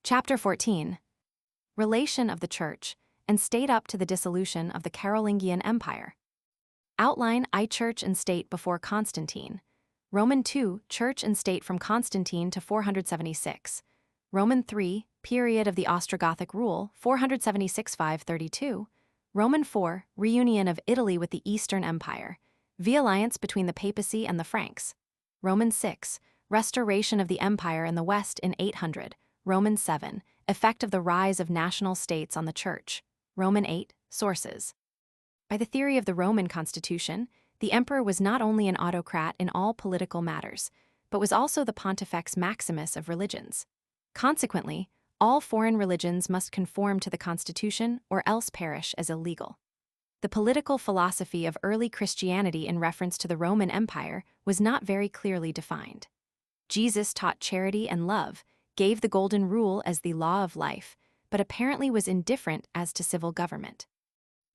Chapter 14. Relation of the Church and State up to the dissolution of the Carolingian Empire. Outline I Church and State before Constantine. Roman II, Church and State from Constantine to 476. Roman III, period of the Ostrogothic rule, 476–532. Roman IV, reunion of Italy with the Eastern Empire. V-alliance between the papacy and the Franks. Roman VI, restoration of the empire in the West in 800. Roman VII, effect of the rise of national states on the Church. Roman VIII, sources. By the theory of the Roman constitution, the emperor was not only an autocrat in all political matters, but was also the Pontifex Maximus of religions. Consequently, all foreign religions must conform to the constitution or else perish as illegal. The political philosophy of early Christianity in reference to the Roman Empire was not very clearly defined. Jesus taught charity and love, gave the Golden Rule as the law of life, but apparently was indifferent as to civil government.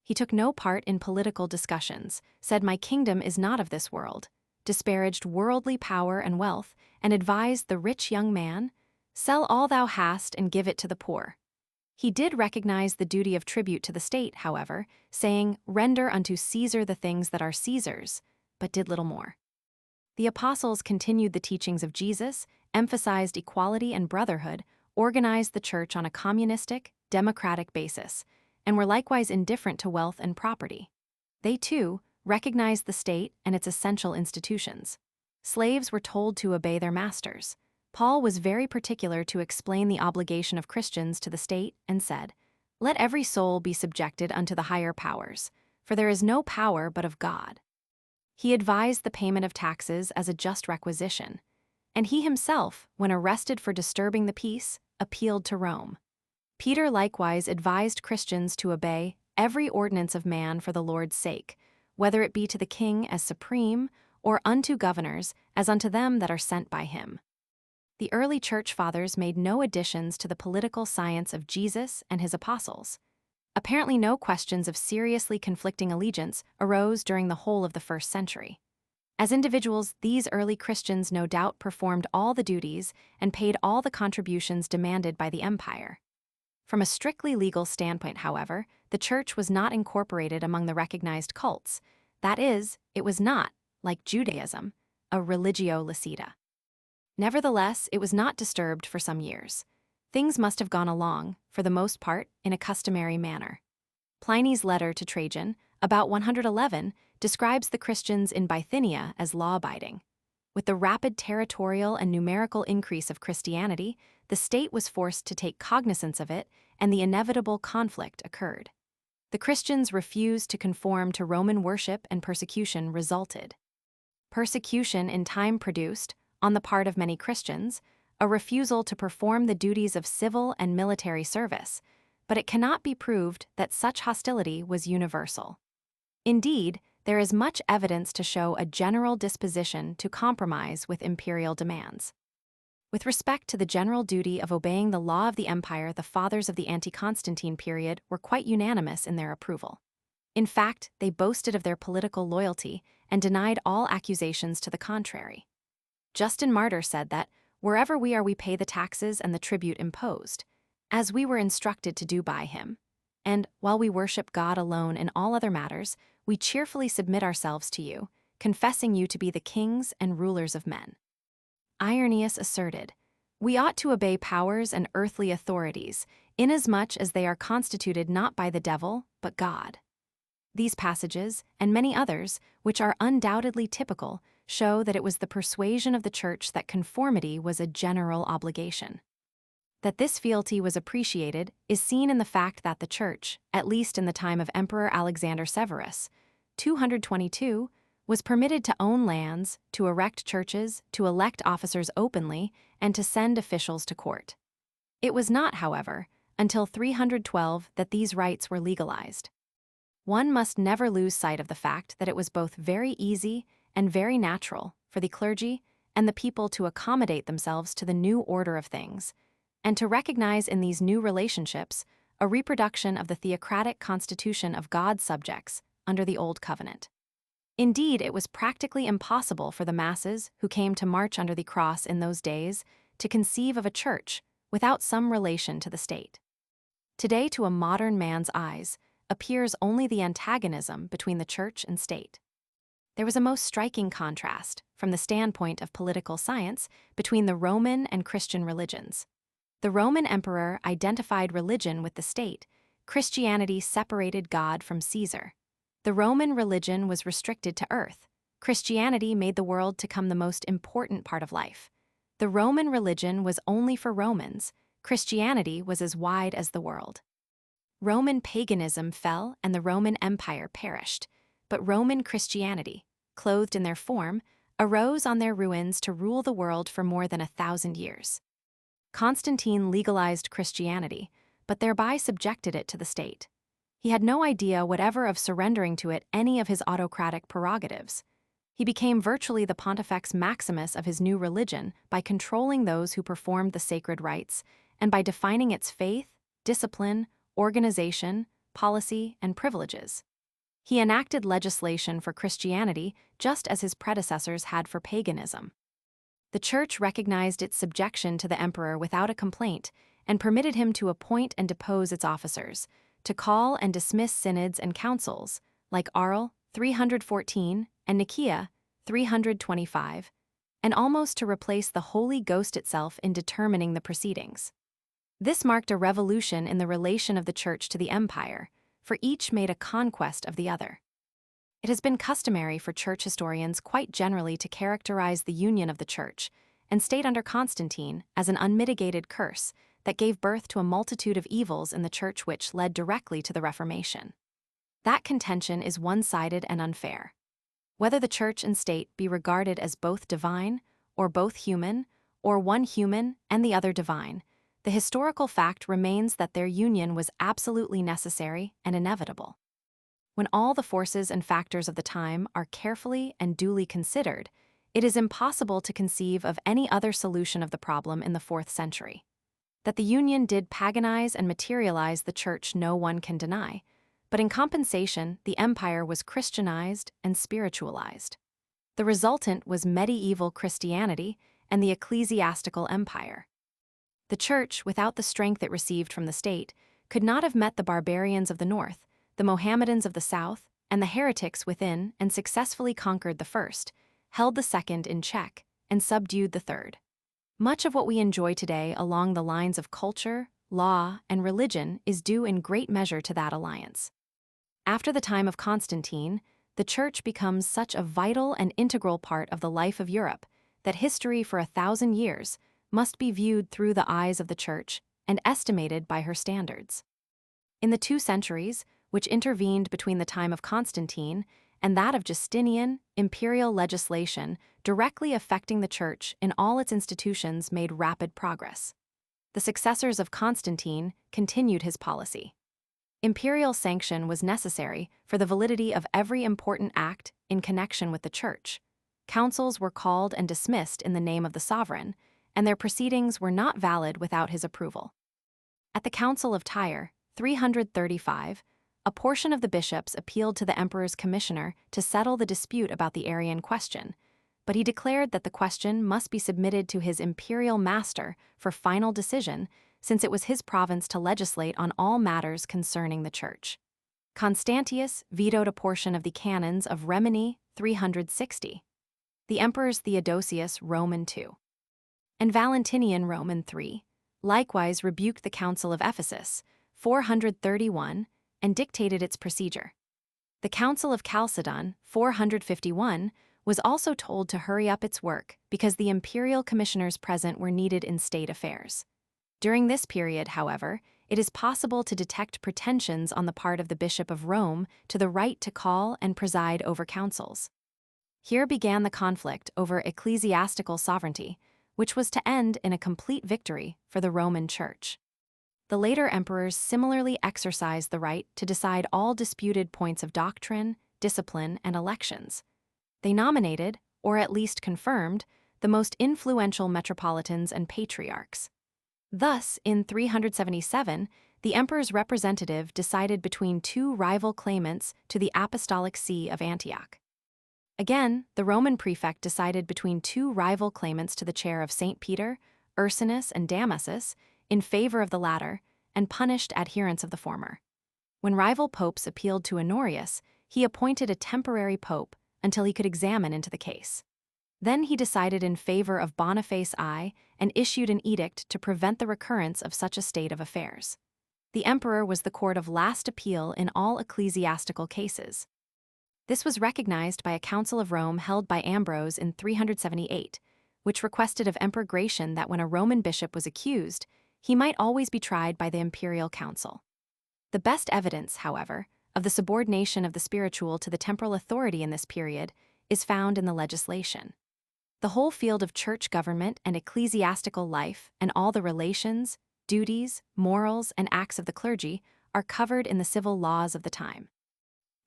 He took no part in political discussions, said my kingdom is not of this world, disparaged worldly power and wealth, and advised the rich young man, sell all thou hast and give it to the poor. He did recognize the duty of tribute to the state, however, saying, render unto Caesar the things that are Caesar's, but did little more. The apostles continued the teachings of Jesus, emphasized equality and brotherhood, organized the church on a communistic, democratic basis, and were likewise indifferent to wealth and property. They, too, recognized the state and its essential institutions. Slaves were told to obey their masters. Paul was very particular to explain the obligation of Christians to the state and said, let every soul be subjected unto the higher powers, for there is no power but of God. He advised the payment of taxes as a just requisition, and he himself, when arrested for disturbing the peace, appealed to Rome. Peter likewise advised Christians to obey every ordinance of man for the Lord's sake, whether it be to the king as supreme, or unto governors as unto them that are sent by him. The early church fathers made no additions to the political science of Jesus and his apostles. Apparently no questions of seriously conflicting allegiance arose during the whole of the first century. As individuals, these early Christians no doubt performed all the duties and paid all the contributions demanded by the empire. From a strictly legal standpoint, however, the church was not incorporated among the recognized cults. That is, it was not, like Judaism, a religio licita. Nevertheless, it was not disturbed for some years. Things must have gone along, for the most part, in a customary manner. Pliny's letter to Trajan, about 111, describes the Christians in Bithynia as law-abiding. With the rapid territorial and numerical increase of Christianity, the state was forced to take cognizance of it, and the inevitable conflict occurred. The Christians refused to conform to Roman worship, and persecution resulted. Persecution in time produced, on the part of many Christians, a refusal to perform the duties of civil and military service, but it cannot be proved that such hostility was universal. Indeed, there is much evidence to show a general disposition to compromise with imperial demands. With respect to the general duty of obeying the law of the empire, the fathers of the anti-Constantine period were quite unanimous in their approval. In fact, they boasted of their political loyalty and denied all accusations to the contrary. Justin Martyr said that, wherever we are we pay the taxes and the tribute imposed, as we were instructed to do by him. And, while we worship God alone in all other matters, we cheerfully submit ourselves to you, confessing you to be the kings and rulers of men. Irenaeus asserted, we ought to obey powers and earthly authorities, inasmuch as they are constituted not by the devil, but God. These passages, and many others, which are undoubtedly typical, show that it was the persuasion of the church that conformity was a general obligation. That this fealty was appreciated is seen in the fact that the church, at least in the time of Emperor Alexander Severus, 222, was permitted to own lands, to erect churches, to elect officers openly, and to send officials to court. It was not, however, until 312 that these rights were legalized. One must never lose sight of the fact that it was both very easy and very natural for the clergy and the people to accommodate themselves to the new order of things, and to recognize in these new relationships a reproduction of the theocratic constitution of God's subjects under the Old Covenant. Indeed, it was practically impossible for the masses who came to march under the cross in those days to conceive of a church without some relation to the state. Today, to a modern man's eyes, appears only the antagonism between the church and state. There was a most striking contrast, from the standpoint of political science, between the Roman and Christian religions. The Roman emperor identified religion with the state. Christianity separated God from Caesar. The Roman religion was restricted to earth. Christianity made the world to come the most important part of life. The Roman religion was only for Romans. Christianity was as wide as the world. Roman paganism fell and the Roman Empire perished, but Roman Christianity, clothed in their form, arose on their ruins to rule the world for more than 1,000 years. Constantine legalized Christianity, but thereby subjected it to the state. He had no idea whatever of surrendering to it any of his autocratic prerogatives. He became virtually the Pontifex Maximus of his new religion by controlling those who performed the sacred rites and by defining its faith, discipline, organization, policy, and privileges. He enacted legislation for Christianity just as his predecessors had for paganism. The Church recognized its subjection to the emperor without a complaint and permitted him to appoint and depose its officers, to call and dismiss synods and councils, like Arles 314 and Nicaea 325, and almost to replace the Holy Ghost itself in determining the proceedings. This marked a revolution in the relation of the Church to the empire, for each made a conquest of the other. It has been customary for church historians quite generally to characterize the union of the Church and state under Constantine as an unmitigated curse that gave birth to a multitude of evils in the Church which led directly to the Reformation. That contention is one-sided and unfair. Whether the Church and state be regarded as both divine, or both human, or one human and the other divine, the historical fact remains that their union was absolutely necessary and inevitable. When all the forces and factors of the time are carefully and duly considered, it is impossible to conceive of any other solution of the problem in the 4th century. That the union did paganize and materialize the Church no one can deny, but in compensation, the empire was Christianized and spiritualized. The resultant was medieval Christianity and the ecclesiastical empire. The Church, without the strength it received from the state, could not have met the barbarians of the north, the Mohammedans of the south, and the heretics within, and successfully conquered the first, held the second in check, and subdued the third. Much of what we enjoy today along the lines of culture, law, and religion is due in great measure to that alliance. After the time of Constantine, the Church becomes such a vital and integral part of the life of Europe that history for 1,000 years must be viewed through the eyes of the Church and estimated by her standards. In the 2 centuries, which intervened between the time of Constantine and that of Justinian, imperial legislation directly affecting the Church in all its institutions made rapid progress. The successors of Constantine continued his policy. Imperial sanction was necessary for the validity of every important act in connection with the Church. Councils were called and dismissed in the name of the sovereign, and their proceedings were not valid without his approval. At the Council of Tyre, 335, a portion of the bishops appealed to the emperor's commissioner to settle the dispute about the Arian question, but he declared that the question must be submitted to his imperial master for final decision, since it was his province to legislate on all matters concerning the Church. Constantius vetoed a portion of the canons of Rimini 360, the emperors Theodosius Roman II, and Valentinian Roman III, likewise rebuked the Council of Ephesus 431 and dictated its procedure. The Council of Chalcedon 451 was also told to hurry up its work because the imperial commissioners present were needed in state affairs. During this period, however, it is possible to detect pretensions on the part of the Bishop of Rome to the right to call and preside over councils. Here began the conflict over ecclesiastical sovereignty, which was to end in a complete victory for the Roman Church. The later emperors similarly exercised the right to decide all disputed points of doctrine, discipline, and elections. They nominated, or at least confirmed, the most influential metropolitans and patriarchs. Thus, in 377, the emperor's representative decided between 2 rival claimants to the apostolic see of Antioch. Again, the Roman prefect decided between 2 rival claimants to the chair of St. Peter, Ursinus and Damasus, in favor of the latter and punished adherents of the former. When rival popes appealed to Honorius, he appointed a temporary pope until he could examine into the case. Then he decided in favor of Boniface I and issued an edict to prevent the recurrence of such a state of affairs. The emperor was the court of last appeal in all ecclesiastical cases. This was recognized by a Council of Rome held by Ambrose in 378, which requested of Emperor Gratian that when a Roman bishop was accused, he might always be tried by the imperial council. The best evidence, however, of the subordination of the spiritual to the temporal authority in this period is found in the legislation. The whole field of church government and ecclesiastical life and all the relations, duties, morals, and acts of the clergy are covered in the civil laws of the time.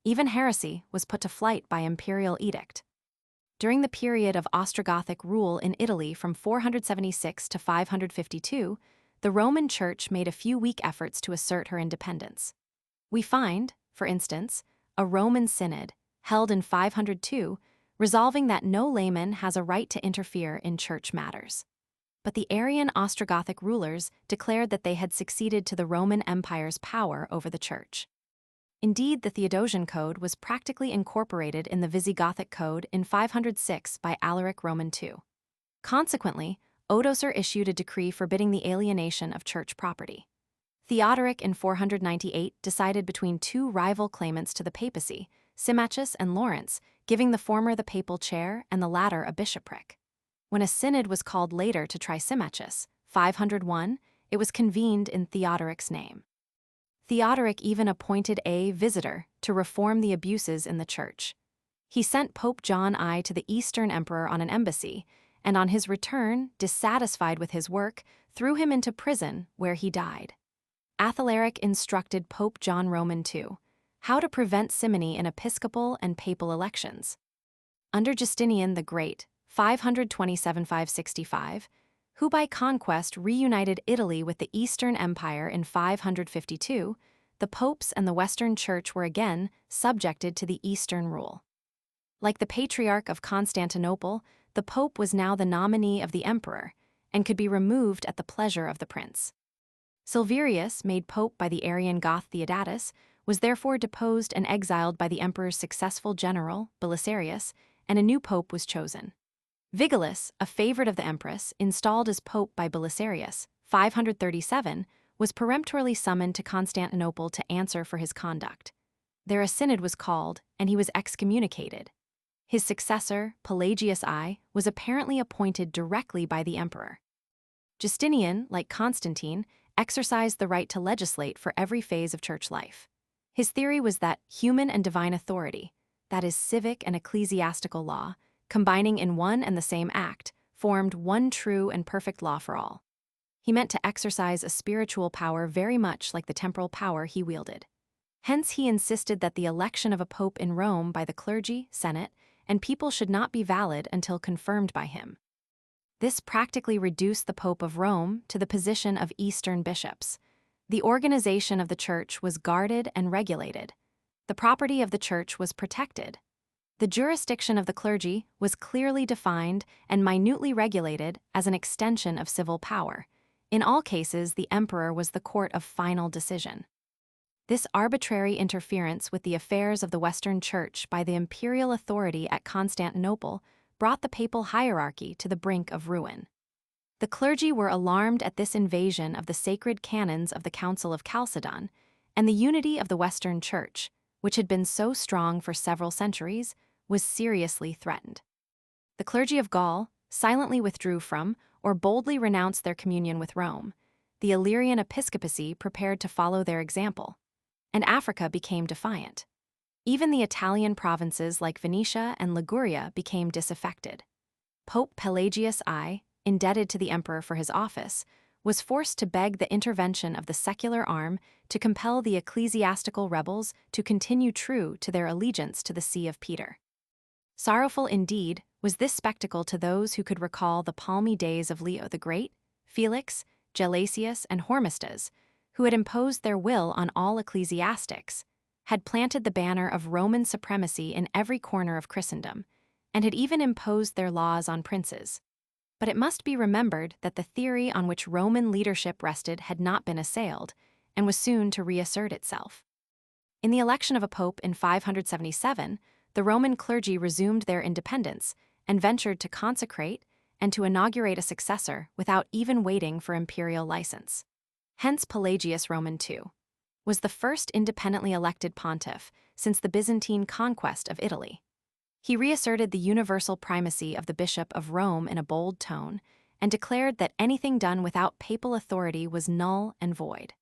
Even heresy was put to flight by imperial edict. During the period of Ostrogothic rule in Italy from 476 to 552, the Roman Church made a few weak efforts to assert her independence. We find, for instance, a Roman synod, held in 502, resolving that no layman has a right to interfere in church matters. But the Arian Ostrogothic rulers declared that they had succeeded to the Roman Empire's power over the Church. Indeed, the Theodosian Code was practically incorporated in the Visigothic Code in 506 by Alaric Roman II. Consequently, Odoacer issued a decree forbidding the alienation of church property. Theodoric in 498 decided between two rival claimants to the papacy, Symmachus and Lawrence, giving the former the papal chair and the latter a bishopric. When a synod was called later to try Symmachus, 501, it was convened in Theodoric's name. Theodoric even appointed a visitor to reform the abuses in the church. He sent Pope John I to the Eastern Emperor on an embassy, and on his return, dissatisfied with his work, threw him into prison, where he died. Athalaric instructed Pope John Roman II how to prevent simony in episcopal and papal elections. Under Justinian the Great, 527-565, who by conquest reunited Italy with the Eastern Empire in 552, the popes and the Western Church were again subjected to the Eastern rule. Like the Patriarch of Constantinople, the pope was now the nominee of the emperor and could be removed at the pleasure of the prince. Silverius, made pope by the Arian Goth Theodatus, was therefore deposed and exiled by the emperor's successful general, Belisarius, and a new pope was chosen. Vigilus, a favorite of the empress, installed as pope by Belisarius, 537, was peremptorily summoned to Constantinople to answer for his conduct. There a synod was called, and he was excommunicated. His successor, Pelagius I, was apparently appointed directly by the emperor. Justinian, like Constantine, exercised the right to legislate for every phase of church life. His theory was that human and divine authority, that is, civic and ecclesiastical law, combining in one and the same act, formed one true and perfect law for all. He meant to exercise a spiritual power very much like the temporal power he wielded. Hence he insisted that the election of a pope in Rome by the clergy, senate, and people should not be valid until confirmed by him. This practically reduced the Pope of Rome to the position of Eastern bishops. The organization of the church was guarded and regulated. The property of the church was protected. The jurisdiction of the clergy was clearly defined and minutely regulated as an extension of civil power. In all cases, the emperor was the court of final decision. This arbitrary interference with the affairs of the Western Church by the imperial authority at Constantinople brought the papal hierarchy to the brink of ruin. The clergy were alarmed at this invasion of the sacred canons of the Council of Chalcedon, and the unity of the Western Church, which had been so strong for several centuries, was seriously threatened. The clergy of Gaul silently withdrew from or boldly renounced their communion with Rome. The Illyrian episcopacy prepared to follow their example, and Africa became defiant. Even the Italian provinces like Venetia and Liguria became disaffected. Pope Pelagius I, indebted to the emperor for his office, was forced to beg the intervention of the secular arm to compel the ecclesiastical rebels to continue true to their allegiance to the See of Peter. Sorrowful indeed was this spectacle to those who could recall the palmy days of Leo the Great, Felix, Gelasius, and Hormisdas, who had imposed their will on all ecclesiastics, had planted the banner of Roman supremacy in every corner of Christendom, and had even imposed their laws on princes. But it must be remembered that the theory on which Roman leadership rested had not been assailed, and was soon to reassert itself. In the election of a pope in 577, the Roman clergy resumed their independence and ventured to consecrate and to inaugurate a successor without even waiting for imperial license. Hence Pelagius Roman II was the first independently elected pontiff since the Byzantine conquest of Italy. He reasserted the universal primacy of the Bishop of Rome in a bold tone and declared that anything done without papal authority was null and void.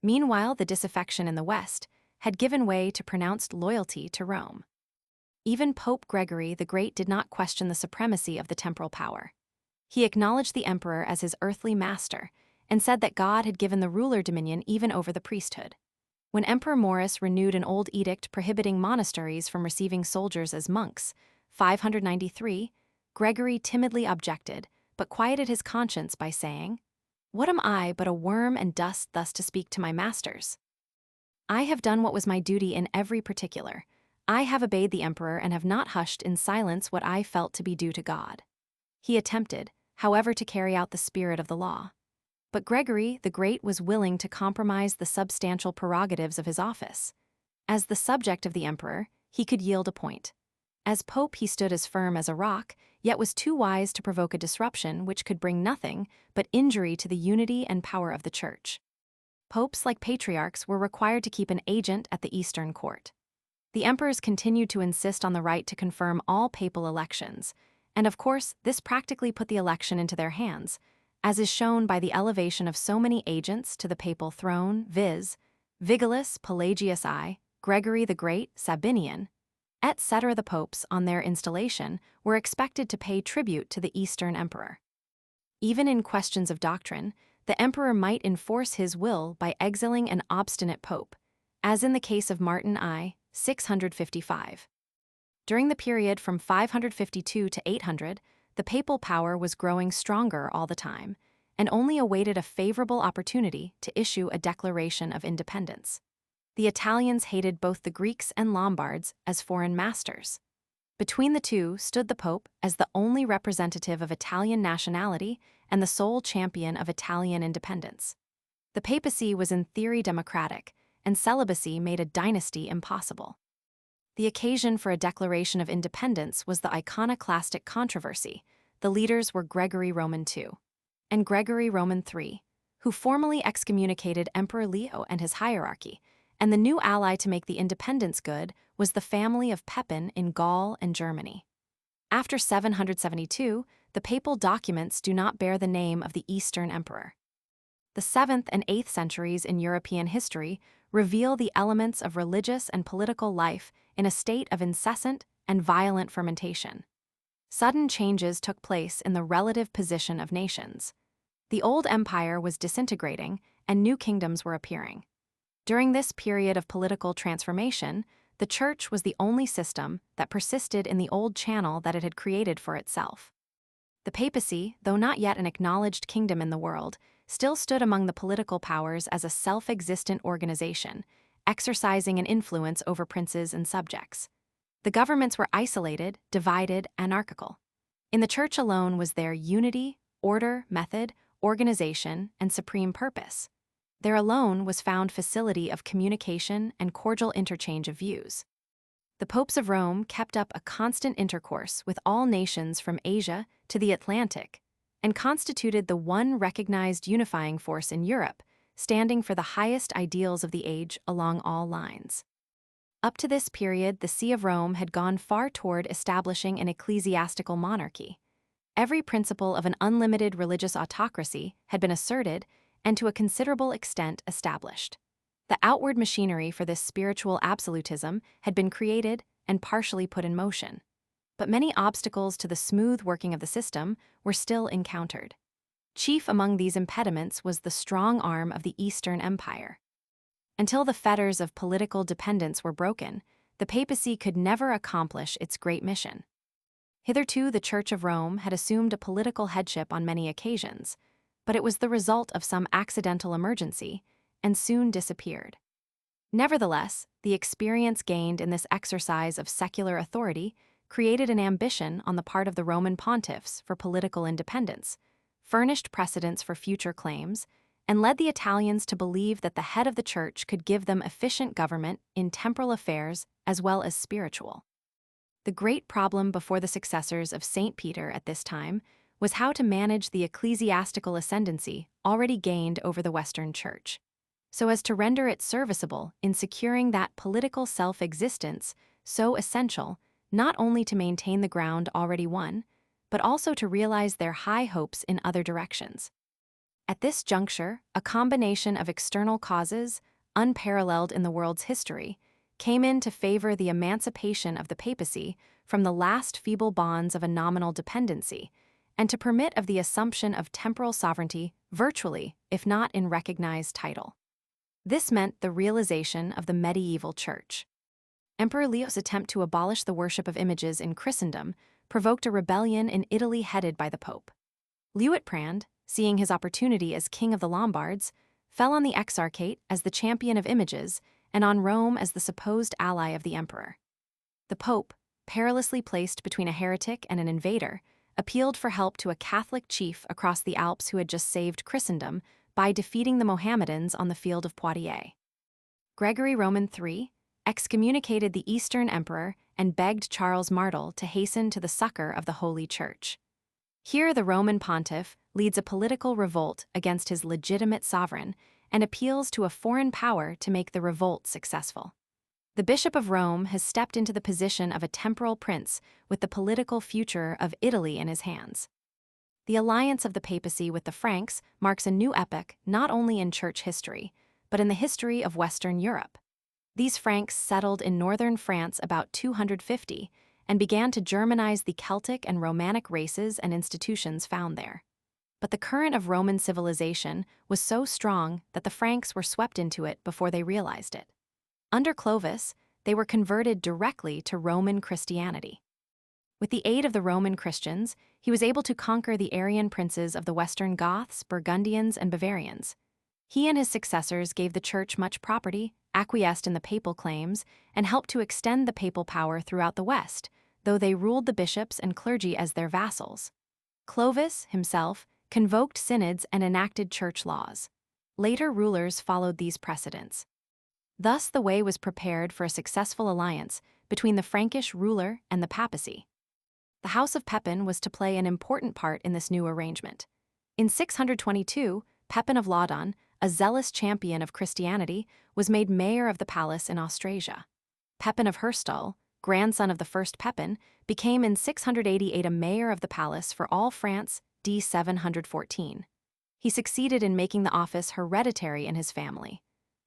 Meanwhile, the disaffection in the West had given way to pronounced loyalty to Rome. Even Pope Gregory the Great did not question the supremacy of the temporal power. He acknowledged the emperor as his earthly master and said that God had given the ruler dominion even over the priesthood. When Emperor Maurice renewed an old edict prohibiting monasteries from receiving soldiers as monks, 593, Gregory timidly objected, but quieted his conscience by saying, "What am I but a worm and dust thus to speak to my masters? I have done what was my duty in every particular. I have obeyed the emperor and have not hushed in silence what I felt to be due to God." He attempted, however, to carry out the spirit of the law. But Gregory the Great was willing to compromise the substantial prerogatives of his office. As the subject of the emperor, he could yield a point. As pope, he stood as firm as a rock, yet was too wise to provoke a disruption which could bring nothing but injury to the unity and power of the Church. Popes, like patriarchs, were required to keep an agent at the Eastern court. The emperors continued to insist on the right to confirm all papal elections, and of course, this practically put the election into their hands, as is shown by the elevation of so many agents to the papal throne, viz., Vigilus, Pelagius I, Gregory the Great, Sabinian, etc. The popes, on their installation, were expected to pay tribute to the Eastern emperor. Even in questions of doctrine, the emperor might enforce his will by exiling an obstinate pope, as in the case of Martin I, 655. During the period from 552 to 800, the papal power was growing stronger all the time, and only awaited a favorable opportunity to issue a declaration of independence. The Italians hated both the Greeks and Lombards as foreign masters. Between the two stood the Pope as the only representative of Italian nationality and the sole champion of Italian independence. The papacy was in theory democratic, and celibacy made a dynasty impossible. The occasion for a declaration of independence was the iconoclastic controversy. The leaders were Gregory Roman II and Gregory Roman III, who formally excommunicated Emperor Leo and his hierarchy, and the new ally to make the independence good was the family of Pepin in Gaul and Germany. After 772, the papal documents do not bear the name of the Eastern emperor. The 7th and 8th centuries in European history reveal the elements of religious and political life in a state of incessant and violent fermentation. Sudden changes took place in the relative position of nations. The old empire was disintegrating, and new kingdoms were appearing. During this period of political transformation, the Church was the only system that persisted in the old channel that it had created for itself. The papacy, though not yet an acknowledged kingdom in the world, still stood among the political powers as a self-existent organization, exercising an influence over princes and subjects. The governments were isolated, divided, anarchical. In the Church alone was there unity, order, method, organization, and supreme purpose. There alone was found facility of communication and cordial interchange of views. The popes of Rome kept up a constant intercourse with all nations from Asia to the Atlantic, and constituted the one recognized unifying force in Europe, standing for the highest ideals of the age along all lines. Up to this period, the See of Rome had gone far toward establishing an ecclesiastical monarchy. Every principle of an unlimited religious autocracy had been asserted and to a considerable extent established. The outward machinery for this spiritual absolutism had been created and partially put in motion. But many obstacles to the smooth working of the system were still encountered. Chief among these impediments was the strong arm of the Eastern Empire. Until the fetters of political dependence were broken, the papacy could never accomplish its great mission. Hitherto, the Church of Rome had assumed a political headship on many occasions, but it was the result of some accidental emergency and soon disappeared. Nevertheless, the experience gained in this exercise of secular authority created an ambition on the part of the Roman pontiffs for political independence, furnished precedents for future claims, and led the Italians to believe that the head of the church could give them efficient government in temporal affairs as well as spiritual. The great problem before the successors of St. Peter at this time was how to manage the ecclesiastical ascendancy already gained over the Western Church, so as to render it serviceable in securing that political self-existence so essential not only to maintain the ground already won, but also to realize their high hopes in other directions. At this juncture, a combination of external causes, unparalleled in the world's history, came in to favor the emancipation of the papacy from the last feeble bonds of a nominal dependency, and to permit of the assumption of temporal sovereignty virtually, if not in recognized title. This meant the realization of the medieval church. Emperor Leo's attempt to abolish the worship of images in Christendom provoked a rebellion in Italy headed by the Pope. Liutprand, seeing his opportunity as king of the Lombards, fell on the exarchate as the champion of images and on Rome as the supposed ally of the emperor. The Pope, perilously placed between a heretic and an invader, appealed for help to a Catholic chief across the Alps who had just saved Christendom by defeating the Mohammedans on the field of Poitiers. Gregory Roman III excommunicated the Eastern emperor and begged Charles Martel to hasten to the succor of the Holy Church. Here the Roman pontiff leads a political revolt against his legitimate sovereign and appeals to a foreign power to make the revolt successful. The Bishop of Rome has stepped into the position of a temporal prince with the political future of Italy in his hands. The alliance of the papacy with the Franks marks a new epoch not only in church history, but in the history of Western Europe. These Franks settled in northern France about 250 and began to Germanize the Celtic and Romanic races and institutions found there. But the current of Roman civilization was so strong that the Franks were swept into it before they realized it. Under Clovis, they were converted directly to Roman Christianity. With the aid of the Roman Christians, he was able to conquer the Arian princes of the Western Goths, Burgundians, and Bavarians. He and his successors gave the church much property, acquiesced in the papal claims, and helped to extend the papal power throughout the West, though they ruled the bishops and clergy as their vassals. Clovis, himself, convoked synods and enacted church laws. Later rulers followed these precedents. Thus the way was prepared for a successful alliance between the Frankish ruler and the papacy. The House of Pepin was to play an important part in this new arrangement. In 622, Pepin of Laudon, a zealous champion of Christianity, was made mayor of the palace in Austrasia. Pepin of Herstal, grandson of the first Pepin, became in 688 a mayor of the palace for all France, d. 714. He succeeded in making the office hereditary in his family.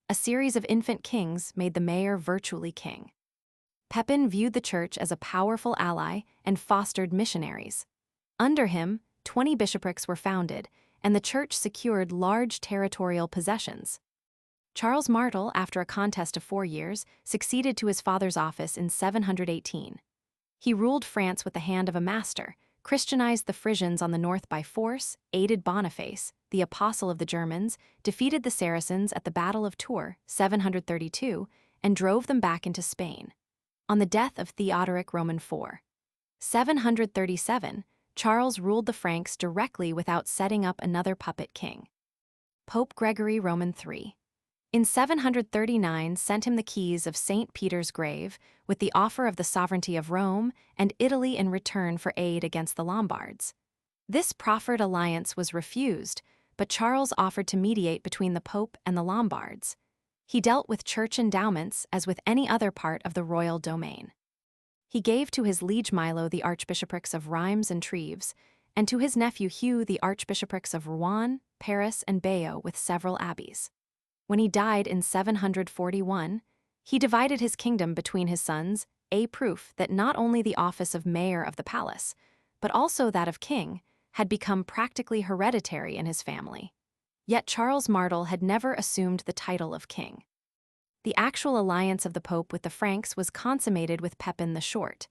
A series of infant kings made the mayor virtually king. Pepin viewed the church as a powerful ally and fostered missionaries. Under him, 20 bishoprics were founded, and the church secured large territorial possessions. Charles Martel, after a contest of 4 years, succeeded to his father's office in 718. He ruled France with the hand of a master, Christianized the Frisians on the north by force, aided Boniface, the apostle of the Germans, defeated the Saracens at the Battle of Tours, 732, and drove them back into Spain. On the death of Theodoric Roman IV, 737, Charles ruled the Franks directly without setting up another puppet king. Pope Gregory Roman III, in 739, sent him the keys of St. Peter's grave with the offer of the sovereignty of Rome and Italy in return for aid against the Lombards. This proffered alliance was refused, but Charles offered to mediate between the Pope and the Lombards. He dealt with church endowments as with any other part of the royal domain. He gave to his liege Milo the archbishoprics of Reims and Treves, and to his nephew Hugh the archbishoprics of Rouen, Paris, and Bayeux with several abbeys. When he died in 741, he divided his kingdom between his sons, a proof that not only the office of mayor of the palace, but also that of king, had become practically hereditary in his family. Yet Charles Martel had never assumed the title of king. The actual alliance of the Pope with the Franks was consummated with Pepin the Short.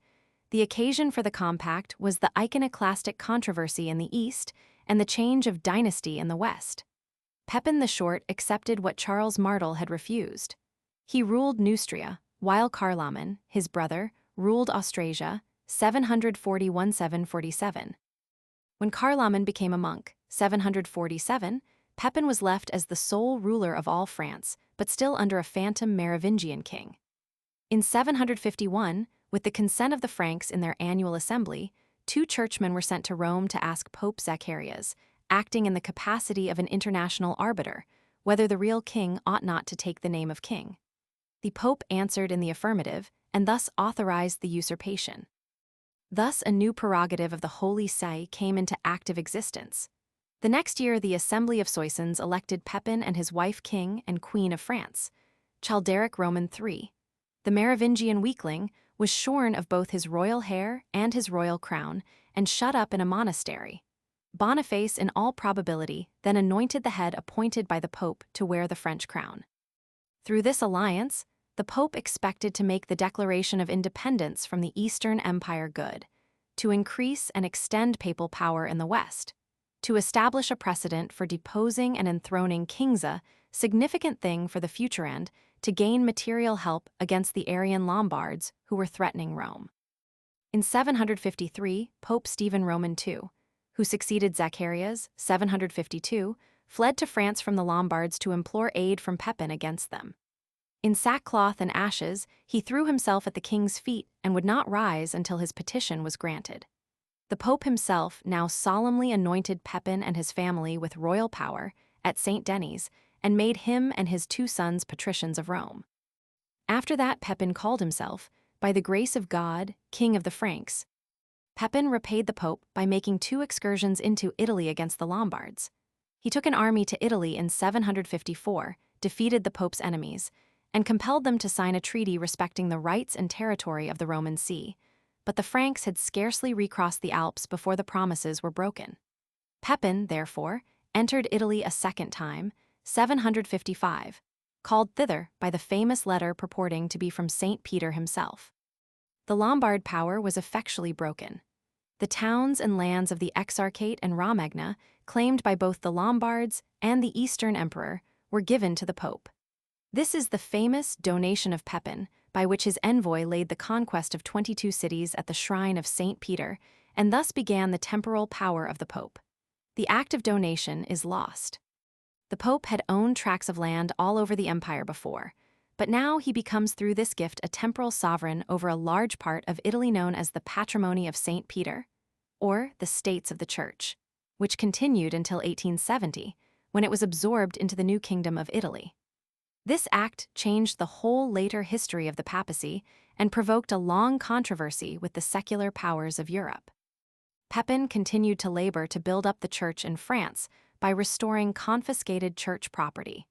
The occasion for the compact was the iconoclastic controversy in the East and the change of dynasty in the West. Pepin the Short accepted what Charles Martel had refused. He ruled Neustria, while Carloman, his brother, ruled Austrasia, 747. When Carloman became a monk, 747, Pepin was left as the sole ruler of all France, but still under a phantom Merovingian king. In 751, with the consent of the Franks in their annual assembly, 2 churchmen were sent to Rome to ask Pope Zacharias, acting in the capacity of an international arbiter, whether the real king ought not to take the name of king. The Pope answered in the affirmative, and thus authorized the usurpation. Thus a new prerogative of the Holy See came into active existence. The next year the Assembly of Soissons elected Pepin and his wife king and queen of France. Childeric Roman III, the Merovingian weakling, was shorn of both his royal hair and his royal crown and shut up in a monastery. Boniface, in all probability, then anointed the head appointed by the Pope to wear the French crown. Through this alliance, the Pope expected to make the declaration of independence from the Eastern Empire good, to increase and extend papal power in the West, to establish a precedent for deposing and enthroning kings, a significant thing for the future, and to gain material help against the Arian Lombards who were threatening Rome. In 753, Pope Stephen Roman II, who succeeded Zacharias, 752, fled to France from the Lombards to implore aid from Pepin against them. In sackcloth and ashes, he threw himself at the king's feet and would not rise until his petition was granted. The Pope himself now solemnly anointed Pepin and his family with royal power at St. Denis and made him and his 2 sons patricians of Rome. After that, Pepin called himself, by the grace of God, King of the Franks. Pepin repaid the Pope by making 2 excursions into Italy against the Lombards. He took an army to Italy in 754, defeated the Pope's enemies, and compelled them to sign a treaty respecting the rights and territory of the Roman See, but the Franks had scarcely recrossed the Alps before the promises were broken. Pepin, therefore, entered Italy a second time, 755, called thither by the famous letter purporting to be from St. Peter himself. The Lombard power was effectually broken. The towns and lands of the Exarchate and Romagna, claimed by both the Lombards and the Eastern Emperor, were given to the Pope. This is the famous donation of Pepin, by which his envoy laid the conquest of 22 cities at the shrine of St. Peter, and thus began the temporal power of the Pope. The act of donation is lost. The Pope had owned tracts of land all over the empire before, but now he becomes through this gift a temporal sovereign over a large part of Italy known as the Patrimony of St. Peter, or the States of the Church, which continued until 1870, when it was absorbed into the new Kingdom of Italy. This act changed the whole later history of the papacy and provoked a long controversy with the secular powers of Europe. Pepin continued to labor to build up the church in France by restoring confiscated church property,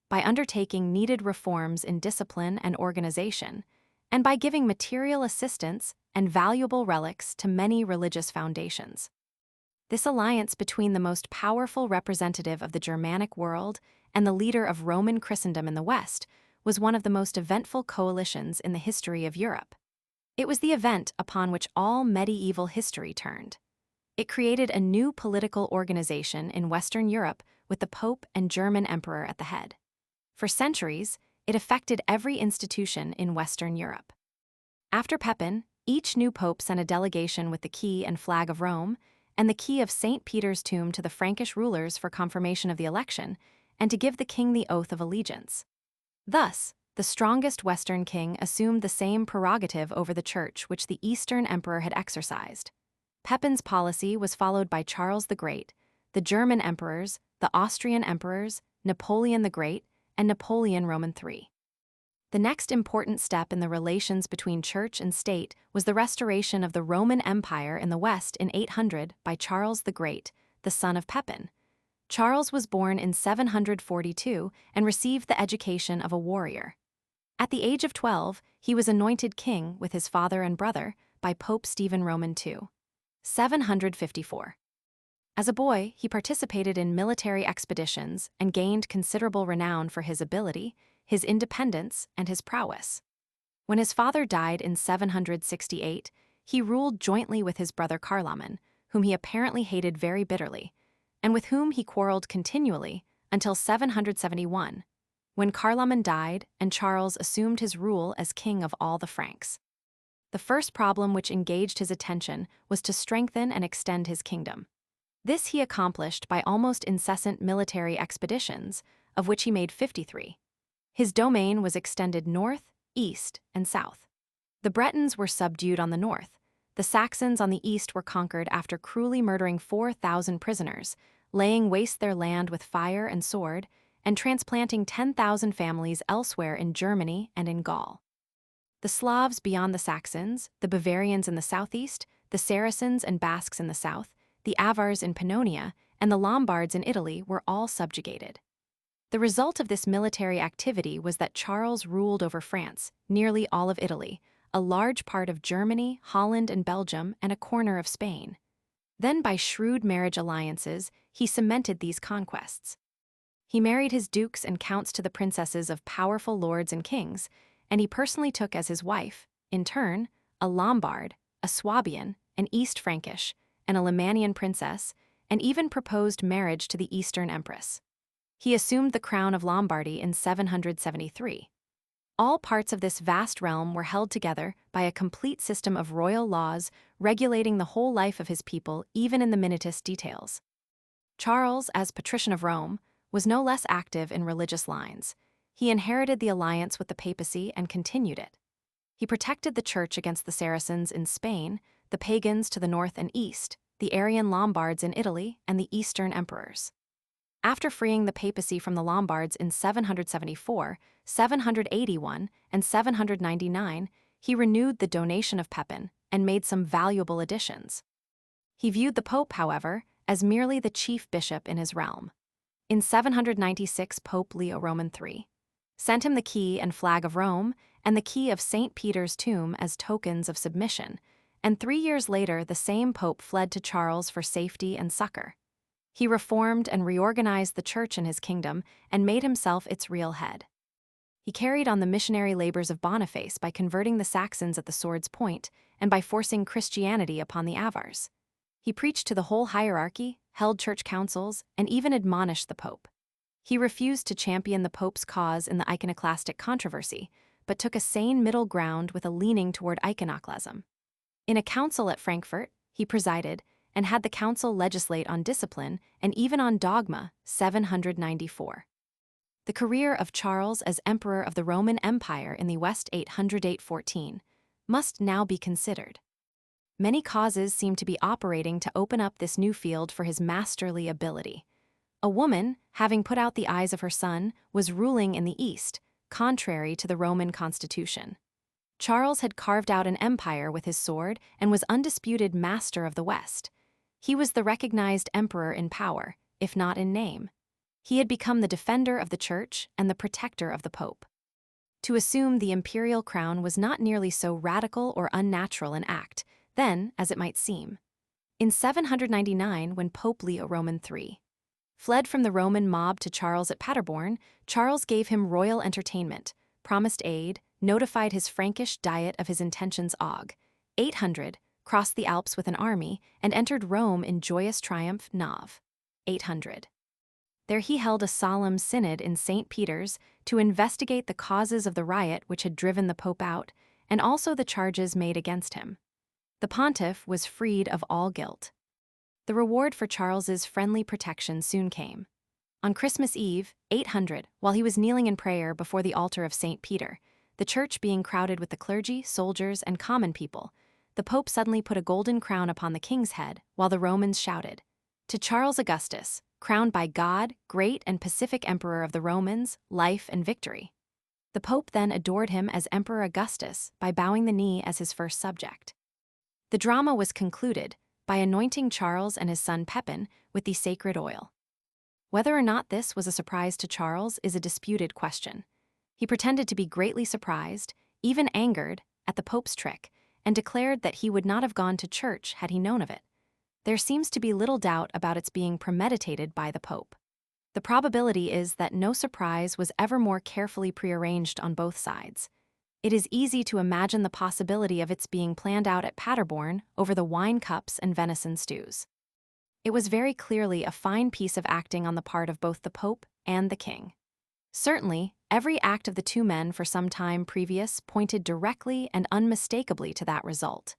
by undertaking needed reforms in discipline and organization, and by giving material assistance and valuable relics to many religious foundations. This alliance between the most powerful representative of the Germanic world and the leader of Roman Christendom in the West was one of the most eventful coalitions in the history of Europe. It was the event upon which all medieval history turned. It created a new political organization in Western Europe with the Pope and German Emperor at the head. For centuries, it affected every institution in Western Europe. After Pepin, each new pope sent a delegation with the key and flag of Rome and the key of St. Peter's tomb to the Frankish rulers for confirmation of the election and to give the king the oath of allegiance. Thus, the strongest Western king assumed the same prerogative over the church which the Eastern emperor had exercised. Pepin's policy was followed by Charles the Great, the German emperors, the Austrian emperors, Napoleon the Great, and Napoleon Roman III. The next important step in the relations between church and state was the restoration of the Roman Empire in the West in 800 by Charles the Great, the son of Pepin. Charles was born in 742 and received the education of a warrior. At the age of 12, he was anointed king with his father and brother by Pope Stephen Roman II. 754. As a boy, he participated in military expeditions and gained considerable renown for his ability, his independence, and his prowess. When his father died in 768, he ruled jointly with his brother Carloman, whom he apparently hated very bitterly, and with whom he quarreled continually until 771, when Carloman died and Charles assumed his rule as king of all the Franks. The first problem which engaged his attention was to strengthen and extend his kingdom. This he accomplished by almost incessant military expeditions, of which he made 53. His domain was extended north, east, and south. The Bretons were subdued on the north. The Saxons on the east were conquered after cruelly murdering 4,000 prisoners, laying waste their land with fire and sword, and transplanting 10,000 families elsewhere in Germany and in Gaul. The Slavs beyond the Saxons, the Bavarians in the southeast, the Saracens and Basques in the south, the Avars in Pannonia, and the Lombards in Italy were all subjugated. The result of this military activity was that Charles ruled over France, nearly all of Italy, a large part of Germany, Holland and Belgium, and a corner of Spain. Then by shrewd marriage alliances, he cemented these conquests. He married his dukes and counts to the princesses of powerful lords and kings, and he personally took as his wife, in turn, a Lombard, a Swabian, an East Frankish, and a Lemanian princess, and even proposed marriage to the Eastern Empress. He assumed the crown of Lombardy in 773. All parts of this vast realm were held together by a complete system of royal laws regulating the whole life of his people, even in the minutest details. Charles, as patrician of Rome, was no less active in religious lines. He inherited the alliance with the papacy and continued it. He protected the church against the Saracens in Spain, the pagans to the north and east, the Arian Lombards in Italy, and the Eastern emperors. After freeing the papacy from the Lombards in 774, 781, and 799, he renewed the donation of Pepin and made some valuable additions. He viewed the Pope, however, as merely the chief bishop in his realm. In 796, Pope Leo Roman III sent him the key and flag of Rome and the key of St. Peter's tomb as tokens of submission, and 3 years later the same pope fled to Charles for safety and succor. He reformed and reorganized the church in his kingdom and made himself its real head. He carried on the missionary labors of Boniface by converting the Saxons at the sword's point and by forcing Christianity upon the Avars. He preached to the whole hierarchy, held church councils, and even admonished the pope. He refused to champion the pope's cause in the iconoclastic controversy, but took a sane middle ground with a leaning toward iconoclasm. In a council at Frankfurt, he presided and had the council legislate on discipline and even on dogma, 794. The career of Charles as Emperor of the Roman Empire in the West 808–14 must now be considered. Many causes seem to be operating to open up this new field for his masterly ability. A woman, having put out the eyes of her son, was ruling in the East, contrary to the Roman constitution. Charles had carved out an empire with his sword and was undisputed master of the West. He was the recognized emperor in power, if not in name. He had become the defender of the church and the protector of the pope. To assume the imperial crown was not nearly so radical or unnatural an act, then, as it might seem. In 799, when Pope Leo Roman III fled from the Roman mob to Charles at Paderborn, Charles gave him royal entertainment, promised aid, notified his Frankish diet of his intentions. 800, crossed the Alps with an army, and entered Rome in joyous triumph. 800. There he held a solemn synod in St. Peter's to investigate the causes of the riot which had driven the pope out, and also the charges made against him. The pontiff was freed of all guilt. The reward for Charles's friendly protection soon came. On Christmas Eve, 800, while he was kneeling in prayer before the altar of St. Peter, the church being crowded with the clergy, soldiers, and common people, the pope suddenly put a golden crown upon the king's head, while the Romans shouted, "To Charles Augustus, crowned by God, great and pacific emperor of the Romans, life and victory." The pope then adored him as Emperor Augustus by bowing the knee as his first subject. The drama was concluded by anointing Charles and his son Pepin with the sacred oil. Whether or not this was a surprise to Charles is a disputed question. He pretended to be greatly surprised, even angered, at the pope's trick, and declared that he would not have gone to church had he known of it. There seems to be little doubt about its being premeditated by the pope. The probability is that no surprise was ever more carefully prearranged on both sides. It is easy to imagine the possibility of its being planned out at Paderborn over the wine cups and venison stews. It was very clearly a fine piece of acting on the part of both the pope and the king. Certainly, every act of the two men for some time previous pointed directly and unmistakably to that result.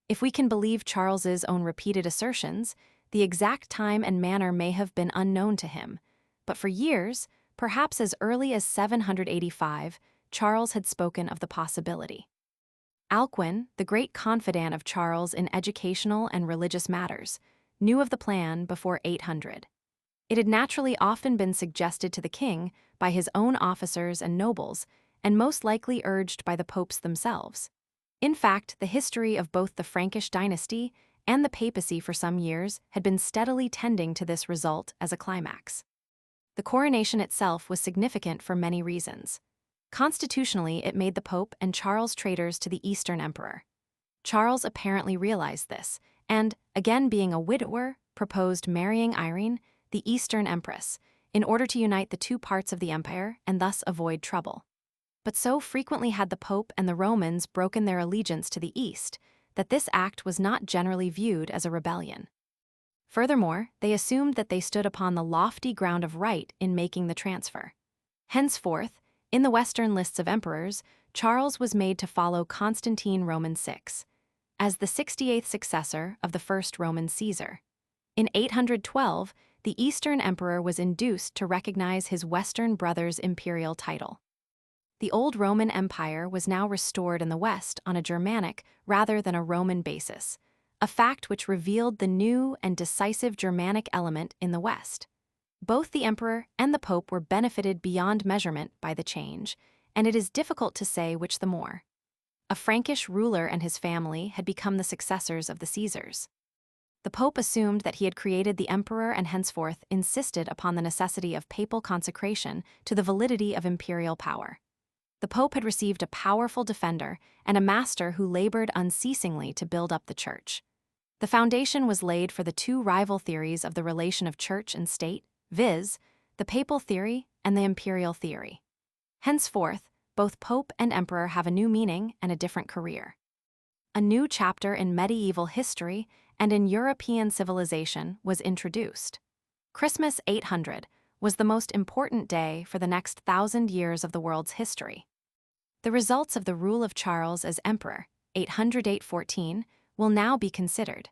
If we can believe Charles's own repeated assertions, the exact time and manner may have been unknown to him, but for years, perhaps as early as 785, Charles had spoken of the possibility. Alcuin, the great confidant of Charles in educational and religious matters, knew of the plan before 800. It had naturally often been suggested to the king by his own officers and nobles, and most likely urged by the popes themselves. In fact, the history of both the Frankish dynasty and the papacy for some years had been steadily tending to this result as a climax. The coronation itself was significant for many reasons. Constitutionally, it made the Pope and Charles traitors to the Eastern Emperor. Charles apparently realized this, and, again being a widower, proposed marrying Irene, the Eastern Empress, in order to unite the two parts of the empire and thus avoid trouble. But so frequently had the Pope and the Romans broken their allegiance to the East that this act was not generally viewed as a rebellion. Furthermore, they assumed that they stood upon the lofty ground of right in making the transfer. Henceforth, in the Western lists of emperors, Charles was made to follow Constantine Roman VI, as the 68th successor of the first Roman Caesar. In 812, the Eastern emperor was induced to recognize his Western brother's imperial title. The old Roman Empire was now restored in the West on a Germanic rather than a Roman basis, a fact which revealed the new and decisive Germanic element in the West. Both the emperor and the pope were benefited beyond measurement by the change, and it is difficult to say which the more. A Frankish ruler and his family had become the successors of the Caesars. The pope assumed that he had created the emperor and henceforth insisted upon the necessity of papal consecration to the validity of imperial power. The pope had received a powerful defender and a master who labored unceasingly to build up the church. The foundation was laid for the two rival theories of the relation of church and state, viz., the papal theory and the imperial theory. Henceforth, both pope and emperor have a new meaning and a different career. A new chapter in medieval history and in European civilization was introduced. Christmas 800 was the most important day for the next 1,000 years of the world's history. The results of the rule of Charles as emperor, 800–814, will now be considered.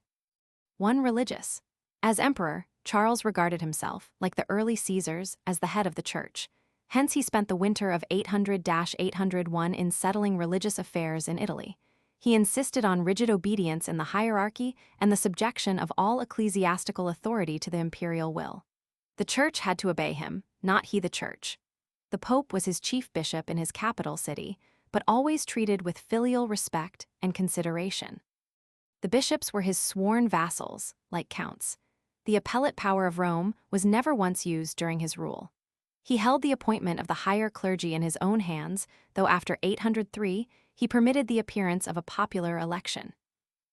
1. Religious. As emperor, Charles regarded himself, like the early Caesars, as the head of the church. Hence he spent the winter of 800–801 in settling religious affairs in Italy. He insisted on rigid obedience in the hierarchy and the subjection of all ecclesiastical authority to the imperial will. The church had to obey him, not he the church. The pope was his chief bishop in his capital city, but always treated with filial respect and consideration. The bishops were his sworn vassals, like counts. The appellate power of Rome was never once used during his rule. He held the appointment of the higher clergy in his own hands, though after 803, he permitted the appearance of a popular election.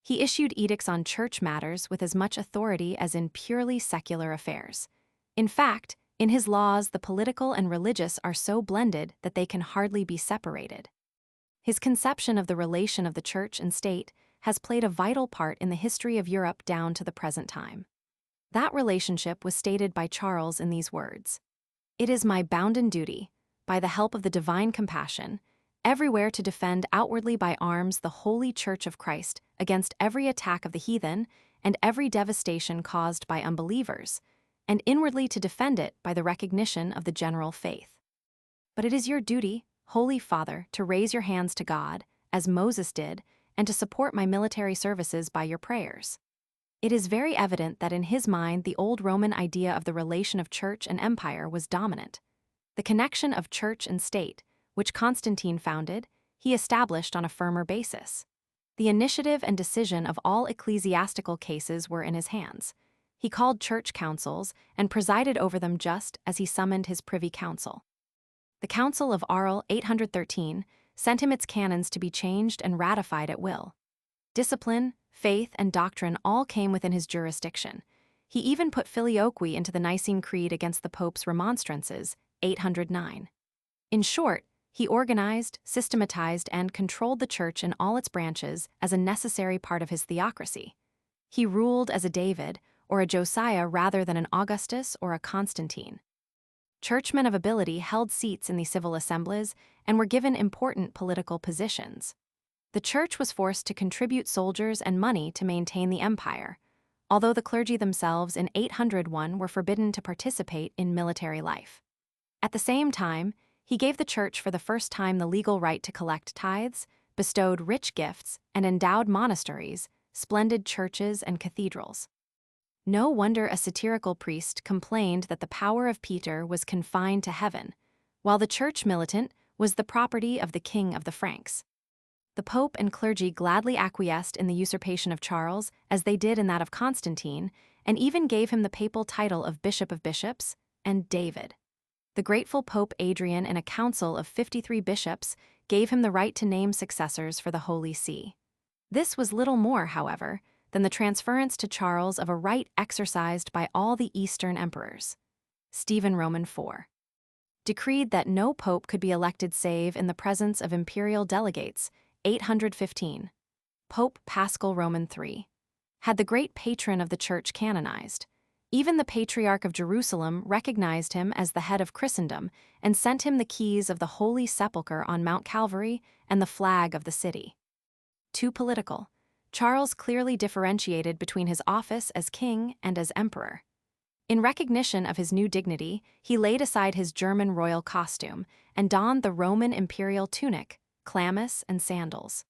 He issued edicts on church matters with as much authority as in purely secular affairs. In fact, in his laws, the political and religious are so blended that they can hardly be separated. His conception of the relation of the church and state has played a vital part in the history of Europe down to the present time. That relationship was stated by Charles in these words: "It is my bounden duty, by the help of the divine compassion, everywhere to defend outwardly by arms the holy Church of Christ against every attack of the heathen and every devastation caused by unbelievers, and inwardly to defend it by the recognition of the general faith. But it is your duty, Holy Father, to raise your hands to God, as Moses did, and to support my military services by your prayers." It is very evident that in his mind the old Roman idea of the relation of church and empire was dominant. The connection of church and state, which Constantine founded, he established on a firmer basis. The initiative and decision of all ecclesiastical cases were in his hands. He called church councils and presided over them just as he summoned his privy council. The Council of Arles 813 sent him its canons to be changed and ratified at will. Discipline, faith, and doctrine all came within his jurisdiction. He even put filioque into the Nicene Creed against the Pope's remonstrances, 809. In short, he organized, systematized, and controlled the church in all its branches as a necessary part of his theocracy. He ruled as a David or a Josiah rather than an Augustus or a Constantine. Churchmen of ability held seats in the civil assemblies and were given important political positions. The church was forced to contribute soldiers and money to maintain the empire, although the clergy themselves in 801 were forbidden to participate in military life. At the same time, he gave the church for the first time the legal right to collect tithes, bestowed rich gifts, and endowed monasteries, splendid churches, and cathedrals. No wonder a satirical priest complained that the power of Peter was confined to heaven, while the church militant was the property of the king of the Franks. The pope and clergy gladly acquiesced in the usurpation of Charles, as they did in that of Constantine, and even gave him the papal title of Bishop of Bishops and David. The grateful Pope Adrian, in a council of 53 bishops, gave him the right to name successors for the Holy See. This was little more, however, than the transference to Charles of a right exercised by all the Eastern emperors. Stephen Roman IV decreed that no pope could be elected save in the presence of imperial delegates, 815. Pope Paschal Roman III had the great patron of the church canonized. Even the Patriarch of Jerusalem recognized him as the head of Christendom and sent him the keys of the Holy Sepulchre on Mount Calvary and the flag of the city. Too political, Charles clearly differentiated between his office as king and as emperor. In recognition of his new dignity, he laid aside his German royal costume and donned the Roman imperial tunic, chlamys, and sandals.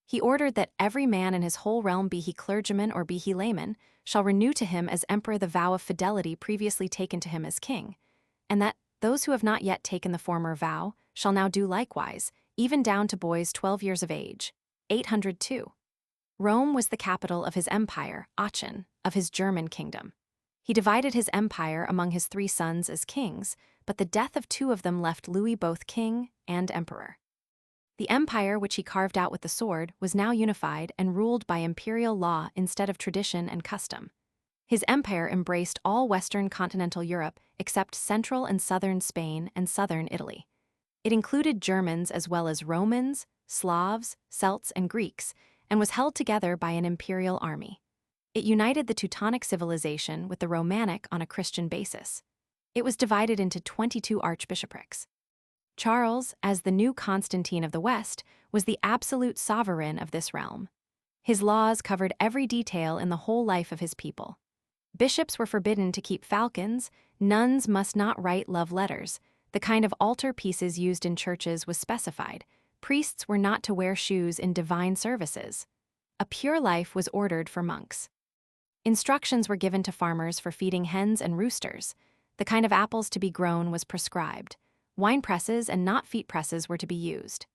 He ordered that every man in his whole realm, be he clergyman or be he layman, shall renew to him as emperor the vow of fidelity previously taken to him as king, and that those who have not yet taken the former vow shall now do likewise, even down to boys 12 years of age. 802. Rome was the capital of his empire, Aachen, of his German kingdom. He divided his empire among his 3 sons as kings, but the death of 2 of them left Louis both king and emperor. The empire which he carved out with the sword was now unified and ruled by imperial law instead of tradition and custom. His empire embraced all western continental Europe except central and southern Spain and southern Italy. It included Germans as well as Romans, Slavs, Celts, and Greeks, and was held together by an imperial army. It united the Teutonic civilization with the Romanic on a Christian basis. It was divided into 22 archbishoprics. Charles, as the new Constantine of the West, was the absolute sovereign of this realm. His laws covered every detail in the whole life of his people. Bishops were forbidden to keep falcons, nuns must not write love letters, the kind of altar pieces used in churches was specified, priests were not to wear shoes in divine services. A pure life was ordered for monks. Instructions were given to farmers for feeding hens and roosters. The kind of apples to be grown was prescribed. Wine presses and not feet presses were to be used.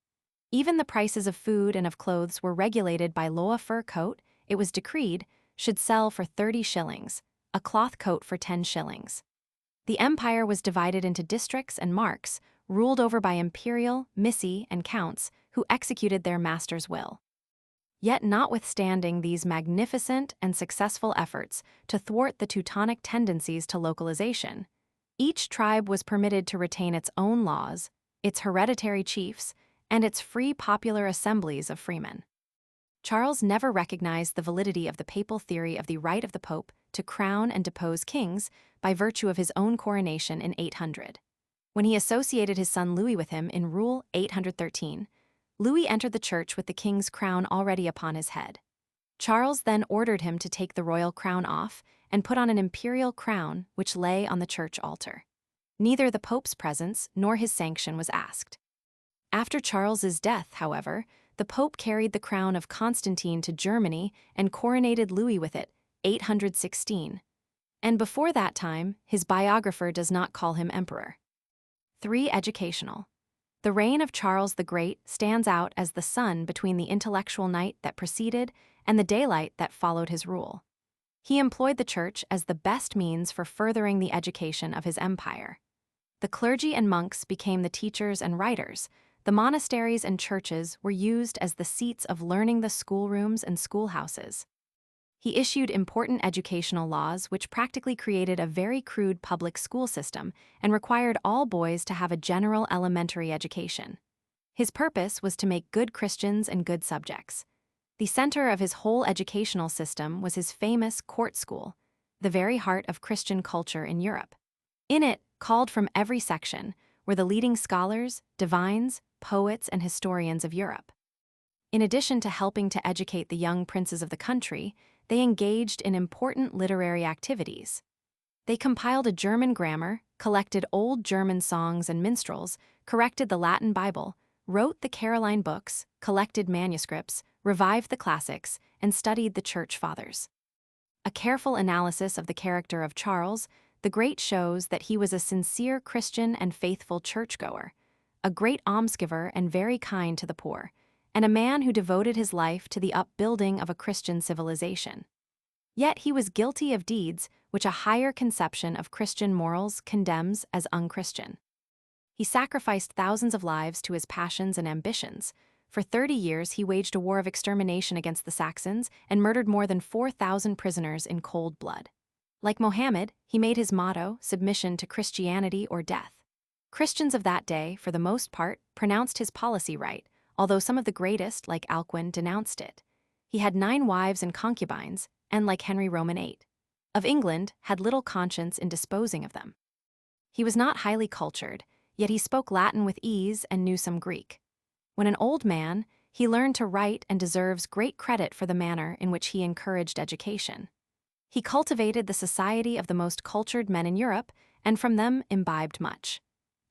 Even the prices of food and of clothes were regulated by law. A fur coat, it was decreed, should sell for 30 shillings, a cloth coat for 10 shillings. The empire was divided into districts and marks, ruled over by imperial, missi, and counts, who executed their master's will. Yet notwithstanding these magnificent and successful efforts to thwart the Teutonic tendencies to localization, each tribe was permitted to retain its own laws, its hereditary chiefs, and its free popular assemblies of freemen. Charles never recognized the validity of the papal theory of the right of the pope to crown and depose kings by virtue of his own coronation in 800. When he associated his son Louis with him in Rule 813, Louis entered the church with the king's crown already upon his head. Charles then ordered him to take the royal crown off and put on an imperial crown which lay on the church altar. Neither the pope's presence nor his sanction was asked. After Charles's death, however, the pope carried the crown of Constantine to Germany and coronated Louis with it, 816. And before that time, his biographer does not call him emperor. 3. Educational. The reign of Charles the Great stands out as the sun between the intellectual night that preceded and the daylight that followed his rule. He employed the church as the best means for furthering the education of his empire. The clergy and monks became the teachers and writers. The monasteries and churches were used as the seats of learning, the schoolrooms and schoolhouses. He issued important educational laws which practically created a very crude public school system and required all boys to have a general elementary education. His purpose was to make good Christians and good subjects. The center of his whole educational system was his famous court school, the very heart of Christian culture in Europe. In it, called from every section, were the leading scholars, divines, poets, and historians of Europe. In addition to helping to educate the young princes of the country, they engaged in important literary activities. They compiled a German grammar, collected old German songs and minstrels, corrected the Latin Bible, wrote the Caroline books, collected manuscripts, revived the classics, and studied the Church Fathers. A careful analysis of the character of Charles the Great shows that he was a sincere Christian and faithful churchgoer, a great almsgiver and very kind to the poor, and a man who devoted his life to the upbuilding of a Christian civilization. Yet he was guilty of deeds which a higher conception of Christian morals condemns as unchristian. He sacrificed thousands of lives to his passions and ambitions. For 30 years he waged a war of extermination against the Saxons and murdered more than 4,000 prisoners in cold blood. Like Mohammed, he made his motto submission to Christianity or death. Christians of that day, for the most part, pronounced his policy right, although some of the greatest, like Alcuin, denounced it. He had 9 wives and concubines, and like Henry Roman VIII of England, had little conscience in disposing of them. He was not highly cultured, yet he spoke Latin with ease and knew some Greek. When an old man, he learned to write and deserves great credit for the manner in which he encouraged education. He cultivated the society of the most cultured men in Europe, and from them imbibed much.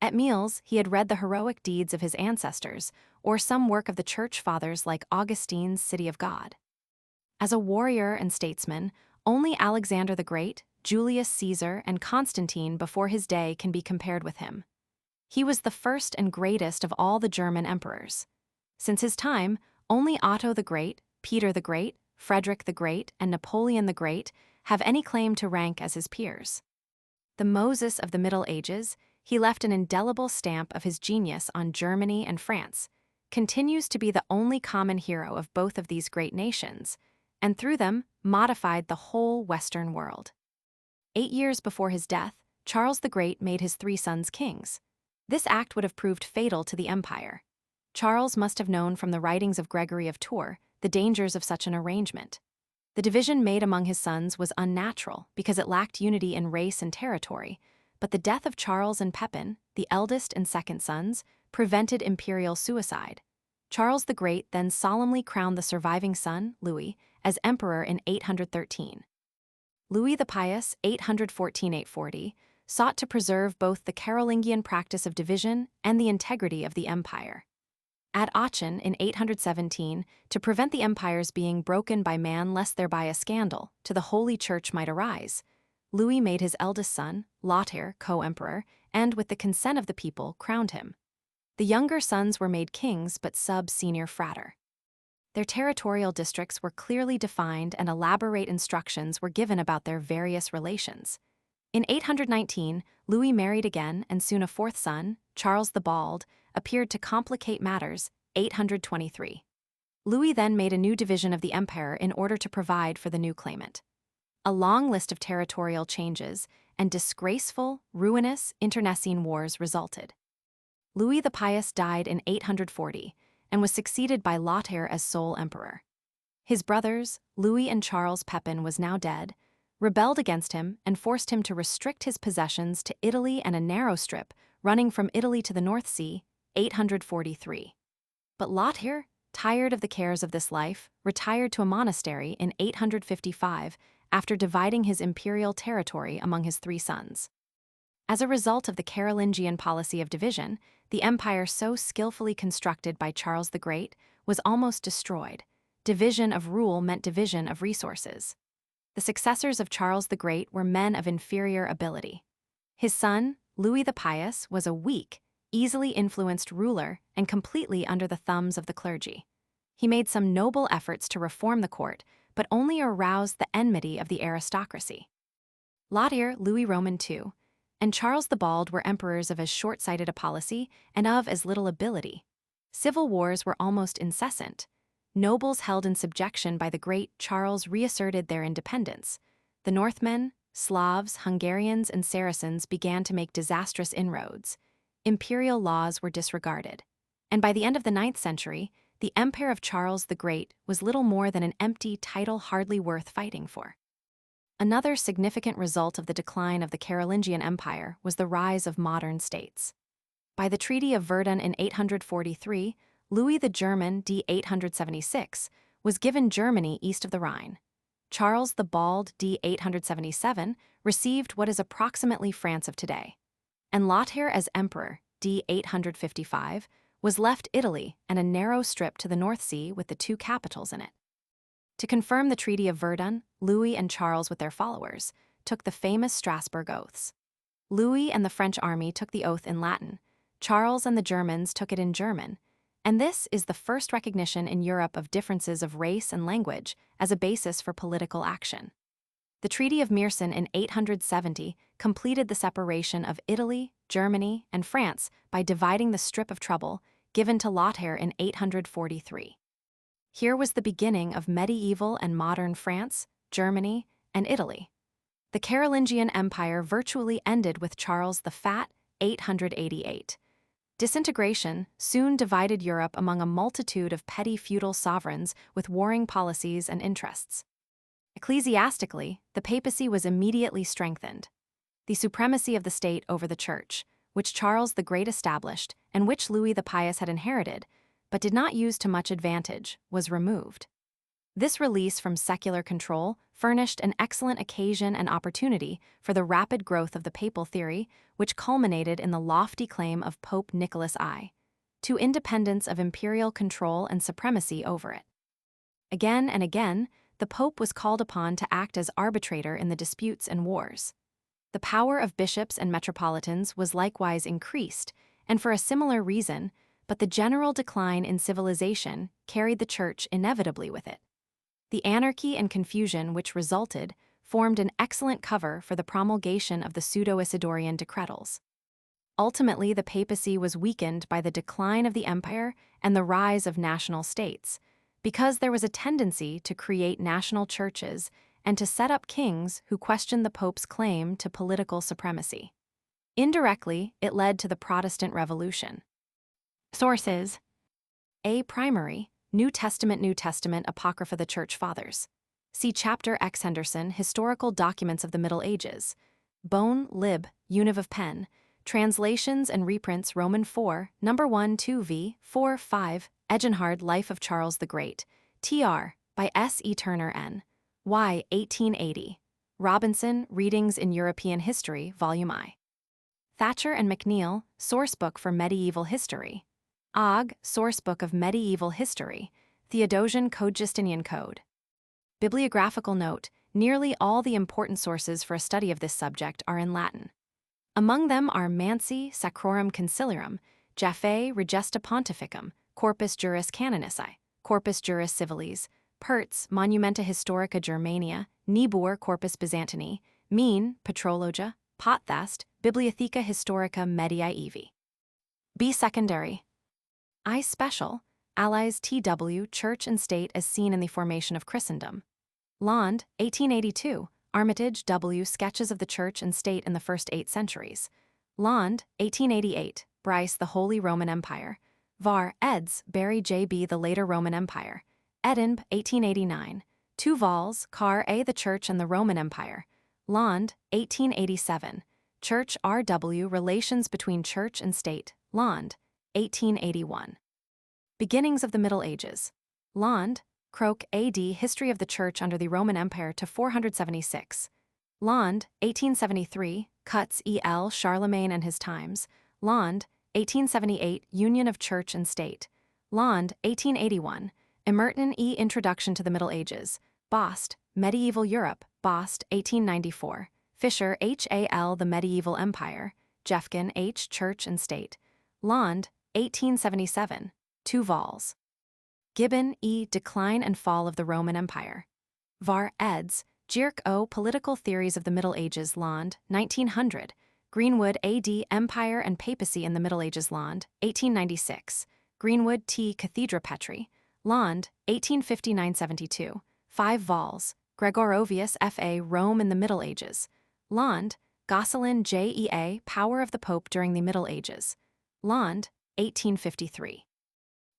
At meals, he had read the heroic deeds of his ancestors, or some work of the Church Fathers like Augustine's City of God. As a warrior and statesman, only Alexander the Great, Julius Caesar, and Constantine before his day can be compared with him. He was the first and greatest of all the German emperors. Since his time, only Otto the Great, Peter the Great, Frederick the Great, and Napoleon the Great have any claim to rank as his peers. The Moses of the Middle Ages, he left an indelible stamp of his genius on Germany and France, continues to be the only common hero of both of these great nations, and through them modified the whole Western world. 8 years before his death, Charles the Great made his 3 sons kings. This act would have proved fatal to the empire. Charles must have known from the writings of Gregory of Tours the dangers of such an arrangement. The division made among his sons was unnatural because it lacked unity in race and territory, but the death of Charles and Pepin, the eldest and second sons, prevented imperial suicide. Charles the Great then solemnly crowned the surviving son, Louis, as emperor in 813. Louis the Pious, 814–840, sought to preserve both the Carolingian practice of division and the integrity of the empire. At Aachen in 817, to prevent the empires being broken by man lest thereby a scandal to the Holy Church might arise, Louis made his eldest son, Lothair, co-emperor, and with the consent of the people, crowned him. The younger sons were made kings but sub-senior frater. Their territorial districts were clearly defined and elaborate instructions were given about their various relations. In 819, Louis married again and soon a 4th son, Charles the Bald, appeared to complicate matters, 823. Louis then made a new division of the empire in order to provide for the new claimant. A long list of territorial changes and disgraceful, ruinous, internecine wars resulted. Louis the Pious died in 840 and was succeeded by Lothair as sole emperor. His brothers, Louis and Charles Pepin, was now dead, rebelled against him and forced him to restrict his possessions to Italy and a narrow strip running from Italy to the North Sea, 843. But Lothair, tired of the cares of this life, retired to a monastery in 855 after dividing his imperial territory among his 3 sons. As a result of the Carolingian policy of division, the empire so skillfully constructed by Charles the Great was almost destroyed. Division of rule meant division of resources. The successors of Charles the Great were men of inferior ability. His son, Louis the Pious, was a weak, easily influenced ruler and completely under the thumbs of the clergy. He made some noble efforts to reform the court, but only aroused the enmity of the aristocracy. Lothair, Louis Roman II, and Charles the Bald were emperors of as short-sighted a policy and of as little ability. Civil wars were almost incessant. Nobles held in subjection by the great Charles reasserted their independence. The Northmen, Slavs, Hungarians, and Saracens began to make disastrous inroads. Imperial laws were disregarded. And by the end of the 9th century, the empire of Charles the Great was little more than an empty title hardly worth fighting for. Another significant result of the decline of the Carolingian Empire was the rise of modern states. By the Treaty of Verdun in 843, Louis the German d. 876 was given Germany east of the Rhine. Charles the Bald d. 877 received what is approximately France of today. And Lothair as emperor d. 855 was left Italy and a narrow strip to the North Sea with the two capitals in it. To confirm the Treaty of Verdun, Louis and Charles with their followers took the famous Strasbourg oaths. Louis and the French army took the oath in Latin, Charles and the Germans took it in German, and this is the first recognition in Europe of differences of race and language as a basis for political action. The Treaty of Meissen in 870 completed the separation of Italy, Germany, and France by dividing the strip of trouble given to Lothair in 843. Here was the beginning of medieval and modern France, Germany, and Italy. The Carolingian Empire virtually ended with Charles the Fat, 888. Disintegration soon divided Europe among a multitude of petty feudal sovereigns with warring policies and interests. Ecclesiastically, the papacy was immediately strengthened. The supremacy of the state over the Church, which Charles the Great established and which Louis the Pious had inherited, but did not use to much advantage, was removed. This release from secular control furnished an excellent occasion and opportunity for the rapid growth of the papal theory, which culminated in the lofty claim of Pope Nicholas I to independence of imperial control and supremacy over it. Again and again, the Pope was called upon to act as arbitrator in the disputes and wars. The power of bishops and metropolitans was likewise increased, and for a similar reason, but the general decline in civilization carried the Church inevitably with it. The anarchy and confusion which resulted formed an excellent cover for the promulgation of the pseudo-Isidorian decretals. Ultimately, the papacy was weakened by the decline of the empire and the rise of national states, because there was a tendency to create national churches and to set up kings who questioned the Pope's claim to political supremacy. Indirectly, it led to the Protestant Revolution. Sources: A. Primary, New Testament Apocrypha the Church Fathers. See Chapter X. Henderson, Historical Documents of the Middle Ages. Bone, Lib, Univ of Penn. Translations and reprints Roman 4, No. 1 2v, 4 5, Eginhard Life of Charles the Great. Tr. by S. E. Turner N. Y. 1880. Robinson, Readings in European History, Volume I. Thatcher and McNeill, Sourcebook for Medieval History. Ogg, Sourcebook of Medieval History, Theodosian Code Justinian Code. Bibliographical note: nearly all the important sources for a study of this subject are in Latin. Among them are Mansi, Sacrorum Conciliarum, Jaffe Regesta Pontificum, Corpus Juris Canonici, Corpus Juris Civilis, Pertz, Monumenta Historica Germania, Niebuhr Corpus Byzantini, Mean, Patrologia, Potthast, Bibliotheca Historica Mediaevi. B. Secondary. I. Special, Allies T.W. Church and State as Seen in the Formation of Christendom. Lond, 1882, Armitage W. Sketches of the Church and State in the First 8 Centuries. Lond, 1888, Bryce The Holy Roman Empire. Var. eds. Barry J. B. The Later Roman Empire. Edinb. 1889. 2 vols. Car A. The Church and the Roman Empire. Lond, 1887. Church R. W. Relations between Church and State. Lond, 1881. Beginnings of the Middle Ages. Lond, Croke A.D. History of the Church under the Roman Empire to 476. Lond, 1873. Cutts E.L. Charlemagne and His Times. Lond, 1878. Union of Church and State. Lond, 1881. Emerton E. Introduction to the Middle Ages. Bost, Medieval Europe. Bost, 1894. Fisher H.A.L. The Medieval Empire. Jeffkin H. Church and State. Lond, 1877. 2 vols. Gibbon E. Decline and Fall of the Roman Empire. Var. eds. Gierk O. Political Theories of the Middle Ages. Lond, 1900. Greenwood A.D. Empire and Papacy in the Middle Ages. Lond, 1896. Greenwood T. Cathedra Petri. Lond, 1859-72. 5 vols. Gregorovius F.A. Rome in the Middle Ages. Lond, Gosselin J.E.A. Power of the Pope during the Middle Ages. Lond, 1853.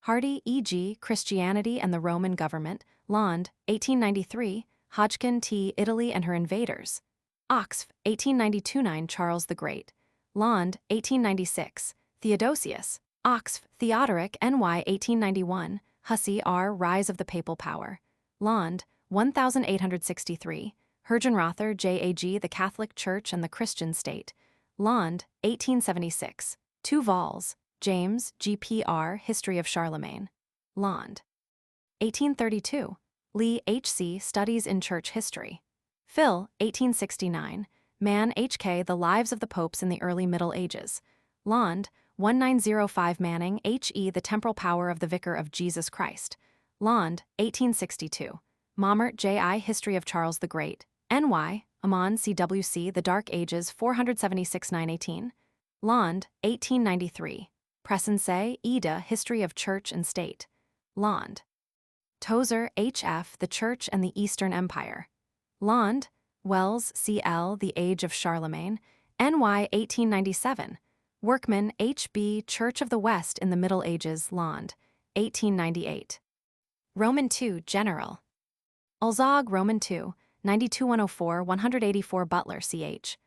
Hardy E.G. Christianity and the Roman Government. Lond, 1893. Hodgkin T. Italy and her invaders. Oxf. 1892-9 Charles the Great. Lond. 1896. Theodosius. Oxf. Theodoric Ny 1891. Hussey R. Rise of the Papal Power. Lond. 1863. Hergenrother J.A.G. The Catholic Church and the Christian State. Lond. 1876. 2 vols. James, G.P.R. History of Charlemagne. Lond. 1832. Lee H.C. Studies in Church History. Phil, 1869. Mann H.K. The Lives of the Popes in the Early Middle Ages. Lond. 1905 Manning H.E. The Temporal Power of the Vicar of Jesus Christ. Lond. 1862. Maumert J.I. History of Charles the Great. N.Y. Amon C.W.C. The Dark Ages 476-918. Lond. 1893. Pressensey, Ida. History of Church and State. Lond. Tozer H.F. The Church and the Eastern Empire. Lond. Wells C.L. The Age of Charlemagne. N.Y. 1897. Workman H.B. Church of the West in the Middle Ages. Lond. 1898. Roman II General. Alzog Roman II, 92-104 184 Butler ch.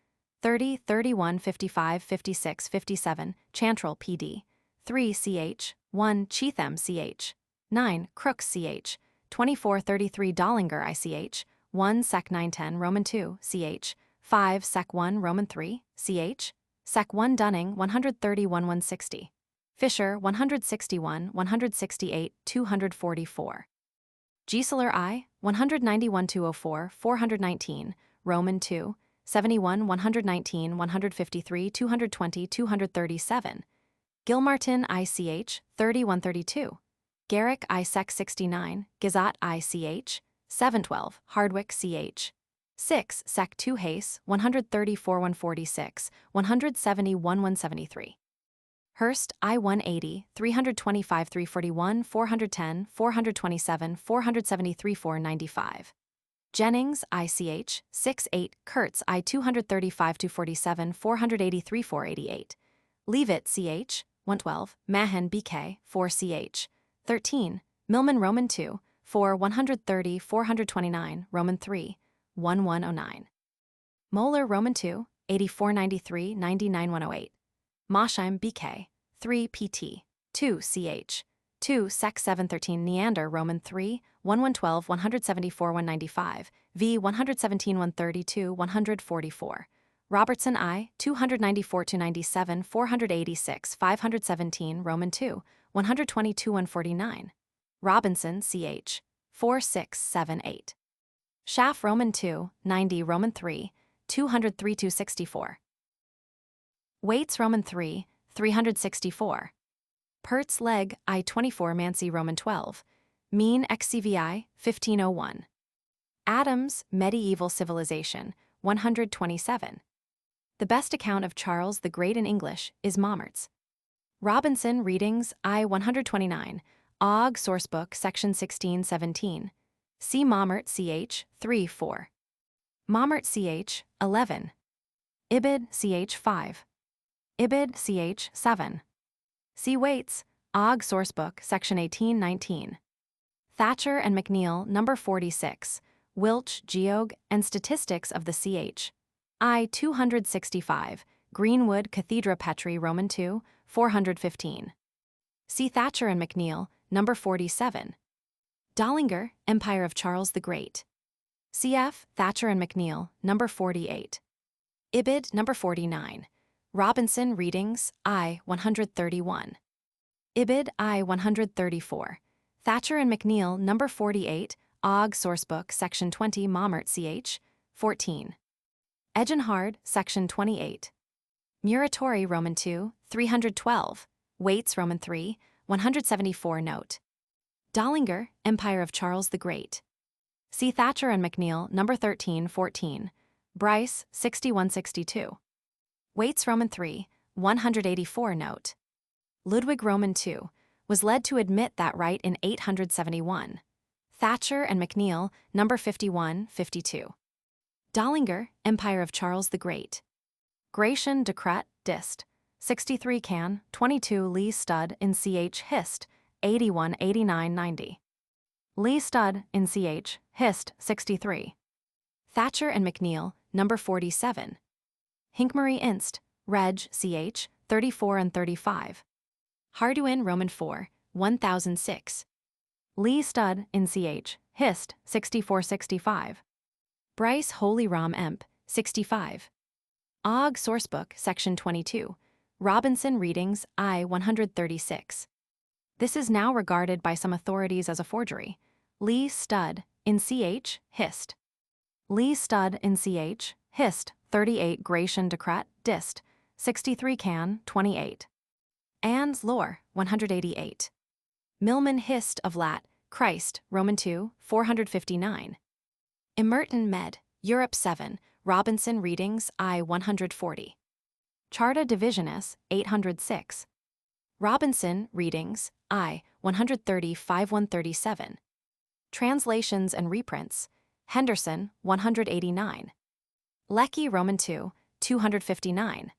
30 31 55 56 57 Chantrel P.D. 3 ch. 1 Cheatham ch. 9 Crooks ch. 24 33 Dollinger ich. 1 Sec 910 Roman II ch. 5 Sec 1 Roman III ch. Sec 1 Dunning 131 160. Fisher 161 168 244. Gieseler I 191 204 419 Roman II 71 119 153 220 237. Gilmartin ich 30 132. Garrick I Sec 69 Gizot ich 712 Hardwick ch. 6 Sec 2 Hayes 134 146 171 173. Hurst I 180 325 341 410 427 473 495. Jennings ich 68 Kurtz I 235 247 483 488. Leavitt ch. 112 Mahan bk 4 ch. 13 Milman Roman II 4 130 429 Roman III 1109. Moeller Roman II 8493 99 108. Mosheim BK 3 PT 2 ch. 2 Sec 713 Neander Roman III 1112 174 195 V 117 132 144. Robertson I 294 297 486 517 Roman II 122 149. Robinson ch. 4678. Schaff Roman II 90 Roman III 203 264. Waits Roman III 364. Pertz Leg I 24 Mancy Roman 12. Mean XCVI 1501. Adams Medieval Civilization 127. The best account of Charles the Great in English is Maumert's. Robinson Readings I 129. Ogg Sourcebook Section 1617. See Maumert ch. 3 4. Maumert ch. 11. Ibid ch. 5. Ibid ch. 7. See Waits, Ogg Sourcebook, Section 1819. Thatcher and McNeill, No. 46, Wilch, Geog, and Statistics of the ch. I 265, Greenwood Cathedra Petri Roman II, 415. See Thatcher and McNeill, No. 47. Dollinger, Empire of Charles the Great. Cf. Thatcher and McNeill, No. 48. Ibid, No. 49. Robinson Readings, I 131. Ibid, I 134. Thatcher and McNeill, No. 48, Ogg Sourcebook, Section 20 Maumert ch. 14. Eginhard, Section 28. Muratori Roman II, 312. Waits Roman III, 174 Note. Dollinger, Empire of Charles the Great. See Thatcher and McNeill, No. 1314. Bryce, 6162. Waits Roman III, 184 Note. Ludwig Roman II was led to admit that right in 871. Thatcher and McNeill, No. 51 52. Dollinger, Empire of Charles the Great. Gratian Decret, Dist. 63 Can, 22 Lee Stud in ch. Hist. 81 89 90. Lee Stud, in ch. Hist. 63. Thatcher and McNeil, number 47. Hinkmary Inst. Reg. ch. 34 and 35. Harduin Roman 4, 1006. Lee Stud, in ch. Hist. 64-65. Bryce Holy Rom Emp. 65. Ogg Sourcebook, section 22. Robinson Readings, I 136. This is now regarded by some authorities as a forgery. Lee Stud, in ch. Hist. Lee Stud, in ch. Hist. 38 Gratian Decret, Dist. 63 Can. 28. Ann's Lore, 188. Milman Hist of Lat. Christ, Roman 2, 459. Emerton Med. Europe 7, Robinson Readings, I 140. Charta Divisionis, 806. Robinson Readings, I 130-5137. Translations and reprints, Henderson, 189. Lecky Roman 2, 259.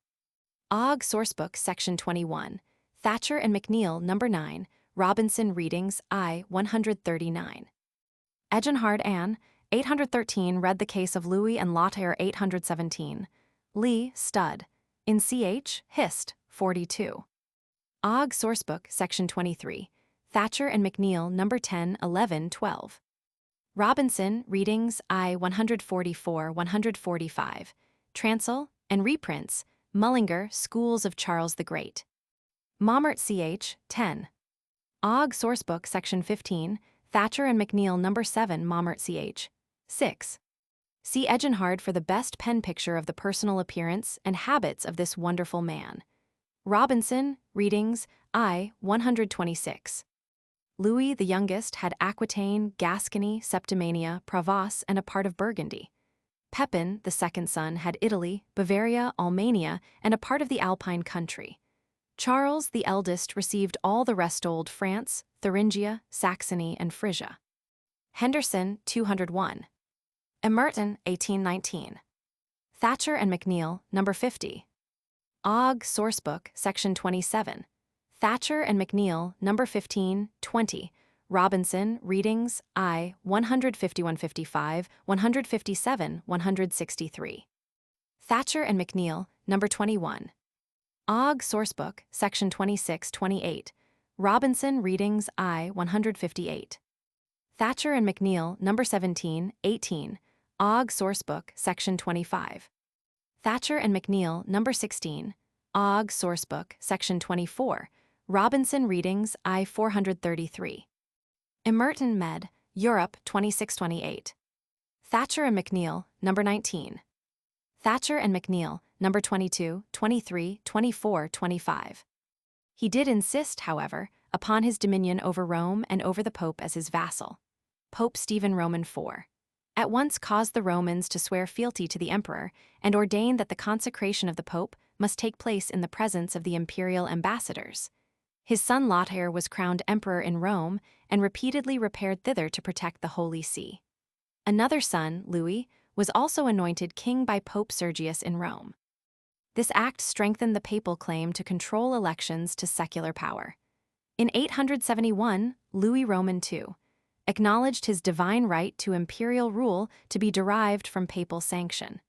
Ogg Sourcebook, section 21. Thatcher and McNeil, number 9. Robinson Readings, I 139. Eginhard Ann, 813. Read the Case of Louis and Lothair, 817. Lee Stud, in ch. Hist. 42. Ogg Sourcebook, section 23. Thatcher and McNeil, number 10, 11, 12. Robinson Readings, I 144-145. Transl and reprints, Mullinger, Schools of Charles the Great. Maumert ch. 10. Ogg Sourcebook, section 15. Thatcher and McNeil, number 7, Maumert ch. 6. See Eginhard for the best pen picture of the personal appearance and habits of this wonderful man. Robinson Readings, I 126. Louis the youngest had Aquitaine, Gascony, Septimania, Provence, and a part of Burgundy. Pepin, the second son, had Italy, Bavaria, Almania, and a part of the Alpine country. Charles the eldest received all the rest: old France, Thuringia, Saxony, and Frisia. Henderson, 201. Emerton, 1819. Thatcher and McNeil, number 50. Ogg Sourcebook, section 27. Thatcher and McNeil, number 15, 20. Robinson Readings, I 151-55, 157, 163. Thatcher and McNeil, number 21. Ogg Sourcebook, section 26-28. Robinson Readings, I 158. Thatcher and McNeil, number 17, 18. Ogg Sourcebook, section 25. Thatcher and McNeil, number 16. Ogg Sourcebook, section 24. Robinson Readings, I 433. Emerton Med. Europe, 26-28. Thatcher and McNeil, number 19. Thatcher and McNeil, number 22, 23, 24, 25. He did insist, however, upon his dominion over Rome and over the Pope as his vassal. Pope Stephen Roman IV at once caused the Romans to swear fealty to the emperor and ordained that the consecration of the Pope must take place in the presence of the imperial ambassadors. His son Lothair was crowned emperor in Rome and repeatedly repaired thither to protect the Holy See. Another son, Louis, was also anointed king by Pope Sergius in Rome. This act strengthened the papal claim to control elections to secular power. In 871, Louis Roman II acknowledged his divine right to imperial rule to be derived from papal sanction.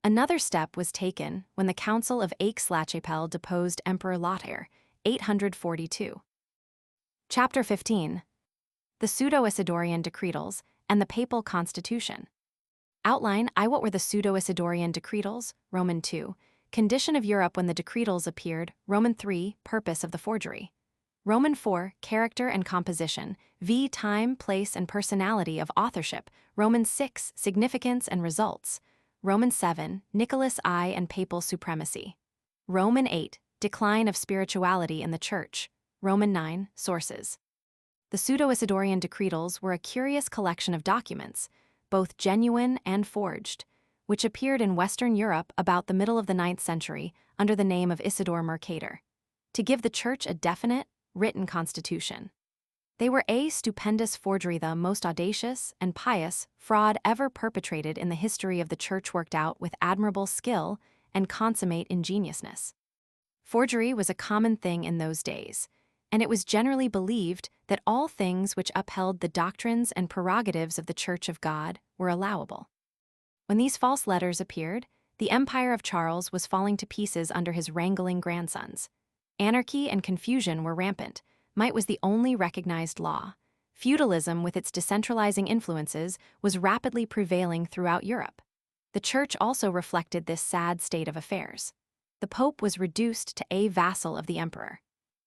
Another step was taken when the Council of Aix-la-Chapelle deposed Emperor Lothair, 842. Chapter 15. The Pseudo-Isidorian Decretals and the Papal Constitution. Outline I. What were the Pseudo-Isidorian Decretals? Roman II. Condition of Europe when the Decretals appeared. Roman III. Purpose of the forgery. Roman IV. Character and composition. V. Time, place, and personality of authorship. Roman VI. Significance and results. Roman VII. Nicholas I and papal supremacy. Roman VIII. Decline of spirituality in the Church. Roman IX. Sources. The Pseudo-Isidorian Decretals were a curious collection of documents, both genuine and forged, which appeared in Western Europe about the middle of the 9th century under the name of Isidore Mercator, to give the Church a definite, written constitution. They were a stupendous forgery, the most audacious and pious fraud ever perpetrated in the history of the Church, worked out with admirable skill and consummate ingeniousness. Forgery was a common thing in those days, and it was generally believed that that all things which upheld the doctrines and prerogatives of the Church of God were allowable. When these false letters appeared, the empire of Charles was falling to pieces under his wrangling grandsons. Anarchy and confusion were rampant. Might was the only recognized law. Feudalism, with its decentralizing influences, was rapidly prevailing throughout Europe. The Church also reflected this sad state of affairs. The Pope was reduced to a vassal of the emperor.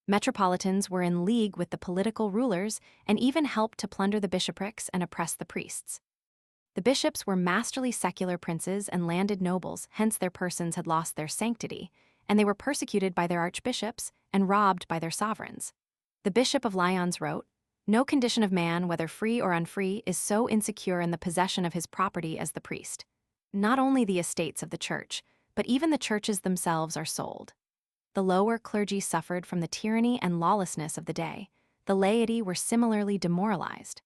Metropolitans were in league with the political rulers and even helped to plunder the bishoprics and oppress the priests. The bishops were masterly secular princes and landed nobles, hence their persons had lost their sanctity, and they were persecuted by their archbishops and robbed by their sovereigns. The Bishop of Lyons wrote, "No condition of man, whether free or unfree, is so insecure in the possession of his property as the priest. Not only the estates of the church, but even the churches themselves are sold." The lower clergy suffered from the tyranny and lawlessness of the day. The laity were similarly demoralized.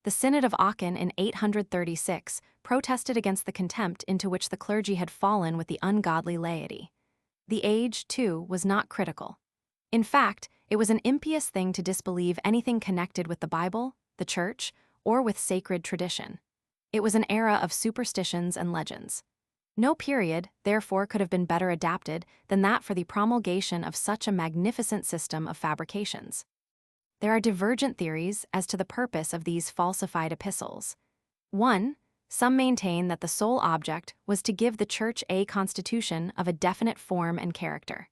The Synod of Aachen in 836 protested against the contempt into which the clergy had fallen with the ungodly laity. The age, too, was not critical. In fact, it was an impious thing to disbelieve anything connected with the Bible, the Church, or with sacred tradition. It was an era of superstitions and legends. No period, therefore, could have been better adapted than that for the promulgation of such a magnificent system of fabrications. There are divergent theories as to the purpose of these falsified epistles. 1. Some maintain that the sole object was to give the Church a constitution of a definite form and character.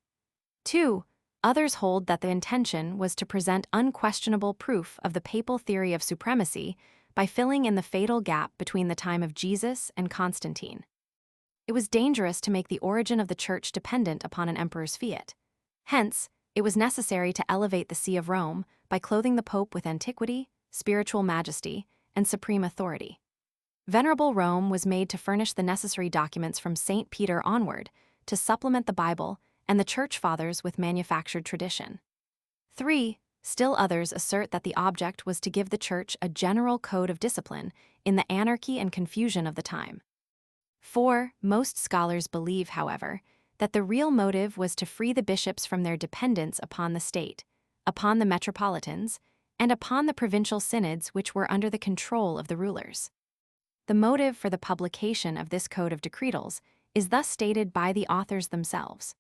2. Others hold that the intention was to present unquestionable proof of the papal theory of supremacy by filling in the fatal gap between the time of Jesus and Constantine. It was dangerous to make the origin of the Church dependent upon an emperor's fiat. Hence, it was necessary to elevate the See of Rome by clothing the Pope with antiquity, spiritual majesty, and supreme authority. Venerable Rome was made to furnish the necessary documents from St. Peter onward, to supplement the Bible and the Church Fathers with manufactured tradition. 3. Still others assert that the object was to give the Church a general code of discipline in the anarchy and confusion of the time. 4. Most scholars believe, however, that the real motive was to free the bishops from their dependence upon the state, upon the metropolitans, and upon the provincial synods which were under the control of the rulers. The motive for the publication of this code of decretals is thus stated by the authors themselves.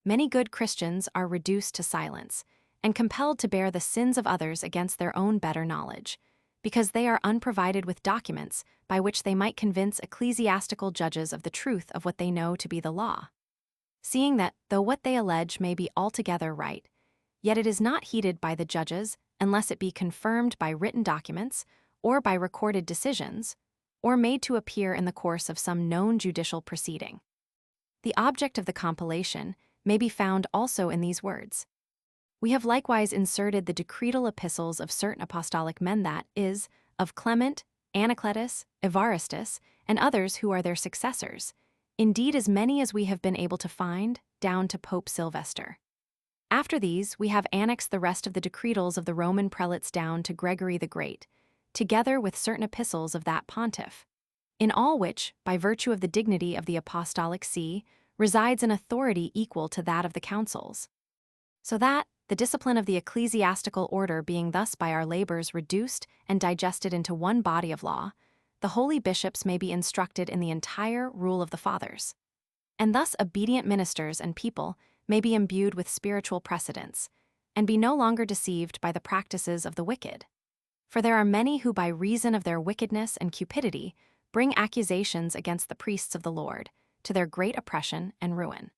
Many good Christians are reduced to silence and compelled to bear the sins of others against their own better knowledge, because they are unprovided with documents by which they might convince ecclesiastical judges of the truth of what they know to be the law. Seeing that, though what they allege may be altogether right, yet it is not heeded by the judges unless it be confirmed by written documents, or by recorded decisions, or made to appear in the course of some known judicial proceeding. The object of the compilation may be found also in these words. We have likewise inserted the decretal epistles of certain apostolic men, that is, of Clement, Anacletus, Evaristus, and others who are their successors, indeed as many as we have been able to find, down to Pope Sylvester. After these, we have annexed the rest of the decretals of the Roman prelates down to Gregory the Great, together with certain epistles of that pontiff, in all which, by virtue of the dignity of the apostolic see, resides an authority equal to that of the councils. So that, the discipline of the ecclesiastical order being thus by our labors reduced and digested into one body of law, the holy bishops may be instructed in the entire rule of the fathers. And thus obedient ministers and people may be imbued with spiritual precedence, and be no longer deceived by the practices of the wicked. For there are many who by reason of their wickedness and cupidity bring accusations against the priests of the Lord, to their great oppression and ruin.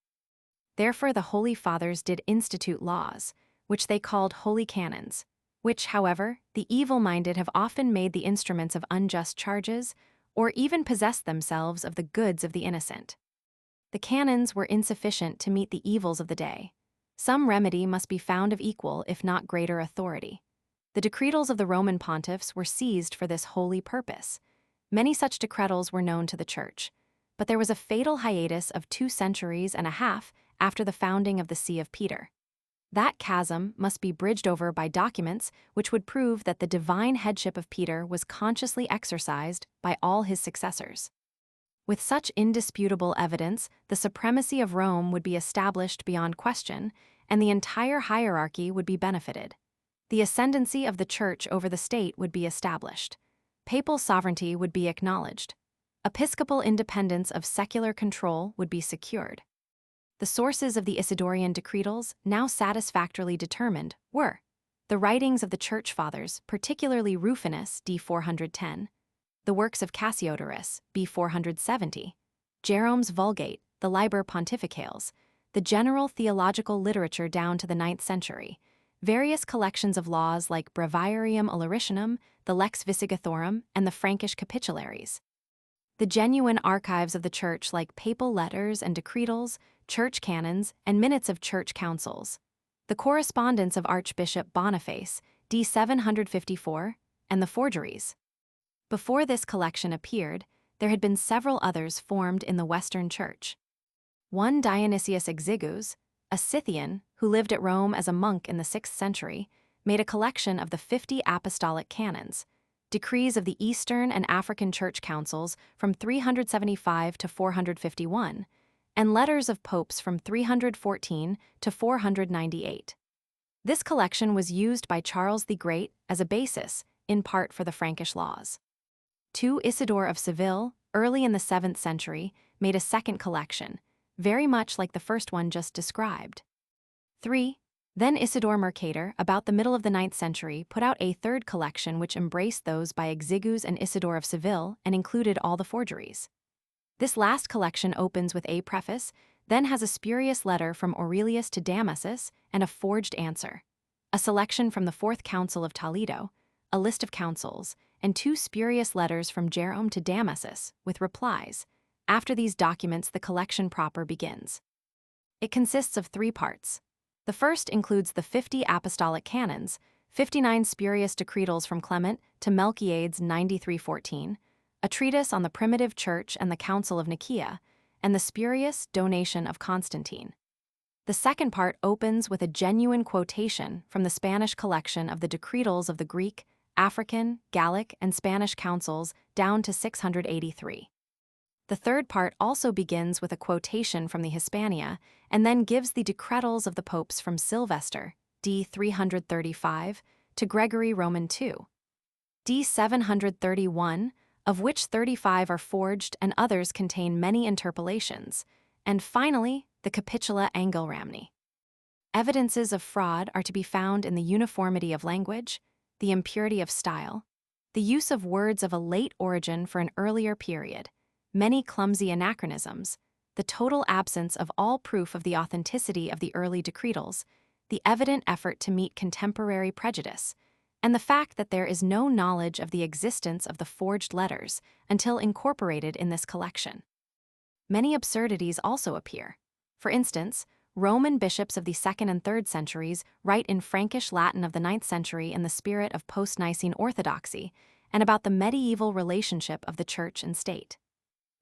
Therefore the holy fathers did institute laws, which they called holy canons, which, however, the evil-minded have often made the instruments of unjust charges, or even possessed themselves of the goods of the innocent. The canons were insufficient to meet the evils of the day. Some remedy must be found of equal, if not greater, authority. The decretals of the Roman pontiffs were seized for this holy purpose. Many such decretals were known to the Church, but there was a fatal hiatus of 2 centuries and a half after the founding of the See of Peter. That chasm must be bridged over by documents which would prove that the divine headship of Peter was consciously exercised by all his successors. With such indisputable evidence, the supremacy of Rome would be established beyond question, and the entire hierarchy would be benefited. the ascendancy of the Church over the state would be established. Papal sovereignty would be acknowledged. Episcopal independence of secular control would be secured. The sources of the Isidorian decretals, now satisfactorily determined, were the writings of the Church Fathers, particularly Rufinus, d. 410, the works of Cassiodorus, b. 470, Jerome's Vulgate, the Liber Pontificales, the general theological literature down to the 9th century, various collections of laws like Breviarium Illyricum, the Lex Visigothorum, and the Frankish Capitularies. The genuine archives of the Church like papal letters and decretals, church canons, and minutes of church councils. The correspondence of Archbishop Boniface, d. 754, and the forgeries. Before this collection appeared, there had been several others formed in the Western Church. One Dionysius Exiguus, a Scythian who lived at Rome as a monk in the 6th century, made a collection of the 50 apostolic canons, decrees of the Eastern and African church councils from 375 to 451, and letters of popes from 314 to 498. This collection was used by Charles the Great as a basis, in part for the Frankish laws. 2 Isidore of Seville, early in the 7th century, made a second collection, very much like the first one just described. 3. Then Isidore Mercator, about the middle of the 9th century, put out a third collection which embraced those by Exiguus and Isidore of Seville and included all the forgeries. This last collection opens with a preface, then has a spurious letter from Aurelius to Damasus and a forged answer, a selection from the 4th Council of Toledo, a list of councils, and 2 spurious letters from Jerome to Damasus with replies. After these documents, the collection proper begins. It consists of 3 parts. The first includes the 50 apostolic canons, 59 spurious decretals from Clement to Melchiades 9314, a treatise on the primitive church and the Council of Nicaea, and the spurious donation of Constantine. The second part opens with a genuine quotation from the Spanish collection of the decretals of the Greek, African, Gallic, and Spanish councils down to 683. The third part also begins with a quotation from the Hispania and then gives the decretals of the popes from Sylvester, d. 335, to Gregory Roman II, d. 731, of which 35 are forged and others contain many interpolations, and finally, the Capitula Angel-Ramni. Evidences of fraud are to be found in the uniformity of language, the impurity of style, the use of words of a late origin for an earlier period, many clumsy anachronisms, the total absence of all proof of the authenticity of the early decretals, the evident effort to meet contemporary prejudice, and the fact that there is no knowledge of the existence of the forged letters until incorporated in this collection. Many absurdities also appear. For instance, Roman bishops of the 2nd and 3rd centuries write in Frankish Latin of the 9th century in the spirit of post-Nicene orthodoxy and about the medieval relationship of the church and state.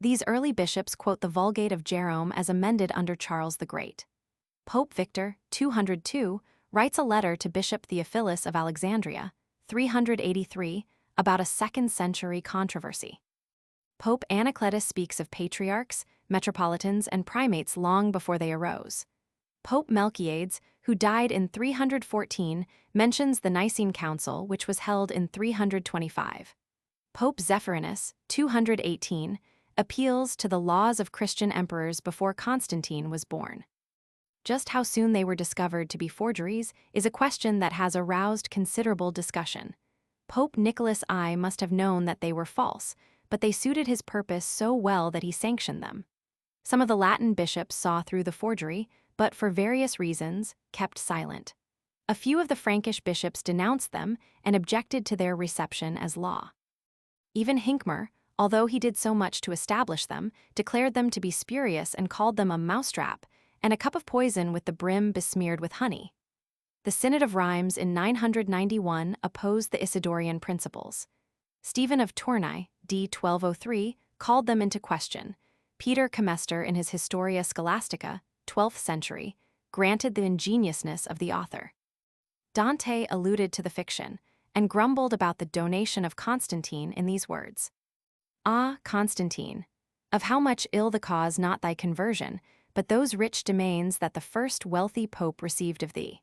These early bishops quote the Vulgate of Jerome as amended under Charles the Great. Pope Victor, 202, writes a letter to Bishop Theophilus of Alexandria, 383, about a 2nd century controversy. Pope Anacletus speaks of patriarchs, metropolitans, and primates long before they arose. Pope Melchiades, who died in 314, mentions the Nicene Council, which was held in 325. Pope Zephyrinus, 218, appeals to the laws of Christian emperors before Constantine was born. Just how soon they were discovered to be forgeries is a question that has aroused considerable discussion. Pope Nicholas I must have known that they were false, but they suited his purpose so well that he sanctioned them. Some of the Latin bishops saw through the forgery, but for various reasons, kept silent. A few of the Frankish bishops denounced them and objected to their reception as law. Even Hincmar, although he did so much to establish them, declared them to be spurious and called them a mousetrap, and a cup of poison with the brim besmeared with honey. The Synod of Rheims in 991 opposed the Isidorian principles. Stephen of Tournai, d. 1203, called them into question. Peter Comester in his Historia Scholastica, 12th century, granted the ingenuousness of the author. Dante alluded to the fiction and grumbled about the donation of Constantine in these words: "Ah, Constantine, of how much ill the cause not thy conversion, but those rich domains that the first wealthy pope received of thee."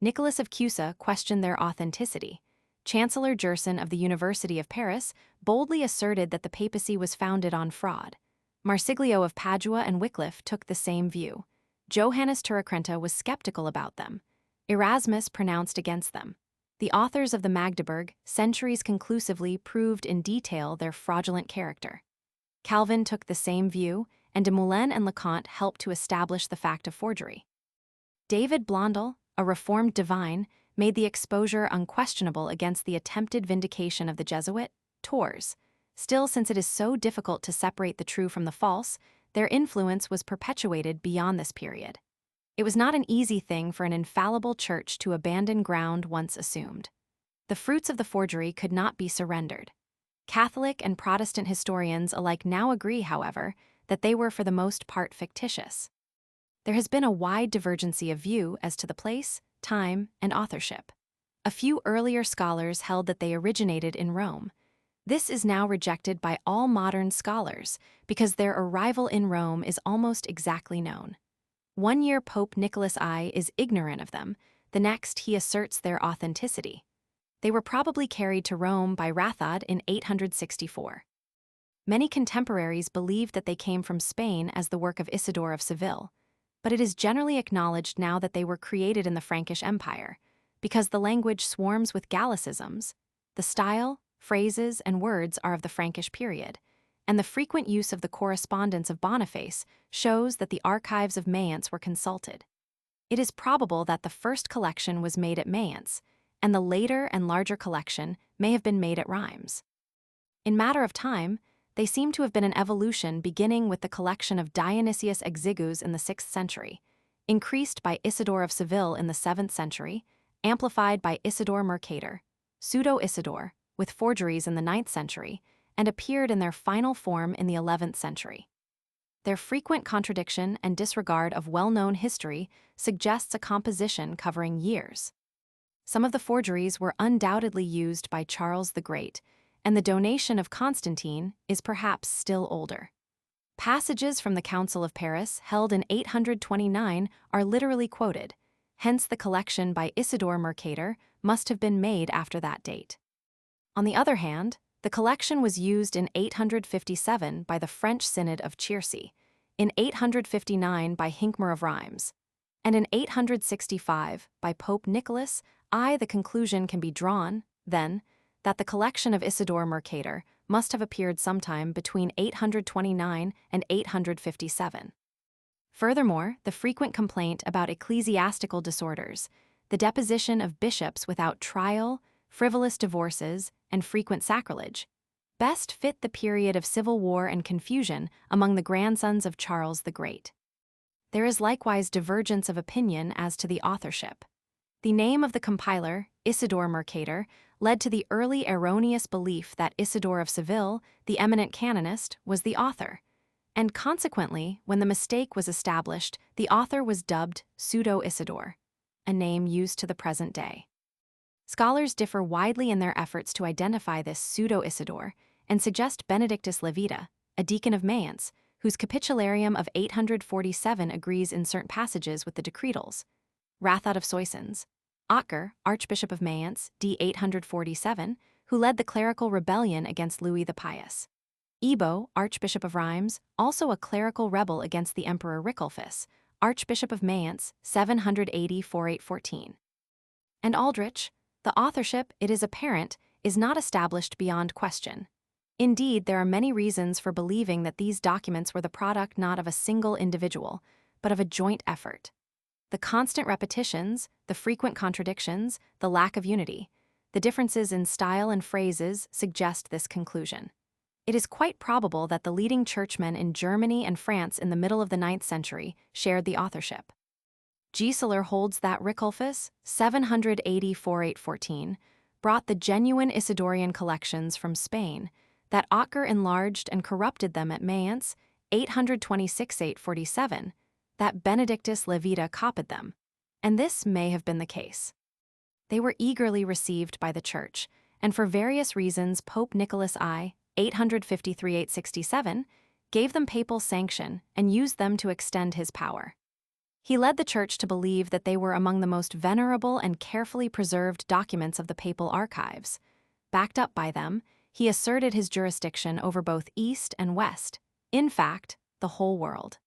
Nicholas of Cusa questioned their authenticity. Chancellor Gerson of the University of Paris boldly asserted that the papacy was founded on fraud. Marsiglio of Padua and Wycliffe took the same view. Johannes Turrikrenta was skeptical about them. Erasmus pronounced against them. The authors of the Magdeburg centuries conclusively proved in detail their fraudulent character. Calvin took the same view, and de Moulin and Leconte helped to establish the fact of forgery. David Blondel, a reformed divine, made the exposure unquestionable against the attempted vindication of the Jesuit Tours. Still, since it is so difficult to separate the true from the false, their influence was perpetuated beyond this period. It was not an easy thing for an infallible church to abandon ground once assumed. The fruits of the forgery could not be surrendered. Catholic and Protestant historians alike now agree, however, that they were for the most part fictitious. There has been a wide divergency of view as to the place, time, and authorship. A few earlier scholars held that they originated in Rome. This is now rejected by all modern scholars because their arrival in Rome is almost exactly known. One year Pope Nicholas I is ignorant of them, the next he asserts their authenticity. They were probably carried to Rome by Rathod in 864. Many contemporaries believed that they came from Spain as the work of Isidore of Seville, but it is generally acknowledged now that they were created in the Frankish Empire, because the language swarms with Gallicisms. The style, phrases, and words are of the Frankish period, and the frequent use of the correspondence of Boniface shows that the archives of Mayence were consulted. It is probable that the first collection was made at Mayence, and the later and larger collection may have been made at Rheims. In matter of time, they seem to have been an evolution beginning with the collection of Dionysius Exigus in the 6th century, increased by Isidore of Seville in the 7th century, amplified by Isidore Mercator, pseudo-Isidore, with forgeries in the 9th century, and appeared in their final form in the 11th century. Their frequent contradiction and disregard of well-known history suggests a composition covering years. Some of the forgeries were undoubtedly used by Charles the Great, and the donation of Constantine is perhaps still older. Passages from the Council of Paris, held in 829, are literally quoted, hence the collection by Isidore Mercator must have been made after that date. On the other hand, the collection was used in 857 by the French Synod of Circe, in 859 by Hincmar of Rheims, and in 865 by Pope Nicholas I. The conclusion can be drawn, then, that the collection of Isidore Mercator must have appeared sometime between 829 and 857. Furthermore, the frequent complaint about ecclesiastical disorders, the deposition of bishops without trial, frivolous divorces, and frequent sacrilege, best fit the period of civil war and confusion among the grandsons of Charles the Great. There is likewise divergence of opinion as to the authorship. The name of the compiler, Isidore Mercator, led to the early erroneous belief that Isidore of Seville, the eminent canonist, was the author, and consequently, when the mistake was established, the author was dubbed Pseudo-Isidore, a name used to the present day. Scholars differ widely in their efforts to identify this Pseudo-Isidore and suggest Benedictus Levita, a deacon of Mayence, whose Capitularium of 847 agrees in certain passages with the decretals. Rathod of Soissons, Otger, Archbishop of Mayence, d. 847, who led the clerical rebellion against Louis the Pious. Ebo, Archbishop of Rheims, also a clerical rebel against the Emperor Riculfus, Archbishop of Mayence, 780–4814. And Aldrich, the authorship, it is apparent, is not established beyond question. Indeed, there are many reasons for believing that these documents were the product not of a single individual, but of a joint effort. The constant repetitions, the frequent contradictions, the lack of unity, the differences in style and phrases suggest this conclusion. It is quite probable that the leading churchmen in Germany and France in the middle of the 9th century shared the authorship. Gieseler holds that Riculfus, 780–4814, brought the genuine Isidorian collections from Spain, that Otger enlarged and corrupted them at Mayence, 826–847, that Benedictus Levita copied them, and this may have been the case. They were eagerly received by the Church, and for various reasons Pope Nicholas I, 853–867, gave them papal sanction and used them to extend his power. He led the Church to believe that they were among the most venerable and carefully preserved documents of the papal archives. Backed up by them, he asserted his jurisdiction over both East and West, in fact, the whole world.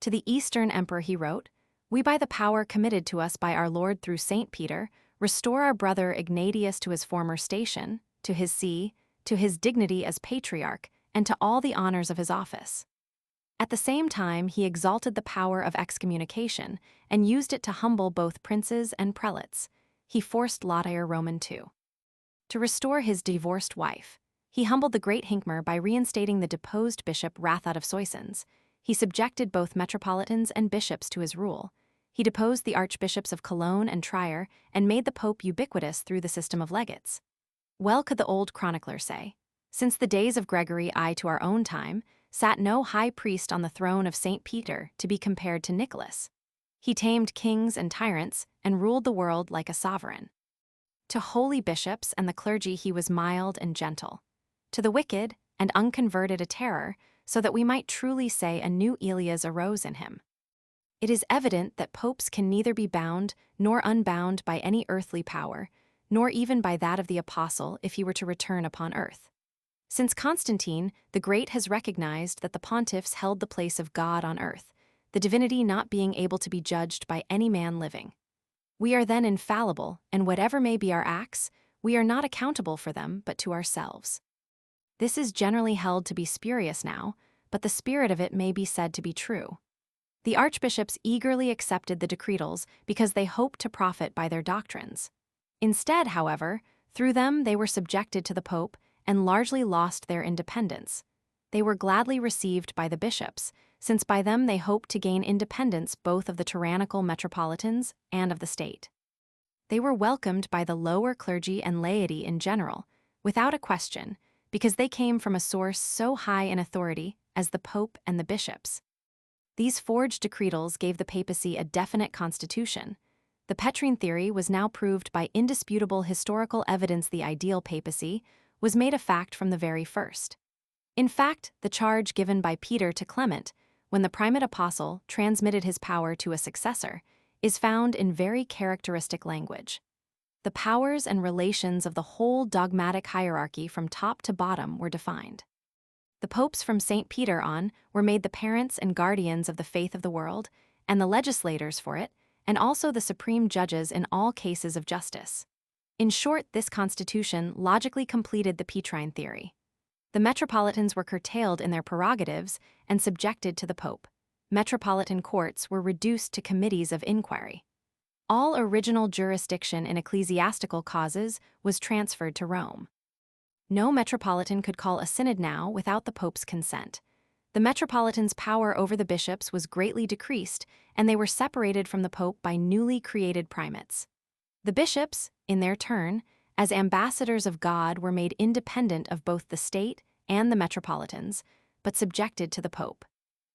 To the Eastern Emperor he wrote, "We by the power committed to us by our Lord through Saint Peter, restore our brother Ignatius to his former station, to his see, to his dignity as patriarch, and to all the honors of his office." At the same time, he exalted the power of excommunication and used it to humble both princes and prelates. He forced Laudire Roman II to restore his divorced wife. He humbled the great Hincmar by reinstating the deposed bishop Rathod of Soissons. He subjected both metropolitans and bishops to his rule. He deposed the archbishops of Cologne and Trier and made the pope ubiquitous through the system of legates. Well could the old chronicler say, "Since the days of Gregory I to our own time, sat no high priest on the throne of Saint Peter to be compared to Nicholas. He tamed kings and tyrants and ruled the world like a sovereign. To holy bishops and the clergy he was mild and gentle. To the wicked and unconverted a terror, so that we might truly say a new Elias arose in him." It is evident that popes can neither be bound nor unbound by any earthly power, nor even by that of the apostle if he were to return upon earth. Since Constantine the Great has recognized that the pontiffs held the place of God on earth, the divinity not being able to be judged by any man living. We are then infallible, and whatever may be our acts, we are not accountable for them but to ourselves. This is generally held to be spurious now, but the spirit of it may be said to be true. The archbishops eagerly accepted the decretals because they hoped to profit by their doctrines. Instead, however, through them they were subjected to the pope and largely lost their independence. They were gladly received by the bishops, since by them they hoped to gain independence both of the tyrannical metropolitans and of the state. They were welcomed by the lower clergy and laity in general, without a question, because they came from a source so high in authority as the pope and the bishops. These forged decretals gave the papacy a definite constitution. The Petrine theory was now proved by indisputable historical evidence. The ideal papacy was made a fact from the very first. In fact, the charge given by Peter to Clement, when the primate apostle transmitted his power to a successor, is found in very characteristic language. The powers and relations of the whole dogmatic hierarchy from top to bottom were defined. The popes from St. Peter on were made the parents and guardians of the faith of the world, and the legislators for it, and also the supreme judges in all cases of justice. In short, this constitution logically completed the Petrine theory. The metropolitans were curtailed in their prerogatives and subjected to the pope. Metropolitan courts were reduced to committees of inquiry. All original jurisdiction in ecclesiastical causes was transferred to Rome. No metropolitan could call a synod now without the pope's consent. The metropolitans' power over the bishops was greatly decreased, and they were separated from the pope by newly created primates. The bishops, in their turn, as ambassadors of God, were made independent of both the state and the metropolitans, but subjected to the pope.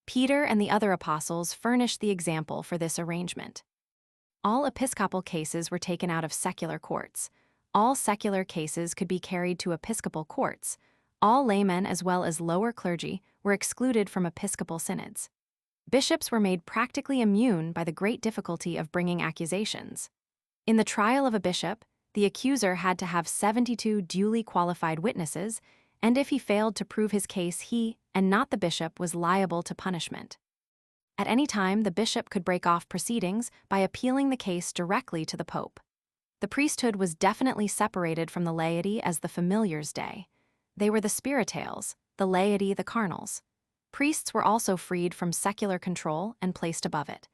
Peter and the other apostles furnished the example for this arrangement. All episcopal cases were taken out of secular courts. All secular cases could be carried to episcopal courts. All laymen as well as lower clergy were excluded from episcopal synods. Bishops were made practically immune by the great difficulty of bringing accusations. In the trial of a bishop, the accuser had to have 72 duly qualified witnesses, and if he failed to prove his case, he, and not the bishop, was liable to punishment. At any time, the bishop could break off proceedings by appealing the case directly to the pope. The priesthood was definitely separated from the laity as the familiars' day. They were the spiritales, the laity the carnals. Priests were also freed from secular control and placed above it.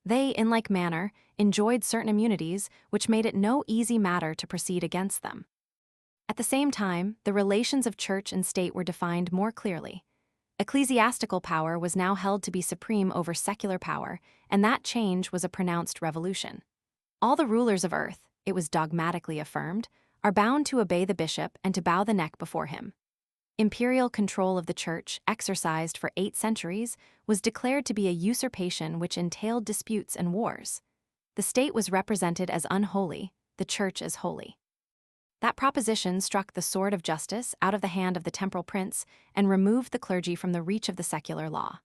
They, in like manner, enjoyed certain immunities which made it no easy matter to proceed against them. At the same time, the relations of church and state were defined more clearly. Ecclesiastical power was now held to be supreme over secular power, and that change was a pronounced revolution. All the rulers of earth, it was dogmatically affirmed, are bound to obey the bishop and to bow the neck before him. Imperial control of the church, exercised for 8 centuries, was declared to be a usurpation which entailed disputes and wars. The state was represented as unholy, the church as holy. That proposition struck the sword of justice out of the hand of the temporal prince and removed the clergy from the reach of the secular law.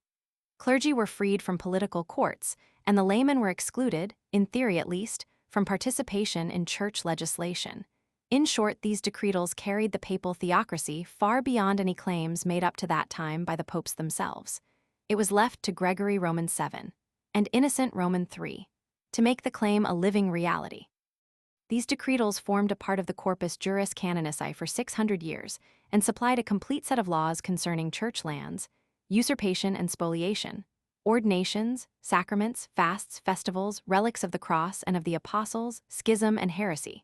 Clergy were freed from political courts, and the laymen were excluded, in theory at least, from participation in church legislation. In short, these decretals carried the papal theocracy far beyond any claims made up to that time by the popes themselves. It was left to Gregory Roman VII and Innocent Roman III to make the claim a living reality. These decretals formed a part of the Corpus Juris Canonici for 600 years and supplied a complete set of laws concerning church lands, usurpation and spoliation, ordinations, sacraments, fasts, festivals, relics of the cross and of the apostles, schism and heresy,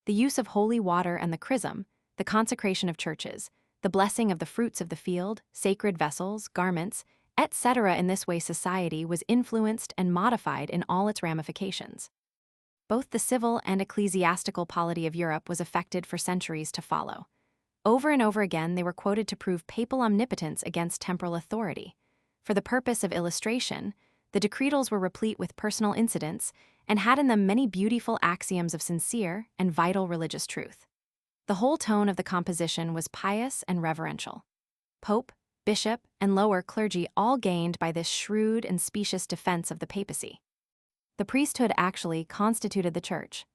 the use of holy water and the chrism, the consecration of churches, the blessing of the fruits of the field, sacred vessels, garments, etc. In this way society was influenced and modified in all its ramifications. Both the civil and ecclesiastical polity of Europe was affected for centuries to follow. Over and over again they were quoted to prove papal omnipotence against temporal authority. For the purpose of illustration, the decretals were replete with personal incidents and had in them many beautiful axioms of sincere and vital religious truth. The whole tone of the composition was pious and reverential. Pope, bishop, and lower clergy all gained by this shrewd and specious defense of the papacy. The priesthood actually constituted the church.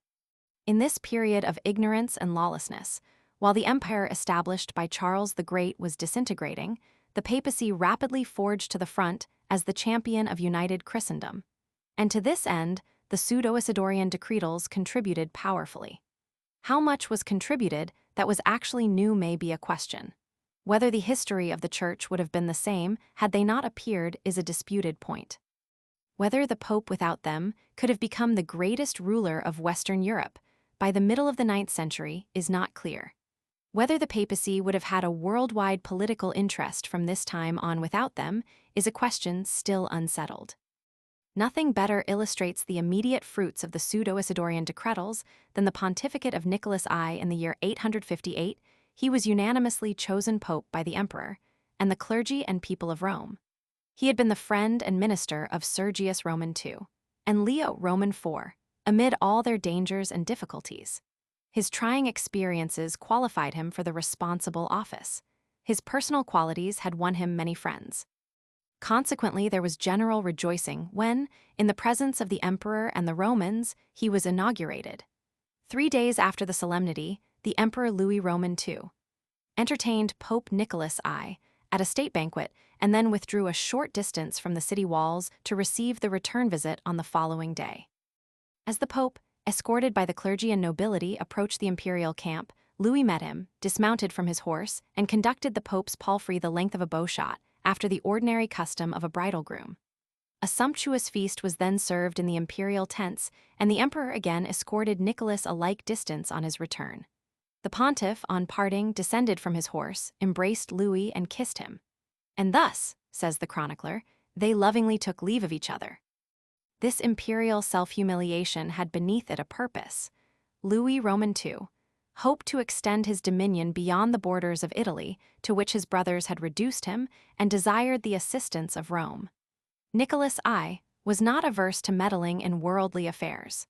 In this period of ignorance and lawlessness, while the empire established by Charles the Great was disintegrating, the papacy rapidly forged to the front as the champion of united Christendom. And to this end, the pseudo-Isidorian decretals contributed powerfully. How much was contributed that was actually new may be a question. Whether the history of the Church would have been the same had they not appeared is a disputed point. Whether the Pope without them could have become the greatest ruler of Western Europe by the middle of the 9th century is not clear. Whether the papacy would have had a worldwide political interest from this time on without them is a question still unsettled. Nothing better illustrates the immediate fruits of the pseudo-Isidorian decretals than the pontificate of Nicholas I in the year 858. He was unanimously chosen pope by the emperor and the clergy and people of Rome. He had been the friend and minister of Sergius Roman II and Leo Roman IV, amid all their dangers and difficulties. His trying experiences qualified him for the responsible office. His personal qualities had won him many friends. Consequently, there was general rejoicing when, in the presence of the emperor and the Romans, he was inaugurated. 3 days after the solemnity, the Emperor Louis Roman II entertained Pope Nicholas I at a state banquet and then withdrew a short distance from the city walls to receive the return visit on the following day. As the Pope, escorted by the clergy and nobility, approached the imperial camp, Louis met him, dismounted from his horse, and conducted the Pope's palfrey the length of a bowshot, after the ordinary custom of a bridal groom. A sumptuous feast was then served in the imperial tents, and the emperor again escorted Nicholas a like distance on his return. The pontiff, on parting, descended from his horse, embraced Louis, and kissed him. And thus, says the chronicler, they lovingly took leave of each other. This imperial self-humiliation had beneath it a purpose. Louis Roman II hoped to extend his dominion beyond the borders of Italy, to which his brothers had reduced him, and desired the assistance of Rome. Nicholas I was not averse to meddling in worldly affairs.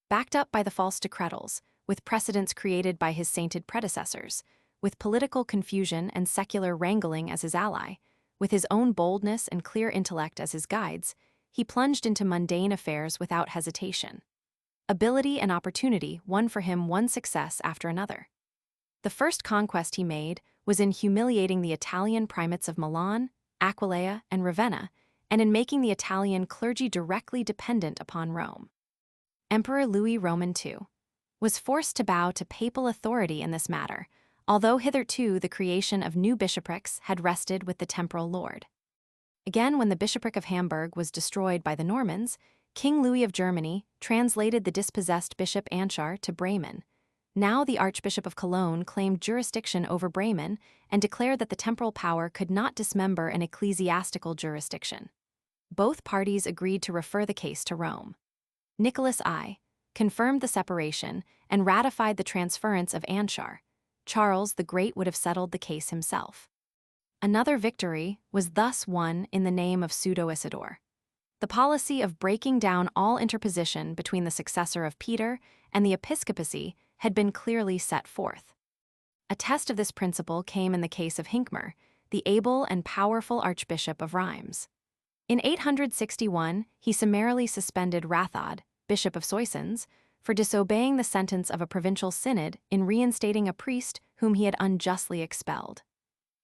Backed up by the false decretals, with precedents created by his sainted predecessors, with political confusion and secular wrangling as his ally, with his own boldness and clear intellect as his guides, he plunged into mundane affairs without hesitation. Ability and opportunity won for him one success after another. The first conquest he made was in humiliating the Italian primates of Milan, Aquileia, and Ravenna, and in making the Italian clergy directly dependent upon Rome. Emperor Louis Roman II was forced to bow to papal authority in this matter, although hitherto the creation of new bishoprics had rested with the temporal lord. Again, when the bishopric of Hamburg was destroyed by the Normans, King Louis of Germany translated the dispossessed Bishop Anchar to Bremen. Now the Archbishop of Cologne claimed jurisdiction over Bremen and declared that the temporal power could not dismember an ecclesiastical jurisdiction. Both parties agreed to refer the case to Rome. Nicholas I confirmed the separation and ratified the transference of Anchar. Charles the Great would have settled the case himself. Another victory was thus won in the name of Pseudo-Isidore. The policy of breaking down all interposition between the successor of Peter and the episcopacy had been clearly set forth. A test of this principle came in the case of Hincmar, the able and powerful Archbishop of Reims. In 861, he summarily suspended Rathod, Bishop of Soissons, for disobeying the sentence of a provincial synod in reinstating a priest whom he had unjustly expelled.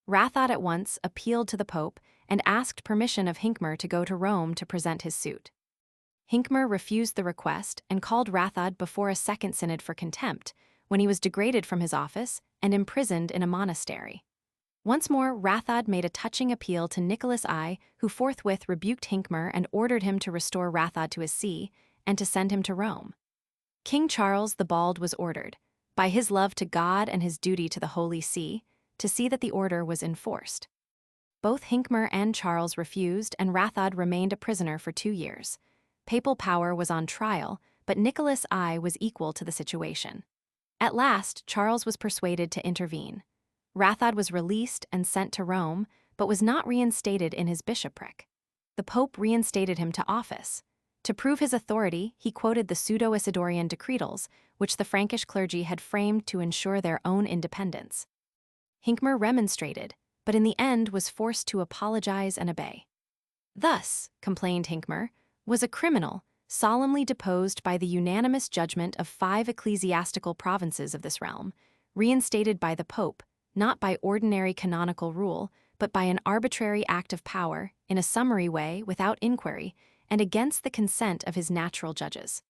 Rathod at once appealed to the Pope and asked permission of Hincmar to go to Rome to present his suit. Hincmar refused the request and called Rathod before a second synod for contempt, when he was degraded from his office and imprisoned in a monastery. Once more, Rathod made a touching appeal to Nicholas I, who forthwith rebuked Hincmar and ordered him to restore Rathod to his see and to send him to Rome. King Charles the Bald was ordered, by his love to God and his duty to the Holy See, to see that the order was enforced. Both Hincmar and Charles refused, and Rathod remained a prisoner for 2 years. Papal power was on trial, but Nicholas I was equal to the situation. At last, Charles was persuaded to intervene. Rathod was released and sent to Rome, but was not reinstated in his bishopric. The Pope reinstated him to office. To prove his authority, he quoted the pseudo-Isidorian decretals, which the Frankish clergy had framed to ensure their own independence. Hincmar remonstrated, but in the end was forced to apologize and obey. Thus, complained Hincmar, was a criminal solemnly deposed by the unanimous judgment of 5 ecclesiastical provinces of this realm, reinstated by the Pope, not by ordinary canonical rule, but by an arbitrary act of power, in a summary way, without inquiry, and against the consent of his natural judges.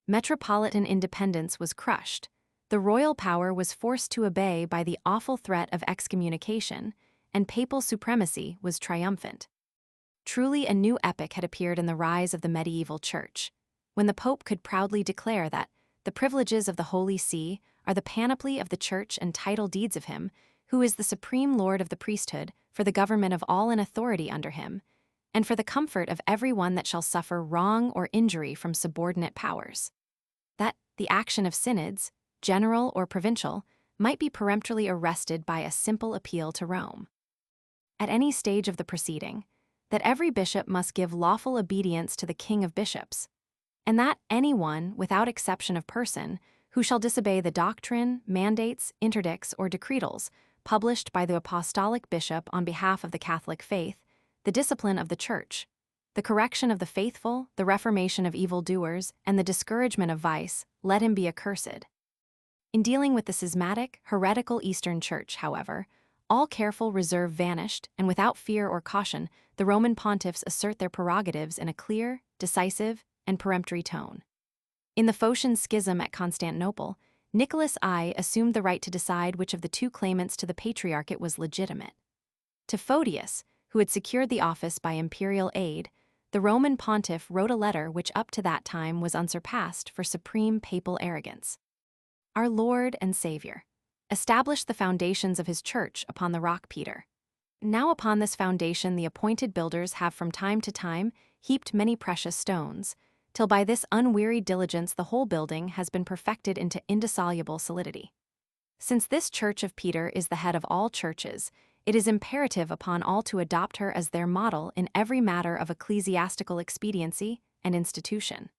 Metropolitan independence was crushed. The royal power was forced to obey by the awful threat of excommunication, and papal supremacy was triumphant. Truly a new epoch had appeared in the rise of the medieval church, when the Pope could proudly declare that the privileges of the Holy See are the panoply of the Church and title deeds of him, who is the supreme Lord of the priesthood, for the government of all in authority under him, and for the comfort of every one that shall suffer wrong or injury from subordinate powers. That the action of synods, general or provincial, might be peremptorily arrested by a simple appeal to Rome. At any stage of the proceeding, that every bishop must give lawful obedience to the King of Bishops, and that anyone, without exception of person, who shall disobey the doctrine, mandates, interdicts, or decretals published by the apostolic bishop on behalf of the Catholic faith, the discipline of the Church, the correction of the faithful, the reformation of evildoers, and the discouragement of vice, let him be accursed. In dealing with the schismatic, heretical Eastern Church, however, all careful reserve vanished, and without fear or caution, the Roman pontiffs assert their prerogatives in a clear, decisive, and peremptory tone. In the Phocian schism at Constantinople, Nicholas I assumed the right to decide which of the 2 claimants to the patriarchate was legitimate. To Photius, who had secured the office by imperial aid, the Roman pontiff wrote a letter which up to that time was unsurpassed for supreme papal arrogance. Our Lord and Savior established the foundations of his church upon the rock Peter. Now upon this foundation the appointed builders have from time to time heaped many precious stones, till by this unwearied diligence the whole building has been perfected into indissoluble solidity. Since this church of Peter is the head of all churches, it is imperative upon all to adopt her as their model in every matter of ecclesiastical expediency and institution.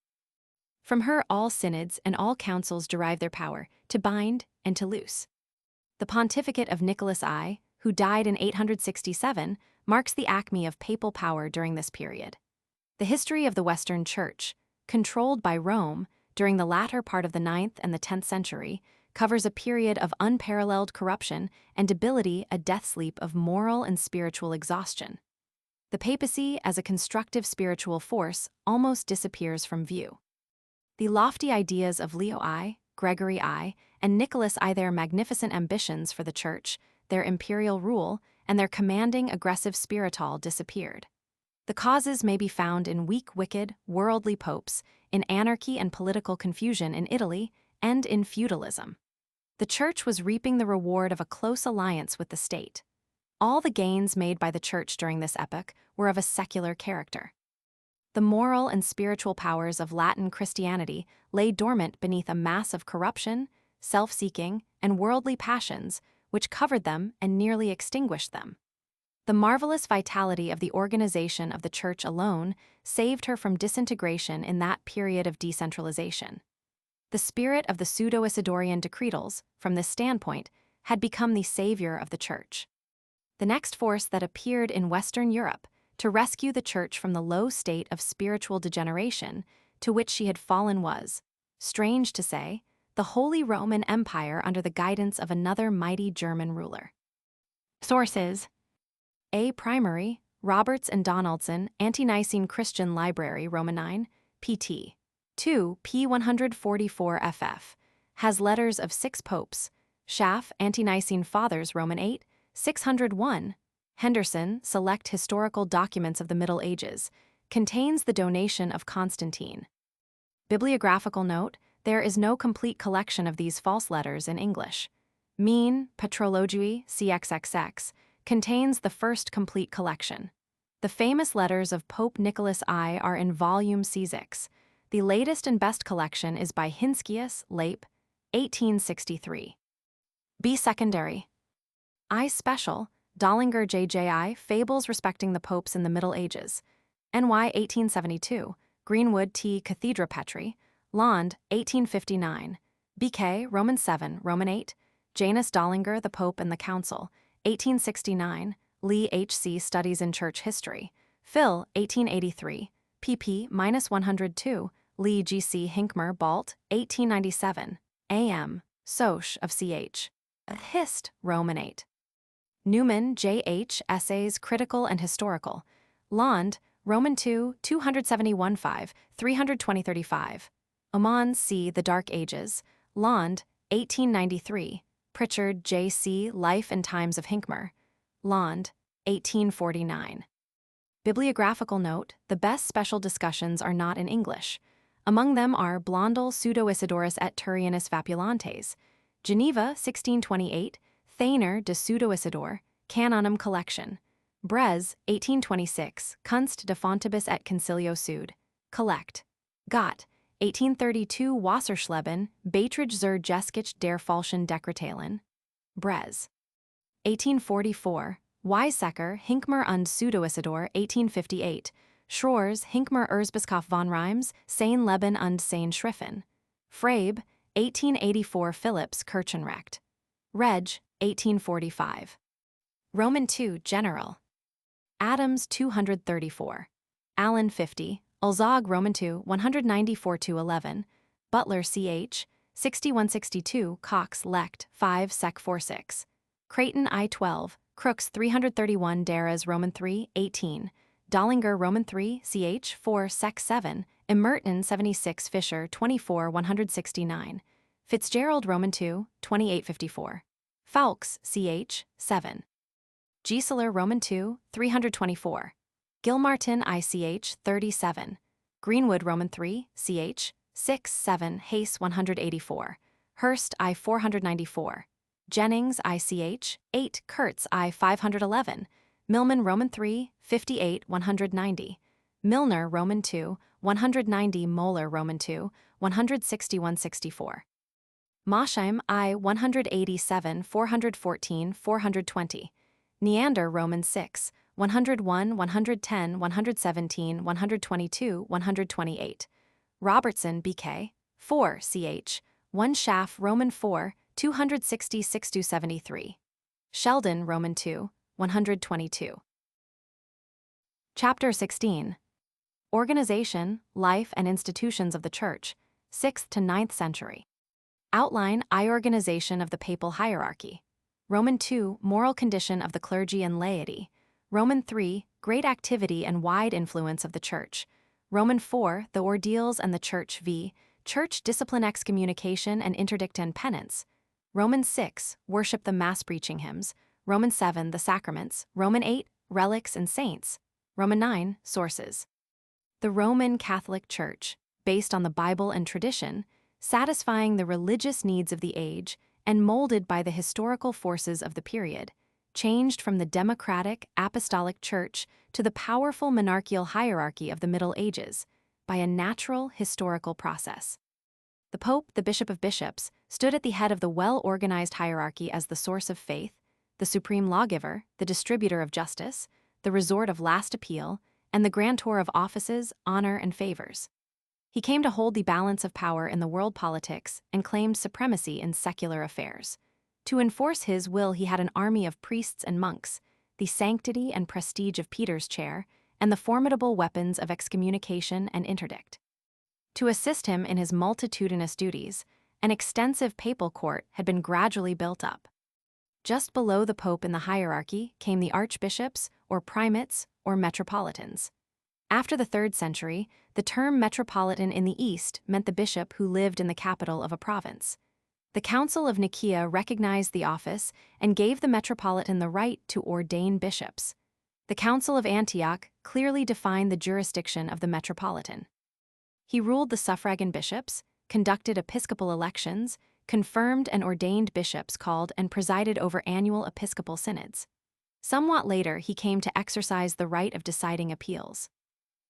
From her all synods and all councils derive their power to bind and to loose. The pontificate of Nicholas I, who died in 867, marks the acme of papal power during this period. The history of the Western Church, controlled by Rome during the latter part of the 9th and the 10th century, covers a period of unparalleled corruption and debility, a death sleep of moral and spiritual exhaustion. The papacy, as a constructive spiritual force, almost disappears from view. The lofty ideas of Leo I, Gregory I, and Nicholas I, their magnificent ambitions for the Church, their imperial rule, and their commanding, aggressive spiritual disappeared. The causes may be found in weak, wicked, worldly popes, in anarchy and political confusion in Italy, and in feudalism. The Church was reaping the reward of a close alliance with the state. All the gains made by the Church during this epoch were of a secular character. The moral and spiritual powers of Latin Christianity lay dormant beneath a mass of corruption, self-seeking, and worldly passions, which covered them and nearly extinguished them. The marvelous vitality of the organization of the Church alone saved her from disintegration in that period of decentralization. The spirit of the pseudo-Isidorian decretals, from this standpoint, had become the savior of the Church. The next force that appeared in Western Europe to rescue the Church from the low state of spiritual degeneration to which she had fallen was, strange to say, the Holy Roman Empire under the guidance of another mighty German ruler. Sources: A. Primary, Roberts and Donaldson, Ante-Nicene Christian Library, Roman 9, pt. 2, p. 144 ff. Has letters of 6 popes. Schaff, Ante-Nicene Fathers, Roman 8, 601. Henderson, Select Historical Documents of the Middle Ages. Contains the donation of Constantine. Bibliographical note: there is no complete collection of these false letters in English. Mean, Patrologiae, CXXX, contains the first complete collection. The famous letters of Pope Nicholas I are in volume C6. The latest and best collection is by Hinskius, Lape, 1863. B. Secondary. I. Special, Dollinger J.J.I. Fables Respecting the Popes in the Middle Ages. NY 1872. Greenwood T. Cathedra Petri. Lond, 1859. B.K. Roman 7, Roman 8. Janus Dollinger, The Pope and the Council, 1869. Lee H.C. Studies in Church History. Phil, 1883. pp. -102. Lee G.C. Hinkmer, Balt, 1897. A.M. Soch of C.H. Hist. Roman 8. Newman, J.H. Essays Critical and Historical. Lond, Roman 2, 271-5, 320-35. Oman C. The Dark Ages. Lond, 1893. Pritchard, J.C. Life and Times of Hinkmer. Lond, 1849. Bibliographical note: the best special discussions are not in English. Among them are Blondel Pseudo-Isidorus et Turianus Vapulantes, Geneva, 1628, Thaner de Pseudo-Isidore, Canonum Collection, Brez, 1826, Kunst de Fontibus et Concilio Sud, Collect, Gott, 1832, Wasserschleben, Beiträge zur Geschichte der falschen Dekretalen, Brez, 1844, Weizsäcker, Hinkmer und Pseudo-Isidor, 1858, Schroers, Hinkmer Erzbischof von Reims, sein Leben und sein Schriften, Frabe, 1884, Phillips Kirchenrecht, Reg, 1845. Roman 2, General. Adams, 234. Allen, 50. Ulzog, Roman 2, 194-11. Butler, C.H., 6162, Cox, Lect, 5 sec 46. Creighton, I-12, Crooks, 331, Darras, Roman 3, 18. Dollinger, Roman 3, ch. 4 sec 7, Emerton, 76, Fisher, 24, 169. Fitzgerald, Roman 2, 2854. Fawkes, ch. 7. Gieseler, Roman 2, 324. Gilmartin, ich. 37. Greenwood, Roman 3, ch. 6, 7, Hayes, 184. Hurst, I. 494. Jennings, ich. 8, Kurtz, I. 511. Milman, Roman 3, 58, 190. Milner, Roman 2, 190. Moeller, Roman 2, 160-164. Mosheim, I. 187, 414, 420. Neander, Roman 6, 101, 110, 117, 122, 128. Robertson, B.K., 4, ch. 1 Schaff, Roman 4, 260-673. Sheldon, Roman 2, 122. Chapter 16. Organization, Life and Institutions of the Church, 6th to 9th century. Outline: Organization of the Papal Hierarchy. Roman 2, Moral Condition of the Clergy and Laity. Roman 3, Great Activity and Wide Influence of the Church. Roman 4, The Ordeals and the Church v. Church Discipline, Excommunication and Interdict and Penance. Roman 6, Worship the Mass-Preaching Hymns. Roman 7, The Sacraments. Roman 8, Relics and Saints. Roman 9, Sources. The Roman Catholic Church, based on the Bible and tradition, satisfying the religious needs of the age and molded by the historical forces of the period, changed from the democratic apostolic church to the powerful monarchical hierarchy of the Middle Ages by a natural historical process. The Pope, the Bishop of Bishops, stood at the head of the well-organized hierarchy as the source of faith, the supreme lawgiver, the distributor of justice, the resort of last appeal, and the grantor of offices, honor, and favors. He came to hold the balance of power in the world politics and claimed supremacy in secular affairs. To enforce his will, he had an army of priests and monks, the sanctity and prestige of Peter's chair, and the formidable weapons of excommunication and interdict. To assist him in his multitudinous duties, an extensive papal court had been gradually built up. Just below the pope in the hierarchy came the archbishops, or primates, or metropolitans. After the 3rd century, the term metropolitan in the East meant the bishop who lived in the capital of a province. The Council of Nicaea recognized the office and gave the metropolitan the right to ordain bishops. The Council of Antioch clearly defined the jurisdiction of the metropolitan. He ruled the suffragan bishops, conducted episcopal elections, confirmed and ordained bishops called and presided over annual episcopal synods. Somewhat later, he came to exercise the right of deciding appeals.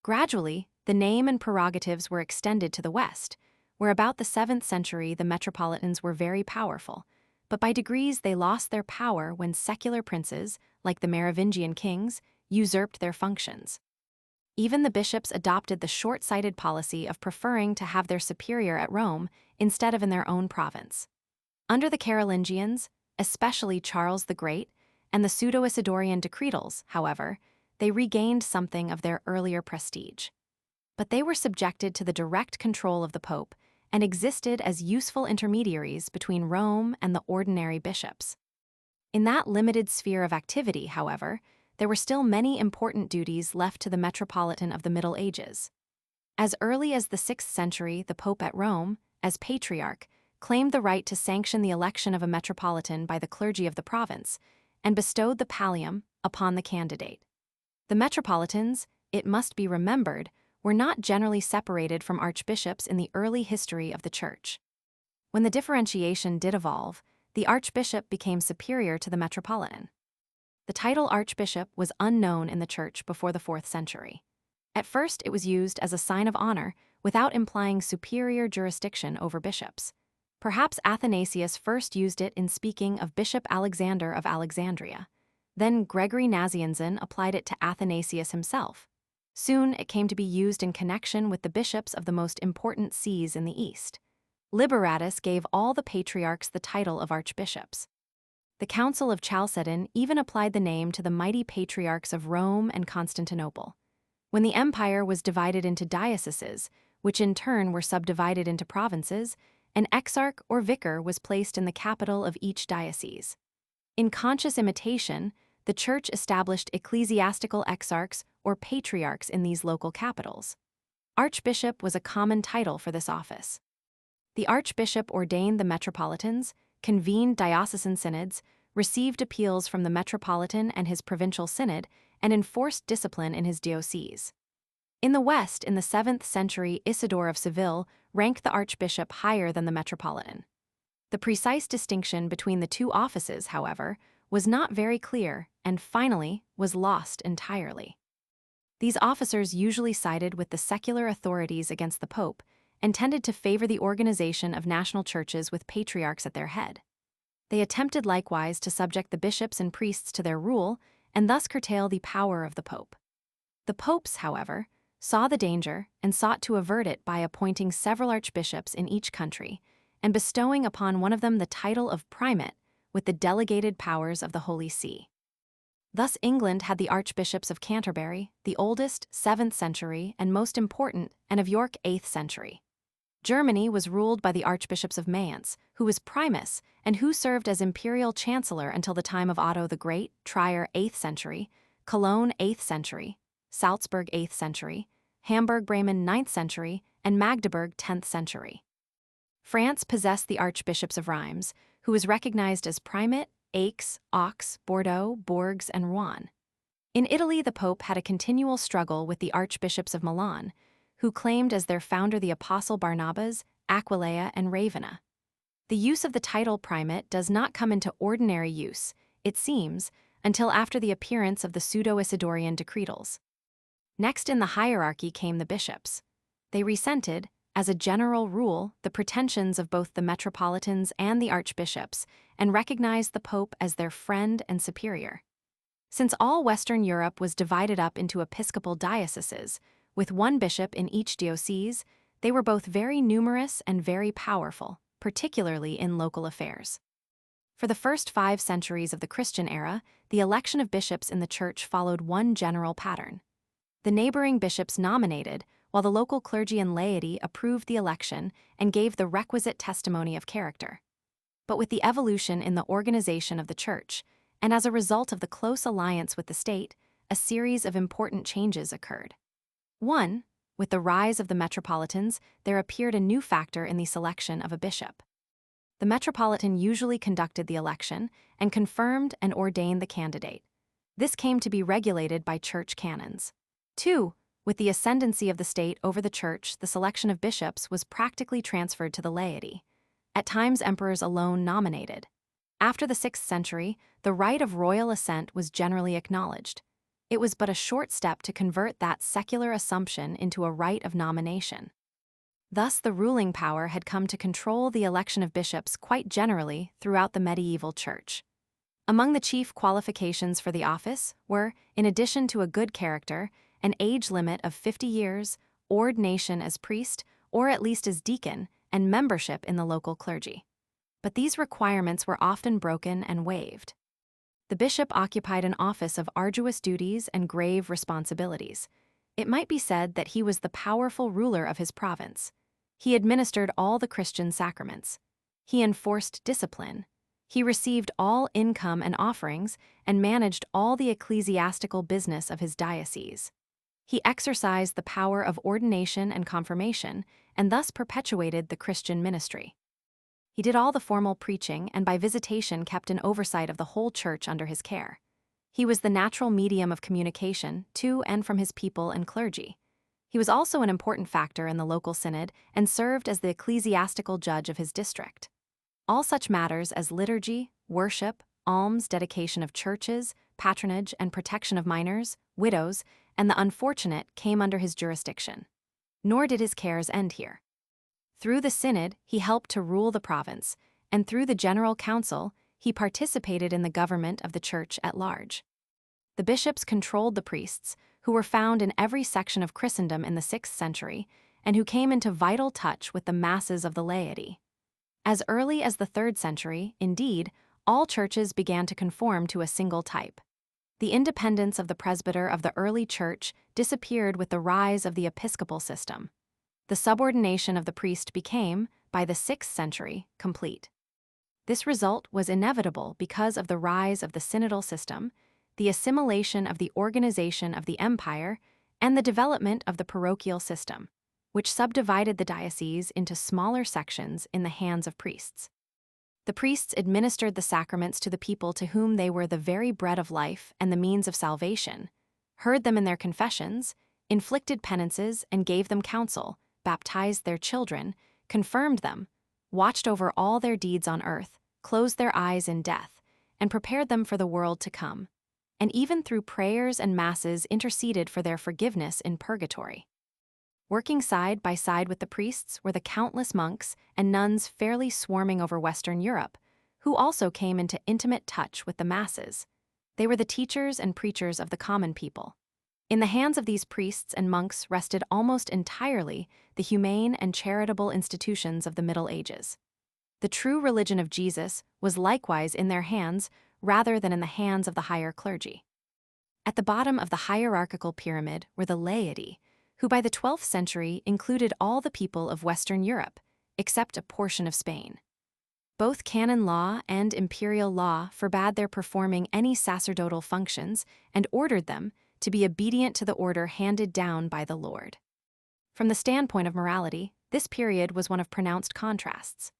Gradually, the name and prerogatives were extended to the West, where about the 7th century the metropolitans were very powerful, but by degrees they lost their power when secular princes, like the Merovingian kings, usurped their functions. Even the bishops adopted the short-sighted policy of preferring to have their superior at Rome instead of in their own province. Under the Carolingians, especially Charles the Great, and the Pseudo-Isidorian decretals, however, they regained something of their earlier prestige. But they were subjected to the direct control of the Pope and existed as useful intermediaries between Rome and the ordinary bishops. In that limited sphere of activity, however, there were still many important duties left to the metropolitan of the Middle Ages. As early as the 6th century, the Pope at Rome, as patriarch, claimed the right to sanction the election of a metropolitan by the clergy of the province and bestowed the pallium upon the candidate. The metropolitans, it must be remembered, were not generally separated from archbishops in the early history of the Church. When the differentiation did evolve, the archbishop became superior to the metropolitan. The title archbishop was unknown in the Church before the 4th century. At first, it was used as a sign of honor without implying superior jurisdiction over bishops. Perhaps Athanasius first used it in speaking of Bishop Alexander of Alexandria. Then Gregory Nazianzen applied it to Athanasius himself. Soon it came to be used in connection with the bishops of the most important sees in the East. Liberatus gave all the patriarchs the title of archbishops. The Council of Chalcedon even applied the name to the mighty patriarchs of Rome and Constantinople. When the empire was divided into dioceses, which in turn were subdivided into provinces, an exarch or vicar was placed in the capital of each diocese. In conscious imitation, the Church established ecclesiastical exarchs or patriarchs in these local capitals. Archbishop was a common title for this office. The archbishop ordained the metropolitans, convened diocesan synods, received appeals from the metropolitan and his provincial synod, and enforced discipline in his diocese. In the West, in the 7th century, Isidore of Seville ranked the archbishop higher than the metropolitan. The precise distinction between the two offices, however, was not very clear and finally was lost entirely. These officers usually sided with the secular authorities against the Pope and tended to favor the organization of national churches with patriarchs at their head. They attempted likewise to subject the bishops and priests to their rule and thus curtail the power of the Pope. The popes, however, saw the danger and sought to avert it by appointing several archbishops in each country and bestowing upon one of them the title of primate with the delegated powers of the Holy See. Thus England had the archbishops of Canterbury, the oldest, 7th century, and most important, and of York, 8th century. Germany was ruled by the archbishops of Mayence, who was primus and who served as imperial chancellor until the time of Otto the Great, Trier, 8th century, Cologne, 8th century, Salzburg, 8th century, Hamburg-Bremen, 9th century, and Magdeburg, 10th century. France possessed the archbishops of Reims, who was recognized as primate, Aix,Aux, Bordeaux, Bourges, and Rouen. In Italy, the Pope had a continual struggle with the archbishops of Milan, who claimed as their founder the apostle Barnabas, Aquileia, and Ravenna. The use of the title primate does not come into ordinary use, it seems, until after the appearance of the Pseudo-Isidorian decretals. Next in the hierarchy came the bishops. They resented, as a general rule, the pretensions of both the metropolitans and the archbishops, and recognized the Pope as their friend and superior. Since all Western Europe was divided up into episcopal dioceses, with one bishop in each diocese, they were both very numerous and very powerful, particularly in local affairs. For the first 5 centuries of the Christian era, the election of bishops in the Church followed one general pattern. The neighboring bishops nominated, while the local clergy and laity approved the election and gave the requisite testimony of character. But with the evolution in the organization of the church, and as a result of the close alliance with the state, a series of important changes occurred. 1. With the rise of the metropolitans, there appeared a new factor in the selection of a bishop. The metropolitan usually conducted the election and confirmed and ordained the candidate. This came to be regulated by church canons. 2. With the ascendancy of the state over the church, the selection of bishops was practically transferred to the laity. At times, emperors alone nominated. After the 6th century, the right of royal assent was generally acknowledged. It was but a short step to convert that secular assumption into a right of nomination. Thus, the ruling power had come to control the election of bishops quite generally throughout the medieval church. Among the chief qualifications for the office were, in addition to a good character, an age limit of 50 years, ordination as priest, or at least as deacon, and membership in the local clergy. But these requirements were often broken and waived. The bishop occupied an office of arduous duties and grave responsibilities. It might be said that he was the powerful ruler of his province. He administered all the Christian sacraments. He enforced discipline. He received all income and offerings and managed all the ecclesiastical business of his diocese. He exercised the power of ordination and confirmation, and thus perpetuated the Christian ministry. He did all the formal preaching and by visitation kept an oversight of the whole church under his care. He was the natural medium of communication to and from his people and clergy. He was also an important factor in the local synod and served as the ecclesiastical judge of his district. All such matters as liturgy, worship, alms, dedication of churches, patronage and protection of minors, widows, and the unfortunate came under his jurisdiction. Nor did his cares end here. Through the synod, he helped to rule the province, and through the general council, he participated in the government of the church at large. The bishops controlled the priests, who were found in every section of Christendom in the 6th century, and who came into vital touch with the masses of the laity. As early as the 3rd century, indeed, all churches began to conform to a single type. The independence of the presbyter of the early church disappeared with the rise of the episcopal system. The subordination of the priest became, by the 6th century, complete. This result was inevitable because of the rise of the synodal system, the assimilation of the organization of the empire, and the development of the parochial system, which subdivided the diocese into smaller sections in the hands of priests. The priests administered the sacraments to the people to whom they were the very bread of life and the means of salvation, heard them in their confessions, inflicted penances and gave them counsel, baptized their children, confirmed them, watched over all their deeds on earth, closed their eyes in death, and prepared them for the world to come, and even through prayers and masses interceded for their forgiveness in purgatory. Working side by side with the priests were the countless monks and nuns fairly swarming over Western Europe, who also came into intimate touch with the masses. They were the teachers and preachers of the common people. In the hands of these priests and monks rested almost entirely the humane and charitable institutions of the Middle Ages. The true religion of Jesus was likewise in their hands rather than in the hands of the higher clergy. At the bottom of the hierarchical pyramid were the laity, who by the 12th century included all the people of Western Europe, except a portion of Spain. Both canon law and imperial law forbade their performing any sacerdotal functions and ordered them to be obedient to the order handed down by the Lord. From the standpoint of morality, this period was one of pronounced contrasts.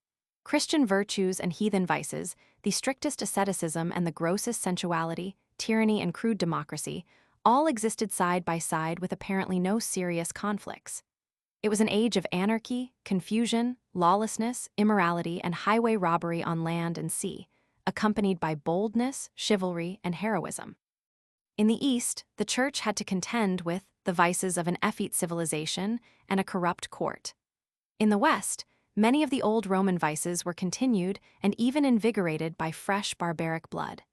Christian virtues and heathen vices, the strictest asceticism and the grossest sensuality, tyranny and crude democracy, all existed side by side with apparently no serious conflicts. It was an age of anarchy, confusion, lawlessness, immorality, and highway robbery on land and sea, accompanied by boldness, chivalry, and heroism. In the East, the Church had to contend with the vices of an effete civilization and a corrupt court. In the West, many of the old Roman vices were continued and even invigorated by fresh barbaric blood.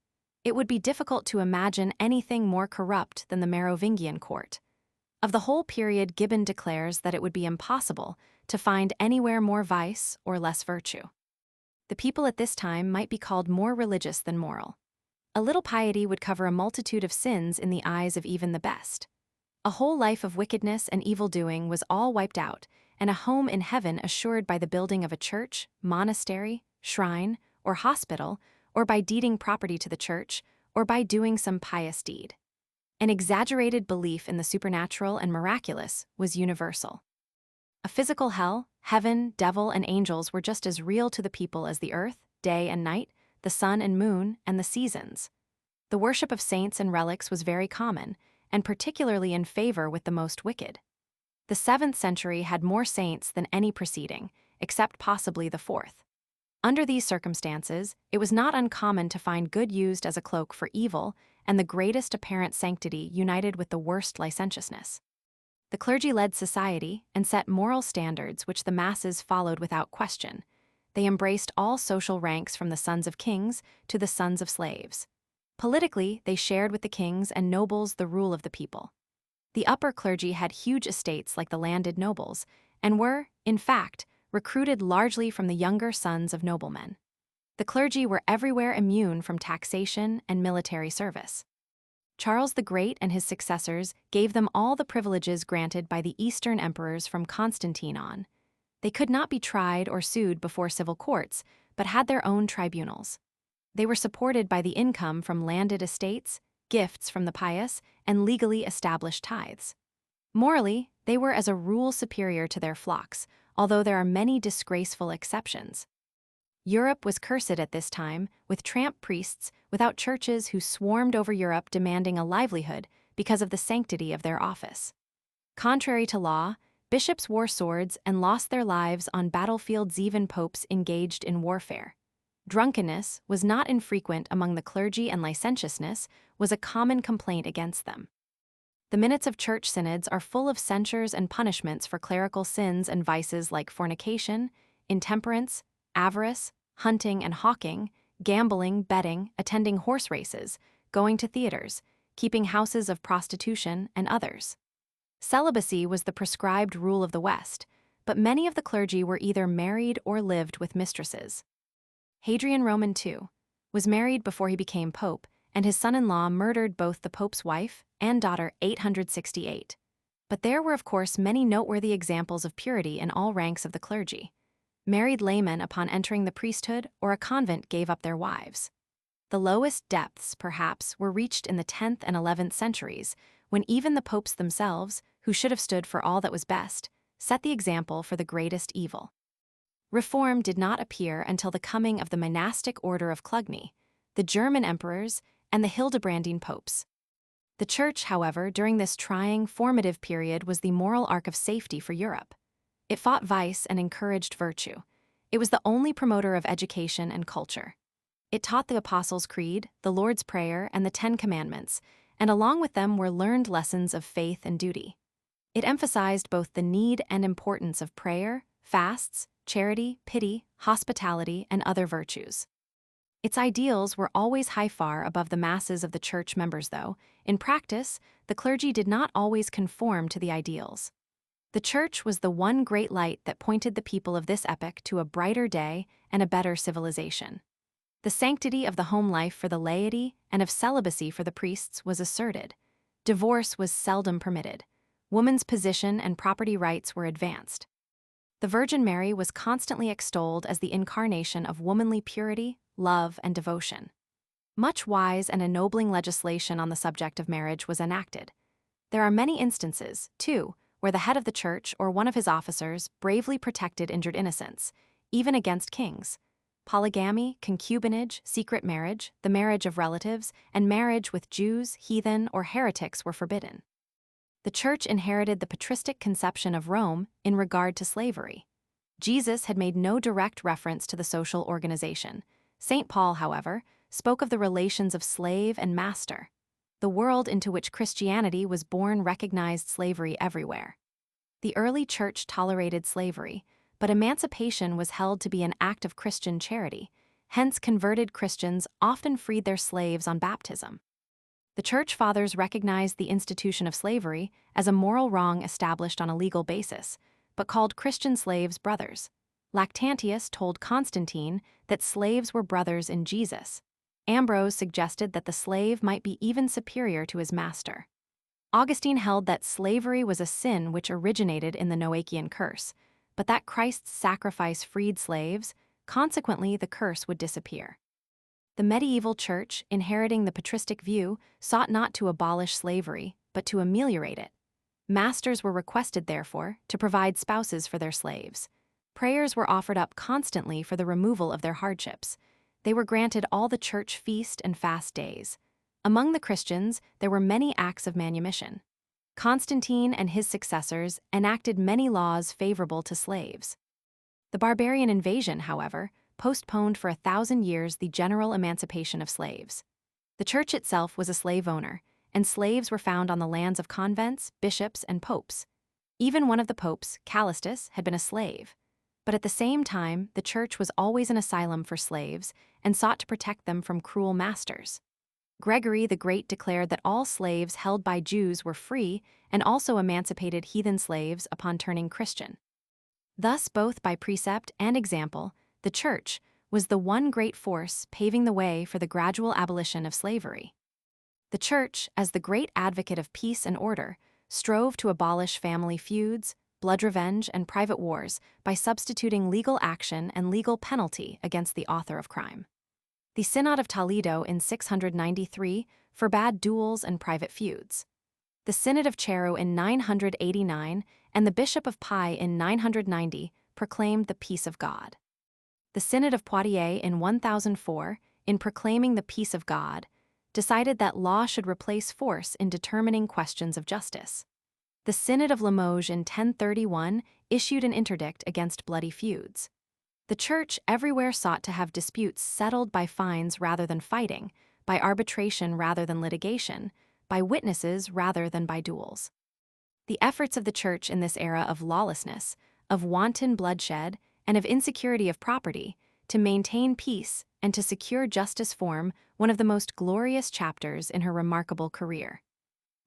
It would be difficult to imagine anything more corrupt than the Merovingian court. Of the whole period, Gibbon declares that it would be impossible to find anywhere more vice or less virtue. The people at this time might be called more religious than moral. A little piety would cover a multitude of sins in the eyes of even the best. A whole life of wickedness and evil-doing was all wiped out, and a home in heaven assured by the building of a church, monastery, shrine, or hospital, or by deeding property to the church, or by doing some pious deed. An exaggerated belief in the supernatural and miraculous was universal. A physical hell, heaven, devil, and angels were just as real to the people as the earth, day and night, the sun and moon, and the seasons. The worship of saints and relics was very common, and particularly in favor with the most wicked. The 7th century had more saints than any preceding, except possibly the 4th. Under these circumstances, it was not uncommon to find good used as a cloak for evil, and the greatest apparent sanctity united with the worst licentiousness. The clergy led society and set moral standards which the masses followed without question. They embraced all social ranks from the sons of kings to the sons of slaves. Politically, they shared with the kings and nobles the rule of the people. The upper clergy had huge estates like the landed nobles, and were, in fact, recruited largely from the younger sons of noblemen. The clergy were everywhere immune from taxation and military service. Charles the Great and his successors gave them all the privileges granted by the Eastern emperors from Constantine on. They could not be tried or sued before civil courts, but had their own tribunals. They were supported by the income from landed estates, gifts from the pious, and legally established tithes. Morally, they were as a rule superior to their flocks, although there are many disgraceful exceptions. Europe was cursed at this time, with tramp priests without churches who swarmed over Europe demanding a livelihood because of the sanctity of their office. Contrary to law, bishops wore swords and lost their lives on battlefields. Even popes engaged in warfare. Drunkenness was not infrequent among the clergy, and licentiousness was a common complaint against them. The minutes of church synods are full of censures and punishments for clerical sins and vices like fornication, intemperance, avarice, hunting and hawking, gambling, betting, attending horse races, going to theaters, keeping houses of prostitution, and others. Celibacy was the prescribed rule of the West, but many of the clergy were either married or lived with mistresses. Hadrian Roman II was married before he became pope, and his son-in-law murdered both the pope's wife and daughter 868. But there were of course many noteworthy examples of purity in all ranks of the clergy. Married laymen upon entering the priesthood or a convent gave up their wives. The lowest depths, perhaps, were reached in the 10th and 11th centuries, when even the popes themselves, who should have stood for all that was best, set the example for the greatest evil. Reform did not appear until the coming of the monastic order of Clugny, the German emperors, and the Hildebrandine popes. The Church, however, during this trying, formative period was the moral ark of safety for Europe. It fought vice and encouraged virtue. It was the only promoter of education and culture. It taught the Apostles' Creed, the Lord's Prayer, and the 10 Commandments, and along with them were learned lessons of faith and duty. It emphasized both the need and importance of prayer, fasts, charity, pity, hospitality, and other virtues. Its ideals were always far above the masses of the church members, though, in practice, the clergy did not always conform to the ideals. The church was the one great light that pointed the people of this epoch to a brighter day and a better civilization. The sanctity of the home life for the laity and of celibacy for the priests was asserted. Divorce was seldom permitted. Women's position and property rights were advanced. The Virgin Mary was constantly extolled as the incarnation of womanly purity, love, and devotion. Much wise and ennobling legislation on the subject of marriage was enacted. There are many instances, too, where the head of the church or one of his officers bravely protected injured innocents, even against kings. Polygamy, concubinage, secret marriage, the marriage of relatives, and marriage with Jews, heathen, or heretics were forbidden. The church inherited the patristic conception of Rome in regard to slavery. Jesus had made no direct reference to the social organization. St. Paul, however, spoke of the relations of slave and master. The world into which Christianity was born recognized slavery everywhere. The early church tolerated slavery, but emancipation was held to be an act of Christian charity. Hence, converted Christians often freed their slaves on baptism. The Church Fathers recognized the institution of slavery as a moral wrong established on a legal basis, but called Christian slaves brothers. Lactantius told Constantine that slaves were brothers in Jesus. Ambrose suggested that the slave might be even superior to his master. Augustine held that slavery was a sin which originated in the Noachian curse, but that Christ's sacrifice freed slaves, consequently the curse would disappear. The medieval church, inheriting the patristic view, sought not to abolish slavery, but to ameliorate it. Masters were requested, therefore, to provide spouses for their slaves. Prayers were offered up constantly for the removal of their hardships. They were granted all the church feast and fast days. Among the Christians, there were many acts of manumission. Constantine and his successors enacted many laws favorable to slaves. The barbarian invasion, however, postponed for 1,000 years the general emancipation of slaves. The church itself was a slave owner, and slaves were found on the lands of convents, bishops, and popes. Even one of the popes, Callistus, had been a slave. But at the same time, the church was always an asylum for slaves and sought to protect them from cruel masters. Gregory the Great declared that all slaves held by Jews were free and also emancipated heathen slaves upon turning Christian. Thus, both by precept and example, the church was the one great force paving the way for the gradual abolition of slavery. The church, as the great advocate of peace and order, strove to abolish family feuds, blood revenge, and private wars by substituting legal action and legal penalty against the author of crime. The Synod of Toledo in 693 forbade duels and private feuds. The Synod of Truro in 989 and the Bishop of Pi in 990 proclaimed the peace of God. The Synod of Poitiers in 1004, in proclaiming the peace of God, decided that law should replace force in determining questions of justice. The Synod of Limoges in 1031 issued an interdict against bloody feuds. The Church everywhere sought to have disputes settled by fines rather than fighting, by arbitration rather than litigation, by witnesses rather than by duels. The efforts of the Church in this era of lawlessness, of wanton bloodshed, and of insecurity of property, to maintain peace and to secure justice form one of the most glorious chapters in her remarkable career.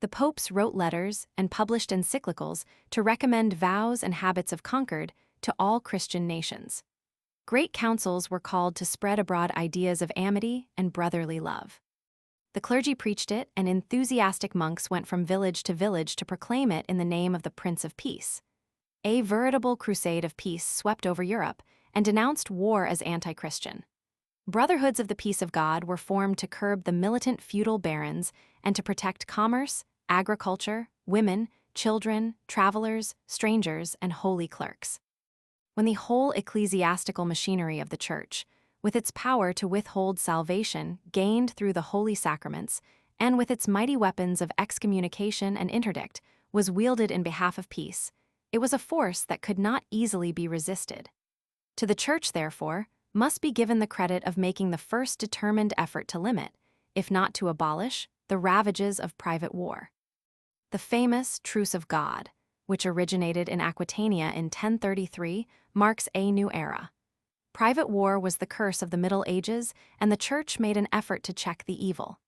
The popes wrote letters and published encyclicals to recommend vows and habits of concord to all Christian nations. Great councils were called to spread abroad ideas of amity and brotherly love. The clergy preached it, and enthusiastic monks went from village to village to proclaim it in the name of the Prince of Peace. A veritable crusade of peace swept over Europe and denounced war as anti-Christian. Brotherhoods of the peace of God were formed to curb the militant feudal barons and to protect commerce, agriculture, women, children, travelers, strangers, and holy clerks. When the whole ecclesiastical machinery of the Church, with its power to withhold salvation gained through the holy sacraments, and with its mighty weapons of excommunication and interdict, was wielded in behalf of peace, it was a force that could not easily be resisted. To the Church, therefore, must be given the credit of making the first determined effort to limit, if not to abolish, the ravages of private war. The famous Truce of God, which originated in Aquitania in 1033, marks a new era. Private war was the curse of the Middle Ages, and the Church made an effort to check the evil.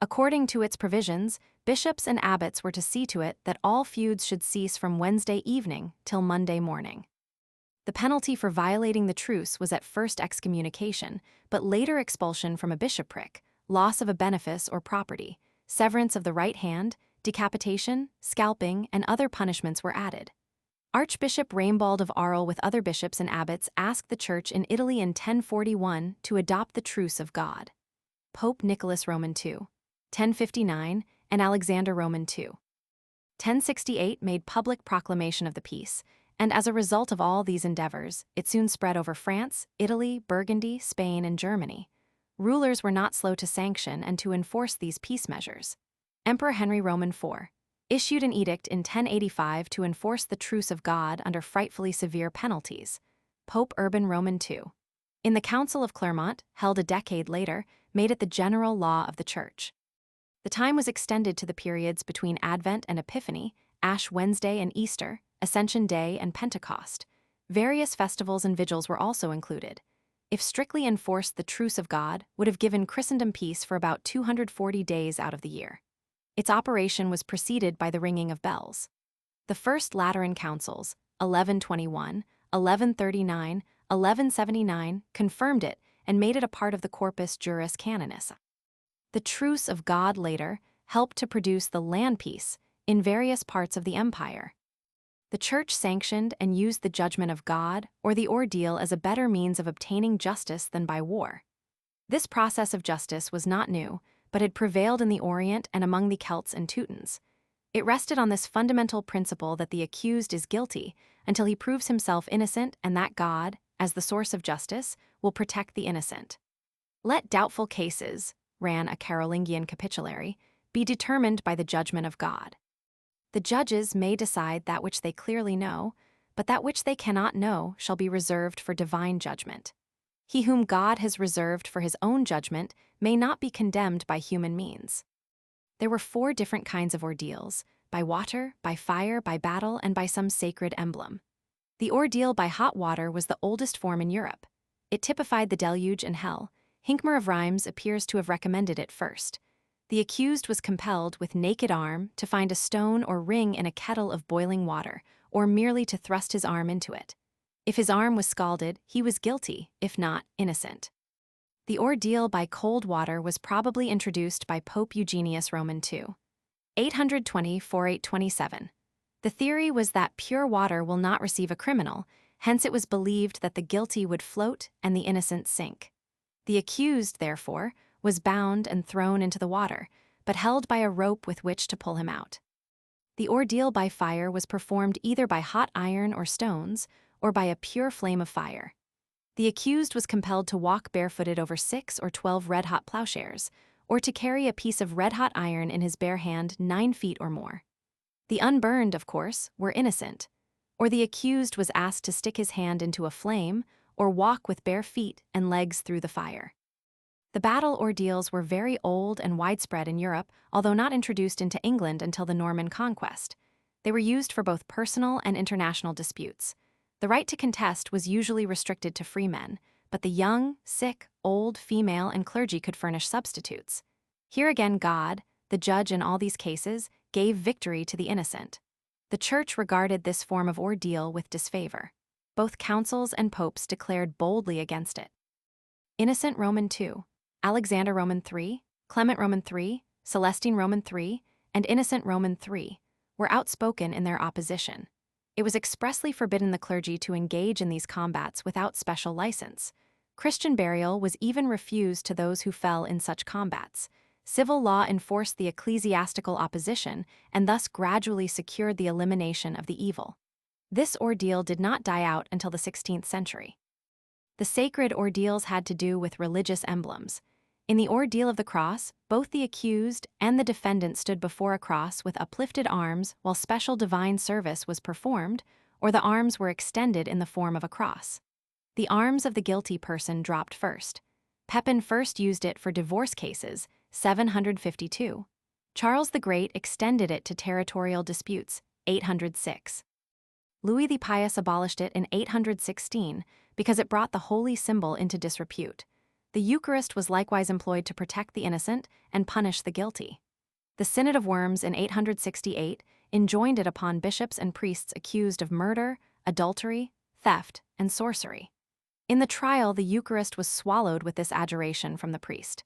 According to its provisions, bishops and abbots were to see to it that all feuds should cease from Wednesday evening till Monday morning. The penalty for violating the truce was at first excommunication, but later expulsion from a bishopric, loss of a benefice or property, severance of the right hand, decapitation, scalping, and other punishments were added. Archbishop Raimbald of Arles with other bishops and abbots asked the Church in Italy in 1041 to adopt the Truce of God. Pope Nicholas Roman II, 1059, and Alexander Roman II, 1068 made public proclamation of the peace, and as a result of all these endeavors, it soon spread over France, Italy, Burgundy, Spain, and Germany. Rulers were not slow to sanction and to enforce these peace measures. Emperor Henry Roman IV issued an edict in 1085 to enforce the Truce of God under frightfully severe penalties. Pope Urban Roman II, in the Council of Clermont, held a decade later, made it the general law of the Church. The time was extended to the periods between Advent and Epiphany, Ash Wednesday and Easter, Ascension Day and Pentecost. Various festivals and vigils were also included. If strictly enforced, the Truce of God would have given Christendom peace for about 240 days out of the year. Its operation was preceded by the ringing of bells. The First Lateran Councils, 1121, 1139, 1179, confirmed it and made it a part of the Corpus Juris Canonis. The Truce of God later helped to produce the land peace in various parts of the empire. The church sanctioned and used the judgment of God or the ordeal as a better means of obtaining justice than by war. This process of justice was not new, but had prevailed in the Orient and among the Celts and Teutons. It rested on this fundamental principle that the accused is guilty until he proves himself innocent, and that God, as the source of justice, will protect the innocent. Let doubtful cases, ran a Carolingian capitulary, be determined by the judgment of God. The judges may decide that which they clearly know, but that which they cannot know shall be reserved for divine judgment. He whom God has reserved for his own judgment may not be condemned by human means. There were 4 different kinds of ordeals: by water, by fire, by battle, and by some sacred emblem. The ordeal by hot water was the oldest form in Europe. It typified the deluge and hell. Hincmar of Reims appears to have recommended it first. The accused was compelled, with naked arm, to find a stone or ring in a kettle of boiling water, or merely to thrust his arm into it. If his arm was scalded, he was guilty; if not, innocent. The ordeal by cold water was probably introduced by Pope Eugenius Roman II. 820–4827. The theory was that pure water will not receive a criminal, hence it was believed that the guilty would float and the innocent sink. The accused, therefore, was bound and thrown into the water, but held by a rope with which to pull him out. The ordeal by fire was performed either by hot iron or stones, or by a pure flame of fire. The accused was compelled to walk barefooted over 6 or 12 red-hot plowshares, or to carry a piece of red-hot iron in his bare hand 9 feet or more. The unburned, of course, were innocent, or the accused was asked to stick his hand into a flame or walk with bare feet and legs through the fire. The battle ordeals were very old and widespread in Europe, although not introduced into England until the Norman conquest. They were used for both personal and international disputes. The right to contest was usually restricted to free men, but the young, sick, old, female, and clergy could furnish substitutes. Here again God, the judge in all these cases, gave victory to the innocent. The Church regarded this form of ordeal with disfavor. Both councils and popes declared boldly against it. Innocent Roman II, Alexander Roman III, Clement Roman III, Celestine Roman III, and Innocent Roman III were outspoken in their opposition. It was expressly forbidden the clergy to engage in these combats without special license. Christian burial was even refused to those who fell in such combats. Civil law enforced the ecclesiastical opposition and thus gradually secured the elimination of the evil. This ordeal did not die out until the 16th century. The sacred ordeals had to do with religious emblems. In the ordeal of the cross, both the accused and the defendant stood before a cross with uplifted arms while special divine service was performed, or the arms were extended in the form of a cross. The arms of the guilty person dropped first. Pepin first used it for divorce cases, 752. Charles the Great extended it to territorial disputes, 806. Louis the Pious abolished it in 816 because it brought the holy symbol into disrepute. The Eucharist was likewise employed to protect the innocent and punish the guilty. The Synod of Worms in 868 enjoined it upon bishops and priests accused of murder, adultery, theft, and sorcery. In the trial, the Eucharist was swallowed with this adjuration from the priest.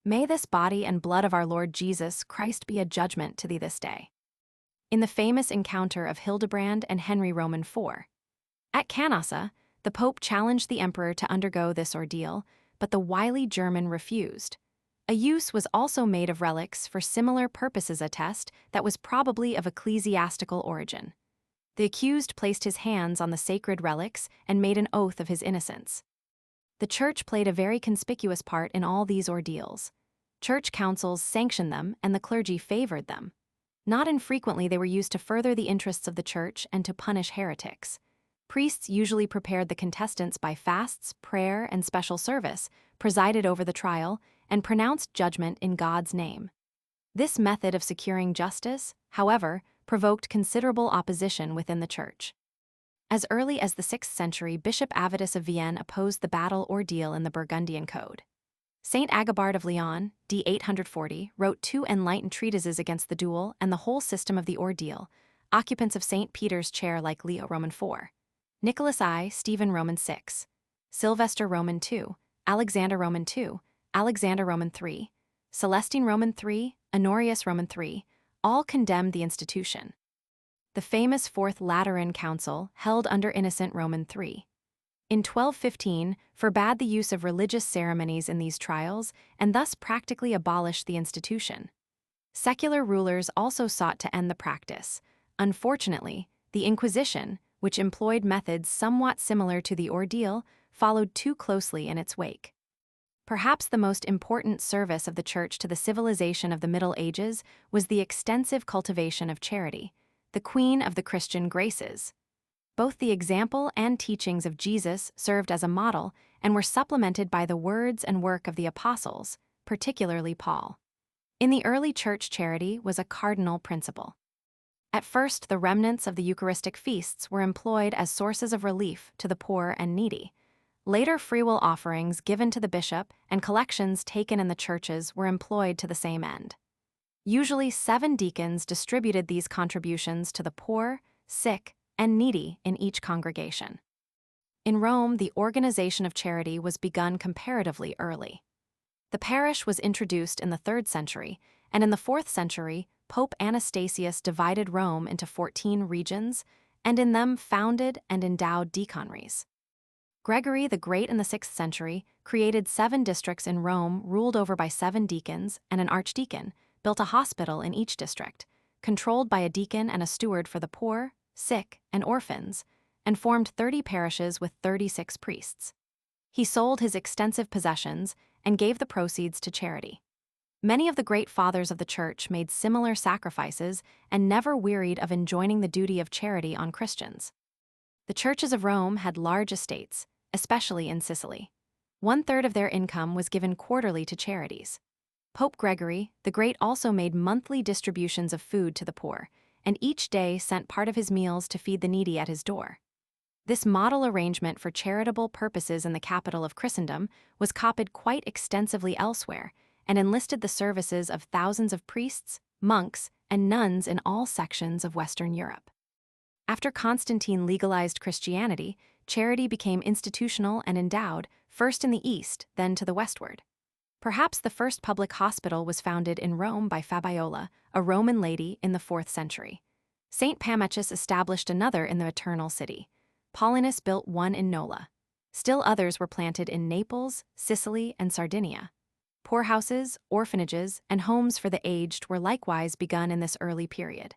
May this body and blood of our Lord Jesus Christ be a judgment to thee this day. In the famous encounter of Hildebrand and Henry Roman IV. At Canossa, the Pope challenged the emperor to undergo this ordeal, but the wily German refused. A use was also made of relics for similar purposes, a test that was probably of ecclesiastical origin. The accused placed his hands on the sacred relics and made an oath of his innocence. The Church played a very conspicuous part in all these ordeals. Church councils sanctioned them and the clergy favored them. Not infrequently they were used to further the interests of the Church and to punish heretics. Priests usually prepared the contestants by fasts, prayer, and special service, presided over the trial, and pronounced judgment in God's name. This method of securing justice, however, provoked considerable opposition within the Church. As early as the 6th century, Bishop Avitus of Vienne opposed the battle ordeal in the Burgundian Code. Saint Agobard of Lyon, d. 840, wrote 2 enlightened treatises against the duel and the whole system of the ordeal, occupants of St. Peter's chair like Leo Roman IV. Nicholas I, Stephen Roman VI, Sylvester Roman II, Alexander Roman II, Alexander Roman III, Celestine Roman III, Honorius Roman III, all condemned the institution. The famous Fourth Lateran Council, held under Innocent Roman III, in 1215, forbade the use of religious ceremonies in these trials and thus practically abolished the institution. Secular rulers also sought to end the practice. Unfortunately, the Inquisition, which employed methods somewhat similar to the ordeal, followed too closely in its wake. Perhaps the most important service of the Church to the civilization of the Middle Ages was the extensive cultivation of charity, the queen of the Christian graces. Both the example and teachings of Jesus served as a model and were supplemented by the words and work of the apostles, particularly Paul. In the early Church, charity was a cardinal principle. At first, the remnants of the Eucharistic feasts were employed as sources of relief to the poor and needy. Later, freewill offerings given to the bishop and collections taken in the churches were employed to the same end. Usually, 7 deacons distributed these contributions to the poor, sick, and needy in each congregation. In Rome, the organization of charity was begun comparatively early. The parish was introduced in the 3rd century, and in the 4th century, Pope Anastasius divided Rome into 14 regions, and in them founded and endowed deaconries. Gregory the Great in the 6th century created 7 districts in Rome ruled over by 7 deacons and an archdeacon, built a hospital in each district, controlled by a deacon and a steward for the poor, sick, and orphans, and formed 30 parishes with 36 priests. He sold his extensive possessions and gave the proceeds to charity. Many of the great fathers of the Church made similar sacrifices and never wearied of enjoining the duty of charity on Christians. The churches of Rome had large estates, especially in Sicily. 1/3 of their income was given quarterly to charities. Pope Gregory the Great also made monthly distributions of food to the poor, and each day sent part of his meals to feed the needy at his door. This model arrangement for charitable purposes in the capital of Christendom was copied quite extensively elsewhere and enlisted the services of thousands of priests, monks, and nuns in all sections of Western Europe. After Constantine legalized Christianity, charity became institutional and endowed, first in the East, then to the westward. Perhaps the first public hospital was founded in Rome by Fabiola, a Roman lady, in the 4th century. St. Pamachus established another in the Eternal City. Paulinus built one in Nola. Still others were planted in Naples, Sicily, and Sardinia. Poorhouses, orphanages, and homes for the aged were likewise begun in this early period.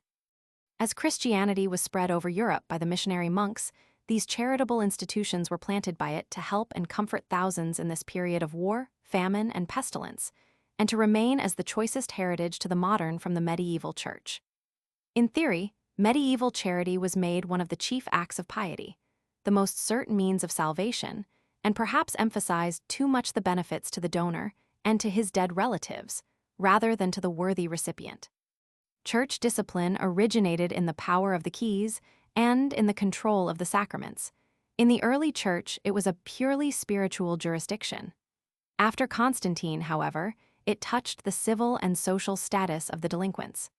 As Christianity was spread over Europe by the missionary monks, these charitable institutions were planted by it to help and comfort thousands in this period of war, famine, and pestilence, and to remain as the choicest heritage to the modern from the medieval church. In theory, medieval charity was made one of the chief acts of piety, the most certain means of salvation, and perhaps emphasized too much the benefits to the donor and to his dead relatives, rather than to the worthy recipient. Church discipline originated in the power of the keys and in the control of the sacraments. In the early church, it was a purely spiritual jurisdiction. After Constantine, however, it touched the civil and social status of the delinquents.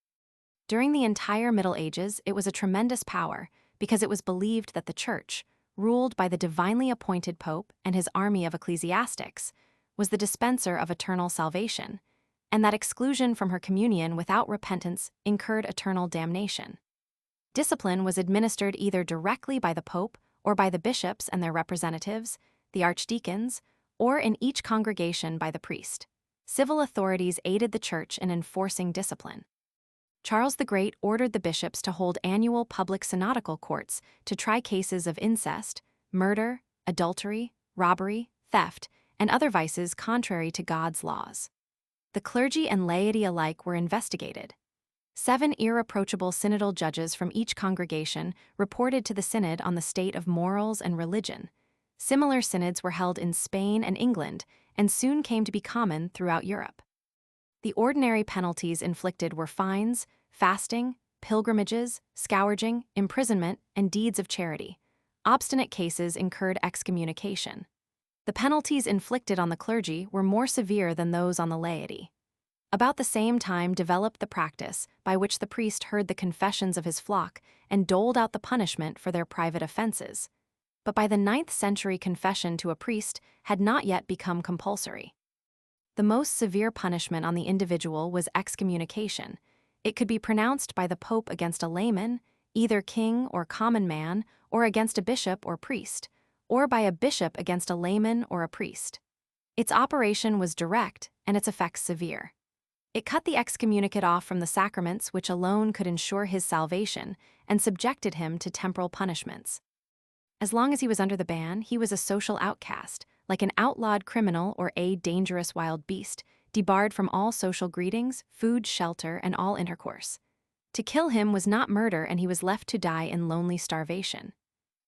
During the entire Middle Ages, it was a tremendous power because it was believed that the Church, ruled by the divinely appointed pope and his army of ecclesiastics, was the dispenser of eternal salvation, and that exclusion from her communion without repentance incurred eternal damnation. Discipline was administered either directly by the pope or by the bishops and their representatives, the archdeacons, or in each congregation by the priest. Civil authorities aided the Church in enforcing discipline. Charles the Great ordered the bishops to hold annual public synodical courts to try cases of incest, murder, adultery, robbery, theft, and other vices contrary to God's laws. The clergy and laity alike were investigated. 7 irreproachable synodal judges from each congregation reported to the synod on the state of morals and religion. Similar synods were held in Spain and England and soon came to be common throughout Europe. The ordinary penalties inflicted were fines, fasting, pilgrimages, scourging, imprisonment, and deeds of charity. Obstinate cases incurred excommunication. The penalties inflicted on the clergy were more severe than those on the laity. About the same time developed the practice by which the priest heard the confessions of his flock and doled out the punishment for their private offenses. But by the 9th century, confession to a priest had not yet become compulsory. The most severe punishment on the individual was excommunication. It could be pronounced by the Pope against a layman, either king or common man, or against a bishop or priest, or by a bishop against a layman or a priest. Its operation was direct and its effects severe. It cut the excommunicate off from the sacraments which alone could ensure his salvation and subjected him to temporal punishments. As long as he was under the ban, he was a social outcast, like an outlawed criminal or a dangerous wild beast, debarred from all social greetings, food, shelter, and all intercourse. To kill him was not murder, and he was left to die in lonely starvation.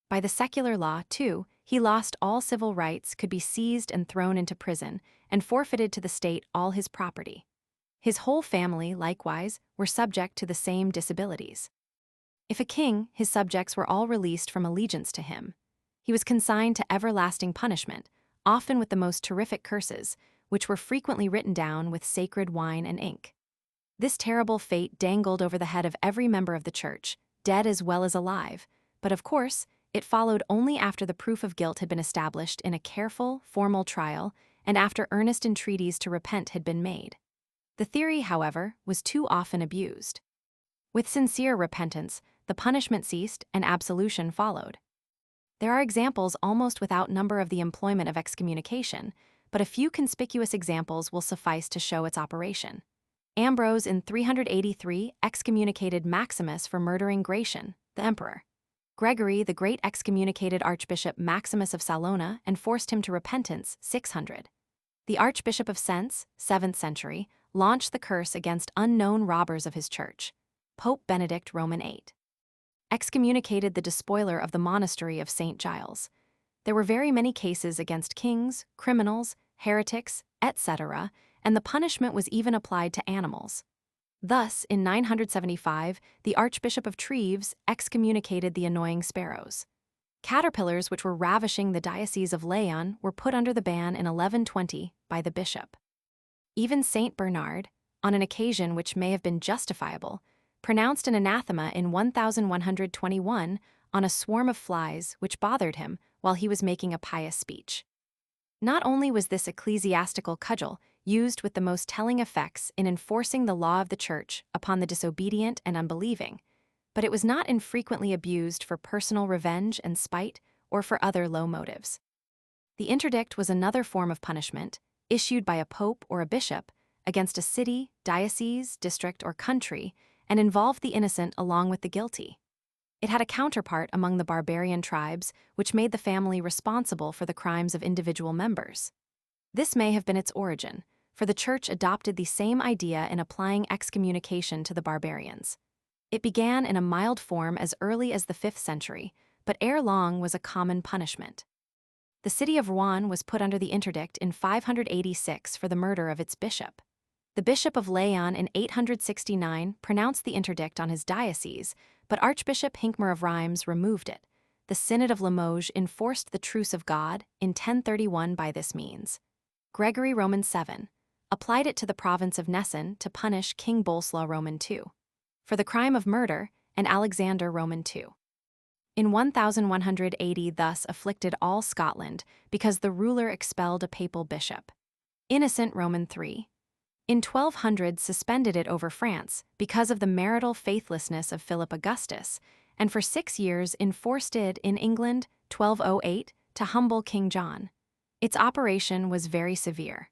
By the secular law, too, he lost all civil rights, could be seized and thrown into prison, and forfeited to the state all his property. His whole family, likewise, were subject to the same disabilities. If a king, his subjects were all released from allegiance to him. He was consigned to everlasting punishment, often with the most terrific curses, which were frequently written down with sacred wine and ink. This terrible fate dangled over the head of every member of the church, dead as well as alive, but of course, it followed only after the proof of guilt had been established in a careful, formal trial and after earnest entreaties to repent had been made. The theory, however, was too often abused. With sincere repentance, the punishment ceased and absolution followed. There are examples almost without number of the employment of excommunication, but a few conspicuous examples will suffice to show its operation. Ambrose in 383 excommunicated Maximus for murdering Gratian, the emperor. Gregory the Great excommunicated Archbishop Maximus of Salona and forced him to repentance, 600. The Archbishop of Sens, 7th century, launched the curse against unknown robbers of his church. Pope Benedict Roman VIII excommunicated the despoiler of the monastery of St. Giles. There were very many cases against kings, criminals, heretics, etc., and the punishment was even applied to animals. Thus, in 975, the Archbishop of Treves excommunicated the annoying sparrows. Caterpillars which were ravishing the diocese of Leon were put under the ban in 1120 by the bishop. Even Saint Bernard, on an occasion which may have been justifiable, pronounced an anathema in 1121 on a swarm of flies which bothered him while he was making a pious speech. Not only was this ecclesiastical cudgel used with the most telling effects in enforcing the law of the Church upon the disobedient and unbelieving, but it was not infrequently abused for personal revenge and spite or for other low motives. The interdict was another form of punishment, issued by a pope or a bishop, against a city, diocese, district, or country, and involved the innocent along with the guilty. It had a counterpart among the barbarian tribes, which made the family responsible for the crimes of individual members. This may have been its origin, for the Church adopted the same idea in applying excommunication to the barbarians. It began in a mild form as early as the 5th century, but ere long was a common punishment. The city of Rouen was put under the interdict in 586 for the murder of its bishop. The Bishop of Leon in 869 pronounced the interdict on his diocese, but Archbishop Hincmar of Reims removed it. The Synod of Limoges enforced the Truce of God in 1031 by this means. Gregory Roman VII applied it to the province of Nessun to punish King Boleslaw Roman II for the crime of murder and Alexander Roman II. In 1180 thus afflicted all Scotland because the ruler expelled a papal bishop. Innocent Roman III. In 1200 suspended it over France because of the marital faithlessness of Philip Augustus, and for 6 years enforced it in England 1208 to humble King John. Its operation was very severe.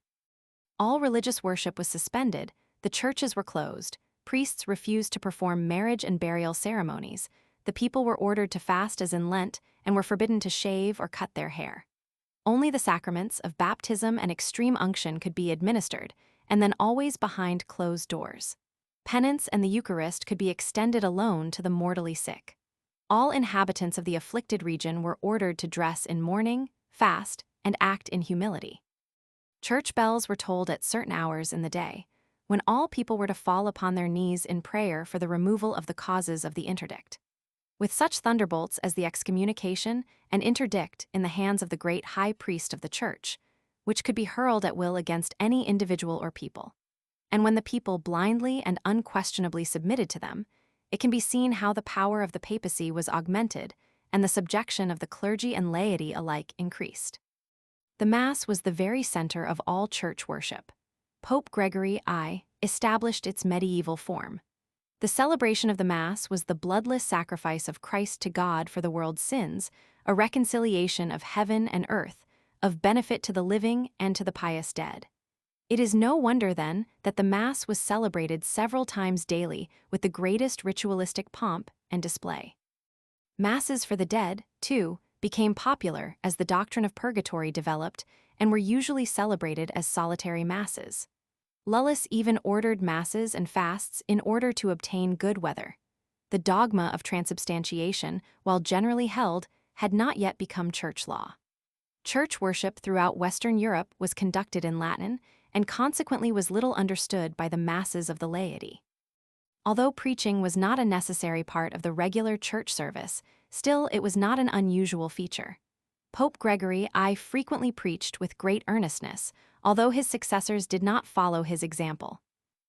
All religious worship was suspended, the churches were closed, priests refused to perform marriage and burial ceremonies, the people were ordered to fast as in Lent and were forbidden to shave or cut their hair. Only the sacraments of baptism and extreme unction could be administered, and then always behind closed doors. Penance and the Eucharist could be extended alone to the mortally sick. All inhabitants of the afflicted region were ordered to dress in mourning, fast, and act in humility. Church bells were tolled at certain hours in the day, when all people were to fall upon their knees in prayer for the removal of the causes of the interdict. With such thunderbolts as the excommunication and interdict in the hands of the great high priest of the Church, which could be hurled at will against any individual or people. And when the people blindly and unquestionably submitted to them, it can be seen how the power of the papacy was augmented and the subjection of the clergy and laity alike increased. The Mass was the very center of all church worship. Pope Gregory I established its medieval form. The celebration of the Mass was the bloodless sacrifice of Christ to God for the world's sins, a reconciliation of heaven and earth, of benefit to the living and to the pious dead. It is no wonder, then, that the Mass was celebrated several times daily with the greatest ritualistic pomp and display. Masses for the dead, too, became popular as the doctrine of purgatory developed and were usually celebrated as solitary masses. Lullus even ordered masses and fasts in order to obtain good weather. The dogma of transubstantiation, while generally held, had not yet become church law. Church worship throughout Western Europe was conducted in Latin and consequently was little understood by the masses of the laity. Although preaching was not a necessary part of the regular church service, still it was not an unusual feature. Pope Gregory I frequently preached with great earnestness, although his successors did not follow his example.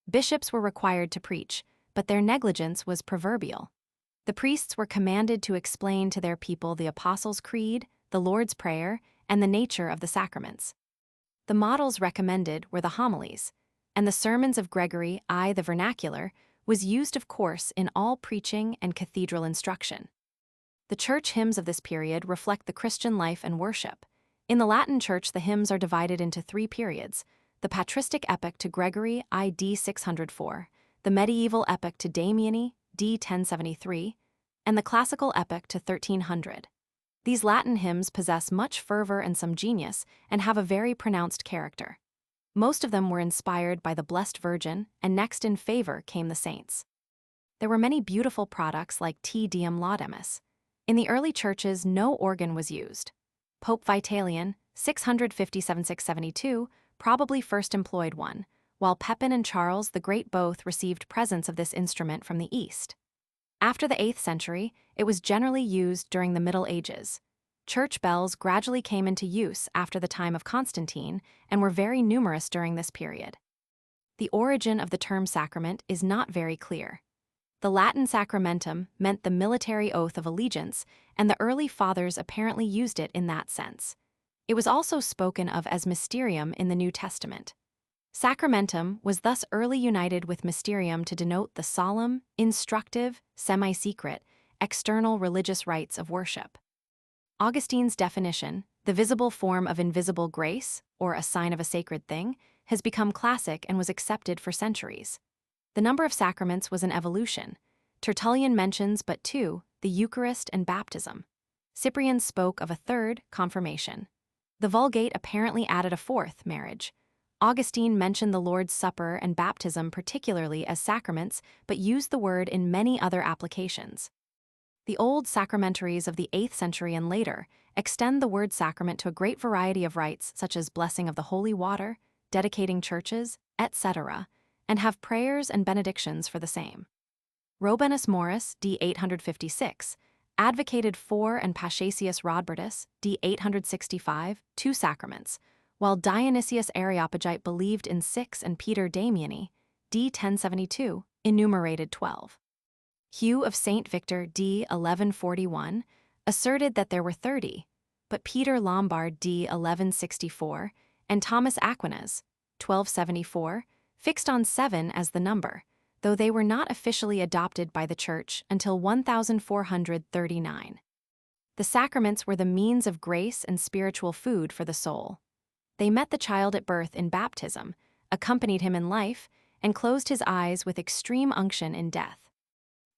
Bishops were required to preach, but their negligence was proverbial. The priests were commanded to explain to their people the Apostles' Creed, the Lord's Prayer, and the nature of the sacraments. The models recommended were the homilies, and the sermons of Gregory I the vernacular was used, of course, in all preaching and cathedral instruction. The church hymns of this period reflect the Christian life and worship. In the Latin Church, the hymns are divided into three periods: the patristic epic to Gregory I d. 604, the medieval epic to Damiani d. 1073, and the classical epic to 1300. These Latin hymns possess much fervor and some genius and have a very pronounced character. Most of them were inspired by the Blessed Virgin, and next in favor came the saints. There were many beautiful products like Te Deum Laudamus. In the early churches, no organ was used. Pope Vitalian, 657-672, probably first employed one, while Pepin and Charles the Great both received presents of this instrument from the East. After the 8th century, it was generally used during the Middle Ages. Church bells gradually came into use after the time of Constantine and were very numerous during this period. The origin of the term sacrament is not very clear. The Latin sacramentum meant the military oath of allegiance, and the early fathers apparently used it in that sense. It was also spoken of as mysterium in the New Testament. Sacramentum was thus early united with mysterium to denote the solemn, instructive, semi-secret, external religious rites of worship. Augustine's definition, the visible form of invisible grace, or a sign of a sacred thing, has become classic and was accepted for centuries. The number of sacraments was an evolution. Tertullian mentions but two, the Eucharist and baptism. Cyprian spoke of a third, confirmation. The Vulgate apparently added a fourth, marriage. Augustine mentioned the Lord's Supper and baptism particularly as sacraments, but used the word in many other applications. The old sacramentaries of the 8th century and later extend the word sacrament to a great variety of rites such as blessing of the holy water, dedicating churches, etc., and have prayers and benedictions for the same. Robanus Maurus, d. 856, advocated for, and Paschasius Rodbertus, d. 865, 2 sacraments, while Dionysius Areopagite believed in 6 and Peter Damiani, d. 1072, enumerated 12. Hugh of St. Victor, d. 1141, asserted that there were 30, but Peter Lombard, d. 1164, and Thomas Aquinas, 1274, fixed on 7 as the number, though they were not officially adopted by the Church until 1439. The sacraments were the means of grace and spiritual food for the soul. They met the child at birth in baptism, accompanied him in life, and closed his eyes with extreme unction in death.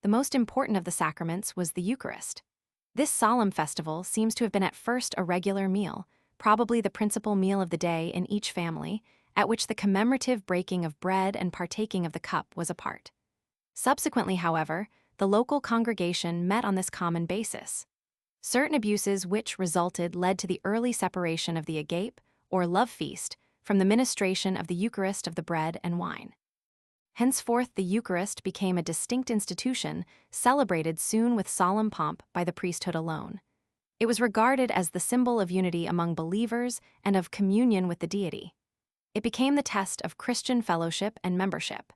The most important of the sacraments was the Eucharist. This solemn festival seems to have been at first a regular meal, probably the principal meal of the day in each family, at which the commemorative breaking of bread and partaking of the cup was a part. Subsequently, however, the local congregation met on this common basis. Certain abuses which resulted led to the early separation of the agape, or love feast, from the ministration of the Eucharist of the bread and wine. Henceforth, the Eucharist became a distinct institution, celebrated soon with solemn pomp by the priesthood alone. It was regarded as the symbol of unity among believers and of communion with the deity. It became the test of Christian fellowship and membership.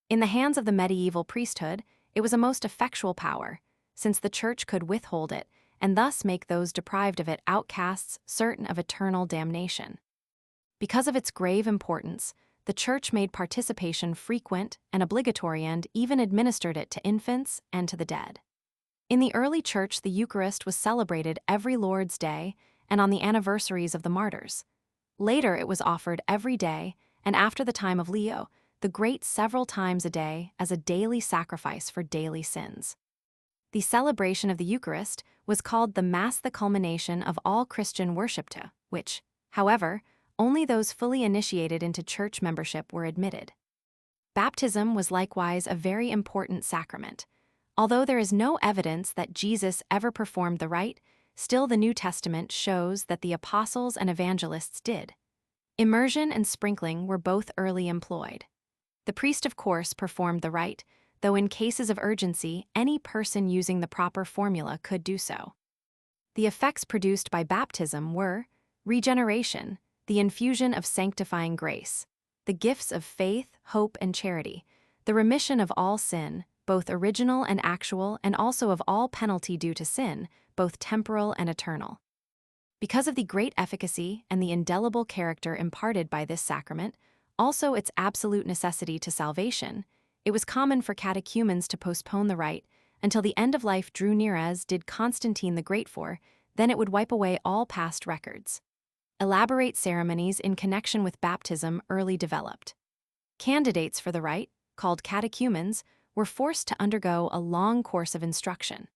In the hands of the medieval priesthood, it was a most effectual power, since the Church could withhold it and thus make those deprived of it outcasts certain of eternal damnation. Because of its grave importance, the Church made participation frequent and obligatory and even administered it to infants and to the dead. In the early Church, the Eucharist was celebrated every Lord's Day and on the anniversaries of the martyrs. Later, it was offered every day, and after the time of Leo, the Great, several times a day as a daily sacrifice for daily sins. The celebration of the Eucharist was called the Mass, the culmination of all Christian worship, to which, however, only those fully initiated into church membership were admitted. Baptism was likewise a very important sacrament. Although there is no evidence that Jesus ever performed the rite, still the New Testament shows that the apostles and evangelists did. Immersion and sprinkling were both early employed. The priest, of course, performed the rite, though in cases of urgency, any person using the proper formula could do so. The effects produced by baptism were regeneration, the infusion of sanctifying grace, the gifts of faith, hope, and charity, the remission of all sin, both original and actual, and also of all penalty due to sin, both temporal and eternal. Because of the great efficacy and the indelible character imparted by this sacrament, also its absolute necessity to salvation, it was common for catechumens to postpone the rite until the end of life drew near, as did Constantine the Great, for then it would wipe away all past records. Elaborate ceremonies in connection with baptism early developed. Candidates for the rite, called catechumens, were forced to undergo a long course of instruction.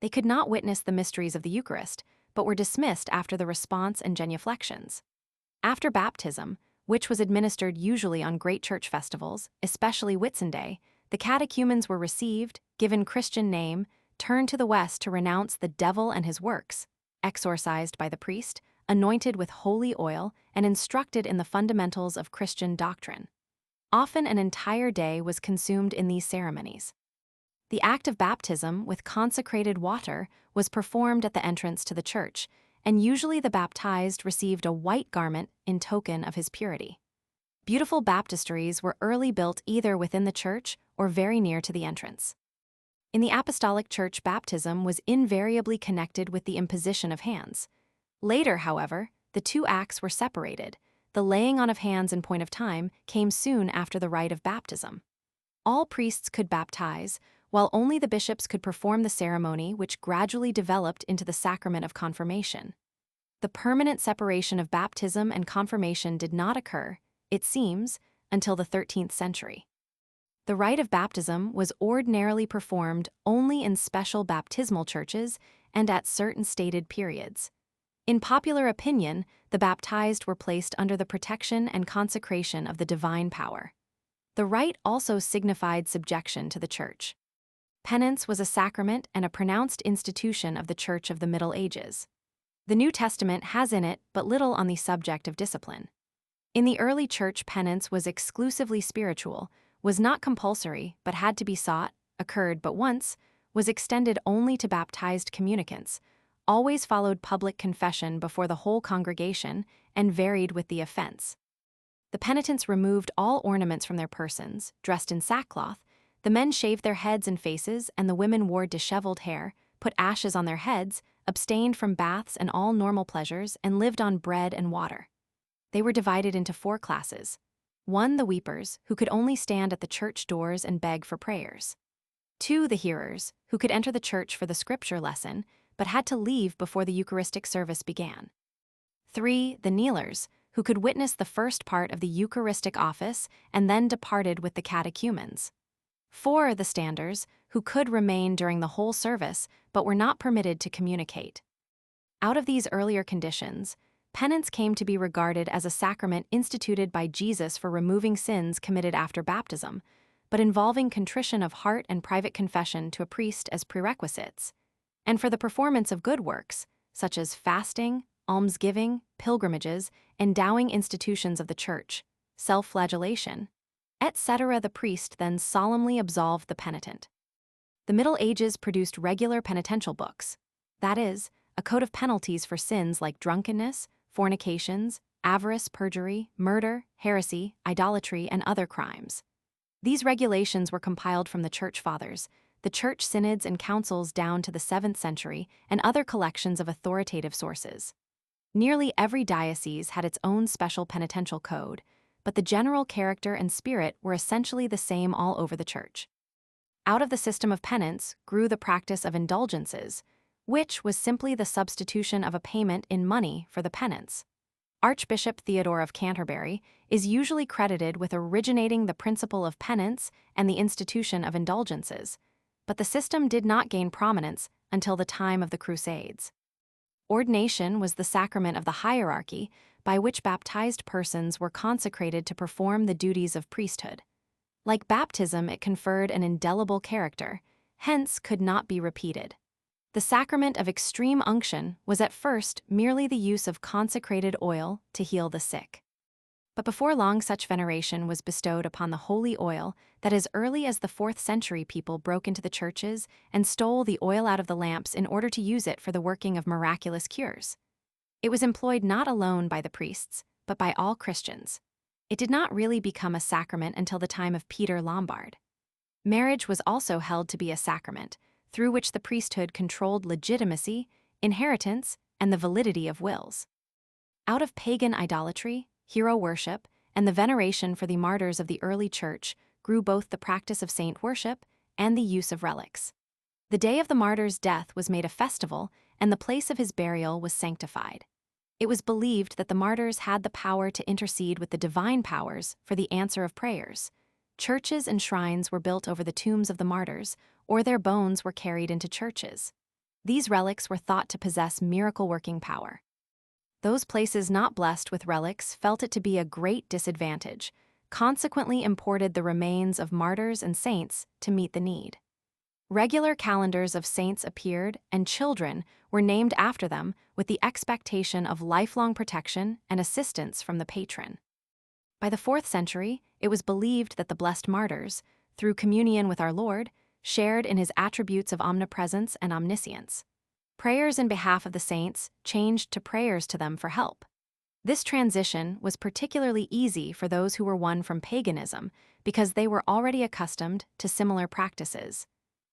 They could not witness the mysteries of the Eucharist, but were dismissed after the response and genuflections. After baptism, which was administered usually on great church festivals, especially Whitsunday, the catechumens were received, given Christian name, turned to the west to renounce the devil and his works, exorcised by the priest, anointed with holy oil, and instructed in the fundamentals of Christian doctrine. Often an entire day was consumed in these ceremonies. The act of baptism with consecrated water was performed at the entrance to the church, and usually the baptized received a white garment in token of his purity. Beautiful baptisteries were early built either within the church or very near to the entrance. In the Apostolic Church, baptism was invariably connected with the imposition of hands. Later, however, the two acts were separated. The laying on of hands in point of time came soon after the rite of baptism. All priests could baptize, while only the bishops could perform the ceremony, which gradually developed into the sacrament of confirmation. The permanent separation of baptism and confirmation did not occur, it seems, until the 13th century. The rite of baptism was ordinarily performed only in special baptismal churches and at certain stated periods. In popular opinion, the baptized were placed under the protection and consecration of the divine power. The rite also signified subjection to the Church. Penance was a sacrament and a pronounced institution of the Church of the Middle Ages. The New Testament has in it but little on the subject of discipline. In the early Church, penance was exclusively spiritual, was not compulsory but had to be sought, occurred but once, was extended only to baptized communicants, always followed public confession before the whole congregation, and varied with the offense. The penitents removed all ornaments from their persons, dressed in sackcloth. The men shaved their heads and faces, and the women wore disheveled hair, put ashes on their heads, abstained from baths and all normal pleasures, and lived on bread and water. They were divided into 4 classes. 1, the weepers, who could only stand at the church doors and beg for prayers. 2, the hearers, who could enter the church for the scripture lesson, but had to leave before the Eucharistic service began. 3, the kneelers, who could witness the first part of the Eucharistic office and then departed with the catechumens. 4, the standers, who could remain during the whole service but were not permitted to communicate. Out of these earlier conditions, penance came to be regarded as a sacrament instituted by Jesus for removing sins committed after baptism, but involving contrition of heart and private confession to a priest as prerequisites, and for the performance of good works, such as fasting, almsgiving, pilgrimages, endowing institutions of the church, self-flagellation, etc. The priest then solemnly absolved the penitent. The Middle Ages produced regular penitential books, that is, a code of penalties for sins like drunkenness, fornications, avarice, perjury, murder, heresy, idolatry, and other crimes. These regulations were compiled from the Church Fathers, the church synods and councils down to the 7th century, and other collections of authoritative sources. Nearly every diocese had its own special penitential code, but the general character and spirit were essentially the same all over the church. Out of the system of penance grew the practice of indulgences, which was simply the substitution of a payment in money for the penance. Archbishop Theodore of Canterbury is usually credited with originating the principle of penance and the institution of indulgences, but the system did not gain prominence until the time of the Crusades. Ordination was the sacrament of the hierarchy by which baptized persons were consecrated to perform the duties of priesthood. Like baptism, it conferred an indelible character, hence could not be repeated. The sacrament of extreme unction was at first merely the use of consecrated oil to heal the sick. But before long such veneration was bestowed upon the holy oil that as early as the 4th century people broke into the churches and stole the oil out of the lamps in order to use it for the working of miraculous cures. It was employed not alone by the priests, but by all Christians. It did not really become a sacrament until the time of Peter Lombard. Marriage was also held to be a sacrament, through which the priesthood controlled legitimacy, inheritance, and the validity of wills. Out of pagan idolatry, hero worship, and the veneration for the martyrs of the early church grew both the practice of saint worship and the use of relics. The day of the martyr's death was made a festival, and the place of his burial was sanctified. It was believed that the martyrs had the power to intercede with the divine powers for the answer of prayers. Churches and shrines were built over the tombs of the martyrs, or their bones were carried into churches. These relics were thought to possess miracle-working power. Those places not blessed with relics felt it to be a great disadvantage, consequently imported the remains of martyrs and saints to meet the need. Regular calendars of saints appeared, and children were named after them with the expectation of lifelong protection and assistance from the patron. By the 4th century, it was believed that the blessed martyrs, through communion with our Lord, shared in his attributes of omnipresence and omniscience. Prayers in behalf of the saints changed to prayers to them for help. This transition was particularly easy for those who were won from paganism because they were already accustomed to similar practices.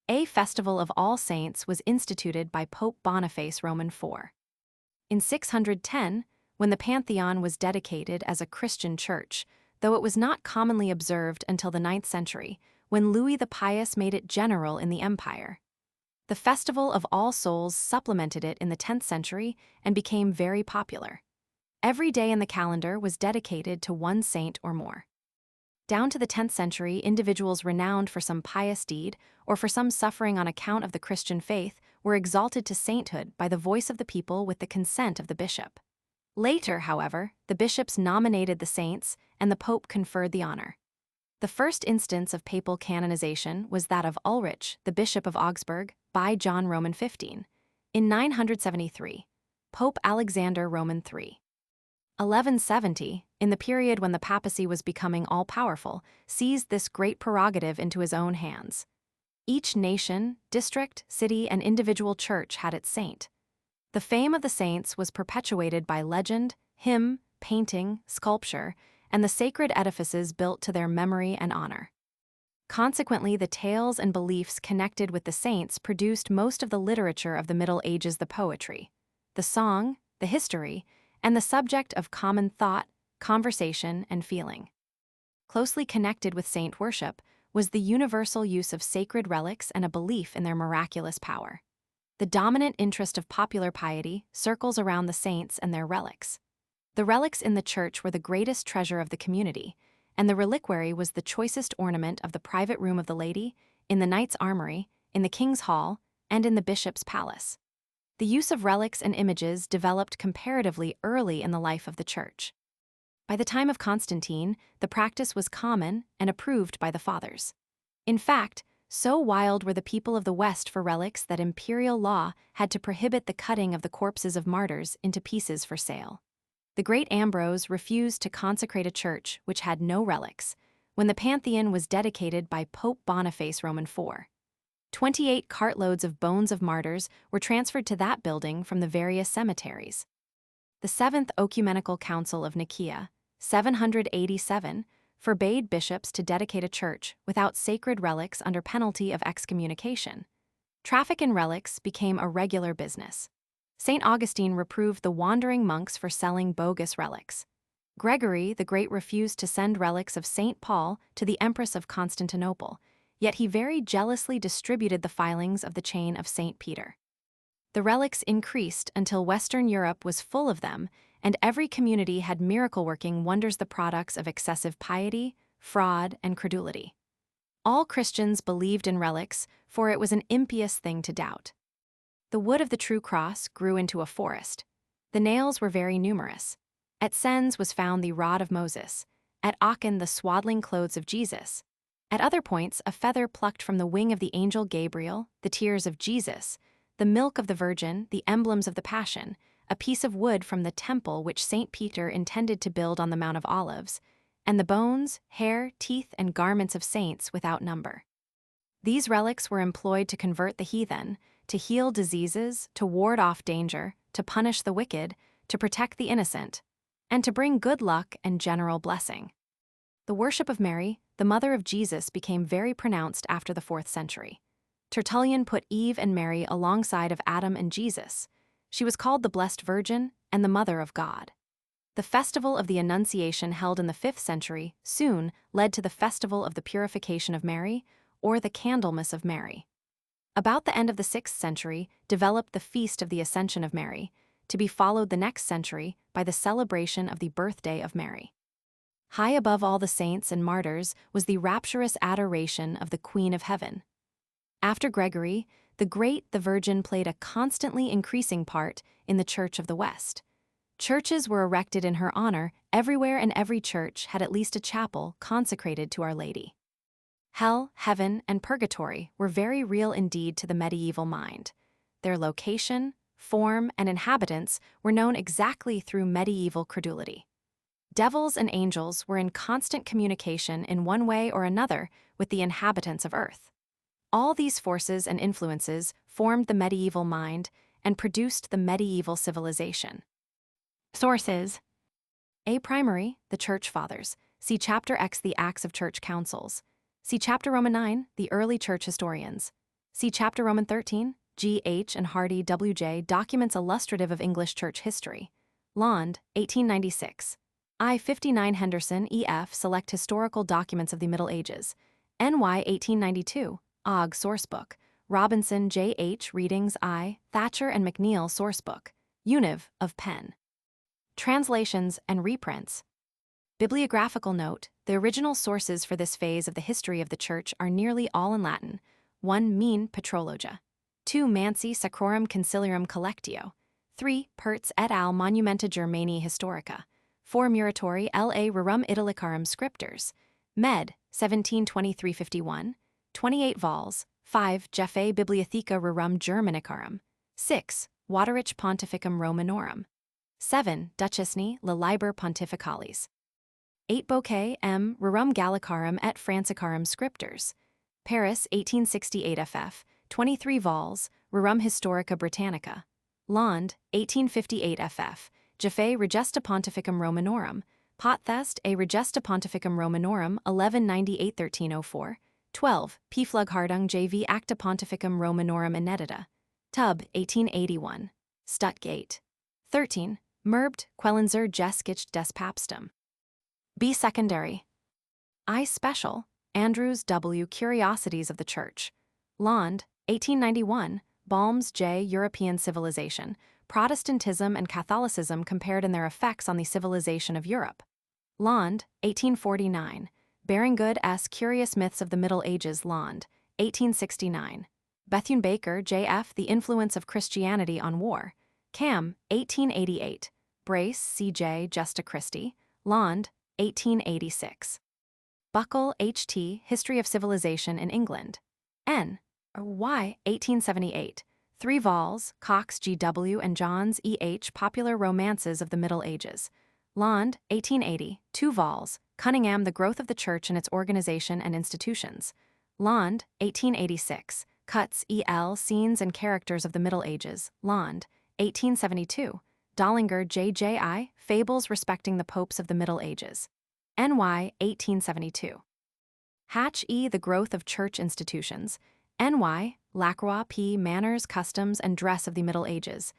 A festival of all saints was instituted by Pope Boniface Roman IV. In 610, when the Pantheon was dedicated as a Christian church, though it was not commonly observed until the 9th century, when Louis the Pious made it general in the empire. The Festival of All Souls supplemented it in the 10th century and became very popular. Every day in the calendar was dedicated to one saint or more. Down to the 10th century, individuals renowned for some pious deed or for some suffering on account of the Christian faith were exalted to sainthood by the voice of the people with the consent of the bishop. Later, however, the bishops nominated the saints and the pope conferred the honor. The first instance of papal canonization was that of Ulrich, the bishop of Augsburg, by John Roman XV. In 973, Pope Alexander Roman III. 1170, in the period when the papacy was becoming all-powerful, seized this great prerogative into his own hands. Each nation, district, city, and individual church had its saint. The fame of the saints was perpetuated by legend, hymn, painting, sculpture, and the sacred edifices built to their memory and honor. Consequently, the tales and beliefs connected with the saints produced most of the literature of the Middle Ages, the poetry, the song, the history, and the subject of common thought, conversation, and feeling. Closely connected with saint worship was the universal use of sacred relics and a belief in their miraculous power. The dominant interest of popular piety circles around the saints and their relics. The relics in the church were the greatest treasure of the community, and the reliquary was the choicest ornament of the private room of the lady, in the knight's armory, in the king's hall, and in the bishop's palace. The use of relics and images developed comparatively early in the life of the church. By the time of Constantine, the practice was common and approved by the fathers. In fact, so wild were the people of the West for relics that imperial law had to prohibit the cutting of the corpses of martyrs into pieces for sale. The great Ambrose refused to consecrate a church which had no relics, when the Pantheon was dedicated by Pope Boniface Roman IV. 28 cartloads of bones of martyrs were transferred to that building from the various cemeteries. The Seventh Ecumenical Council of Nicaea, 787, forbade bishops to dedicate a church without sacred relics under penalty of excommunication. Traffic in relics became a regular business. St. Augustine reproved the wandering monks for selling bogus relics. Gregory the Great refused to send relics of St. Paul to the Empress of Constantinople, yet he very jealously distributed the filings of the chain of St. Peter. The relics increased until Western Europe was full of them, and every community had miracle-working wonders, the products of excessive piety, fraud, and credulity. All Christians believed in relics, for it was an impious thing to doubt. The wood of the true cross grew into a forest. The nails were very numerous. At Sens was found the rod of Moses, at Aachen the swaddling clothes of Jesus. At other points, a feather plucked from the wing of the angel Gabriel, the tears of Jesus, the milk of the Virgin, the emblems of the Passion, a piece of wood from the temple which St. Peter intended to build on the Mount of Olives, and the bones, hair, teeth, and garments of saints without number. These relics were employed to convert the heathen, to heal diseases, to ward off danger, to punish the wicked, to protect the innocent, and to bring good luck and general blessing. The worship of Mary, the mother of Jesus, became very pronounced after the 4th century. Tertullian put Eve and Mary alongside of Adam and Jesus. She was called the Blessed Virgin and the Mother of God. The festival of the Annunciation held in the 5th century soon led to the festival of the Purification of Mary, or the Candlemas of Mary. About the end of the 6th century developed the Feast of the Ascension of Mary, to be followed the next century by the celebration of the birthday of Mary. High above all the saints and martyrs was the rapturous adoration of the Queen of Heaven. After Gregory the Great, the Virgin played a constantly increasing part in the Church of the West. Churches were erected in her honor everywhere, and every church had at least a chapel consecrated to Our Lady. Hell, heaven, and purgatory were very real indeed to the medieval mind. Their location, form, and inhabitants were known exactly through medieval credulity. Devils and angels were in constant communication in one way or another with the inhabitants of earth. All these forces and influences formed the medieval mind and produced the medieval civilization. Sources: A. Primary, the Church Fathers. See Chapter X, the Acts of Church Councils. See Chapter Roman 9, the Early Church Historians. See Chapter Roman 13, G. H. and Hardy W. J. Documents illustrative of English Church History. Lond, 1896. I. 59 Henderson, E. F. Select Historical Documents of the Middle Ages. NY 1892. OGG Sourcebook. Robinson, J. H. Readings I. Thatcher and McNeill Sourcebook. Univ. of Penn. Translations and reprints. Bibliographical note: the original sources for this phase of the history of the Church are nearly all in Latin. 1. Mean Patrologia. 2. Mansi Sacrorum Conciliarum Collectio. 3. Pertz et al. Monumenta Germaniae Historica. 4. Muratori L.A. Rerum Italicarum Scriptors. Med. 1723-51. 28 vols. 5. Jeffe Bibliotheca Rerum Germanicarum. 6. Waterich Pontificum Romanorum. 7. Duchesni Le Liber Pontificalis. 8. Bouquet M. Rerum Gallicarum et Francicarum Scriptors. Paris, 1868 ff. 23 vols. Rerum Historica Britannica. Lond, 1858 ff. Jeffe Regesta Pontificum Romanorum. Potthest A Regesta Pontificum Romanorum 1198-1304. 12. P. Flughardung J.V. Acta Pontificum Romanorum Inedita. Tubb, 1881. Stuttgart. 13. Merbt, Quellenzer Geschichte des Papstum. B. Secondary. I. Special, Andrews W. Curiosities of the Church. Lond, 1891. Balmes J. European Civilization, Protestantism and Catholicism compared in their effects on the civilization of Europe. Lond, 1849. Baringgood S. Curious Myths of the Middle Ages. Lond, 1869. Bethune Baker, J.F. The Influence of Christianity on War. Cam, 1888. Brace, C.J. Justa Christi. Lond, 1886. Buckle, H.T. History of Civilization in England. N. Y. 1878. 3 vols. Cox, G.W. and Johns, E.H. Popular Romances of the Middle Ages. Lond, 1880. 2 vols. Cunningham, The Growth of the Church and Its Organization and Institutions. Lond, 1886. Cutts, E.L. Scenes and Characters of the Middle Ages. Lond, 1872. Dollinger, J.J.I. Fables Respecting the Popes of the Middle Ages. N.Y. 1872. Hatch, E. The Growth of Church Institutions. N.Y. Lacroix, P. Manners, Customs, and Dress of the Middle Ages.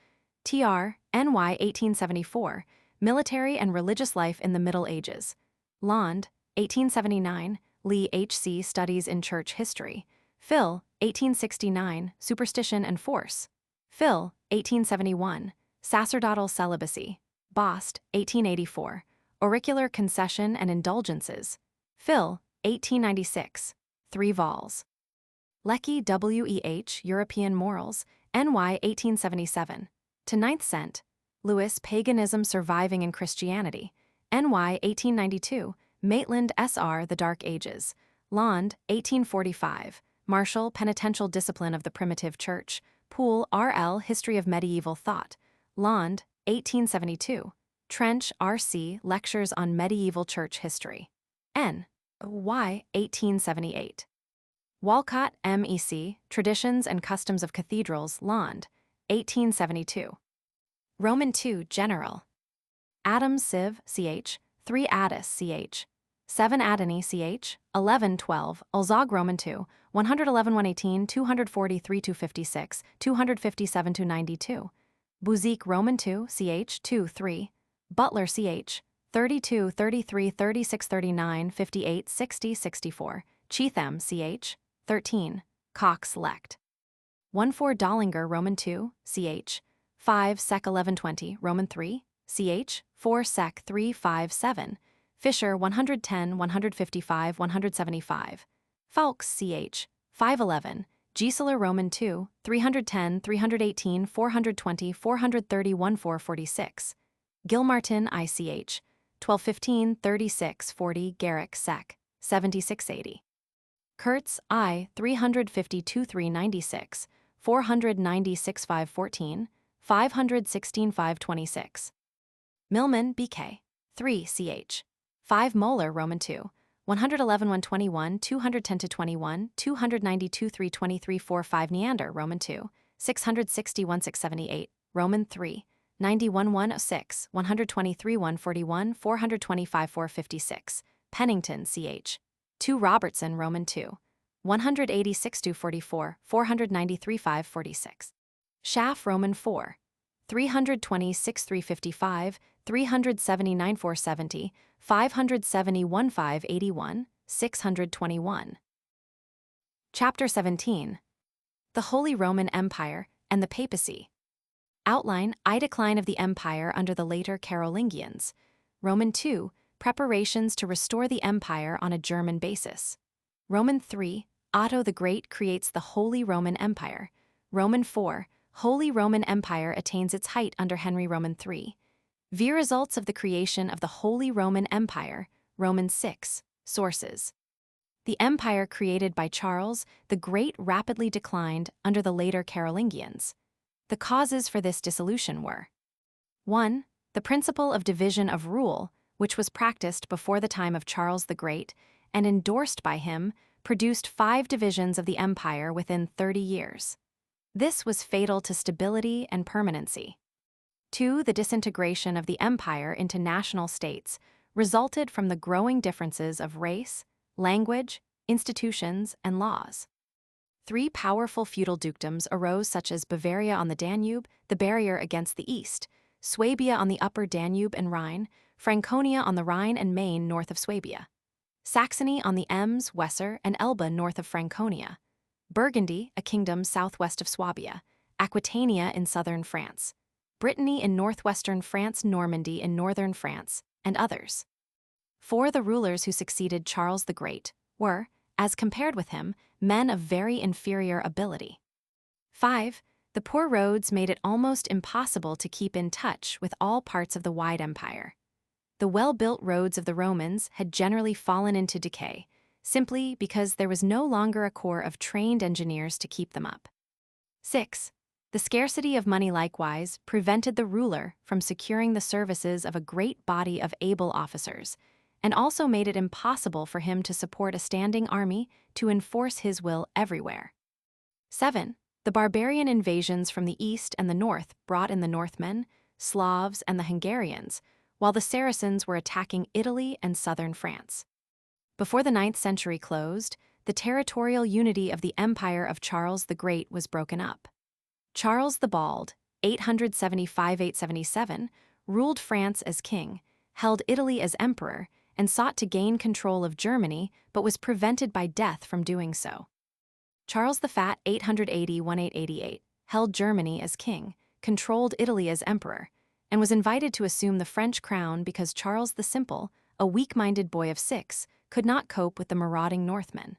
Tr. N.Y. 1874. Military and Religious Life in the Middle Ages. Lond, 1879, Lee H.C. Studies in Church History. Phil, 1869, Superstition and Force. Phil, 1871, Sacerdotal Celibacy. Bost, 1884, Auricular Concession and Indulgences. Phil, 1896, 3 vols. Lecky W.E.H. European Morals, N.Y. 1877. To 9th cent. Lewis Paganism Surviving in Christianity, N.Y. 1892, Maitland S.R. The Dark Ages. Lond, 1845, Marshall Penitential Discipline of the Primitive Church, Poole R.L. History of Medieval Thought. Lond, 1872, Trench R.C. Lectures on Medieval Church History. N.Y. 1878. Walcott M.E.C. Traditions and Customs of Cathedrals, Lond, 1872. Roman II General. Adams Civ. Ch. 3 Addis Ch. 7 Adani Ch. 11-12 Ulzog Roman II 111-118 243-256 257-92 Buzik Roman II Ch. 2-3 Butler Ch. 32 33 36 39 58 60 64 Cheetham Ch. 13 Cox Lect 14 Dollinger Roman II Ch. 5 Sec 1120 Roman III Ch. 4 Sec 357 Fisher 110 155 175 Fawkes Ch. 511 Gieseler Roman II 310 318 420 431 446 Gilmartin ICH 1215 36 40 Garrick Sec. 7680 Kurtz I 352 396 496 514 516 526 Millman B.K. 3 Ch. 5 Moeller Roman II 111 121 210 21 292 323 45 Neander Roman II 660 1678 Roman III 91 106 123 141 425 456 Pennington Ch. 2 Robertson Roman II 186 244 493 546 Schaff Roman IV 326 355 379 470 571 581 621 Chapter 17. The Holy Roman Empire and the Papacy. Outline: I decline of the empire under the later Carolingians. Roman II, preparations to restore the empire on a German basis. Roman III, Otto the Great creates the Holy Roman Empire. Roman IV, Holy Roman Empire attains its height under Henry Roman III. V. Results of the creation of the Holy Roman Empire, Roman VI, sources. The empire created by Charles the Great rapidly declined under the later Carolingians. The causes for this dissolution were: 1. The principle of division of rule, which was practiced before the time of Charles the Great and endorsed by him, produced 5 divisions of the empire within 30 years. This was fatal to stability and permanency. 2. The disintegration of the empire into national states resulted from the growing differences of race, language, institutions, and laws. 3. Powerful feudal dukedoms arose, such as Bavaria on the Danube, the barrier against the east, Swabia on the upper Danube and Rhine, Franconia on the Rhine and Main north of Swabia, Saxony on the Ems, Weser, and Elbe north of Franconia, Burgundy, a kingdom southwest of Swabia, Aquitania in southern France, Brittany in northwestern France, Normandy in northern France, and others. 4. The rulers who succeeded Charles the Great were, as compared with him, men of very inferior ability. 5. The poor roads made it almost impossible to keep in touch with all parts of the wide empire. The well-built roads of the Romans had generally fallen into decay, simply because there was no longer a corps of trained engineers to keep them up. 6. The scarcity of money likewise prevented the ruler from securing the services of a great body of able officers, and also made it impossible for him to support a standing army to enforce his will everywhere. 7. The barbarian invasions from the east and the north brought in the Northmen, Slavs, and the Hungarians, while the Saracens were attacking Italy and southern France. Before the 9th century closed, the territorial unity of the empire of Charles the Great was broken up. Charles the Bald, 875-877, ruled France as king, held Italy as emperor, and sought to gain control of Germany but was prevented by death from doing so. Charles the Fat 880–1888 held Germany as king, controlled Italy as emperor, and was invited to assume the French crown because Charles the Simple, a weak-minded boy of 6, could not cope with the marauding Northmen.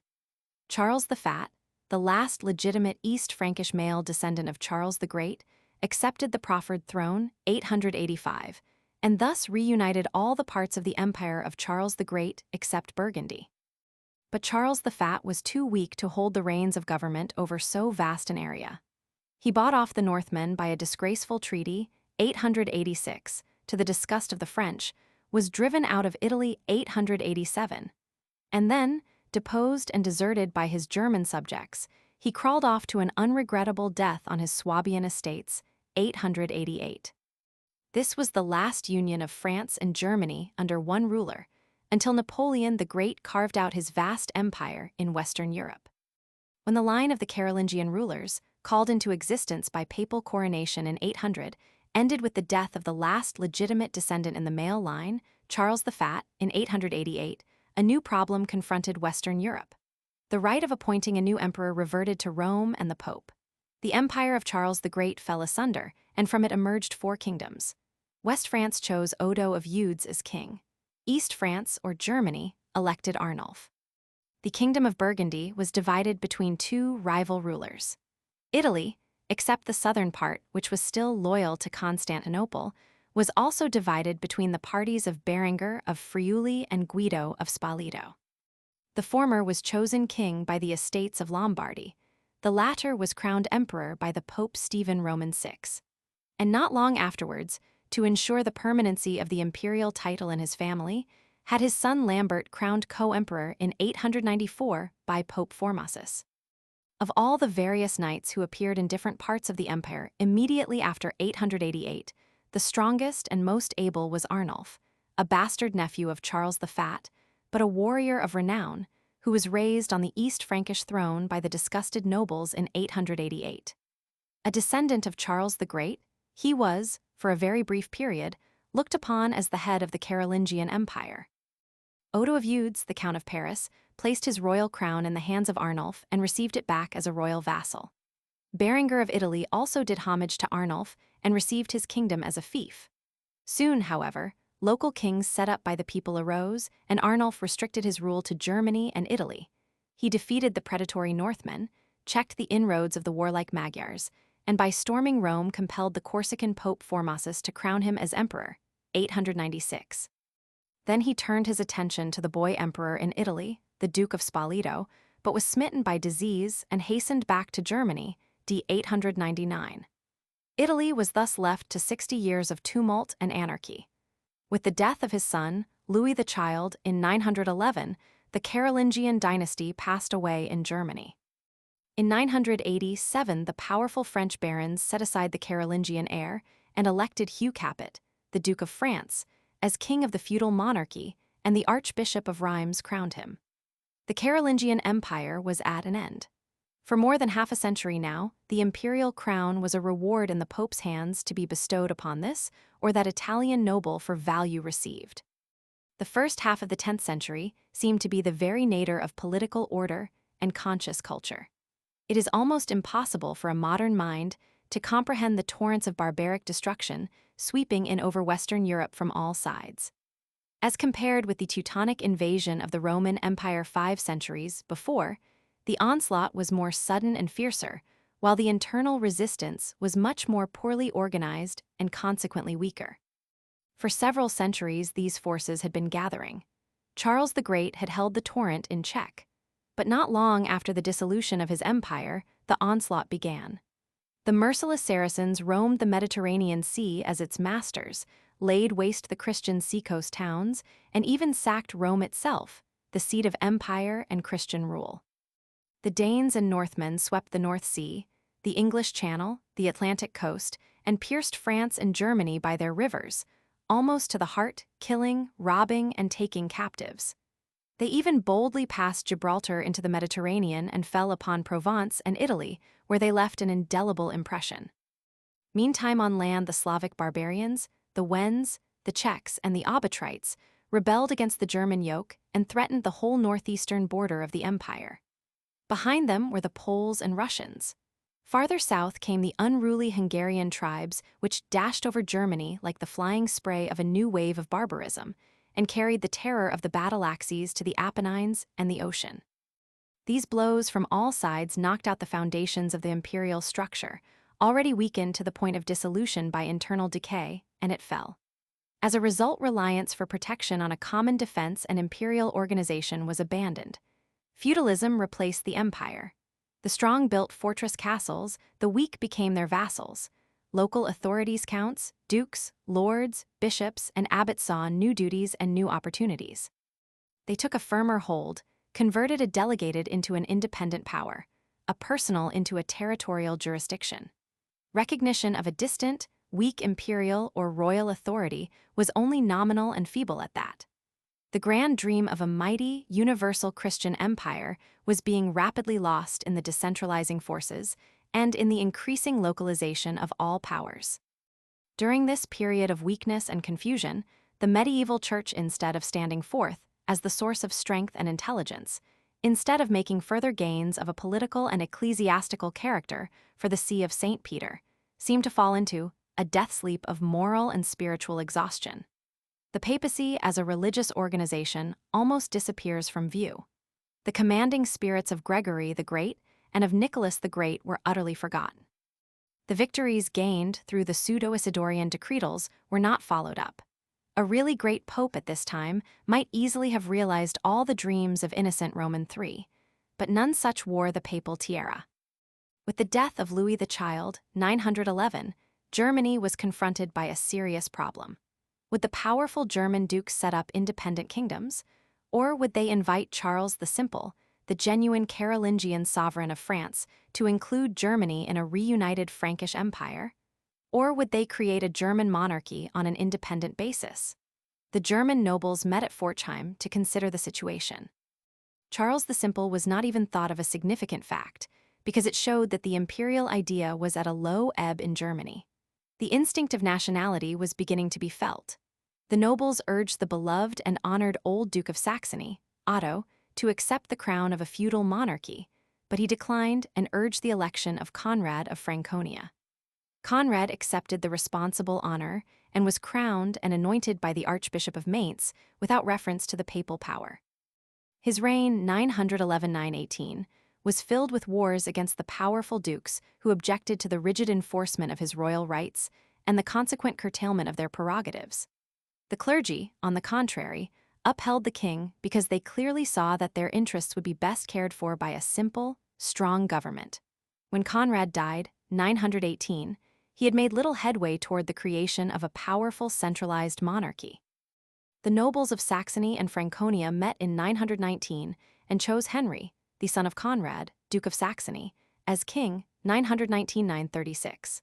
Charles the Fat, the last legitimate East Frankish male descendant of Charles the Great, accepted the proffered throne 885, and thus reunited all the parts of the empire of Charles the Great except Burgundy. But Charles the Fat was too weak to hold the reins of government over so vast an area. He bought off the Northmen by a disgraceful treaty, 886, to the disgust of the French, was driven out of Italy 887, and then, deposed and deserted by his German subjects, he crawled off to an unregrettable death on his Swabian estates, 888. This was the last union of France and Germany under one ruler, until Napoleon the Great carved out his vast empire in Western Europe. When the line of the Carolingian rulers, called into existence by papal coronation in 800, ended with the death of the last legitimate descendant in the male line, Charles the Fat, in 888, a new problem confronted Western Europe. The right of appointing a new emperor reverted to Rome and the Pope. The empire of Charles the Great fell asunder, and from it emerged 4 kingdoms. West France chose Odo of Eudes as king. East France, or Germany, elected Arnulf. The kingdom of Burgundy was divided between 2 rival rulers. Italy, except the southern part, which was still loyal to Constantinople, was also divided between the parties of Berengar of Friuli and Guido of Spoleto. The former was chosen king by the estates of Lombardy. The latter was crowned emperor by the Pope Stephen Roman VI. And not long afterwards, to ensure the permanency of the imperial title in his family, had his son Lambert crowned co-emperor in 894 by Pope Formosus. Of all the various knights who appeared in different parts of the empire immediately after 888, the strongest and most able was Arnulf, a bastard nephew of Charles the Fat, but a warrior of renown, who was raised on the East Frankish throne by the disgusted nobles in 888. A descendant of Charles the Great, he was, for a very brief period, looked upon as the head of the Carolingian Empire. Odo of Eudes, the Count of Paris, placed his royal crown in the hands of Arnulf and received it back as a royal vassal. Berengar of Italy also did homage to Arnulf and received his kingdom as a fief. Soon, however, local kings set up by the people arose, and Arnulf restricted his rule to Germany and Italy. He defeated the predatory Northmen, checked the inroads of the warlike Magyars, and by storming Rome compelled the Corsican Pope Formosus to crown him as emperor, 896. Then he turned his attention to the boy emperor in Italy, the Duke of Spoleto, but was smitten by disease and hastened back to Germany, d. 899. Italy was thus left to 60 years of tumult and anarchy. With the death of his son, Louis the Child, in 911, the Carolingian dynasty passed away in Germany. In 987, the powerful French barons set aside the Carolingian heir and elected Hugh Capet, the Duke of France, as king of the feudal monarchy, and the Archbishop of Reims crowned him. The Carolingian Empire was at an end. For more than half a century now, the imperial crown was a reward in the Pope's hands to be bestowed upon this or that Italian noble for value received. The first half of the 10th century seemed to be the very nadir of political order and conscious culture. It is almost impossible for a modern mind to comprehend the torrents of barbaric destruction sweeping in over Western Europe from all sides. As compared with the Teutonic invasion of the Roman Empire 5 centuries before, the onslaught was more sudden and fiercer, while the internal resistance was much more poorly organized and consequently weaker. For several centuries, these forces had been gathering. Charles the Great had held the torrent in check, but not long after the dissolution of his empire, the onslaught began. The merciless Saracens roamed the Mediterranean Sea as its masters, laid waste the Christian seacoast towns, and even sacked Rome itself, the seat of empire and Christian rule. The Danes and Northmen swept the North Sea, the English Channel, the Atlantic coast, and pierced France and Germany by their rivers, almost to the heart, killing, robbing, and taking captives. They even boldly passed Gibraltar into the Mediterranean and fell upon Provence and Italy, where they left an indelible impression. Meantime on land, the Slavic barbarians, the Wends, the Czechs, and the Obotrites, rebelled against the German yoke and threatened the whole northeastern border of the empire. Behind them were the Poles and Russians. Farther south came the unruly Hungarian tribes, which dashed over Germany like the flying spray of a new wave of barbarism, and carried the terror of the battle axes to the Apennines and the ocean. These blows from all sides knocked out the foundations of the imperial structure, already weakened to the point of dissolution by internal decay, and it fell. As a result, reliance for protection on a common defense and imperial organization was abandoned. Feudalism replaced the empire. The strong built fortress castles, the weak became their vassals. Local authorities, counts, dukes, lords, bishops, and abbots saw new duties and new opportunities. They took a firmer hold, converted a delegated into an independent power, a personal into a territorial jurisdiction. Recognition of a distant, weak imperial or royal authority was only nominal and feeble at that. The grand dream of a mighty, universal Christian empire was being rapidly lost in the decentralizing forces and in the increasing localization of all powers. During this period of weakness and confusion, the medieval church, instead of standing forth as the source of strength and intelligence, instead of making further gains of a political and ecclesiastical character for the See of St. Peter, seemed to fall into a death sleep of moral and spiritual exhaustion. The papacy as a religious organization almost disappears from view. The commanding spirits of Gregory the Great and of Nicholas the Great were utterly forgotten. The victories gained through the pseudo-Isidorian decretals were not followed up. A really great pope at this time might easily have realized all the dreams of innocent Roman III, but none such wore the papal tiara. With the death of Louis the Child, 911, Germany was confronted by a serious problem. Would the powerful German dukes set up independent kingdoms, or would they invite Charles the Simple, the genuine Carolingian sovereign of France, to include Germany in a reunited Frankish empire? Or would they create a German monarchy on an independent basis? The German nobles met at Pforzheim to consider the situation. Charles the Simple was not even thought of a significant fact, because it showed that the imperial idea was at a low ebb in Germany. The instinct of nationality was beginning to be felt. The nobles urged the beloved and honored old Duke of Saxony, Otto, to accept the crown of a feudal monarchy, but he declined and urged the election of Conrad of Franconia. Conrad accepted the responsible honor and was crowned and anointed by the Archbishop of Mainz without reference to the papal power. His reign, 911–918, was filled with wars against the powerful dukes who objected to the rigid enforcement of his royal rights and the consequent curtailment of their prerogatives. The clergy, on the contrary, upheld the king because they clearly saw that their interests would be best cared for by a simple, strong government. When Conrad died, 918, he had made little headway toward the creation of a powerful centralized monarchy. The nobles of Saxony and Franconia met in 919 and chose Henry, the son of Conrad, Duke of Saxony, as king, 919–936.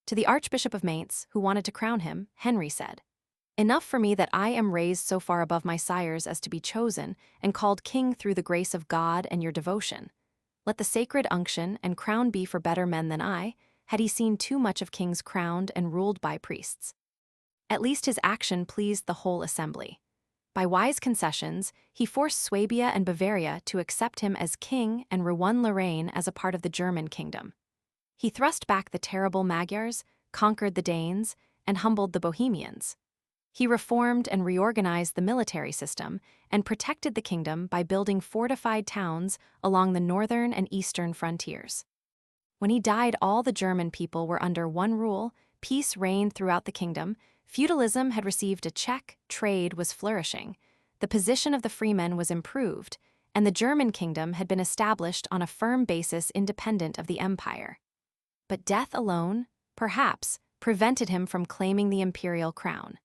To the Archbishop of Mainz, who wanted to crown him, Henry said, "Enough for me that I am raised so far above my sires as to be chosen and called king through the grace of God and your devotion. Let the sacred unction and crown be for better men than I, had he seen too much of kings crowned and ruled by priests." At least his action pleased the whole assembly. By wise concessions, he forced Swabia and Bavaria to accept him as king and rewon Lorraine as a part of the German kingdom. He thrust back the terrible Magyars, conquered the Danes, and humbled the Bohemians. He reformed and reorganized the military system and protected the kingdom by building fortified towns along the northern and eastern frontiers. When he died, all the German people were under one rule, peace reigned throughout the kingdom, feudalism had received a check, trade was flourishing, the position of the freemen was improved, and the German kingdom had been established on a firm basis independent of the empire. But death alone, perhaps, prevented him from claiming the imperial crown.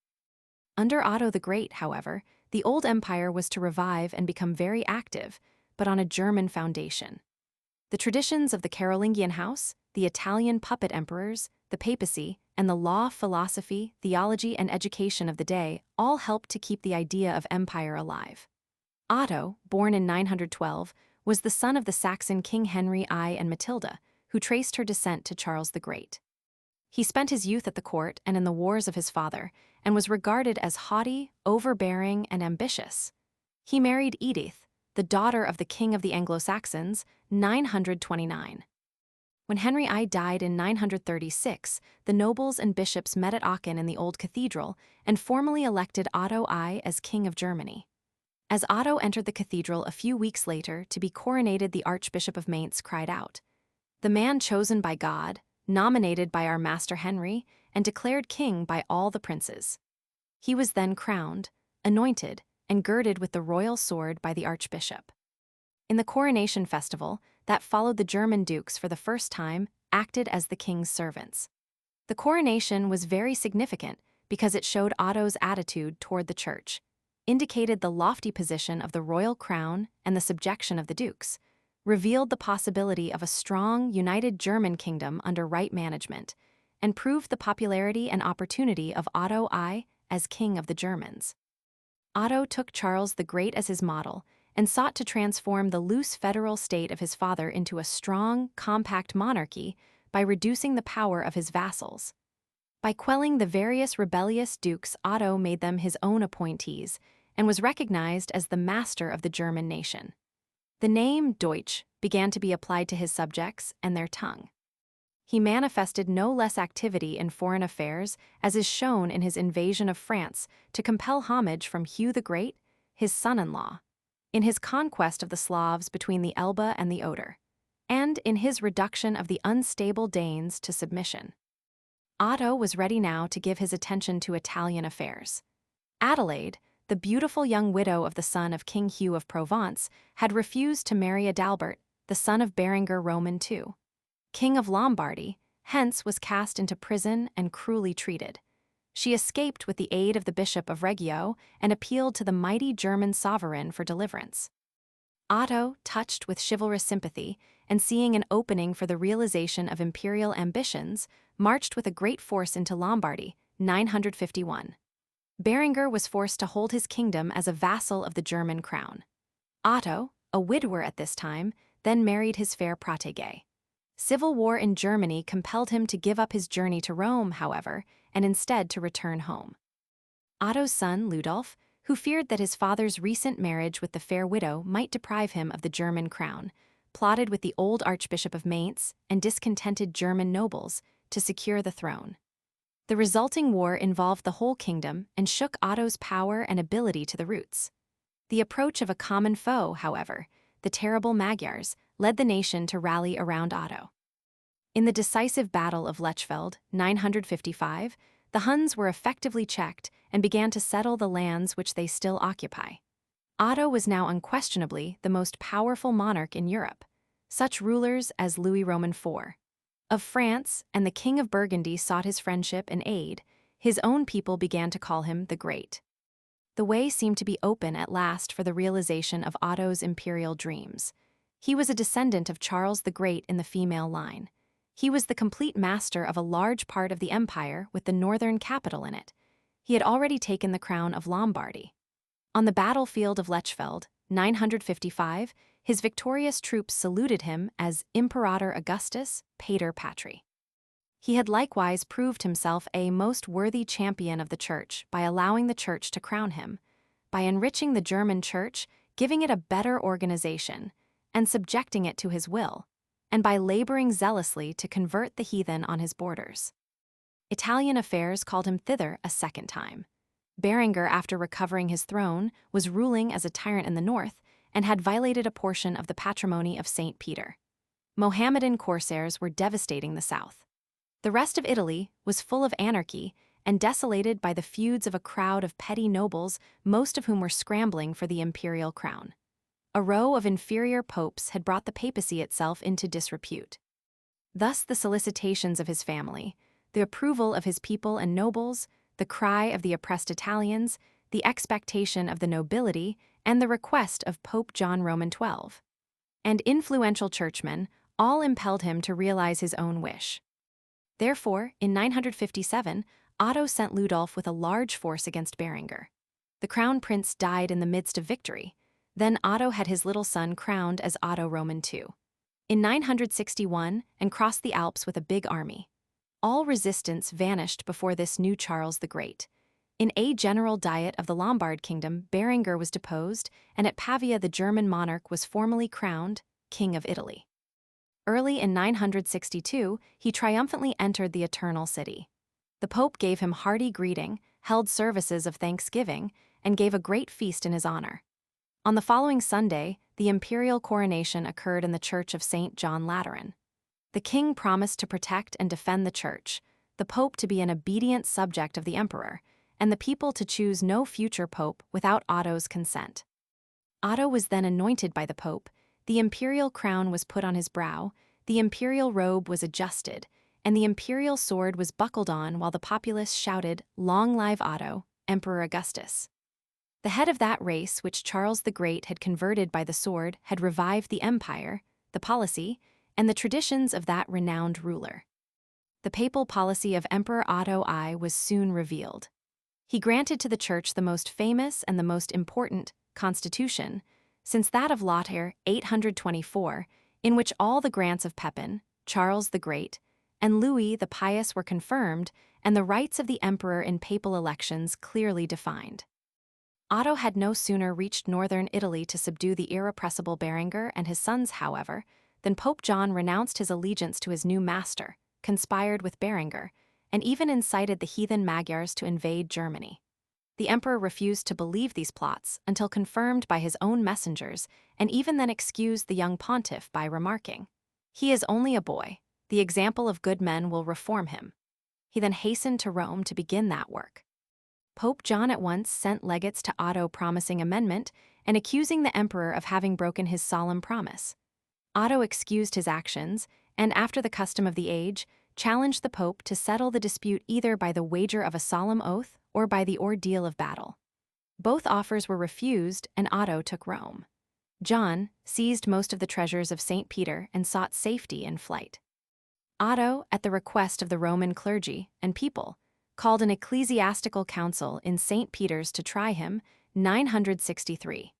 Under Otto the Great, however, the old empire was to revive and become very active, but on a German foundation. The traditions of the Carolingian house, the Italian puppet emperors, the papacy, and the law, philosophy, theology, and education of the day all helped to keep the idea of empire alive. Otto, born in 912, was the son of the Saxon King Henry I and Matilda, who traced her descent to Charles the Great. He spent his youth at the court and in the wars of his father, and was regarded as haughty, overbearing, and ambitious. He married Edith, the daughter of the king of the Anglo-Saxons, 929. When Henry I died in 936, the nobles and bishops met at Aachen in the old cathedral and formally elected Otto I as King of Germany. As Otto entered the cathedral a few weeks later to be coronated, the Archbishop of Mainz cried out, "The man chosen by God, nominated by our master Henry, and declared king by all the princes." He was then crowned, anointed, and girded with the royal sword by the Archbishop. In the coronation festival that followed, the German dukes for the first time acted as the king's servants. The coronation was very significant because it showed Otto's attitude toward the church, indicated the lofty position of the royal crown and the subjection of the dukes, revealed the possibility of a strong, united German kingdom under right management, and proved the popularity and opportunity of Otto I as king of the Germans. Otto took Charles the Great as his model and sought to transform the loose federal state of his father into a strong, compact monarchy by reducing the power of his vassals. By quelling the various rebellious dukes, Otto made them his own appointees and was recognized as the master of the German nation. The name Deutsch began to be applied to his subjects and their tongue. He manifested no less activity in foreign affairs, as is shown in his invasion of France to compel homage from Hugh the Great, his son-in-law, in his conquest of the Slavs between the Elbe and the Oder, and in his reduction of the unstable Danes to submission. Otto was ready now to give his attention to Italian affairs. Adelaide, the beautiful young widow of the son of King Hugh of Provence, had refused to marry Adalbert, the son of Berengar Roman II, King of Lombardy, hence was cast into prison and cruelly treated. She escaped with the aid of the Bishop of Reggio and appealed to the mighty German sovereign for deliverance. Otto, touched with chivalrous sympathy and seeing an opening for the realization of imperial ambitions, marched with a great force into Lombardy, 951. Berengar was forced to hold his kingdom as a vassal of the German crown. Otto, a widower at this time, then married his fair protégée. Civil war in Germany compelled him to give up his journey to Rome, however, and instead to return home. Otto's son, Ludolf, who feared that his father's recent marriage with the fair widow might deprive him of the German crown, plotted with the old Archbishop of Mainz and discontented German nobles to secure the throne. The resulting war involved the whole kingdom and shook Otto's power and ability to the roots. The approach of a common foe, however, the terrible Magyars, led the nation to rally around Otto. In the decisive Battle of Lechfeld, 955, the Huns were effectively checked and began to settle the lands which they still occupy. Otto was now unquestionably the most powerful monarch in Europe. Such rulers as Louis Roman IV of France and the King of Burgundy sought his friendship and aid. His own people began to call him the Great. The way seemed to be open at last for the realization of Otto's imperial dreams. He was a descendant of Charles the Great in the female line. He was the complete master of a large part of the empire with the northern capital in it. He had already taken the crown of Lombardy. On the battlefield of Lechfeld, 955, his victorious troops saluted him as Imperator Augustus, Pater Patri. He had likewise proved himself a most worthy champion of the Church by allowing the Church to crown him, by enriching the German Church, giving it a better organization, and subjecting it to his will, and by laboring zealously to convert the heathen on his borders. Italian affairs called him thither a second time. Berengar, after recovering his throne, was ruling as a tyrant in the north and had violated a portion of the patrimony of St. Peter. Mohammedan corsairs were devastating the south. The rest of Italy was full of anarchy and desolated by the feuds of a crowd of petty nobles, most of whom were scrambling for the imperial crown. A row of inferior popes had brought the papacy itself into disrepute. Thus the solicitations of his family, the approval of his people and nobles, the cry of the oppressed Italians, the expectation of the nobility, and the request of Pope John Roman XII, and influential churchmen, all impelled him to realize his own wish. Therefore, in 957, Otto sent Ludolf with a large force against Berengar. The crown prince died in the midst of victory. Then Otto had his little son crowned as Otto Roman II. In 961, and crossed the Alps with a big army. All resistance vanished before this new Charles the Great. In a general diet of the Lombard kingdom, Berengar was deposed, and at Pavia the German monarch was formally crowned King of Italy. Early in 962, he triumphantly entered the Eternal City. The Pope gave him hearty greeting, held services of thanksgiving, and gave a great feast in his honor. On the following Sunday, the imperial coronation occurred in the Church of St. John Lateran. The king promised to protect and defend the church, the Pope to be an obedient subject of the emperor, and the people to choose no future pope without Otto's consent. Otto was then anointed by the Pope, the imperial crown was put on his brow, the imperial robe was adjusted, and the imperial sword was buckled on while the populace shouted, "Long live Otto, Emperor Augustus." The head of that race which Charles the Great had converted by the sword had revived the empire, the policy, and the traditions of that renowned ruler. The papal policy of Emperor Otto I was soon revealed. He granted to the Church the most famous and the most important constitution, since that of Lothair 824, in which all the grants of Pepin, Charles the Great, and Louis the Pious were confirmed, and the rights of the emperor in papal elections clearly defined. Otto had no sooner reached northern Italy to subdue the irrepressible Berengar and his sons, however, than Pope John renounced his allegiance to his new master, conspired with Berengar, and even incited the heathen Magyars to invade Germany. The emperor refused to believe these plots until confirmed by his own messengers, and even then excused the young pontiff by remarking, "He is only a boy. The example of good men will reform him." He then hastened to Rome to begin that work. Pope John at once sent legates to Otto promising amendment and accusing the emperor of having broken his solemn promise. Otto excused his actions, and after the custom of the age, challenged the Pope to settle the dispute either by the wager of a solemn oath or by the ordeal of battle. Both offers were refused, and Otto took Rome. John seized most of the treasures of St. Peter and sought safety in flight. Otto, at the request of the Roman clergy and people, called an ecclesiastical council in St. Peter's to try him, 963.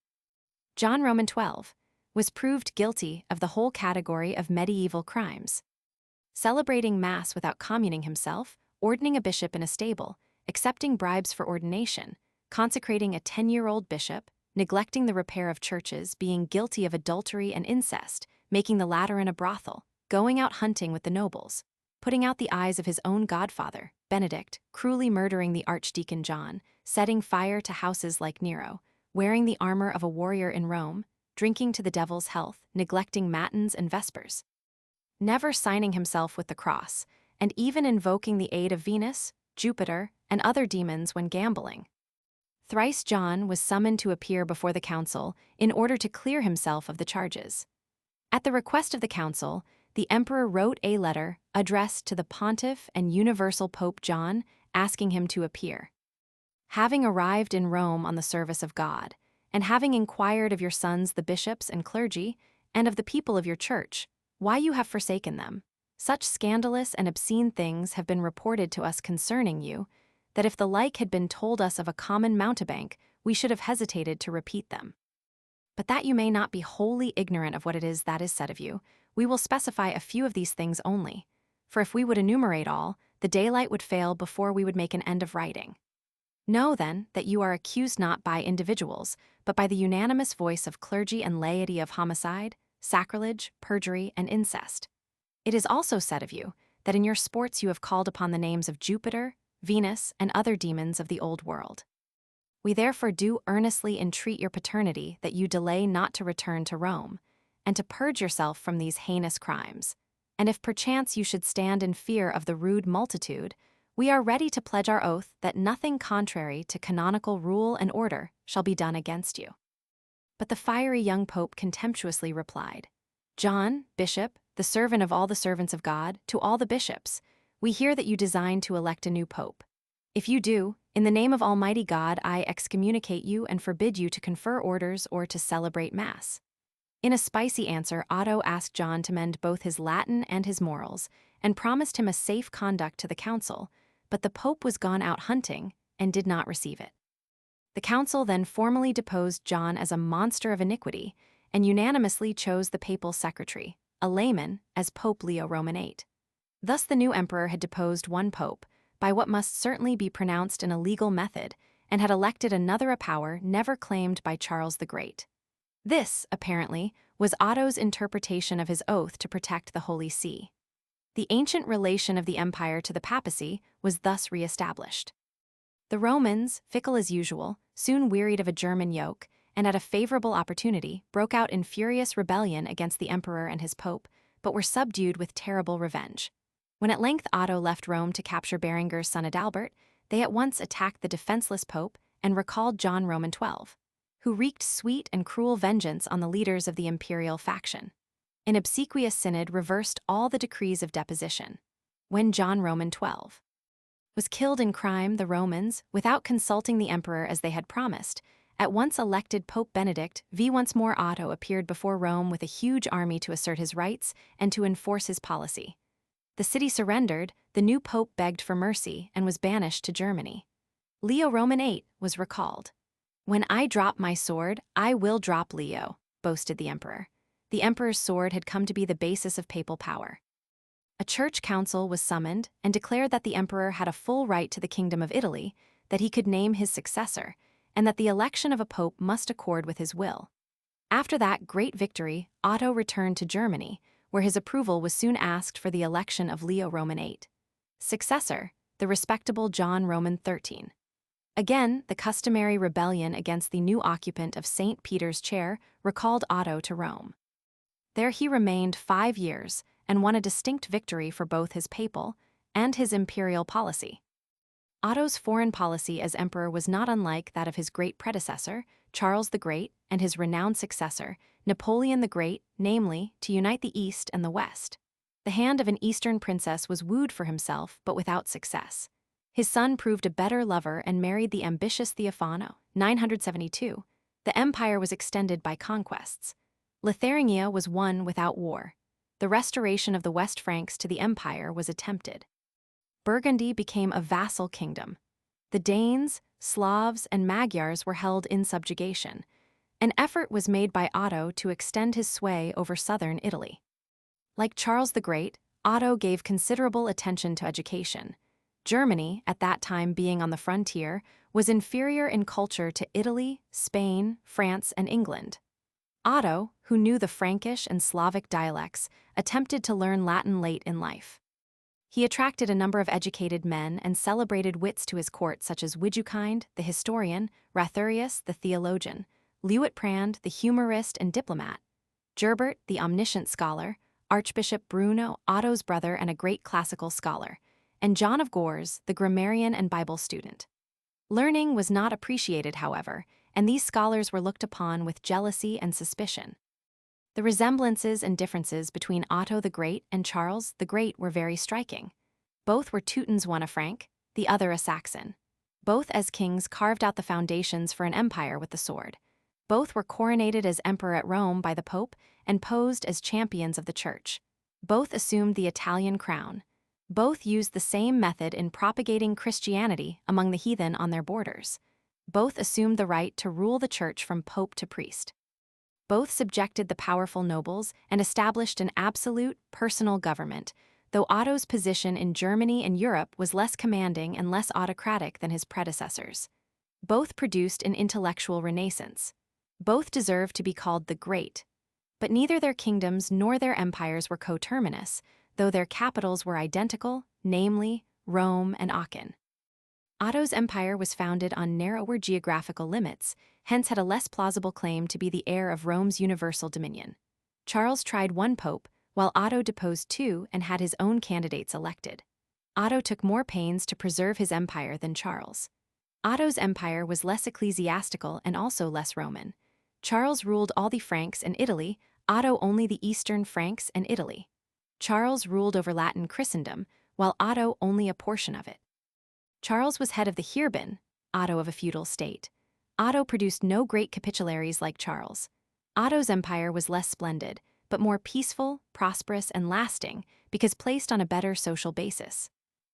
John Roman 12 was proved guilty of the whole category of medieval crimes. Celebrating Mass without communing himself, ordaining a bishop in a stable, accepting bribes for ordination, consecrating a 10-year-old bishop, neglecting the repair of churches, being guilty of adultery and incest, making the Lateran a brothel, going out hunting with the nobles, putting out the eyes of his own godfather, Benedict, cruelly murdering the Archdeacon John, setting fire to houses like Nero, wearing the armor of a warrior in Rome, drinking to the devil's health, neglecting matins and vespers, never signing himself with the cross, and even invoking the aid of Venus, Jupiter, and other demons when gambling. Thrice John was summoned to appear before the council in order to clear himself of the charges. At the request of the council, the emperor wrote a letter addressed to the pontiff and universal Pope John asking him to appear. Having arrived in Rome on the service of God, and having inquired of your sons the bishops and clergy, and of the people of your church, why you have forsaken them, such scandalous and obscene things have been reported to us concerning you, that if the like had been told us of a common mountebank, we should have hesitated to repeat them. But that you may not be wholly ignorant of what it is that is said of you, we will specify a few of these things only, for if we would enumerate all, the daylight would fail before we would make an end of writing. Know, then, that you are accused not by individuals, but by the unanimous voice of clergy and laity of homicide, sacrilege, perjury, and incest. It is also said of you that in your sports you have called upon the names of Jupiter, Venus, and other demons of the old world. We therefore do earnestly entreat your paternity that you delay not to return to Rome, and to purge yourself from these heinous crimes. And if perchance you should stand in fear of the rude multitude, we are ready to pledge our oath that nothing contrary to canonical rule and order shall be done against you. But the fiery young pope contemptuously replied, John, bishop, the servant of all the servants of God, to all the bishops, we hear that you design to elect a new pope. If you do, in the name of Almighty God, I excommunicate you and forbid you to confer orders or to celebrate Mass. In a spicy answer, Otto asked John to mend both his Latin and his morals, and promised him a safe conduct to the council, but the pope was gone out hunting and did not receive it. The council then formally deposed John as a monster of iniquity, and unanimously chose the papal secretary, a layman, as Pope Leo Roman VIII. Thus the new emperor had deposed one pope, by what must certainly be pronounced an illegal method, and had elected another a power never claimed by Charles the Great. This, apparently, was Otto's interpretation of his oath to protect the Holy See. The ancient relation of the empire to the papacy was thus re-established. The Romans, fickle as usual, soon wearied of a German yoke, and at a favorable opportunity broke out in furious rebellion against the emperor and his pope, but were subdued with terrible revenge. When at length Otto left Rome to capture Berengar's son Adalbert, they at once attacked the defenseless pope and recalled John Roman XII, who wreaked sweet and cruel vengeance on the leaders of the imperial faction. An obsequious synod reversed all the decrees of deposition. When John Roman XII was killed in crime, the Romans, without consulting the emperor as they had promised, at once elected Pope Benedict V. Once more Otto appeared before Rome with a huge army to assert his rights and to enforce his policy. The city surrendered, the new pope begged for mercy and was banished to Germany. Leo Roman VIII was recalled. "When I drop my sword, I will drop Leo," boasted the emperor. The emperor's sword had come to be the basis of papal power. A church council was summoned and declared that the emperor had a full right to the kingdom of Italy, that he could name his successor, and that the election of a pope must accord with his will. After that great victory, Otto returned to Germany, where his approval was soon asked for the election of Leo Roman VIII. Successor, the respectable John Roman XIII. Again, the customary rebellion against the new occupant of St. Peter's chair recalled Otto to Rome. There he remained 5 years and won a distinct victory for both his papal and his imperial policy. Otto's foreign policy as emperor was not unlike that of his great predecessor, Charles the Great, and his renowned successor, Napoleon the Great, namely, to unite the East and the West. The hand of an Eastern princess was wooed for himself, but without success. His son proved a better lover and married the ambitious Theophano, 972. The empire was extended by conquests. Lotharingia was won without war. The restoration of the West Franks to the empire was attempted. Burgundy became a vassal kingdom. The Danes, Slavs, and Magyars were held in subjugation. An effort was made by Otto to extend his sway over southern Italy. Like Charles the Great, Otto gave considerable attention to education. Germany, at that time being on the frontier, was inferior in culture to Italy, Spain, France, and England. Otto, who knew the Frankish and Slavic dialects, attempted to learn Latin late in life. He attracted a number of educated men and celebrated wits to his court such as Widukind, the historian, Rathurius, the theologian, Liutprand, the humorist and diplomat, Gerbert, the omniscient scholar, Archbishop Bruno, Otto's brother and a great classical scholar, and John of Gors, the grammarian and Bible student. Learning was not appreciated, however, and these scholars were looked upon with jealousy and suspicion. The resemblances and differences between Otto the Great and Charles the Great were very striking. Both were Teutons, one a Frank, the other a Saxon. Both as kings carved out the foundations for an empire with the sword. Both were coronated as emperor at Rome by the Pope and posed as champions of the Church. Both assumed the Italian crown. Both used the same method in propagating Christianity among the heathen on their borders. Both assumed the right to rule the Church from Pope to priest. Both subjected the powerful nobles and established an absolute, personal government, though Otto's position in Germany and Europe was less commanding and less autocratic than his predecessors. Both produced an intellectual renaissance. Both deserve to be called the Great. But neither their kingdoms nor their empires were coterminous, though their capitals were identical, namely, Rome and Aachen. Otto's empire was founded on narrower geographical limits, hence had a less plausible claim to be the heir of Rome's universal dominion. Charles tried one pope, while Otto deposed 2 and had his own candidates elected. Otto took more pains to preserve his empire than Charles. Otto's empire was less ecclesiastical and also less Roman. Charles ruled all the Franks and Italy, Otto only the eastern Franks and Italy. Charles ruled over Latin Christendom, while Otto only a portion of it. Charles was head of the Heerban, Otto of a feudal state. Otto produced no great capitularies like Charles. Otto's empire was less splendid, but more peaceful, prosperous, and lasting because placed on a better social basis.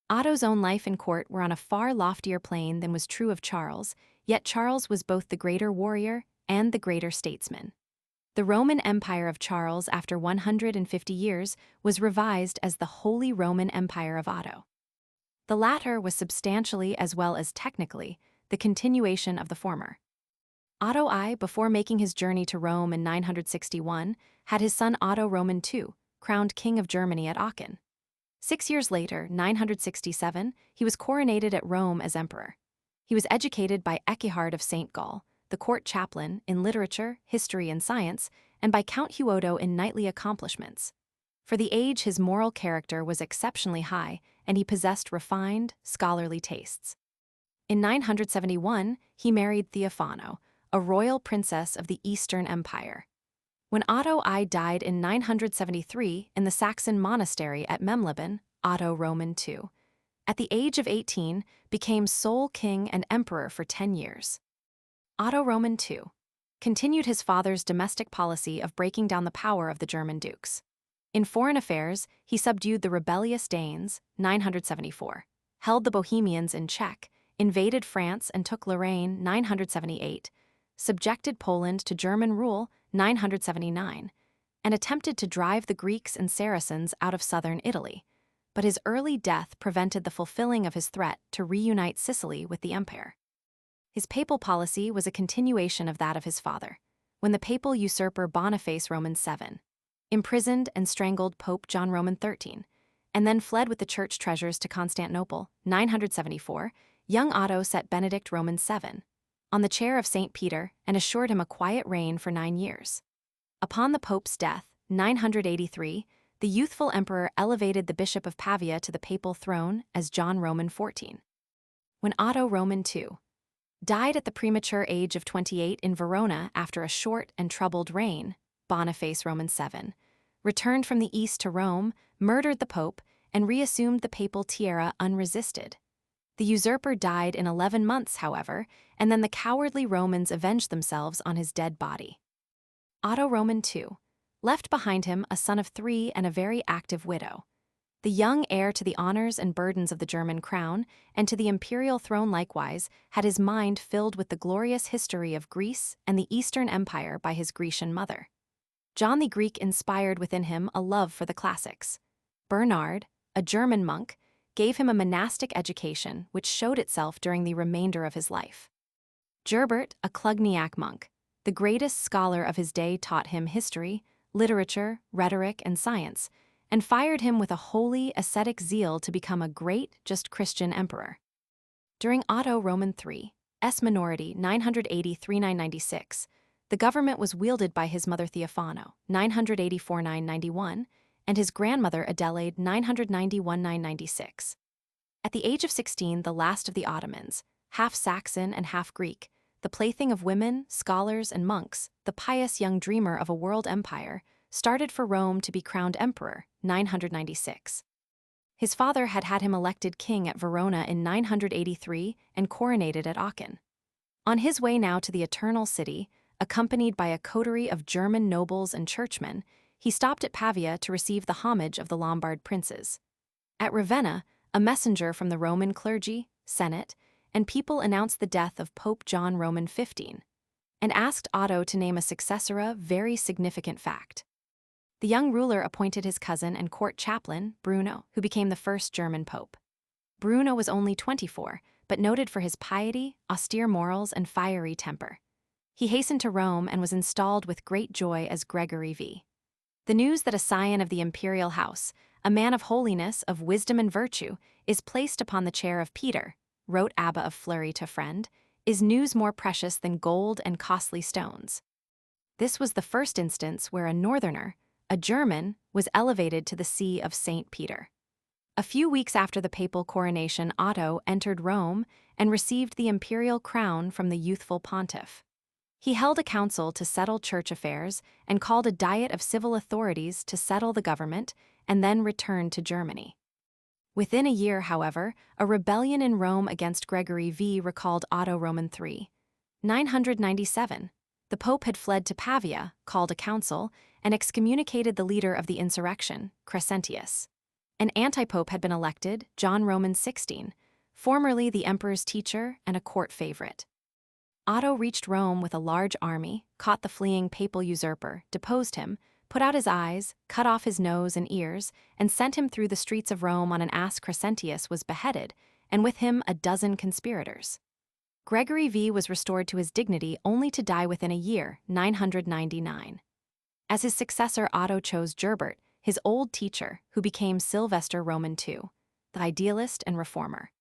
Otto's own life and court were on a far loftier plane than was true of Charles, yet Charles was both the greater warrior and the greater statesman. The Roman Empire of Charles, after 150 years, was revised as the Holy Roman Empire of Otto. The latter was substantially as well as technically the continuation of the former. Otto I, before making his journey to Rome in 961, had his son Otto Roman II, crowned King of Germany at Aachen. 6 years later, 967, he was coronated at Rome as emperor. He was educated by Echihard of St. Gall, the court chaplain, in literature, history, and science, and by Count Huodo in knightly accomplishments. For the age, his moral character was exceptionally high, and he possessed refined, scholarly tastes. In 971, he married Theophano, a royal princess of the Eastern Empire. When Otto I died in 973 in the Saxon monastery at Memleben, Otto Roman II, at the age of 18, became sole king and emperor for 10 years. Otto Roman II continued his father's domestic policy of breaking down the power of the German dukes. In foreign affairs, he subdued the rebellious Danes, 974, held the Bohemians in check, invaded France and took Lorraine, 978, subjected Poland to German rule, 979, and attempted to drive the Greeks and Saracens out of southern Italy. But his early death prevented the fulfilling of his threat to reunite Sicily with the empire. His papal policy was a continuation of that of his father. When the papal usurper Boniface Roman VII imprisoned and strangled Pope John Roman XIII, and then fled with the church treasures to Constantinople, 974, young Otto set Benedict Roman VII on the chair of St. Peter and assured him a quiet reign for 9 years. Upon the Pope's death, 983, the youthful emperor elevated the Bishop of Pavia to the papal throne as John Roman XIV. When Otto Roman II died at the premature age of 28 in Verona after a short and troubled reign, Boniface Roman VII returned from the east to Rome, murdered the Pope, and reassumed the papal tiara unresisted. The usurper died in 11 months, however, and then the cowardly Romans avenged themselves on his dead body. Otto Roman II left behind him a son of 3 and a very active widow. The young heir to the honors and burdens of the German crown and to the imperial throne likewise had his mind filled with the glorious history of Greece and the Eastern Empire by his Grecian mother. John the Greek inspired within him a love for the classics. Bernard, a German monk, gave him a monastic education which showed itself during the remainder of his life. Gerbert, a Clugniac monk, the greatest scholar of his day, taught him history, literature, rhetoric, and science, and fired him with a holy, ascetic zeal to become a great, just Christian emperor. During Otto Roman III's minority, 980–996, the government was wielded by his mother Theophano, 984–991, and his grandmother Adelaide, 991–996. At the age of 16, the last of the Ottomans, half Saxon and half Greek, the plaything of women, scholars, and monks, the pious young dreamer of a world empire, started for Rome to be crowned emperor, 996. His father had had him elected king at Verona in 983 and coronated at Aachen. On his way now to the Eternal City, accompanied by a coterie of German nobles and churchmen, he stopped at Pavia to receive the homage of the Lombard princes. At Ravenna, a messenger from the Roman clergy, Senate, and people announced the death of Pope John Roman XV, and asked Otto to name a successor, a very significant fact. The young ruler appointed his cousin and court chaplain, Bruno, who became the first German pope. Bruno was only 24, but noted for his piety, austere morals, and fiery temper. He hastened to Rome and was installed with great joy as Gregory V. The news that a scion of the imperial house, a man of holiness, of wisdom and virtue, is placed upon the chair of Peter, wrote Abba of Fleury to friend, is news more precious than gold and costly stones. This was the first instance where a northerner, a German, was elevated to the see of St. Peter. A few weeks after the papal coronation, Otto entered Rome and received the imperial crown from the youthful pontiff. He held a council to settle church affairs and called a diet of civil authorities to settle the government and then returned to Germany. Within a year, however, a rebellion in Rome against Gregory V recalled Otto Roman III. 997, the Pope had fled to Pavia, called a council, and excommunicated the leader of the insurrection, Crescentius. An anti-pope had been elected, John Roman XVI, formerly the emperor's teacher and a court favorite. Otto reached Rome with a large army, caught the fleeing papal usurper, deposed him, put out his eyes, cut off his nose and ears, and sent him through the streets of Rome on an ass. Crescentius was beheaded, and with him a dozen conspirators. Gregory V was restored to his dignity only to die within a year, 999. As his successor, Otto chose Gerbert, his old teacher, who became Sylvester Roman II, the idealist and reformer.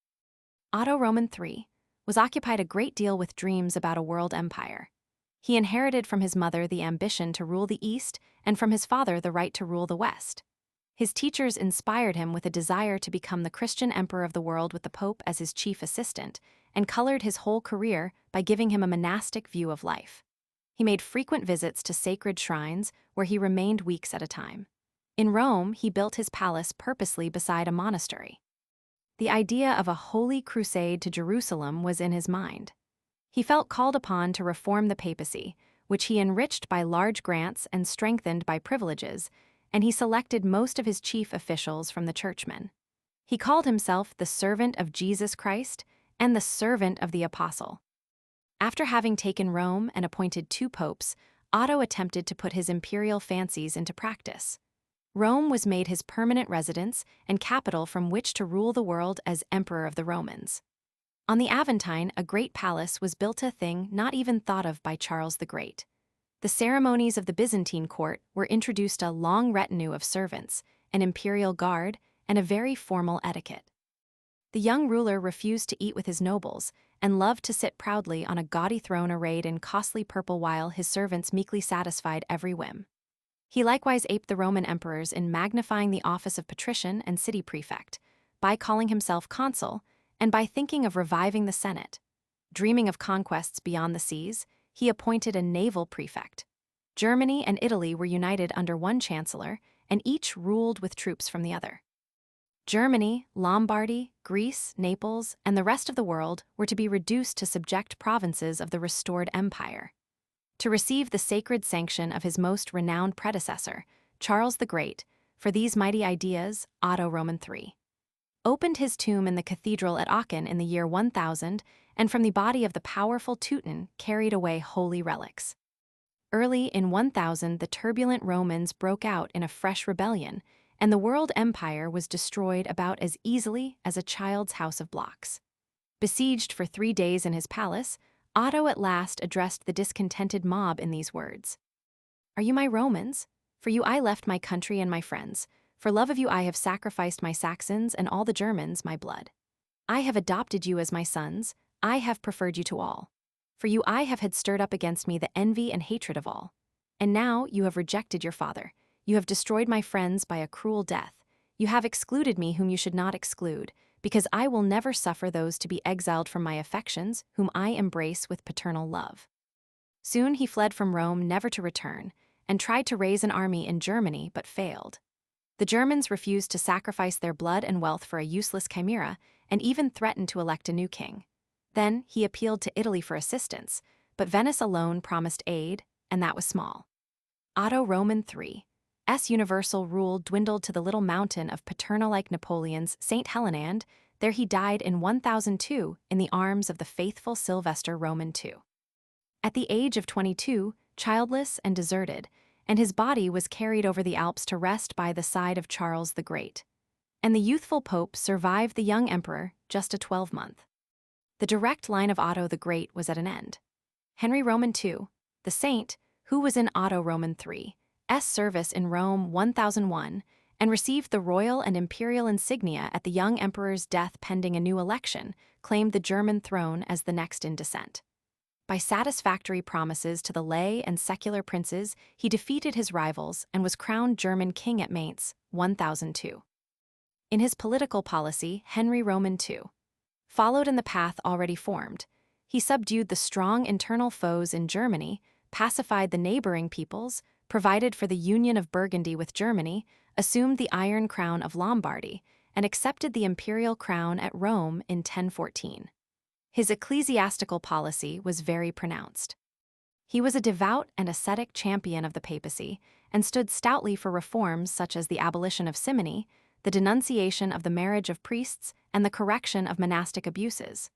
Otto Roman III was occupied a great deal with dreams about a world empire. He inherited from his mother the ambition to rule the East and from his father the right to rule the West. His teachers inspired him with a desire to become the Christian emperor of the world with the Pope as his chief assistant, and colored his whole career by giving him a monastic view of life. He made frequent visits to sacred shrines where he remained weeks at a time. In Rome, he built his palace purposely beside a monastery. The idea of a holy crusade to Jerusalem was in his mind. He felt called upon to reform the papacy, which he enriched by large grants and strengthened by privileges, and he selected most of his chief officials from the churchmen. He called himself the servant of Jesus Christ and the servant of the apostle. After having taken Rome and appointed 2 popes, Otto attempted to put his imperial fancies into practice. Rome was made his permanent residence and capital from which to rule the world as Emperor of the Romans. On the Aventine, a great palace was built, a thing not even thought of by Charles the Great. The ceremonies of the Byzantine court were introduced, a long retinue of servants, an imperial guard, and a very formal etiquette. The young ruler refused to eat with his nobles, and loved to sit proudly on a gaudy throne arrayed in costly purple while his servants meekly satisfied every whim. He likewise aped the Roman emperors in magnifying the office of patrician and city prefect, by calling himself consul, and by thinking of reviving the Senate. Dreaming of conquests beyond the seas, he appointed a naval prefect. Germany and Italy were united under one chancellor, and each ruled with troops from the other. Germany, Lombardy, Greece, Naples, and the rest of the world were to be reduced to subject provinces of the restored empire. To receive the sacred sanction of his most renowned predecessor, Charles the Great, for these mighty ideas, Otto Roman III opened his tomb in the cathedral at Aachen in the year 1000, and from the body of the powerful Teuton carried away holy relics. Early in 1000, the turbulent Romans broke out in a fresh rebellion, and the world empire was destroyed about as easily as a child's house of blocks. Besieged for 3 days in his palace, Otto at last addressed the discontented mob in these words: "Are you my Romans? For you I left my country and my friends. For love of you I have sacrificed my Saxons and all the Germans my blood. I have adopted you as my sons, I have preferred you to all. For you I have had stirred up against me the envy and hatred of all. And now you have rejected your father. You have destroyed my friends by a cruel death. You have excluded me whom you should not exclude, because I will never suffer those to be exiled from my affections whom I embrace with paternal love." Soon he fled from Rome never to return, and tried to raise an army in Germany but failed. The Germans refused to sacrifice their blood and wealth for a useless chimera, and even threatened to elect a new king. Then he appealed to Italy for assistance, but Venice alone promised aid, and that was small. Otto Roman III's universal rule dwindled to the little mountain of paternal-like Napoleon's St. Helena, and there he died in 1002 in the arms of the faithful Sylvester Roman II. At the age of 22, childless and deserted, and his body was carried over the Alps to rest by the side of Charles the Great. And the youthful pope survived the young emperor just a 12-month. The direct line of Otto the Great was at an end. Henry Roman II, the saint, who was in Otto Roman III's service in Rome 1001, and received the royal and imperial insignia at the young emperor's death pending a new election, claimed the German throne as the next in descent. By satisfactory promises to the lay and secular princes, he defeated his rivals and was crowned German king at Mainz, 1002. In his political policy, Henry Roman II followed in the path already formed. He subdued the strong internal foes in Germany, pacified the neighboring peoples, provided for the union of Burgundy with Germany, assumed the Iron Crown of Lombardy, and accepted the imperial crown at Rome in 1014. His ecclesiastical policy was very pronounced. He was a devout and ascetic champion of the papacy, and stood stoutly for reforms such as the abolition of simony, the denunciation of the marriage of priests, and the correction of monastic abuses.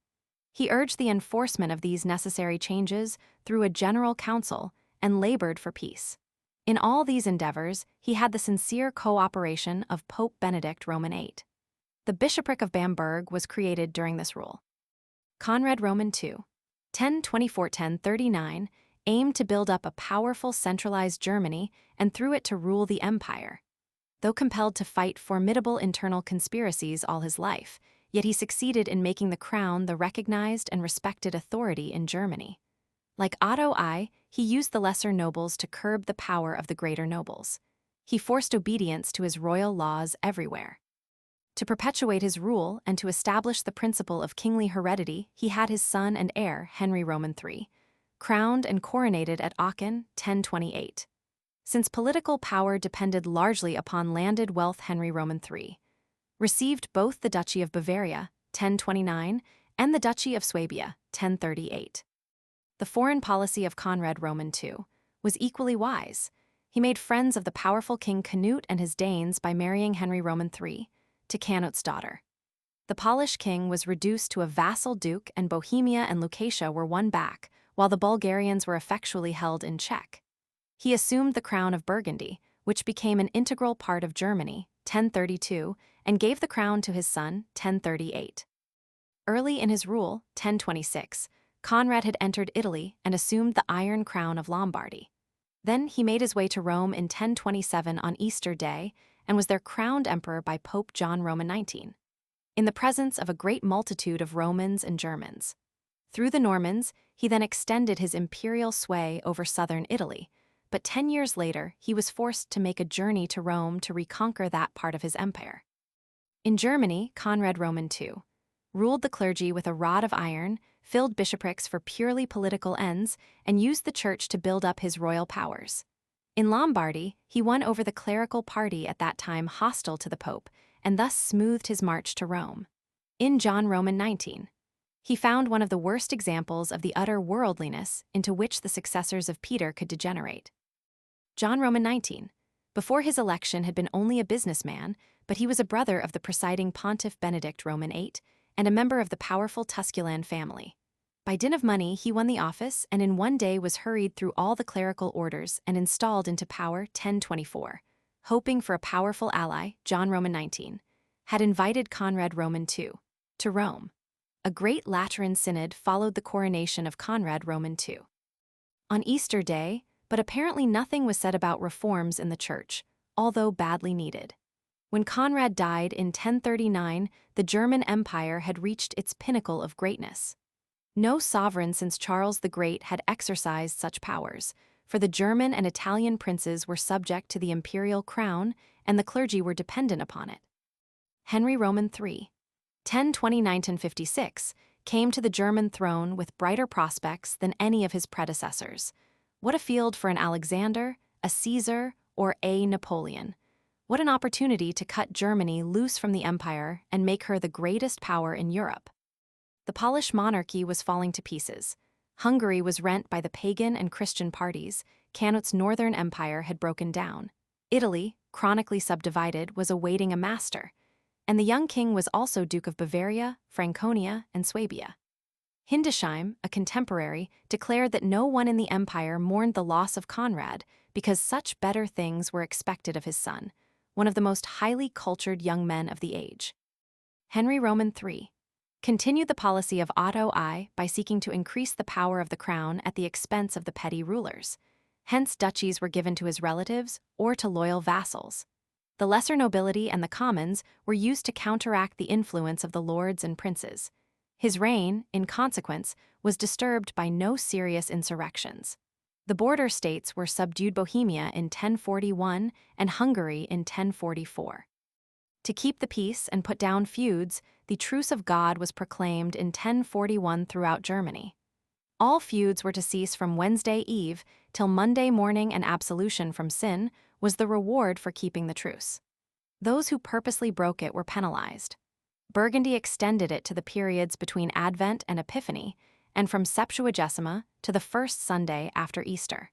He urged the enforcement of these necessary changes through a general council and labored for peace. In all these endeavors, he had the sincere cooperation of Pope Benedict Roman VIII. The bishopric of Bamberg was created during this rule. Conrad Roman II, 1024–1039, aimed to build up a powerful centralized Germany and through it to rule the empire. Though compelled to fight formidable internal conspiracies all his life, yet he succeeded in making the crown the recognized and respected authority in Germany. Like Otto I, he used the lesser nobles to curb the power of the greater nobles. He forced obedience to his royal laws everywhere. To perpetuate his rule and to establish the principle of kingly heredity, he had his son and heir, Henry Roman III, crowned and coronated at Aachen, 1028. Since political power depended largely upon landed wealth, Henry Roman III received both the Duchy of Bavaria, 1029, and the Duchy of Swabia, 1038. The foreign policy of Conrad Roman II was equally wise. He made friends of the powerful King Canute and his Danes by marrying Henry Roman III to Canute's daughter. The Polish king was reduced to a vassal duke, and Bohemia and Lucatia were won back, while the Bulgarians were effectually held in check. He assumed the crown of Burgundy, which became an integral part of Germany, 1032, and gave the crown to his son, 1038. Early in his rule, 1026, Conrad had entered Italy and assumed the Iron Crown of Lombardy. Then he made his way to Rome in 1027 on Easter Day and was there crowned emperor by Pope John Roman XIX, in the presence of a great multitude of Romans and Germans. Through the Normans, he then extended his imperial sway over southern Italy, but 10 years later he was forced to make a journey to Rome to reconquer that part of his empire. In Germany, Conrad Roman II ruled the clergy with a rod of iron, filled bishoprics for purely political ends, and used the church to build up his royal powers. In Lombardy, he won over the clerical party at that time hostile to the Pope, and thus smoothed his march to Rome. In John Roman XIX, he found one of the worst examples of the utter worldliness into which the successors of Peter could degenerate. John Roman XIX, before his election, had been only a businessman, but he was a brother of the presiding Pontiff Benedict Roman VIII and a member of the powerful Tusculan family. By dint of money, he won the office and in one day was hurried through all the clerical orders and installed into power 1024. Hoping for a powerful ally, John Roman XIX had invited Conrad Roman II to Rome. A great Lateran synod followed the coronation of Conrad Roman II on Easter Day, but apparently nothing was said about reforms in the church, although badly needed. When Conrad died in 1039, the German Empire had reached its pinnacle of greatness. No sovereign since Charles the Great had exercised such powers, for the German and Italian princes were subject to the imperial crown and the clergy were dependent upon it. Henry Roman III, 1029–1056, came to the German throne with brighter prospects than any of his predecessors. What a field for an Alexander, a Caesar, or a Napoleon! What an opportunity to cut Germany loose from the empire and make her the greatest power in Europe. The Polish monarchy was falling to pieces. Hungary was rent by the pagan and Christian parties. Canute's northern empire had broken down. Italy, chronically subdivided, was awaiting a master. And the young king was also Duke of Bavaria, Franconia, and Swabia. Hildesheim, a contemporary, declared that no one in the empire mourned the loss of Conrad because such better things were expected of his son, one of the most highly cultured young men of the age. Henry Roman III continued the policy of Otto I by seeking to increase the power of the crown at the expense of the petty rulers. Hence, duchies were given to his relatives or to loyal vassals. The lesser nobility and the commons were used to counteract the influence of the lords and princes. His reign, in consequence, was disturbed by no serious insurrections. The border states were subdued, Bohemia in 1041 and Hungary in 1044. To keep the peace and put down feuds, the Truce of God was proclaimed in 1041 throughout Germany. All feuds were to cease from Wednesday Eve till Monday morning, and absolution from sin was the reward for keeping the truce. Those who purposely broke it were penalized. Burgundy extended it to the periods between Advent and Epiphany, and from Septuagesima to the first Sunday after Easter.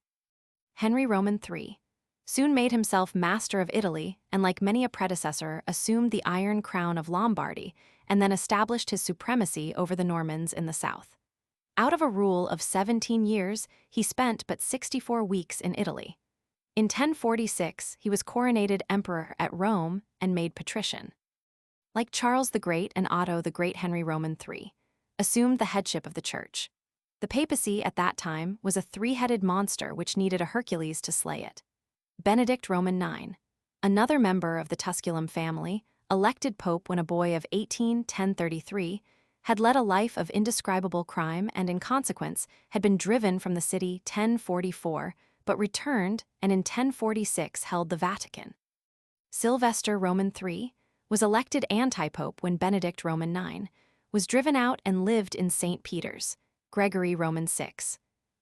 Henry Roman III soon made himself master of Italy and, like many a predecessor, assumed the Iron Crown of Lombardy and then established his supremacy over the Normans in the south. Out of a rule of 17 years, he spent but 64 weeks in Italy. In 1046, he was coronated emperor at Rome and made patrician. Like Charles the Great and Otto the Great, Henry Roman III assumed the headship of the church. The papacy at that time was a three-headed monster which needed a Hercules to slay it. Benedict Roman IX, another member of the Tusculum family, elected pope when a boy of 18, 1033, had led a life of indescribable crime and in consequence had been driven from the city 1044, but returned and in 1046 held the Vatican. Sylvester Roman III was elected anti-pope when Benedict Roman IX was driven out and lived in St. Peter's. Gregory Roman VI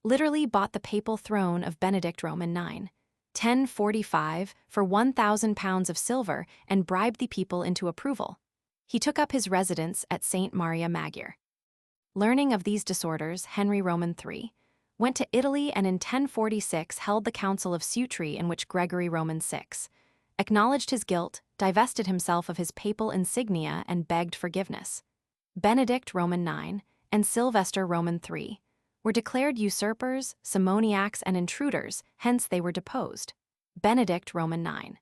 literally bought the papal throne of Benedict Roman IX, 1045, for 1,000 pounds of silver and bribed the people into approval. He took up his residence at St. Maria Maggiore. Learning of these disorders, Henry Roman III went to Italy and in 1046 held the Council of Sutri, in which Gregory Roman VI acknowledged his guilt, divested himself of his papal insignia, and begged forgiveness. Benedict Roman IX and Sylvester Roman III were declared usurpers, simoniacs, and intruders, hence they were deposed. Benedict Roman IX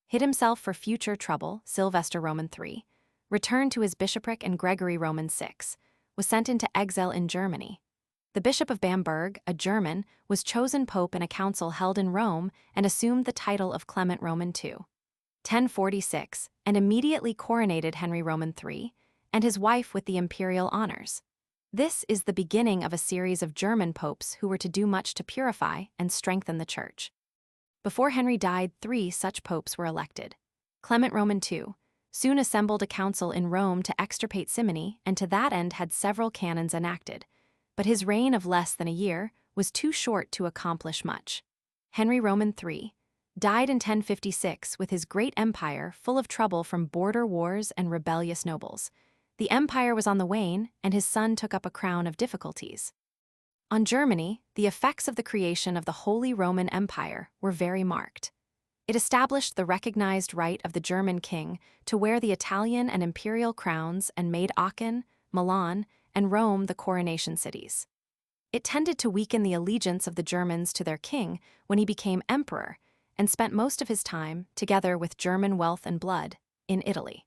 hid himself for future trouble. Sylvester Roman III returned to his bishopric, and Gregory Roman VI was sent into exile in Germany. The Bishop of Bamberg, a German, was chosen pope in a council held in Rome and assumed the title of Clement Roman II, 1046, and immediately coronated Henry Roman III and his wife with the imperial honors. This is the beginning of a series of German popes who were to do much to purify and strengthen the Church. Before Henry died, 3 such popes were elected. Clement Roman II soon assembled a council in Rome to extirpate simony, and to that end had several canons enacted. But his reign of less than a year was too short to accomplish much. Henry Roman III died in 1056 with his great empire full of trouble from border wars and rebellious nobles. The empire was on the wane, and his son took up a crown of difficulties. On Germany, the effects of the creation of the Holy Roman Empire were very marked. It established the recognized right of the German king to wear the Italian and imperial crowns and made Aachen, Milan, and Rome the coronation cities. It tended to weaken the allegiance of the Germans to their king when he became emperor and spent most of his time, together with German wealth and blood, in Italy.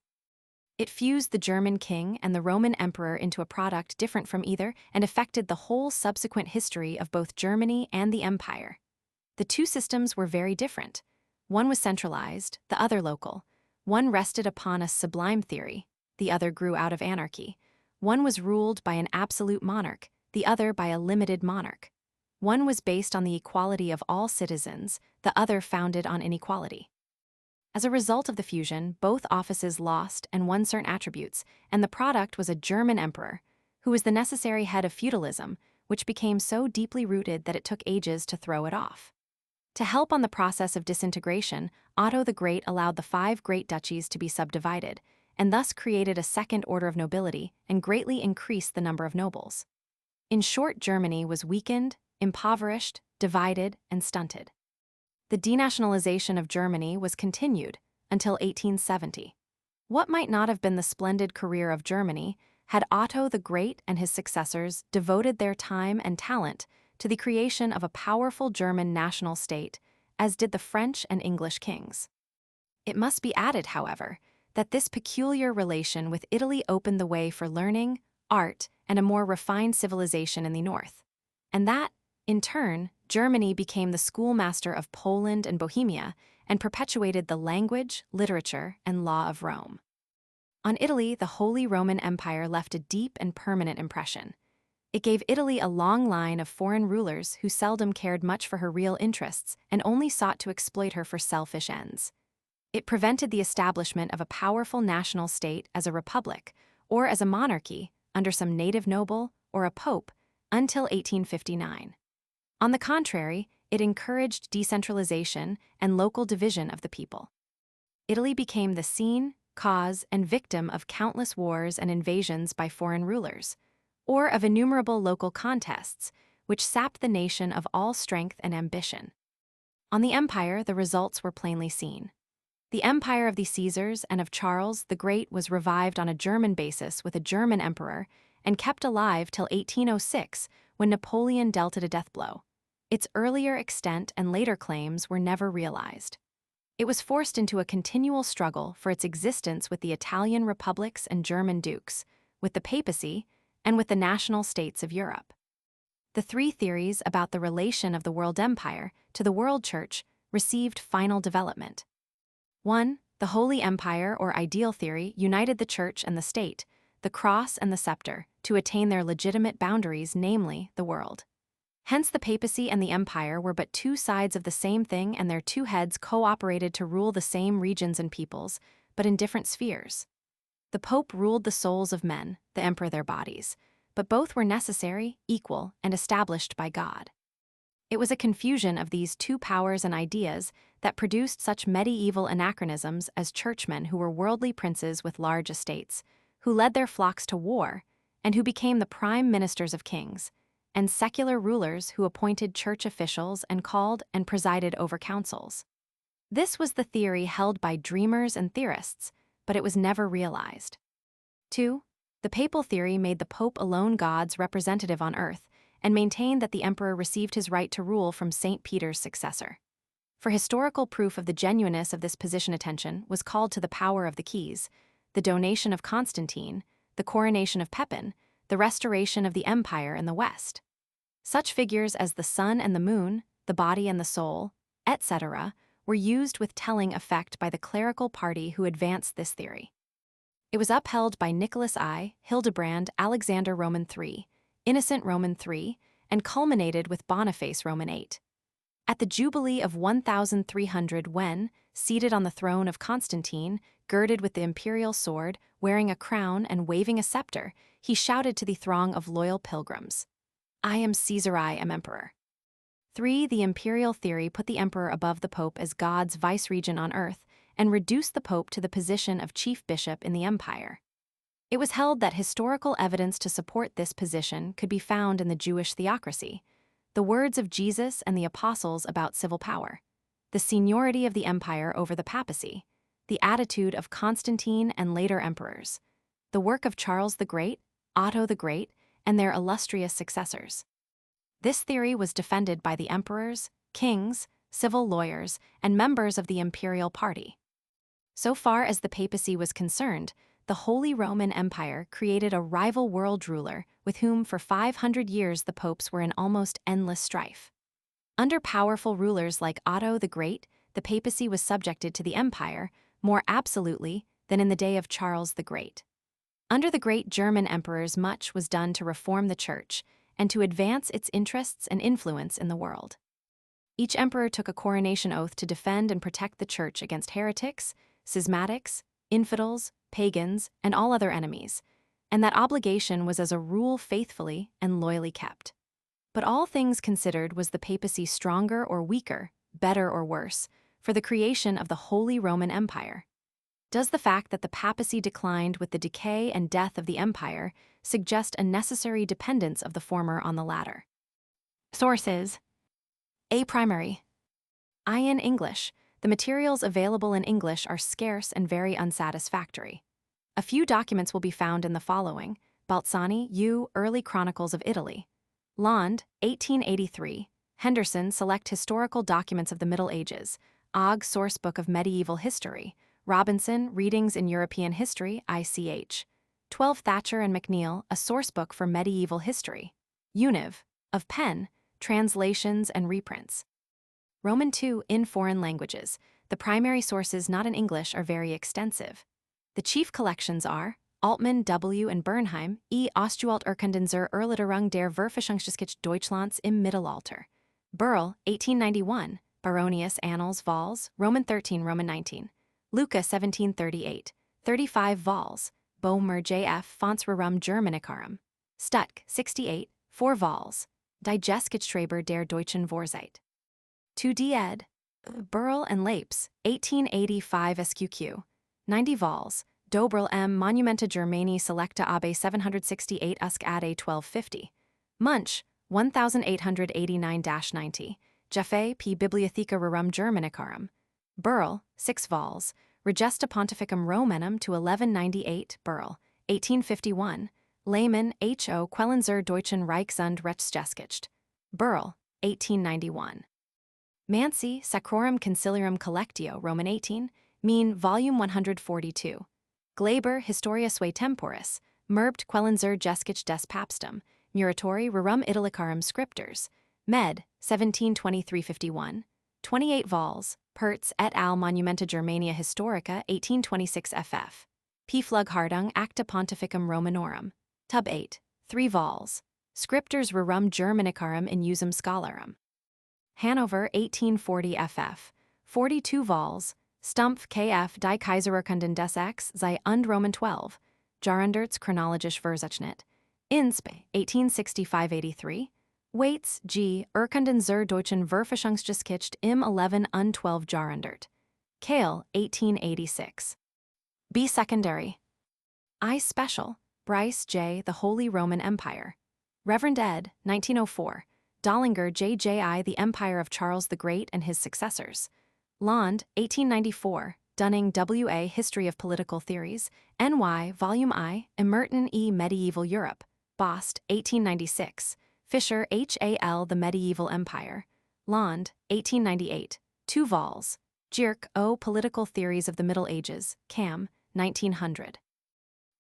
It fused the German king and the Roman emperor into a product different from either and affected the whole subsequent history of both Germany and the empire. The two systems were very different. One was centralized, the other local. One rested upon a sublime theory, the other grew out of anarchy. One was ruled by an absolute monarch, the other by a limited monarch. One was based on the equality of all citizens, the other founded on inequality. As a result of the fusion, both offices lost and won certain attributes, and the product was a German emperor, who was the necessary head of feudalism, which became so deeply rooted that it took ages to throw it off. To help on the process of disintegration, Otto the Great allowed the 5 great duchies to be subdivided, and thus created a second order of nobility and greatly increased the number of nobles. In short, Germany was weakened, impoverished, divided, and stunted. The denationalization of Germany was continued until 1870. What might not have been the splendid career of Germany had Otto the Great and his successors devoted their time and talent to the creation of a powerful German national state, as did the French and English kings. It must be added, however, that this peculiar relation with Italy opened the way for learning, art, and a more refined civilization in the north, and that, in turn, Germany became the schoolmaster of Poland and Bohemia and perpetuated the language, literature, and law of Rome. On Italy, the Holy Roman Empire left a deep and permanent impression. It gave Italy a long line of foreign rulers who seldom cared much for her real interests and only sought to exploit her for selfish ends. It prevented the establishment of a powerful national state as a republic or as a monarchy under some native noble or a pope until 1859. On the contrary, it encouraged decentralization and local division of the people. Italy became the scene, cause, and victim of countless wars and invasions by foreign rulers, or of innumerable local contests, which sapped the nation of all strength and ambition. On the empire, the results were plainly seen. The empire of the Caesars and of Charles the Great was revived on a German basis with a German emperor and kept alive till 1806, when Napoleon dealt it a death blow. Its earlier extent and later claims were never realized. It was forced into a continual struggle for its existence with the Italian republics and German dukes, with the papacy, and with the national states of Europe. The three theories about the relation of the world empire to the world church received final development. 1. The Holy Empire or ideal theory united the church and the state, the cross and the scepter, to attain their legitimate boundaries, namely, the world. Hence the papacy and the empire were but two sides of the same thing, and their two heads cooperated to rule the same regions and peoples, but in different spheres. The pope ruled the souls of men, the emperor their bodies, but both were necessary, equal, and established by God. It was a confusion of these two powers and ideas that produced such medieval anachronisms as churchmen who were worldly princes with large estates, who led their flocks to war, and who became the prime ministers of kings, and secular rulers who appointed church officials and called and presided over councils. This was the theory held by dreamers and theorists, but it was never realized. 2. The papal theory made the pope alone God's representative on earth, and maintained that the emperor received his right to rule from St. Peter's successor. For historical proof of the genuineness of this position, attention was called to the power of the keys, the donation of Constantine, the coronation of Pepin, the restoration of the empire in the West. Such figures as the sun and the moon, the body and the soul, etc., were used with telling effect by the clerical party who advanced this theory. It was upheld by Nicholas I, Hildebrand, Alexander Roman III, Innocent Roman III, and culminated with Boniface Roman VIII. At the Jubilee of 1300, when, seated on the throne of Constantine, girded with the imperial sword, wearing a crown and waving a scepter, he shouted to the throng of loyal pilgrims, "I am Caesar, I am emperor." 3. The imperial theory put the emperor above the pope as God's vice-regent on earth and reduced the pope to the position of chief bishop in the empire. It was held that historical evidence to support this position could be found in the Jewish theocracy, the words of Jesus and the apostles about civil power, the seniority of the empire over the papacy, the attitude of Constantine and later emperors, the work of Charles the Great, Otto the Great, and their illustrious successors. This theory was defended by the emperors, kings, civil lawyers, and members of the imperial party. So far as the papacy was concerned, the Holy Roman Empire created a rival world ruler with whom for 500 years the popes were in almost endless strife. Under powerful rulers like Otto the Great, the papacy was subjected to the empire more absolutely than in the day of Charles the Great. Under the great German emperors, much was done to reform the church and to advance its interests and influence in the world. Each emperor took a coronation oath to defend and protect the church against heretics, schismatics, infidels, pagans, and all other enemies, and that obligation was as a rule faithfully and loyally kept. But all things considered, was the papacy stronger or weaker, better or worse, for the creation of the Holy Roman Empire? Does the fact that the papacy declined with the decay and death of the empire suggest a necessary dependence of the former on the latter? Sources: A. Primary. I. In English. The materials available in English are scarce and very unsatisfactory. A few documents will be found in the following: Balzani, U. Early Chronicles of Italy. Land, 1883. Henderson, Select Historical Documents of the Middle Ages. Ogg, Sourcebook of Medieval History. Robinson, Readings in European History, ICH. 12. Thatcher and McNeill, A Sourcebook for Medieval History. Univ. Of Penn, Translations and Reprints. Roman II in Foreign Languages. The primary sources not in English are very extensive. The chief collections are Altmann, W. and Bernheim, E. Ostwald Urkunden zur Erläuterung der Verfassungsgeschichte Deutschlands im Mittelalter. Burrell, 1891, Baronius Annals Vols, Roman 13, Roman 19. Lucca, 1738, 35 vols. Boehmer, J.F. Fonts Rerum Germanicarum. Stuck, 68, 4 vols. Die Geschichtschreiber der Deutschen Vorzeit. 2d ed. Burrell and Lapes, 1885 SQQ. 90 vols. Dobrel M. Monumenta Germani Selecta AB 768 Usk Ad A 1250. Munch, 1889-90. Jaffe p. Bibliotheca Rerum Germanicarum. Burl, 6 vols. Regesta Pontificum Romanum to 1198, Burl, 1851. Lehmann, H.O. Quellen zur deutschen Reich und Rechtsgeschichte. Burl, 1891. Mansi, Sacrorum Conciliarum Collectio, Roman 18, Mean, Volume 142. Glaber, Historia sui temporis, Merbt Quellen zur Geschichte des Papstum, Muratori Rerum Italicarum Scriptors, Med, 1723-51, 28 vols, Pertz et al. Monumenta Germania Historica, 1826 ff. P. Flughardung Acta Pontificum Romanorum, Tub 8, 3 vols, Scriptors Rerum Germanicarum in Usum Scholarum. Hanover, 1840 ff. 42 vols, Stumpf kf. Die Kaiserurkunden des X. sei und Roman 12, Jahrhunderts chronologisch Versuchschnitt. Insp. 1865-83. Waits, G. Urkunden zur deutschen Verfassungsgeschichte im 11 und 12 Jahrhundert. Kale, 1886. B. Secondary. I. Special, Bryce J. The Holy Roman Empire. Reverend ed. 1904. Dollinger J.J.I. The Empire of Charles the Great and His Successors. Lond, 1894. Dunning W.A. History of Political Theories. N.Y. Volume I. Emerton E. Medieval Europe. Bost, 1896. Fisher H.A.L. The Medieval Empire. Lond, 1898. 2 vols. Gierk O. Political Theories of the Middle Ages. Cam, 1900.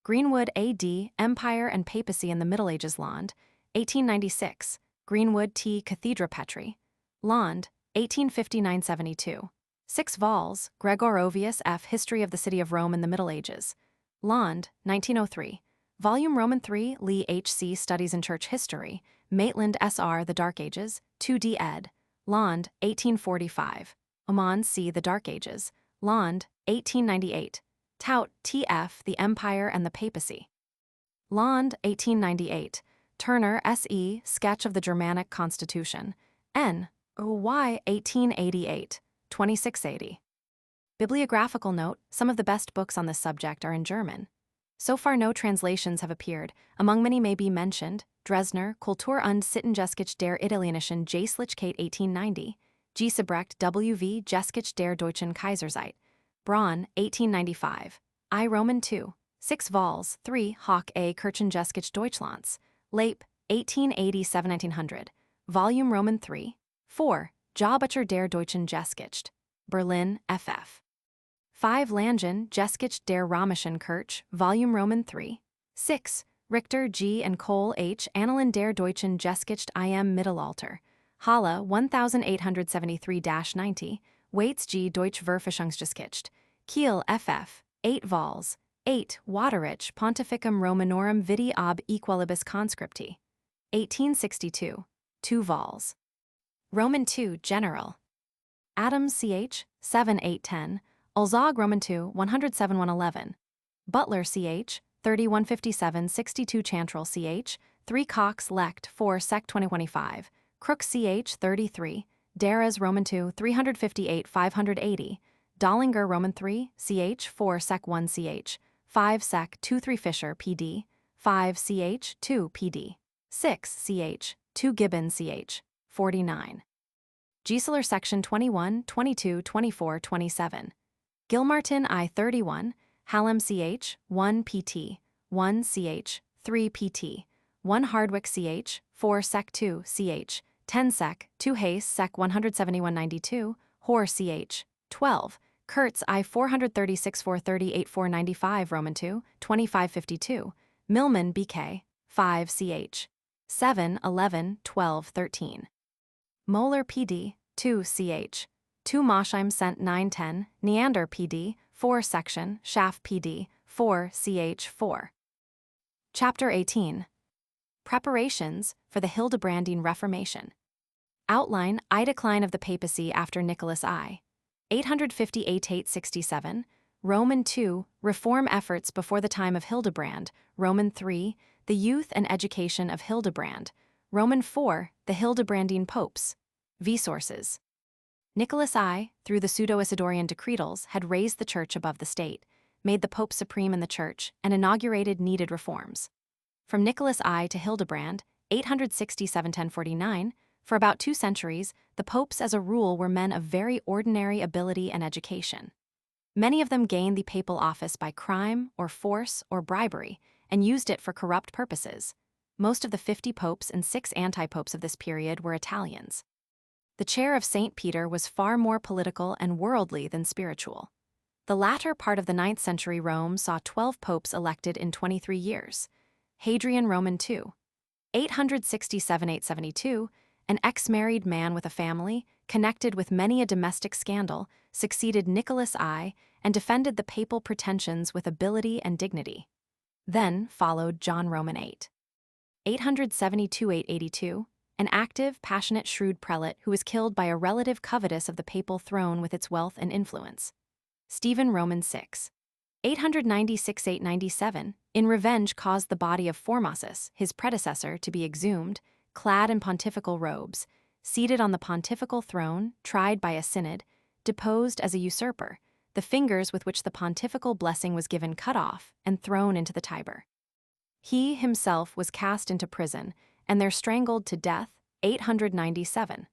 Greenwood A.D. Empire and Papacy in the Middle Ages. Lond, 1896. Greenwood T. Cathedra Petri. Lond, 1859-72. 6 vols. Gregorovius F. History of the City of Rome in the Middle Ages. Lond, 1903. Volume Roman 3. Lee H. C. Studies in Church History. Maitland S. R. The Dark Ages. 2d ed. Lond, 1845. Oman C. The Dark Ages. Lond, 1898. Tout T. F. The Empire and the Papacy. Lond, 1898. Turner S. E. Sketch of the Germanic Constitution. N. Y. 1888. 2680. Bibliographical note: some of the best books on this subject are in German. So far no translations have appeared. Among many may be mentioned: Dresdner, Kultur und Sittengeschichte der italienischen Geistlichkeit 1890, Giesebrecht W. V. Geschichte der deutschen Kaiserzeit, Braun, 1895, I. Roman 2, 6 vols, 3, Hock A. Kirchengeschichte Deutschlands, Leip, 1887-1900, Volume Roman 3, 4, Jahrbucher der deutschen Geschichte, Berlin, ff. 5 Langen, Geschichte der Römischen Kirche, Volume Roman 3, 6, Richter G. and Cole H. Annalen der deutschen Geschichte im Mittelalter, Halle 1873-90, Waits G. Deutsche Verfassungsgeschichte, Kiel, ff. 8 vols, 8 Waterich Pontificum Romanorum vidi ob equalibus conscripti, 1862, 2 vols. Roman 2 General. Adams Ch. 7 810, Ulzog Roman 2 107 111, Butler Ch. 30 157 62 Chantrell Ch. 3 Cox Lect 4 Sec 2025, Crook Ch. 33, Daras Roman 2 358 580, Dollinger Roman 3 Ch. 4 Sec 1 Ch. 5 Sec 23 Fisher PD, 5 Ch. 2 PD, 6 Ch. 2 Gibbon Ch. 49. Giesler Section 21, 22, 24, 27. Gilmartin I 31, Hallam Ch. 1 PT, 1 Ch. 3 PT, 1 Hardwick Ch. 4 Sec 2 Ch. 10 Sec. 2 Hayes Sec 171-92, Hoare Ch. 12, Kurtz I 436 438 495 Roman 2, 2552, Millman BK, 5 Ch. 7 11 12 13. Moeller PD, 2 Ch. 2 Moschheim Cent 910, Neander PD, 4 Section, Schaff PD, 4 Ch. 4. Chapter 18. Preparations for the Hildebrandine Reformation. Outline: I. Decline of the Papacy after Nicholas I. 858-867, Roman 2, Reform efforts before the time of Hildebrand, Roman 3, the youth and education of Hildebrand, Roman 4, the Hildebrandine popes. V. Sources. Nicholas I, through the pseudo-Isidorian decretals, had raised the church above the state, made the pope supreme in the church, and inaugurated needed reforms. From Nicholas I to Hildebrand, 867-1049, For about 2 centuries, the popes as a rule were men of very ordinary ability and education. Many of them gained the papal office by crime or force or bribery and used it for corrupt purposes. Most of the 50 popes and 6 anti-popes of this period were Italians. The chair of St. Peter was far more political and worldly than spiritual. The latter part of the 9th century Rome saw 12 popes elected in 23 years. Hadrian Roman II, 867–872, an ex-married man with a family, connected with many a domestic scandal, succeeded Nicholas I and defended the papal pretensions with ability and dignity. Then followed John Roman VIII, 872–882, an active, passionate, shrewd prelate who was killed by a relative covetous of the papal throne with its wealth and influence. Stephen Roman VI, 896–897, in revenge caused the body of Formosus, his predecessor, to be exhumed, clad in pontifical robes, seated on the pontifical throne, tried by a synod, deposed as a usurper, the fingers with which the pontifical blessing was given cut off and thrown into the Tiber. He himself was cast into prison, and there strangled to death, 897.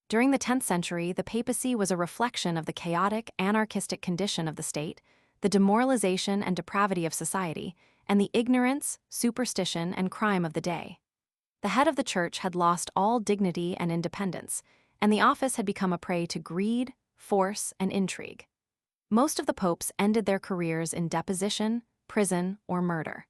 During the 10th century, the papacy was a reflection of the chaotic, anarchistic condition of the state, the demoralization and depravity of society, and the ignorance, superstition, and crime of the day. The head of the church had lost all dignity and independence, and the office had become a prey to greed, force, and intrigue. Most of the popes ended their careers in deposition, prison, or murder.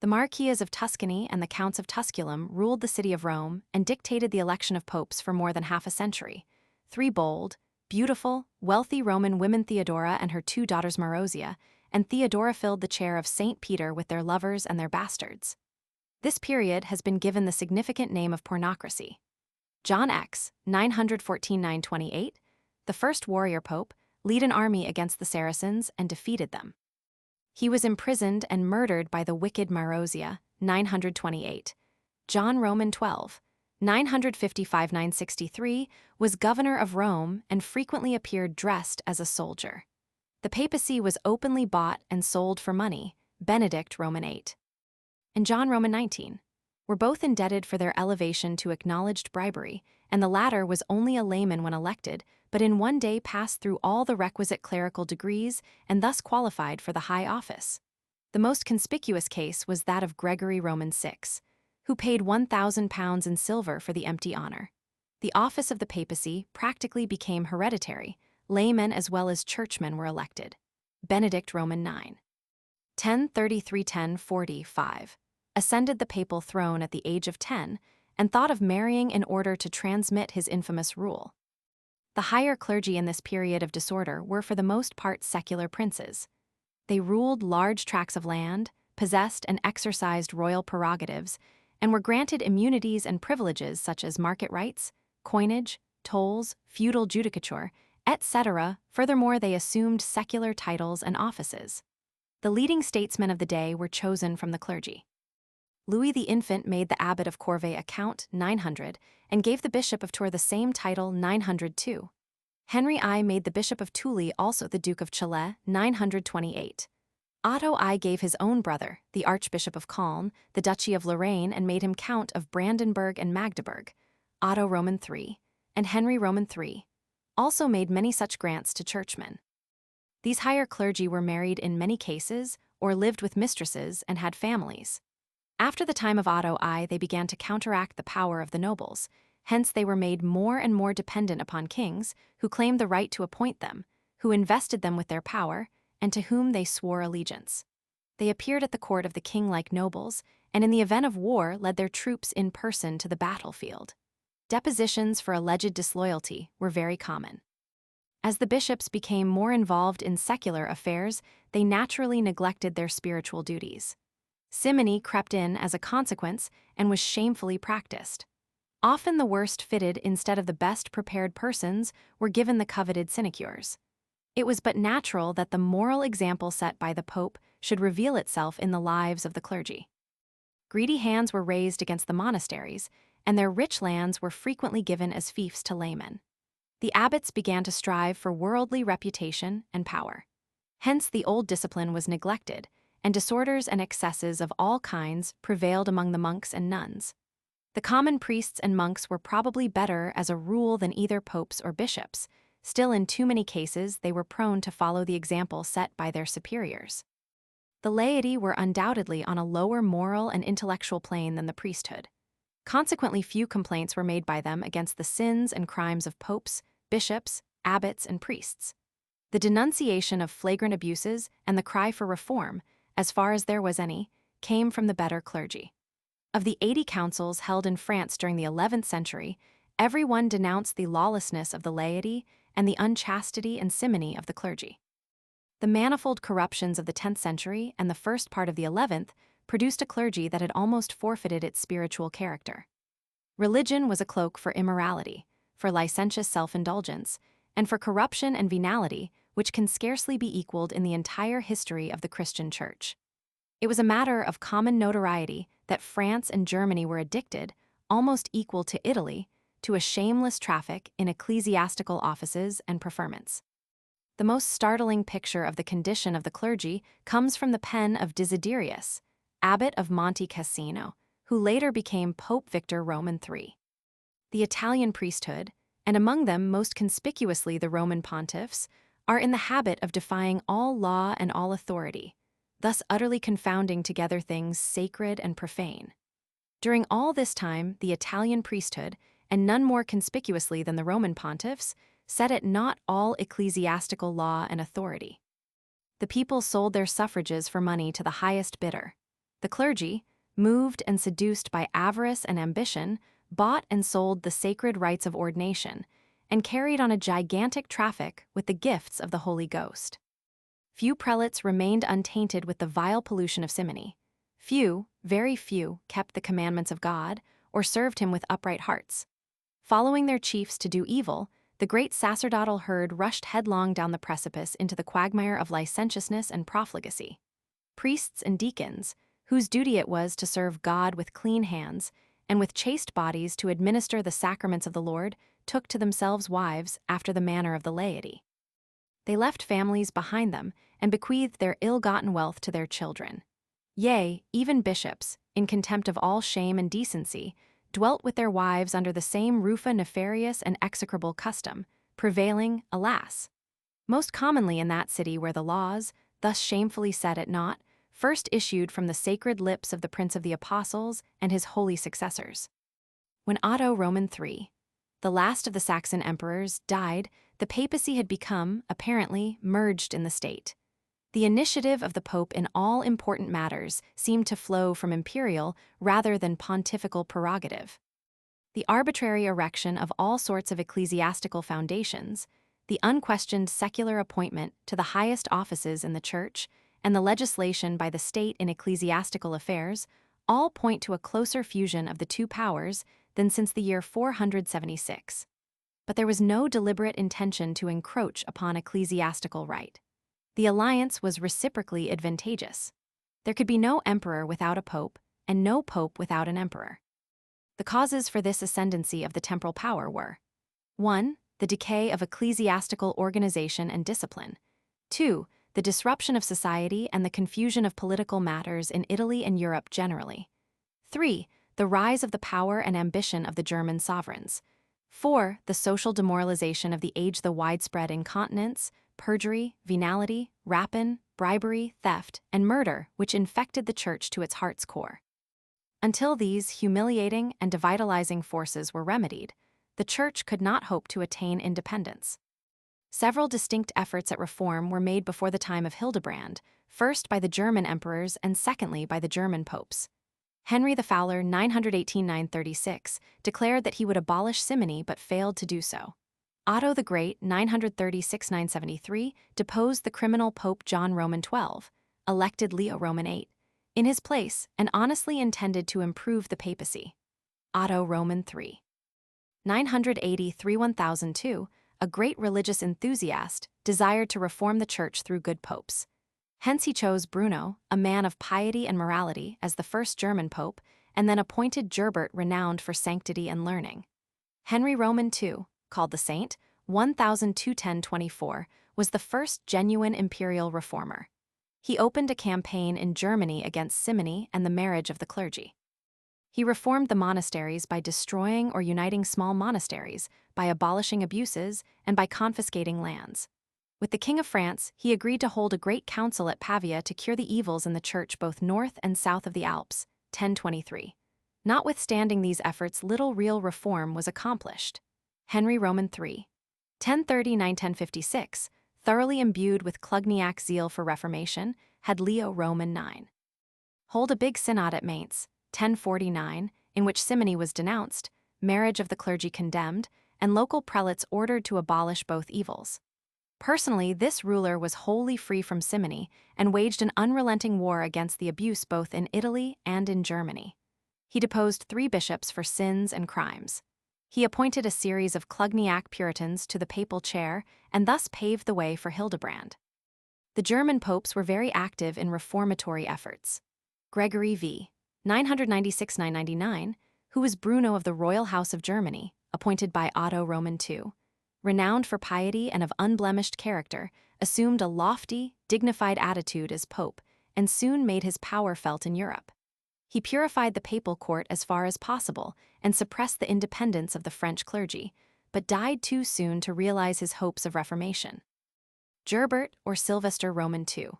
The Marquises of Tuscany and the Counts of Tusculum ruled the city of Rome and dictated the election of popes for more than half a century. 3 bold, beautiful, wealthy Roman women, Theodora and her 2 daughters Marozia, and Theodora, filled the chair of St. Peter with their lovers and their bastards. This period has been given the significant name of pornocracy. John X, 914–928, the first warrior pope, led an army against the Saracens and defeated them. He was imprisoned and murdered by the wicked Marozia, 928. John Roman XII, 955–963, was governor of Rome and frequently appeared dressed as a soldier. The papacy was openly bought and sold for money, Benedict Roman VIII and John Roman XIX were both indebted for their elevation to acknowledged bribery, and the latter was only a layman when elected, but in one day passed through all the requisite clerical degrees and thus qualified for the high office. The most conspicuous case was that of Gregory Roman VI, who paid £1,000 in silver for the empty honor. The office of the papacy practically became hereditary. Laymen as well as churchmen were elected. Benedict Roman IX, 1033–1045, ascended the papal throne at the age of 10 and thought of marrying in order to transmit his infamous rule. The higher clergy in this period of disorder were for the most part secular princes. They ruled large tracts of land, possessed and exercised royal prerogatives, and were granted immunities and privileges such as market rights, coinage, tolls, feudal judicature, etc. Furthermore, they assumed secular titles and offices. The leading statesmen of the day were chosen from the clergy. Louis the Infant made the abbot of Corvey a count, 900, and gave the bishop of Tours the same title, 902. Henry I made the bishop of Toulouse also the Duke of Chalais, 928. Otto I gave his own brother, the Archbishop of Calne, the Duchy of Lorraine and made him Count of Brandenburg and Magdeburg. Otto Roman III and Henry Roman III also made many such grants to churchmen. These higher clergy were married in many cases, or lived with mistresses and had families. After the time of Otto I, they began to counteract the power of the nobles. Hence they were made more and more dependent upon kings, who claimed the right to appoint them, who invested them with their power, and to whom they swore allegiance. They appeared at the court of the king like nobles, and in the event of war led their troops in person to the battlefield. Depositions for alleged disloyalty were very common. As the bishops became more involved in secular affairs, they naturally neglected their spiritual duties. Simony crept in as a consequence and was shamefully practiced. Often the worst fitted instead of the best prepared persons were given the coveted sinecures. It was but natural that the moral example set by the Pope should reveal itself in the lives of the clergy. Greedy hands were raised against the monasteries, and their rich lands were frequently given as fiefs to laymen. The abbots began to strive for worldly reputation and power. Hence the old discipline was neglected, and disorders and excesses of all kinds prevailed among the monks and nuns. The common priests and monks were probably better as a rule than either popes or bishops. Still, in too many cases, they were prone to follow the example set by their superiors. The laity were undoubtedly on a lower moral and intellectual plane than the priesthood. Consequently, few complaints were made by them against the sins and crimes of popes, bishops, abbots, and priests. The denunciation of flagrant abuses and the cry for reform, as far as there was any, came from the better clergy. Of the 80 councils held in France during the 11th century, every one denounced the lawlessness of the laity and the unchastity and simony of the clergy. The manifold corruptions of the 10th century and the first part of the 11th produced a clergy that had almost forfeited its spiritual character. Religion was a cloak for immorality, for licentious self-indulgence, and for corruption and venality, which can scarcely be equaled in the entire history of the Christian Church. It was a matter of common notoriety that France and Germany were addicted, almost equal to Italy, to a shameless traffic in ecclesiastical offices and preferments. The most startling picture of the condition of the clergy comes from the pen of Desiderius, abbot of Monte Cassino, who later became Pope Victor Roman III. The Italian priesthood, and among them most conspicuously the Roman pontiffs, are in the habit of defying all law and all authority, thus utterly confounding together things sacred and profane. During all this time, the Italian priesthood, and none more conspicuously than the Roman pontiffs, set at naught all ecclesiastical law and authority. The people sold their suffrages for money to the highest bidder. The clergy, moved and seduced by avarice and ambition, bought and sold the sacred rites of ordination, and carried on a gigantic traffic with the gifts of the Holy Ghost. Few prelates remained untainted with the vile pollution of simony. Few, very few, kept the commandments of God, or served him with upright hearts. Following their chiefs to do evil, the great sacerdotal herd rushed headlong down the precipice into the quagmire of licentiousness and profligacy. Priests and deacons, whose duty it was to serve God with clean hands, and with chaste bodies to administer the sacraments of the Lord, took to themselves wives after the manner of the laity. They left families behind them and bequeathed their ill-gotten wealth to their children. Yea, even bishops, in contempt of all shame and decency, dwelt with their wives under the same rufa nefarious and execrable custom, prevailing, alas, most commonly in that city where the laws, thus shamefully set at naught, first issued from the sacred lips of the Prince of the Apostles and his holy successors. When Otto Roman III, the last of the Saxon emperors, died, the papacy had become, apparently, merged in the state. The initiative of the Pope in all important matters seemed to flow from imperial rather than pontifical prerogative. The arbitrary erection of all sorts of ecclesiastical foundations, the unquestioned secular appointment to the highest offices in the Church, and the legislation by the state in ecclesiastical affairs all point to a closer fusion of the two powers than since the year 476. But there was no deliberate intention to encroach upon ecclesiastical right. The alliance was reciprocally advantageous. There could be no emperor without a pope, and no pope without an emperor. The causes for this ascendancy of the temporal power were: 1. The decay of ecclesiastical organization and discipline. 2. The disruption of society and the confusion of political matters in Italy and Europe generally. 3. The rise of the power and ambition of the German sovereigns. 4. The social demoralization of the age, the widespread incontinence, perjury, venality, rapine, bribery, theft, and murder which infected the Church to its heart's core. Until these humiliating and devitalizing forces were remedied, the Church could not hope to attain independence. Several distinct efforts at reform were made before the time of Hildebrand, first by the German emperors and secondly by the German popes. Henry the Fowler, 918–936, declared that he would abolish simony but failed to do so. Otto the Great, 936–973, deposed the criminal Pope John Roman XII, elected Leo Roman VIII, in his place and honestly intended to improve the papacy. Otto Roman III. 980–1002, a great religious enthusiast, desired to reform the Church through good popes. Hence he chose Bruno, a man of piety and morality, as the first German pope, and then appointed Gerbert, renowned for sanctity and learning. Henry Roman II, called the Saint, 1210–24, was the first genuine imperial reformer. He opened a campaign in Germany against simony and the marriage of the clergy. He reformed the monasteries by destroying or uniting small monasteries, by abolishing abuses, and by confiscating lands. With the King of France, he agreed to hold a great council at Pavia to cure the evils in the Church both north and south of the Alps, 1023. Notwithstanding these efforts, little real reform was accomplished. Henry Roman III, 1039–1056, thoroughly imbued with Clugniac zeal for Reformation, had Leo Roman IX hold a big synod at Mainz, 1049, in which simony was denounced, marriage of the clergy condemned, and local prelates ordered to abolish both evils. Personally, this ruler was wholly free from simony and waged an unrelenting war against the abuse both in Italy and in Germany. He deposed 3 bishops for sins and crimes. He appointed a series of Clugniac Puritans to the papal chair and thus paved the way for Hildebrand. The German popes were very active in reformatory efforts. Gregory V, 996–999, who was Bruno of the Royal House of Germany, appointed by Otto Roman II, renowned for piety and of unblemished character, assumed a lofty, dignified attitude as pope and soon made his power felt in Europe. He purified the papal court as far as possible and suppressed the independence of the French clergy, but died too soon to realize his hopes of reformation. Gerbert or Sylvester Roman II,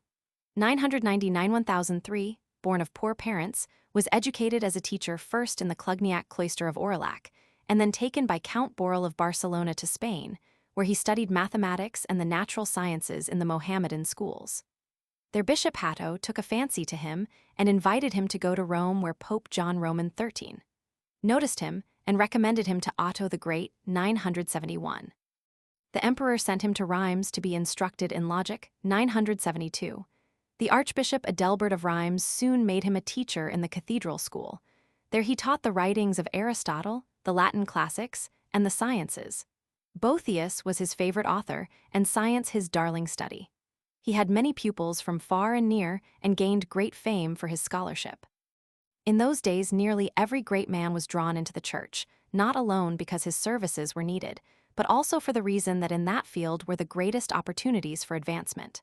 999–1003, born of poor parents, was educated as a teacher first in the Clugniac cloister of Aurillac, and then taken by Count Borel of Barcelona to Spain, where he studied mathematics and the natural sciences in the Mohammedan schools. Their Bishop Hatto took a fancy to him and invited him to go to Rome, where Pope John Roman XIII noticed him and recommended him to Otto the Great, 971. The emperor sent him to Reims to be instructed in logic, 972. The Archbishop Adelbert of Reims soon made him a teacher in the cathedral school. There he taught the writings of Aristotle, the Latin classics, and the sciences. Boethius was his favorite author, and science his darling study. He had many pupils from far and near and gained great fame for his scholarship. In those days, nearly every great man was drawn into the church, not alone because his services were needed, but also for the reason that in that field were the greatest opportunities for advancement.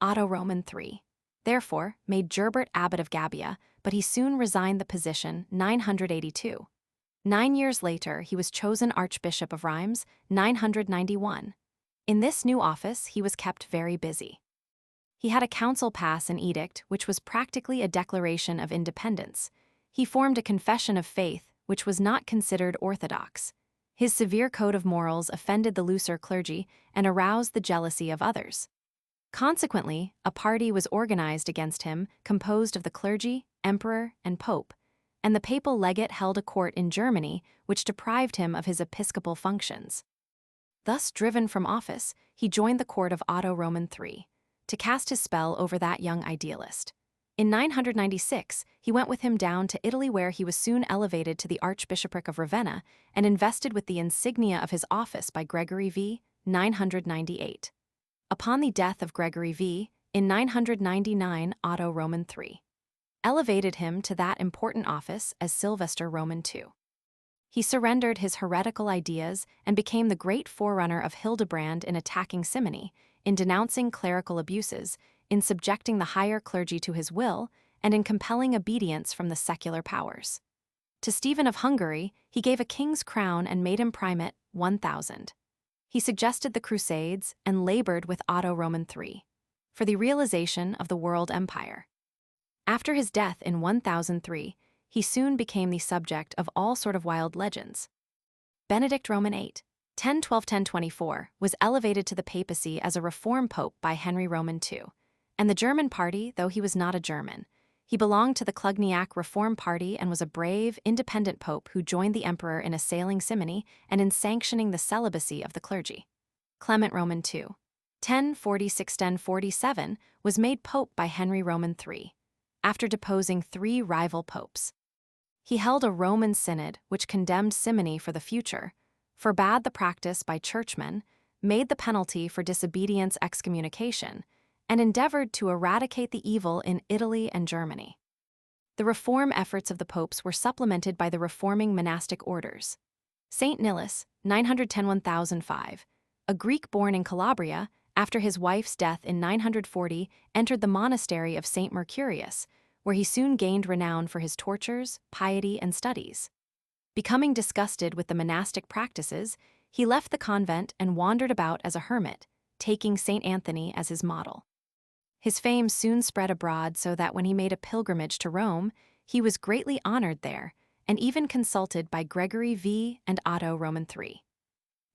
Otto Roman III, therefore, made Gerbert abbot of Gabia, but he soon resigned the position, 982. 9 years later, he was chosen Archbishop of Reims, 991. In this new office, he was kept very busy. He had a council pass an edict which was practically a declaration of independence. He formed a confession of faith which was not considered orthodox. His severe code of morals offended the looser clergy and aroused the jealousy of others. Consequently, a party was organized against him, composed of the clergy, emperor, and pope, and the papal legate held a court in Germany which deprived him of his episcopal functions. Thus driven from office, he joined the court of Otto Roman III to cast his spell over that young idealist. In 996, he went with him down to Italy, where he was soon elevated to the Archbishopric of Ravenna and invested with the insignia of his office by Gregory V, 998. Upon the death of Gregory V, in 999, Otto Roman III elevated him to that important office as Sylvester Roman II. He surrendered his heretical ideas and became the great forerunner of Hildebrand in attacking simony, in denouncing clerical abuses, in subjecting the higher clergy to his will, and in compelling obedience from the secular powers. To Stephen of Hungary, he gave a king's crown and made him primate, 1000. He suggested the Crusades and labored with Otto Roman III for the realization of the world empire. After his death in 1003, he soon became the subject of all sort of wild legends. Benedict Roman VIII, 1012–1024, was elevated to the papacy as a reform pope by Henry Roman II, and the German party, though he was not a German, he belonged to the Clugniac Reform Party and was a brave, independent pope who joined the emperor in assailing simony and in sanctioning the celibacy of the clergy. Clement Roman II, 1046–1047, was made pope by Henry Roman III, after deposing 3 rival popes. He held a Roman synod which condemned simony for the future, forbade the practice by churchmen, made the penalty for disobedience excommunication, and endeavored to eradicate the evil in Italy and Germany. The reform efforts of the popes were supplemented by the reforming monastic orders. Saint Nilus, 910–1005, a Greek born in Calabria, after his wife's death in 940, entered the monastery of Saint Mercurius, where he soon gained renown for his tortures, piety, and studies. Becoming disgusted with the monastic practices, he left the convent and wandered about as a hermit, taking St. Anthony as his model. His fame soon spread abroad so that when he made a pilgrimage to Rome, he was greatly honored there and even consulted by Gregory V and Otto Roman III.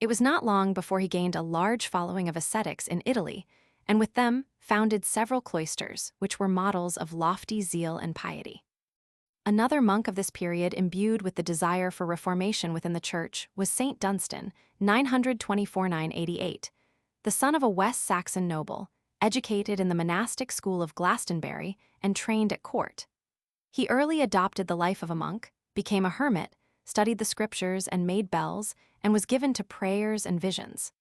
It was not long before he gained a large following of ascetics in Italy, and with them founded several cloisters, which were models of lofty zeal and piety. Another monk of this period imbued with the desire for reformation within the Church was St. Dunstan, 924–988, the son of a West Saxon noble, educated in the monastic school of Glastonbury and trained at court. He early adopted the life of a monk, became a hermit, studied the scriptures and made bells, and was given to prayers and visions.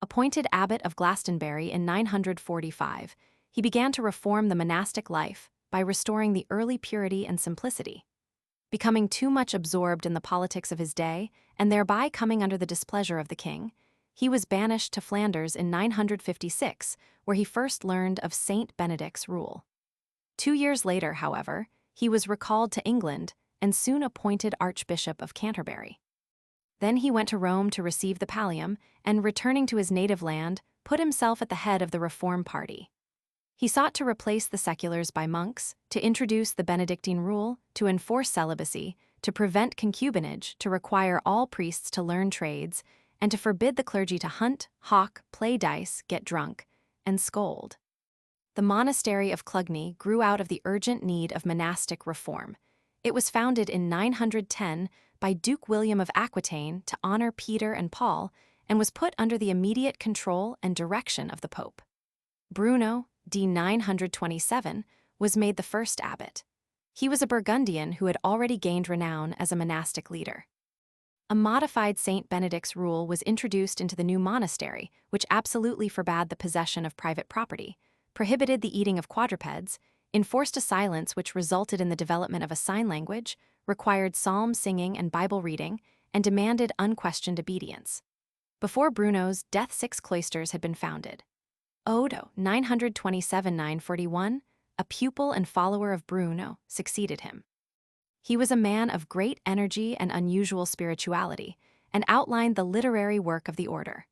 Appointed abbot of Glastonbury in 945, he began to reform the monastic life by restoring the early purity and simplicity. Becoming too much absorbed in the politics of his day, and thereby coming under the displeasure of the king, he was banished to Flanders in 956, where he first learned of Saint Benedict's rule. 2 years later, however, he was recalled to England and soon appointed Archbishop of Canterbury. Then he went to Rome to receive the pallium, and returning to his native land, put himself at the head of the Reform party. He sought to replace the seculars by monks, to introduce the Benedictine rule, to enforce celibacy, to prevent concubinage, to require all priests to learn trades, and to forbid the clergy to hunt, hawk, play dice, get drunk, and scold. The monastery of Clugny grew out of the urgent need of monastic reform. It was founded in 910 by Duke William of Aquitaine to honor Peter and Paul, and was put under the immediate control and direction of the Pope. Bruno, d. 927, was made the first abbot. He was a Burgundian who had already gained renown as a monastic leader. A modified Saint Benedict's rule was introduced into the new monastery, which absolutely forbade the possession of private property, prohibited the eating of quadrupeds, enforced a silence which resulted in the development of a sign language, required psalm singing and Bible reading, and demanded unquestioned obedience. Before Bruno's death, 6 cloisters had been founded. Odo, 927–941, a pupil and follower of Bruno, succeeded him. He was a man of great energy and unusual spirituality, and outlined the literary work of the order.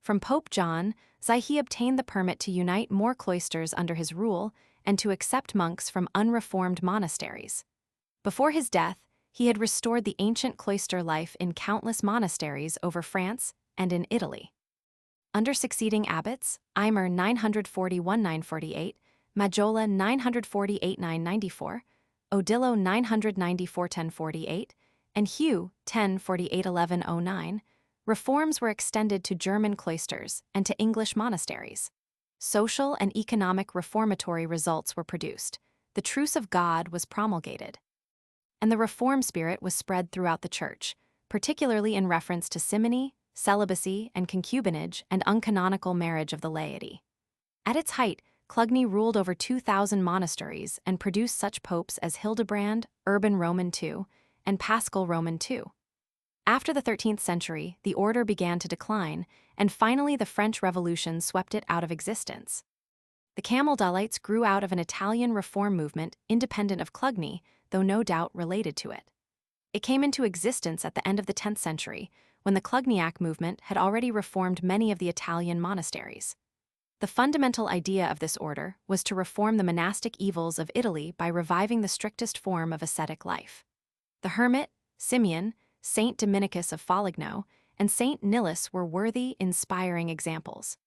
From Pope John, he obtained the permit to unite more cloisters under his rule and to accept monks from unreformed monasteries. Before his death, he had restored the ancient cloister life in countless monasteries over France and in Italy. Under succeeding abbots, Eimer 941–948, Maggiolo 948–994, Odilo 994–1048, and Hugh 1048–1109, reforms were extended to German cloisters and to English monasteries. Social and economic reformatory results were produced. The truce of God was promulgated. And the reform spirit was spread throughout the Church, particularly in reference to simony, celibacy, and concubinage and uncanonical marriage of the laity. At its height, Clugny ruled over 2,000 monasteries and produced such popes as Hildebrand, Urban Roman II, and Paschal Roman II. After the 13th century, the order began to decline, and finally the French Revolution swept it out of existence. The Camaldolites grew out of an Italian reform movement independent of Clugny, though no doubt related to it. It came into existence at the end of the 10th century, when the Clugniac movement had already reformed many of the Italian monasteries. The fundamental idea of this order was to reform the monastic evils of Italy by reviving the strictest form of ascetic life. The hermit, Simeon, Saint Dominicus of Foligno, and Saint Nilus were worthy, inspiring examples.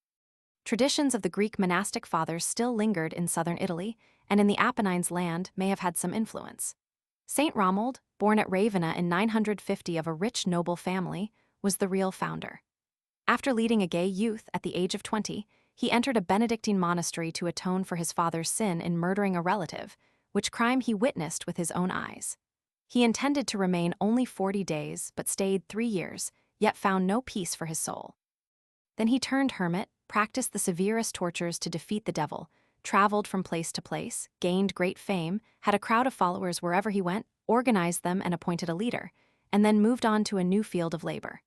Traditions of the Greek monastic fathers still lingered in southern Italy, and in the Apennines land may have had some influence. Saint Romuald, born at Ravenna in 950 of a rich noble family, was the real founder. After leading a gay youth at the age of 20, he entered a Benedictine monastery to atone for his father's sin in murdering a relative, which crime he witnessed with his own eyes. He intended to remain only 40 days, but stayed 3 years, yet found no peace for his soul. Then he turned hermit, practiced the severest tortures to defeat the devil, traveled from place to place, gained great fame, had a crowd of followers wherever he went, organized them and appointed a leader, and then moved on to a new field of labor.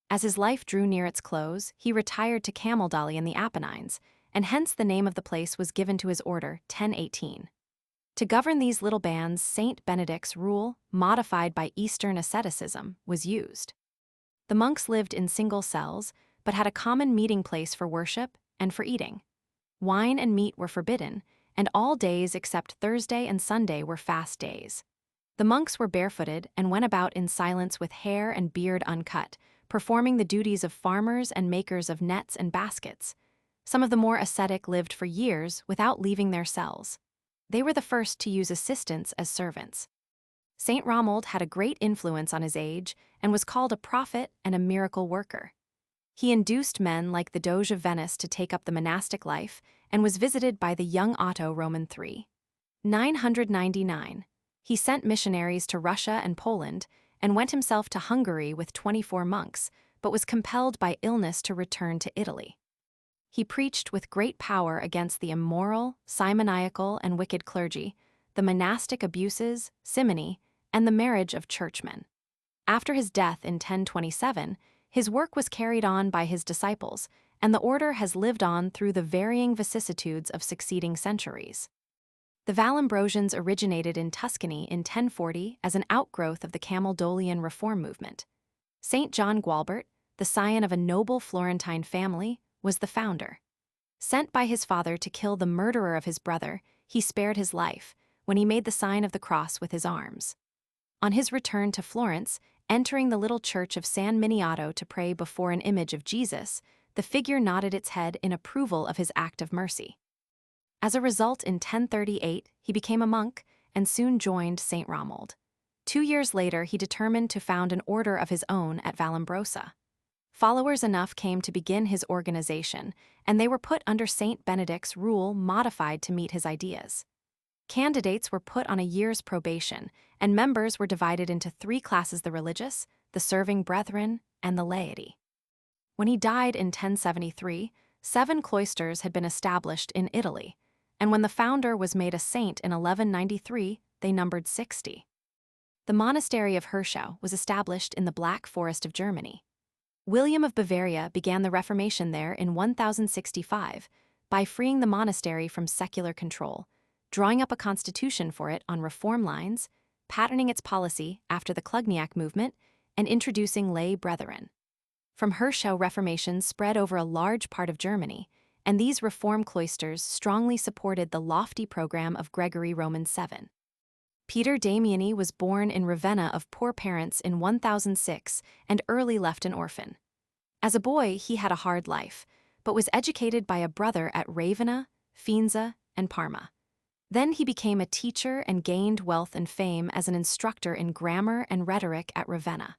As his life drew near its close, he retired to Camaldoli in the Apennines, and hence the name of the place was given to his order, 1018. To govern these little bands, Saint Benedict's rule, modified by Eastern asceticism, was used. The monks lived in single cells, but had a common meeting place for worship and for eating. Wine and meat were forbidden, and all days except Thursday and Sunday were fast days. The monks were barefooted and went about in silence with hair and beard uncut, performing the duties of farmers and makers of nets and baskets. Some of the more ascetic lived for years without leaving their cells. They were the first to use assistants as servants. Saint Romuald had a great influence on his age and was called a prophet and a miracle worker. He induced men like the Doge of Venice to take up the monastic life and was visited by the young Otto Roman III. 999. He sent missionaries to Russia and Poland and went himself to Hungary with 24 monks, but was compelled by illness to return to Italy. He preached with great power against the immoral, simoniacal, and wicked clergy, the monastic abuses, simony, and the marriage of churchmen. After his death in 1027, his work was carried on by his disciples, and the order has lived on through the varying vicissitudes of succeeding centuries. The Vallambrosians originated in Tuscany in 1040 as an outgrowth of the Camaldolian reform movement. Saint John Gualbert, the scion of a noble Florentine family, was the founder. Sent by his father to kill the murderer of his brother, he spared his life when he made the sign of the cross with his arms. On his return to Florence, entering the little church of San Miniato to pray before an image of Jesus, the figure nodded its head in approval of his act of mercy. As a result, in 1038, he became a monk and soon joined Saint Romuald. 2 years later, he determined to found an order of his own at Vallombrosa. Followers enough came to begin his organization, and they were put under Saint Benedict's rule modified to meet his ideas. Candidates were put on a year's probation, and members were divided into 3 classes: the religious, the serving brethren, and the laity. When he died in 1073, 7 cloisters had been established in Italy, and when the founder was made a saint in 1193, they numbered 60. The monastery of Hirschau was established in the Black Forest of Germany. William of Bavaria began the Reformation there in 1065 by freeing the monastery from secular control, drawing up a constitution for it on reform lines, patterning its policy after the Clugniac movement, and introducing lay brethren. From Hirschau, Reformation spread over a large part of Germany, and these reform cloisters strongly supported the lofty program of Gregory Roman VII. Peter Damiani was born in Ravenna of poor parents in 1006 and early left an orphan. As a boy, he had a hard life, but was educated by a brother at Ravenna, Faenza, and Parma. Then he became a teacher and gained wealth and fame as an instructor in grammar and rhetoric at Ravenna.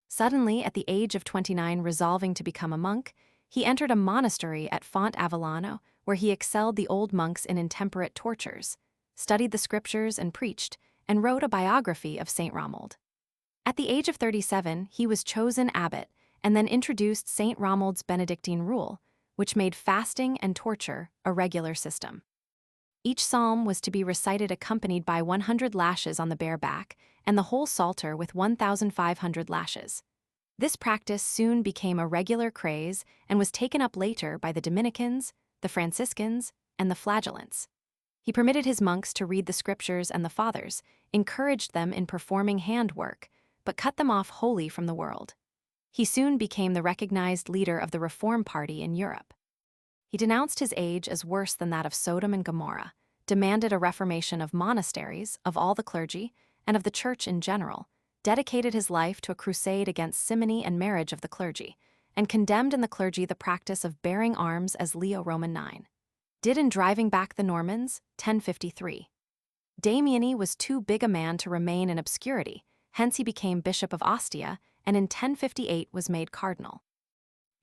Suddenly, at the age of 29, resolving to become a monk, he entered a monastery at Font Avellano, where he excelled the old monks in intemperate tortures, studied the scriptures and preached, and wrote a biography of Saint Romuald. At the age of 37, he was chosen abbot and then introduced Saint Romuald's Benedictine rule, which made fasting and torture a regular system. Each psalm was to be recited accompanied by 100 lashes on the bare back, and the whole psalter with 1,500 lashes. This practice soon became a regular craze and was taken up later by the Dominicans, the Franciscans, and the Flagellants. He permitted his monks to read the scriptures and the fathers, encouraged them in performing handwork, but cut them off wholly from the world. He soon became the recognized leader of the Reform Party in Europe. He denounced his age as worse than that of Sodom and Gomorrah, demanded a reformation of monasteries, of all the clergy, and of the church in general, dedicated his life to a crusade against simony and marriage of the clergy, and condemned in the clergy the practice of bearing arms as Leo Roman IX did in driving back the Normans, 1053. Damiani was too big a man to remain in obscurity, hence he became Bishop of Ostia, and in 1058 was made cardinal.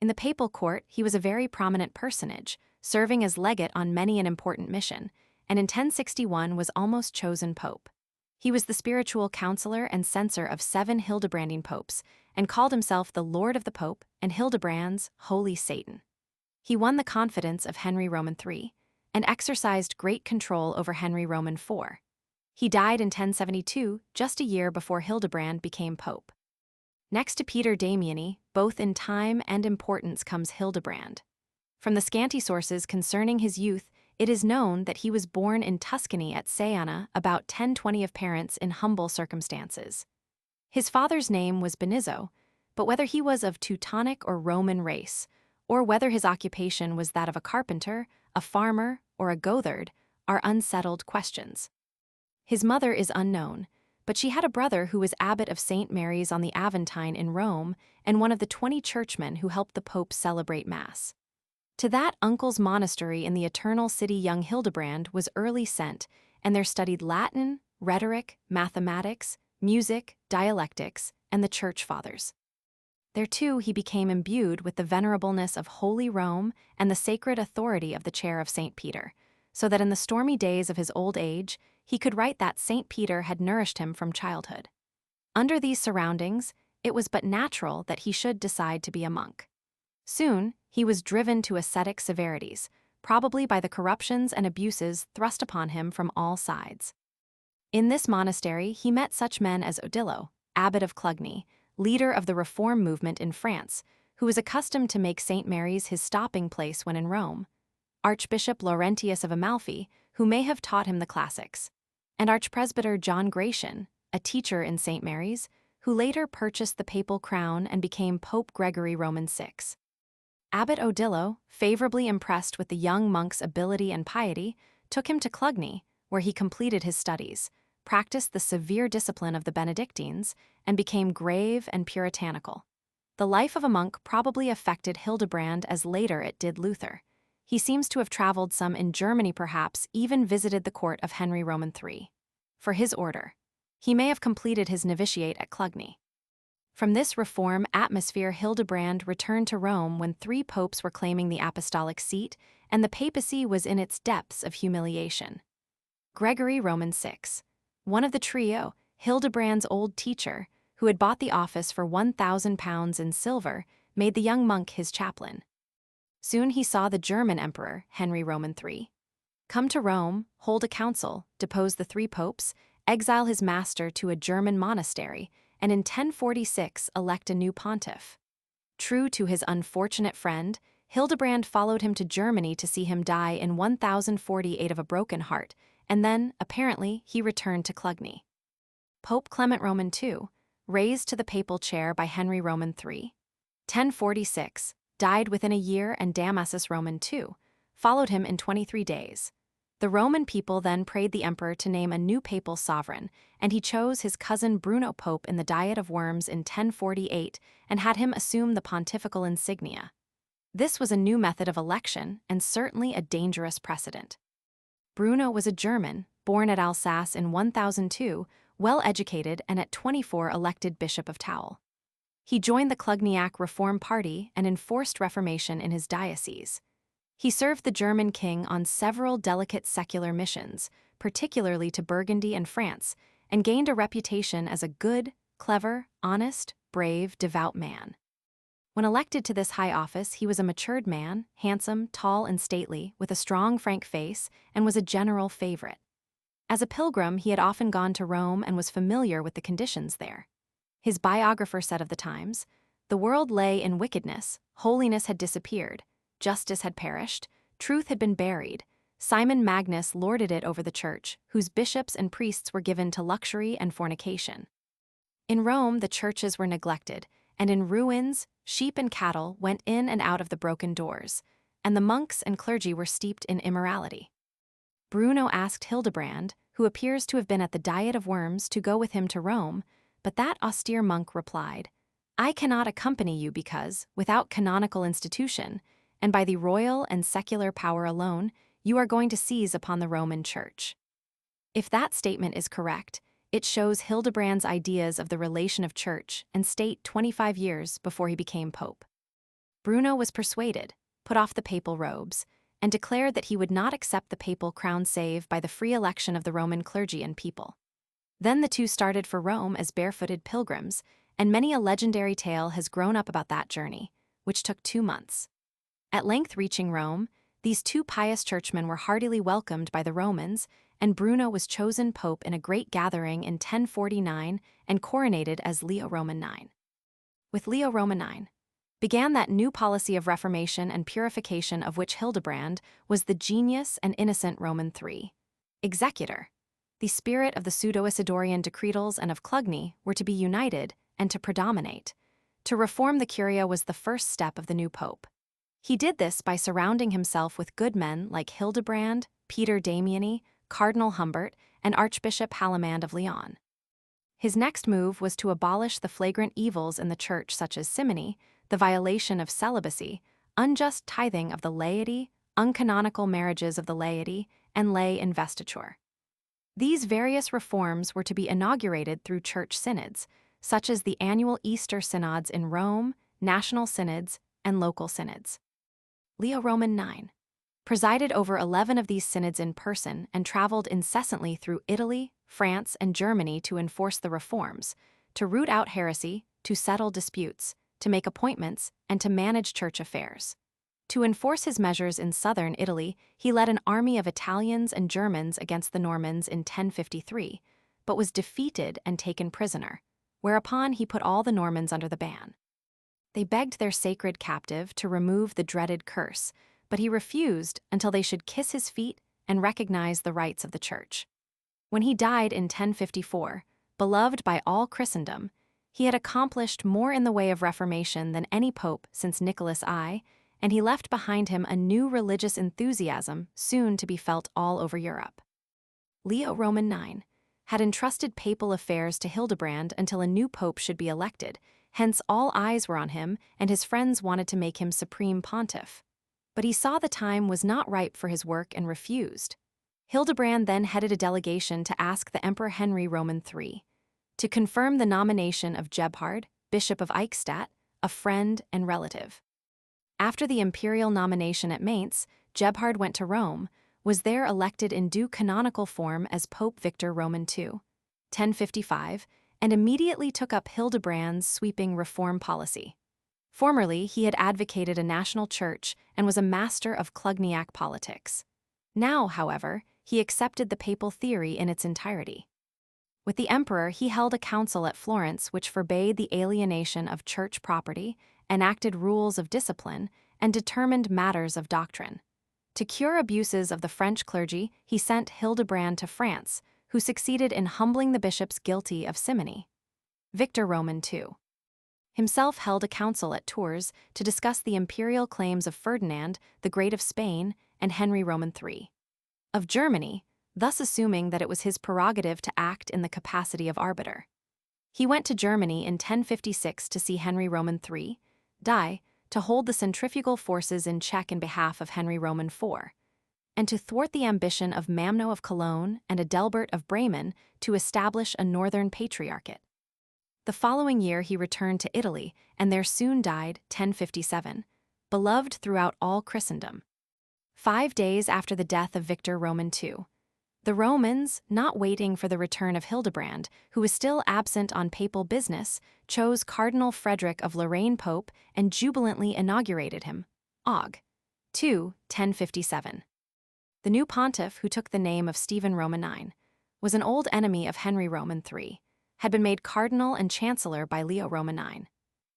In the papal court, he was a very prominent personage, serving as legate on many an important mission, and in 1061 was almost chosen pope. He was the spiritual counselor and censor of 7 Hildebrandine popes, and called himself the Lord of the Pope and Hildebrand's Holy Satan. He won the confidence of Henry Roman III, and exercised great control over Henry Roman IV. He died in 1072, just a year before Hildebrand became pope. Next to Peter Damiani, both in time and importance, comes Hildebrand. From the scanty sources concerning his youth, it is known that he was born in Tuscany at Siena, about 1020 of parents in humble circumstances. His father's name was Benizzo, but whether he was of Teutonic or Roman race, or whether his occupation was that of a carpenter, a farmer, or a goatherd, are unsettled questions. His mother is unknown, but she had a brother who was abbot of St. Mary's on the Aventine in Rome and one of the 20 churchmen who helped the Pope celebrate Mass. To that uncle's monastery in the Eternal City young Hildebrand was early sent, and there studied Latin, rhetoric, mathematics, music, dialectics, and the Church Fathers. There too he became imbued with the venerableness of Holy Rome and the sacred authority of the chair of St. Peter, so that in the stormy days of his old age he could write that St. Peter had nourished him from childhood. Under these surroundings, it was but natural that he should decide to be a monk. Soon, he was driven to ascetic severities, probably by the corruptions and abuses thrust upon him from all sides. In this monastery he met such men as Odilo, abbot of Clugny, leader of the Reform movement in France, who was accustomed to make St. Mary's his stopping place when in Rome, Archbishop Laurentius of Amalfi, who may have taught him the classics, and Archpresbyter John Gratian, a teacher in St. Mary's, who later purchased the papal crown and became Pope Gregory Roman VI. Abbot Odilo, favorably impressed with the young monk's ability and piety, took him to Clugny, where he completed his studies, practiced the severe discipline of the Benedictines, and became grave and puritanical. The life of a monk probably affected Hildebrand as later it did Luther. He seems to have traveled some in Germany, perhaps even visited the court of Henry Roman III. For his order, he may have completed his novitiate at Clugny. From this reform atmosphere Hildebrand returned to Rome when 3 popes were claiming the apostolic seat, and the papacy was in its depths of humiliation. Gregory Roman VI, one of the trio, Hildebrand's old teacher, who had bought the office for £1,000 in silver, made the young monk his chaplain. Soon he saw the German emperor, Henry Roman III, come to Rome, hold a council, depose the 3 popes, exile his master to a German monastery, and in 1046 elect a new pontiff. True to his unfortunate friend, Hildebrand followed him to Germany to see him die in 1048 of a broken heart, and then, apparently, he returned to Clugny. Pope Clement Roman II, raised to the papal chair by Henry Roman III, 1046, died within a year, and Damasus Roman II followed him in 23 days. The Roman people then prayed the emperor to name a new papal sovereign, and he chose his cousin Bruno Pope in the Diet of Worms in 1048 and had him assume the pontifical insignia. This was a new method of election and certainly a dangerous precedent. Bruno was a German, born at Alsace in 1002, well-educated, and at 24 elected Bishop of Towel. He joined the Clugniac Reform Party and enforced reformation in his diocese. He served the German king on several delicate secular missions, particularly to Burgundy and France, and gained a reputation as a good, clever, honest, brave, devout man. When elected to this high office, he was a matured man, handsome, tall, and stately, with a strong, frank face, and was a general favorite. As a pilgrim, he had often gone to Rome and was familiar with the conditions there. His biographer said of the times, "The world lay in wickedness, holiness had disappeared, justice had perished, truth had been buried. Simon Magnus lorded it over the church, whose bishops and priests were given to luxury and fornication. In Rome, the churches were neglected, and in ruins, sheep and cattle went in and out of the broken doors, and the monks and clergy were steeped in immorality." Bruno asked Hildebrand, who appears to have been at the Diet of Worms, to go with him to Rome, but that austere monk replied, "I cannot accompany you because, without canonical institution, and by the royal and secular power alone, you are going to seize upon the Roman Church." If that statement is correct, it shows Hildebrand's ideas of the relation of church and state 25 years before he became pope. Bruno was persuaded, put off the papal robes, and declared that he would not accept the papal crown save by the free election of the Roman clergy and people. Then the two started for Rome as barefooted pilgrims, and many a legendary tale has grown up about that journey, which took 2 months. At length reaching Rome, these 2 pious churchmen were heartily welcomed by the Romans, and Bruno was chosen pope in a great gathering in 1049 and coronated as Leo Roman IX. With Leo Roman IX, began that new policy of reformation and purification of which Hildebrand was the genius and innocent Roman III. Executor. The spirit of the pseudo-Isidorian decretals and of Clugny were to be united and to predominate. To reform the curia was the first step of the new pope. He did this by surrounding himself with good men like Hildebrand, Peter Damiani, Cardinal Humbert, and Archbishop Hallimand of Lyon. His next move was to abolish the flagrant evils in the church such as simony, the violation of celibacy, unjust tithing of the laity, uncanonical marriages of the laity, and lay investiture. These various reforms were to be inaugurated through church synods, such as the annual Easter synods in Rome, national synods, and local synods. Leo Roman IX presided over 11 of these synods in person and traveled incessantly through Italy, France, and Germany to enforce the reforms, to root out heresy, to settle disputes, to make appointments, and to manage church affairs. To enforce his measures in southern Italy, he led an army of Italians and Germans against the Normans in 1053, but was defeated and taken prisoner, whereupon he put all the Normans under the ban. They begged their sacred captive to remove the dreaded curse, but he refused until they should kiss his feet and recognize the rights of the church. When he died in 1054, beloved by all Christendom, he had accomplished more in the way of reformation than any pope since Nicholas I, and he left behind him a new religious enthusiasm soon to be felt all over Europe. Leo Roman IX had entrusted papal affairs to Hildebrand until a new pope should be elected, hence all eyes were on him and his friends wanted to make him supreme pontiff. But he saw the time was not ripe for his work and refused. Hildebrand then headed a delegation to ask the Emperor Henry Roman III to confirm the nomination of Gebhard, Bishop of Eichstätt, a friend and relative. After the imperial nomination at Mainz, Gebhard went to Rome, was there elected in due canonical form as Pope Victor Roman II, 1055, and immediately took up Hildebrand's sweeping reform policy. Formerly, he had advocated a national church and was a master of Clugniac politics. Now, however, he accepted the papal theory in its entirety. With the emperor, he held a council at Florence which forbade the alienation of church property, enacted rules of discipline, and determined matters of doctrine. To cure abuses of the French clergy, he sent Hildebrand to France, who succeeded in humbling the bishops guilty of simony. Victor Roman II himself held a council at Tours to discuss the imperial claims of Ferdinand, the Great of Spain, and Henry Roman III of Germany, thus assuming that it was his prerogative to act in the capacity of arbiter. He went to Germany in 1056 to see Henry Roman III die, to hold the centrifugal forces in check in behalf of Henry Roman IV, and to thwart the ambition of Mamno of Cologne and Adelbert of Bremen to establish a northern patriarchate. The following year he returned to Italy and there soon died, 1057, beloved throughout all Christendom. 5 days after the death of Victor Roman II, the Romans, not waiting for the return of Hildebrand, who was still absent on papal business, chose Cardinal Frederick of Lorraine Pope and jubilantly inaugurated him, Aug. 2, 1057. The new pontiff, who took the name of Stephen Roman IX, was an old enemy of Henry Roman III, had been made cardinal and chancellor by Leo Roman IX,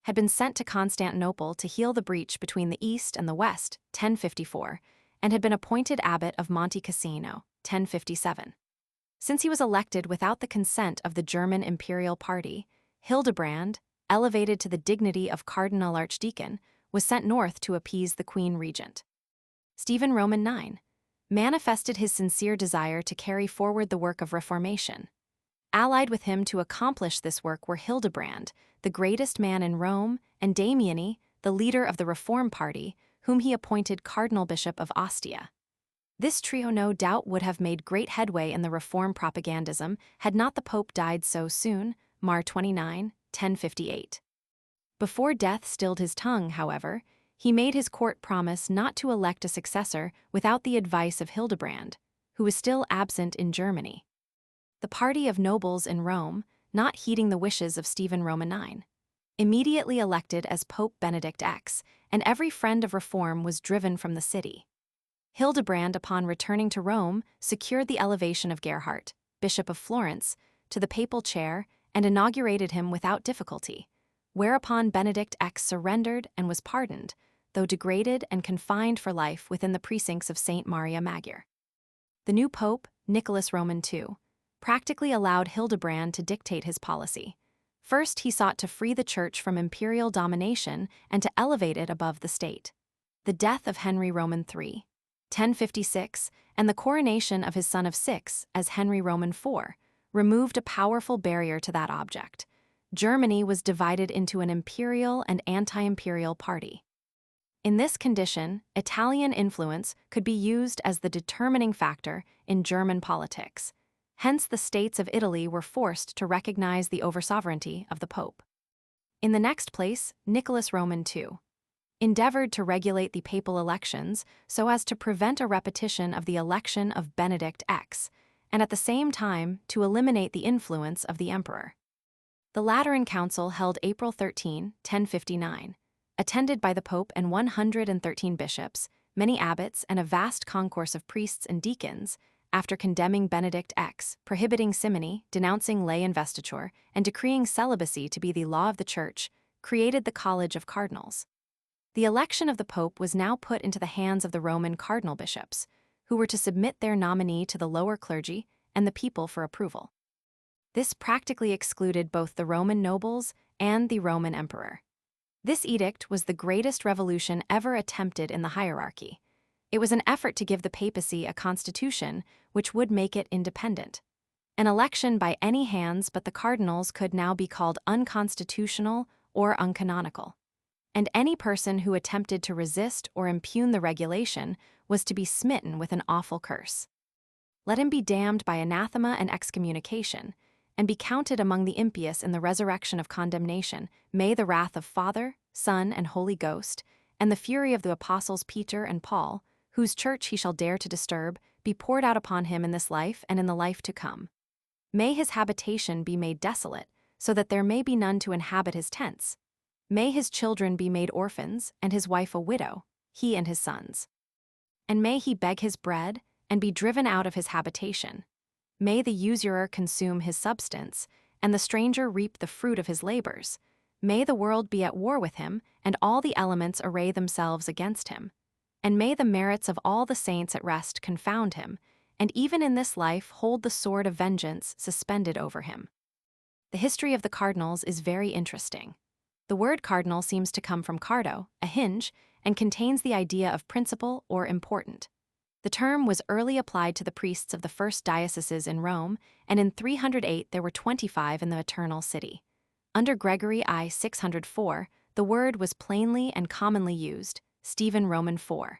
had been sent to Constantinople to heal the breach between the East and the West, 1054, and had been appointed abbot of Monte Cassino, 1057. Since he was elected without the consent of the German imperial party, Hildebrand, elevated to the dignity of cardinal archdeacon, was sent north to appease the queen regent. Stephen Roman IX manifested his sincere desire to carry forward the work of reformation. Allied with him to accomplish this work were Hildebrand, the greatest man in Rome, and Damiani, the leader of the Reform Party, whom he appointed Cardinal Bishop of Ostia. This trio no doubt would have made great headway in the reform propagandism had not the Pope died so soon, Mar 29, 1058. Before death stilled his tongue, however, he made his court promise not to elect a successor without the advice of Hildebrand, who was still absent in Germany. The party of nobles in Rome, not heeding the wishes of Stephen Roman IX, immediately elected as Pope Benedict X, and every friend of reform was driven from the city. Hildebrand, upon returning to Rome, secured the elevation of Gerhard, Bishop of Florence, to the papal chair and inaugurated him without difficulty, whereupon Benedict X surrendered and was pardoned, though degraded and confined for life within the precincts of St. Maria Maggiore. The new pope, Nicholas Roman II, practically allowed Hildebrand to dictate his policy. First, he sought to free the church from imperial domination and to elevate it above the state. The death of Henry Roman III, 1056, and the coronation of his son of six as Henry Roman IV removed a powerful barrier to that object. Germany was divided into an imperial and anti-imperial party. In this condition, Italian influence could be used as the determining factor in German politics. Hence, the states of Italy were forced to recognize the oversovereignty of the Pope. In the next place, Nicholas Roman II endeavored to regulate the papal elections so as to prevent a repetition of the election of Benedict X, and at the same time to eliminate the influence of the emperor. The Lateran Council held April 13, 1059, attended by the Pope and 113 bishops, many abbots, and a vast concourse of priests and deacons, after condemning Benedict X, prohibiting simony, denouncing lay investiture, and decreeing celibacy to be the law of the Church, created the College of Cardinals. The election of the Pope was now put into the hands of the Roman cardinal bishops, who were to submit their nominee to the lower clergy and the people for approval. This practically excluded both the Roman nobles and the Roman emperor. This edict was the greatest revolution ever attempted in the hierarchy. It was an effort to give the papacy a constitution which would make it independent. An election by any hands but the cardinals could now be called unconstitutional or uncanonical, and any person who attempted to resist or impugn the regulation was to be smitten with an awful curse. Let him be damned by anathema and excommunication, and be counted among the impious in the resurrection of condemnation. May the wrath of Father, Son, and Holy Ghost, and the fury of the apostles Peter and Paul, whose church he shall dare to disturb, be poured out upon him in this life and in the life to come. May his habitation be made desolate, so that there may be none to inhabit his tents. May his children be made orphans, and his wife a widow, he and his sons. And may he beg his bread, and be driven out of his habitation. May the usurer consume his substance, and the stranger reap the fruit of his labors. May the world be at war with him, and all the elements array themselves against him. And may the merits of all the saints at rest confound him, and even in this life hold the sword of vengeance suspended over him. The history of the cardinals is very interesting. The word cardinal seems to come from cardo, a hinge, and contains the idea of principal or important. The term was early applied to the priests of the first dioceses in Rome, and in 308 there were 25 in the Eternal City. Under Gregory I 604, the word was plainly and commonly used, Stephen Roman IV.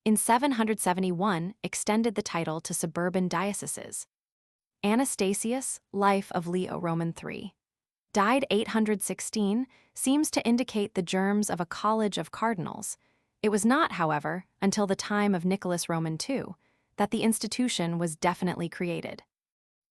In 771, extended the title to suburban dioceses. Anastasius, Life of Leo Roman III, died 816, seems to indicate the germs of a college of cardinals. It was not, however, until the time of Nicholas Roman II that the institution was definitely created.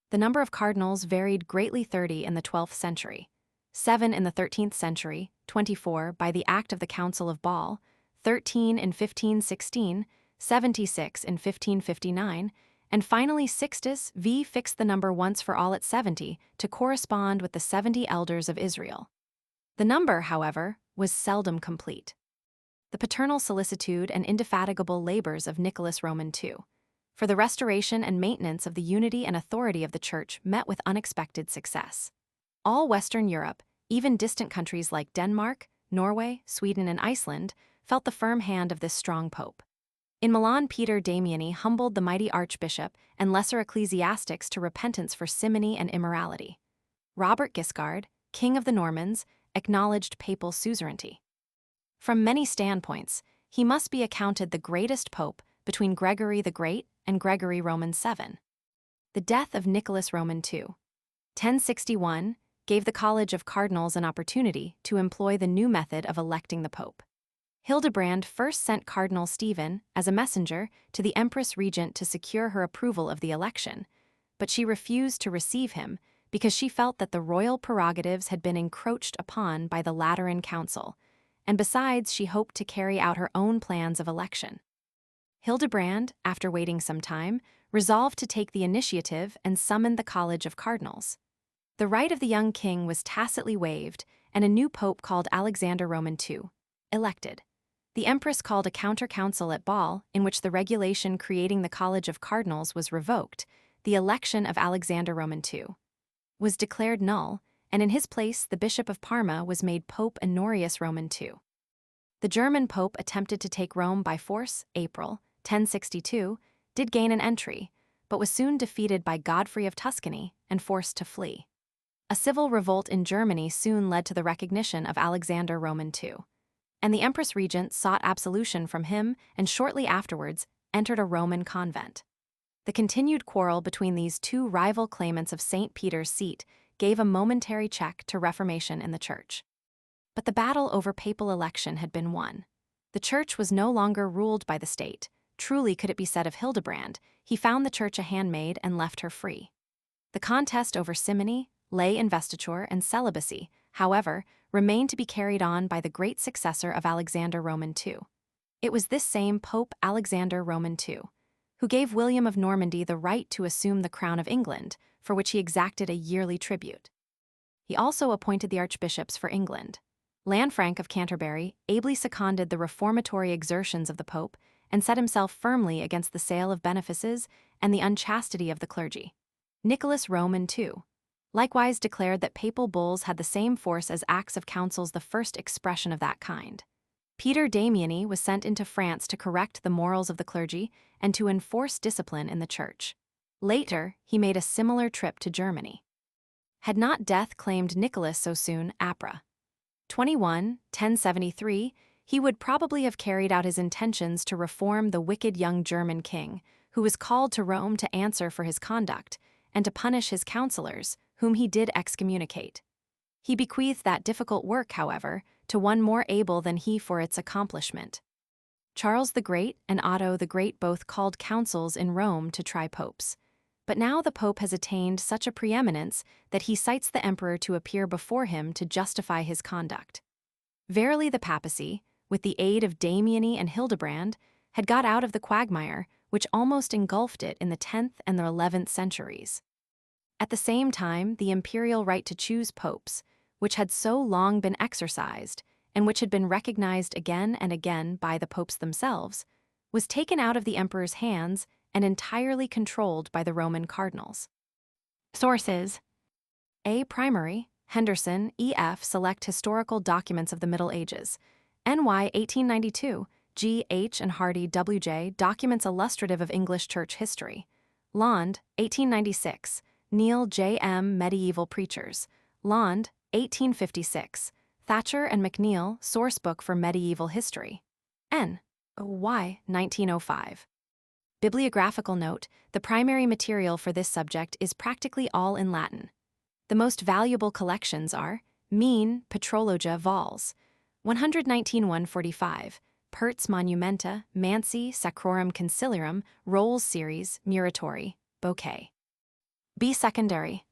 The number of cardinals varied greatly: 30 in the 12th century, 7 in the 13th century, 24 by the Act of the Council of Bâle, 13 in 1516, 76 in 1559, and finally Sixtus V fixed the number once for all at 70 to correspond with the 70 elders of Israel. The number, however, was seldom complete. The paternal solicitude and indefatigable labors of Nicholas Roman II for the restoration and maintenance of the unity and authority of the Church met with unexpected success. All Western Europe, even distant countries like Denmark, Norway, Sweden, and Iceland, felt the firm hand of this strong pope. In Milan, Peter Damiani humbled the mighty archbishop and lesser ecclesiastics to repentance for simony and immorality. Robert Guiscard, king of the Normans, acknowledged papal suzerainty. From many standpoints, he must be accounted the greatest pope between Gregory the Great and Gregory Roman VII. The death of Nicholas Roman II, 1061, gave the College of Cardinals an opportunity to employ the new method of electing the pope. Hildebrand first sent Cardinal Stephen as a messenger to the Empress Regent to secure her approval of the election, but she refused to receive him because she felt that the royal prerogatives had been encroached upon by the Lateran Council, and besides she hoped to carry out her own plans of election. Hildebrand, after waiting some time, resolved to take the initiative and summoned the College of Cardinals. The right of the young king was tacitly waived, and a new pope called Alexander Roman II, elected. The empress called a counter-council at Bâle, in which the regulation creating the College of Cardinals was revoked. The election of Alexander Roman II was declared null, and in his place the Bishop of Parma was made Pope Honorius Roman II. The German pope attempted to take Rome by force, April 1062, did gain an entry, but was soon defeated by Godfrey of Tuscany and forced to flee. A civil revolt in Germany soon led to the recognition of Alexander Roman II, and the Empress Regent sought absolution from him and shortly afterwards entered a Roman convent. The continued quarrel between these two rival claimants of St. Peter's seat gave a momentary check to Reformation in the Church. But the battle over papal election had been won. The Church was no longer ruled by the state. Truly could it be said of Hildebrand, he found the Church a handmaid and left her free. The contest over simony, lay investiture, and celibacy, however, remained to be carried on by the great successor of Alexander Roman II. It was this same Pope Alexander Roman II who gave William of Normandy the right to assume the crown of England, for which he exacted a yearly tribute. He also appointed the archbishops for England. Lanfranc of Canterbury ably seconded the reformatory exertions of the Pope and set himself firmly against the sale of benefices and the unchastity of the clergy. Nicholas Roman II likewise declared that papal bulls had the same force as acts of councils, the first expression of that kind. Peter Damiani was sent into France to correct the morals of the clergy and to enforce discipline in the Church. Later, he made a similar trip to Germany. Had not death claimed Nicholas so soon, Apra 21, 1073, he would probably have carried out his intentions to reform the wicked young German king, who was called to Rome to answer for his conduct, and to punish his counselors, whom he did excommunicate. He bequeathed that difficult work, however, to one more able than he for its accomplishment. Charles the Great and Otto the Great both called councils in Rome to try popes. But now the pope has attained such a preeminence that he cites the emperor to appear before him to justify his conduct. Verily the papacy, with the aid of Damiani and Hildebrand, had got out of the quagmire which almost engulfed it in the 10th and the 11th centuries. At the same time, the imperial right to choose popes, which had so long been exercised, and which had been recognized again and again by the popes themselves, was taken out of the emperor's hands and entirely controlled by the Roman cardinals. Sources: A. Primary, Henderson, E.F. Select Historical Documents of the Middle Ages. N.Y. 1892, G. H. and Hardy, W.J. Documents Illustrative of English Church History. Lond, 1896. Neal J. M. Medieval Preachers. Lond, 1856. Thatcher and McNeill, Sourcebook for Medieval History. N. Y. 1905. Bibliographical note: the primary material for this subject is practically all in Latin. The most valuable collections are Mean Patrologia Vols. 119-145, Pertz Monumenta, Mansi Sacrorum Conciliarum, Rolls Series, Muratori, Bouquet. B. Secondary.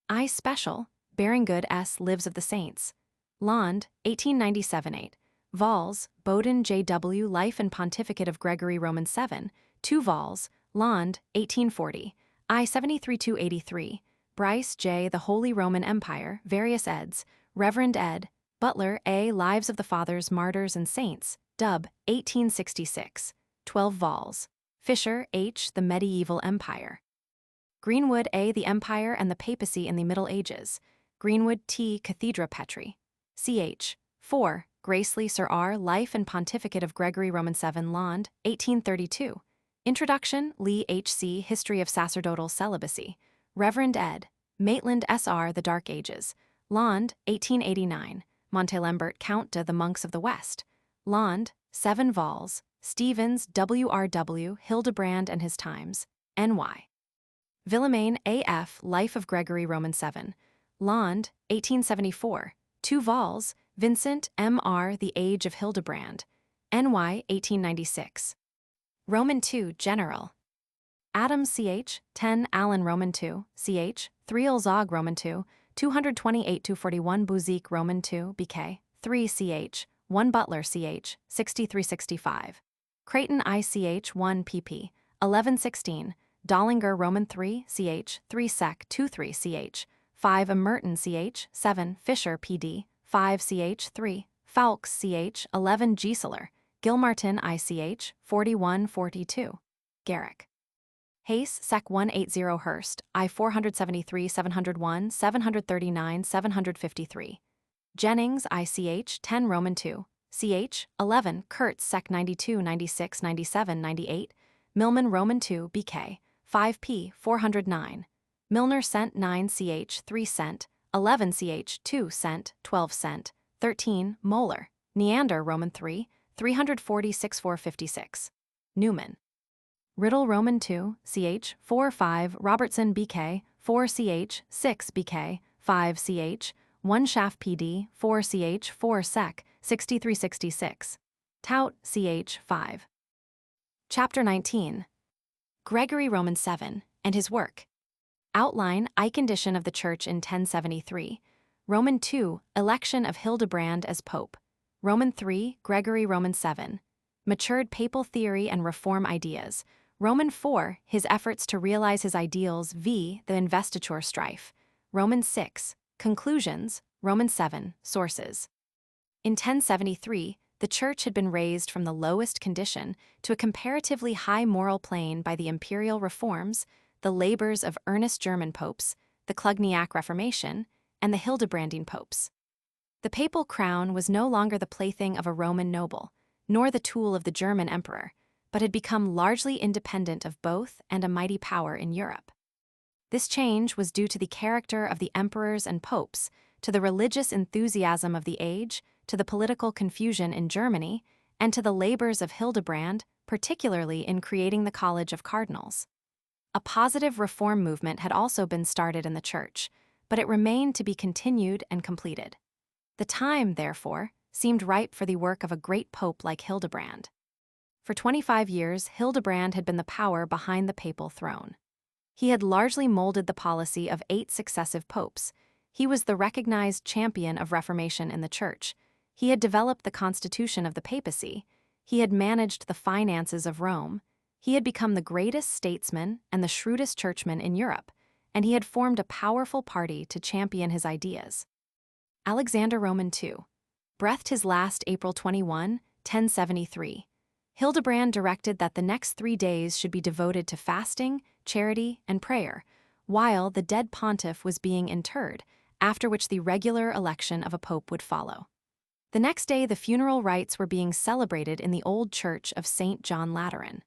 I. Special, Baringgood S. Lives of the Saints. Lond, 1897-8. Vols, Bowden J. W. Life and Pontificate of Gregory Roman 7, 2 vols, Lond, 1840. I. 73-283. Bryce J. The Holy Roman Empire, various eds. Reverend ed. Butler A. Lives of the Fathers, Martyrs, and Saints, Dub, 1866. 12 vols. Fisher H. The Medieval Empire. Greenwood A. The Empire and the Papacy in the Middle Ages. Greenwood T. Cathedra Petri. Ch. 4. Gracely Sir R. Life and Pontificate of Gregory Roman 7, Lond, 1832. Introduction, Lee H. C. History of Sacerdotal Celibacy. Reverend ed. Maitland S. R. The Dark Ages. Lond, 1889. Montelembert Count de the Monks of the West. Lond, 7 vols. Stevens W. R. W. Hildebrand and His Times. N.Y. Villemain A. F. Life of Gregory Roman 7. Lond, 1874. 2 vols. Vincent M. R. The Age of Hildebrand. N.Y. 1896. Roman II General. Adam Ch. 10 Allen Roman II, Ch. 3 Olzog Roman II, 228-41 Buzik Roman II, BK, 3 Ch. 1 Butler Ch. 6365. Creighton ICH 1 pp. 1116. Dollinger Roman 3 Ch. 3 Sec. 23 Ch. 5 Merton Ch. 7 Fisher PD, 5 ch 3, Fawkes ch 11 Gieseler, Gilmartin ich 4142, Garrick. Hayes sec 180 Hurst, I 473 701 739 753. Jennings ich 10 Roman 2, ch 11 Kurtz sec 92 96 97 98, Milman Roman 2 bk 5p 409. Milner cent 9 ch 3 cent, 11 ch 2 cent 12 cent, 13 molar, Neander Roman 3, 346 456. Newman. Riddle Roman 2, ch 4 5 Robertson bk 4 ch 6 bk 5 ch 1 Schaff pd 4 ch 4 sec 6366. Tout ch 5. Chapter 19. Gregory Roman 7 and his work. Outline: condition of the Church in 1073. Roman 2, election of Hildebrand as Pope. Roman 3, Gregory Roman 7. Matured papal theory and reform ideas. Roman 4, his efforts to realize his ideals v. the investiture strife. Roman 6, conclusions. Roman 7, sources. In 1073, the Church had been raised from the lowest condition to a comparatively high moral plane by the imperial reforms, the labors of earnest German popes, the Clugniac Reformation, and the Hildebrandine popes. The papal crown was no longer the plaything of a Roman noble, nor the tool of the German emperor, but had become largely independent of both and a mighty power in Europe. This change was due to the character of the emperors and popes, to the religious enthusiasm of the age, to the political confusion in Germany, and to the labors of Hildebrand, particularly in creating the College of Cardinals. A positive reform movement had also been started in the Church, but it remained to be continued and completed. The time, therefore, seemed ripe for the work of a great pope like Hildebrand. For 25 years, Hildebrand had been the power behind the papal throne. He had largely molded the policy of 8 successive popes. He was the recognized champion of Reformation in the Church. He had developed the constitution of the papacy. He had managed the finances of Rome. He had become the greatest statesman and the shrewdest churchman in Europe, and he had formed a powerful party to champion his ideas. Alexander Roman II breathed his last April 21, 1073. Hildebrand directed that the next 3 days should be devoted to fasting, charity, and prayer, while the dead pontiff was being interred, after which the regular election of a pope would follow. The next day, the funeral rites were being celebrated in the old church of St. John Lateran.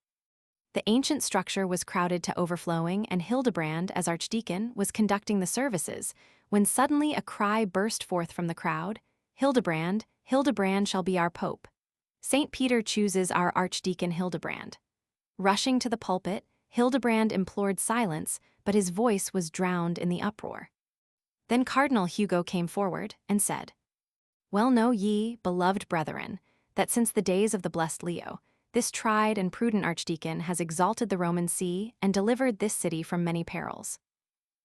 The ancient structure was crowded to overflowing, and Hildebrand, as archdeacon, was conducting the services, when suddenly a cry burst forth from the crowd, "Hildebrand, Hildebrand shall be our pope. St. Peter chooses our archdeacon Hildebrand." Rushing to the pulpit, Hildebrand implored silence, but his voice was drowned in the uproar. Then Cardinal Hugo came forward and said, "Well know ye, beloved brethren, that since the days of the blessed Leo, this tried and prudent archdeacon has exalted the Roman see and delivered this city from many perils.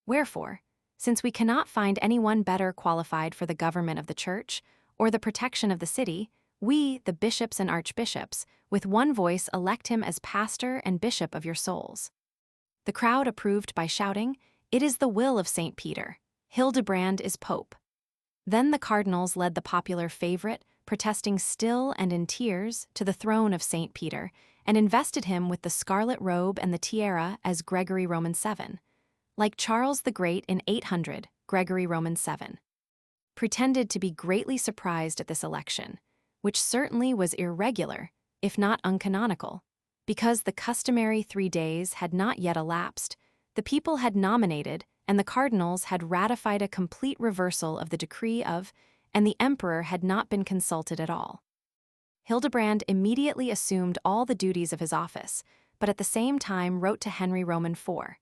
Wherefore, since we cannot find anyone better qualified for the government of the Church or the protection of the city, we, the bishops and archbishops, with one voice elect him as pastor and bishop of your souls." The crowd approved by shouting, "It is the will of St. Peter. Hildebrand is pope." Then the cardinals led the popular favorite, protesting still and in tears, to the throne of St. Peter, and invested him with the scarlet robe and the tiara as Gregory Roman 7. Like Charles the Great in 800, Gregory Roman 7 pretended to be greatly surprised at this election, which certainly was irregular, if not uncanonical. Because the customary 3 days had not yet elapsed, the people had nominated, and the cardinals had ratified a complete reversal of the decree of, and the emperor had not been consulted at all. Hildebrand immediately assumed all the duties of his office, but at the same time wrote to Henry Roman 4,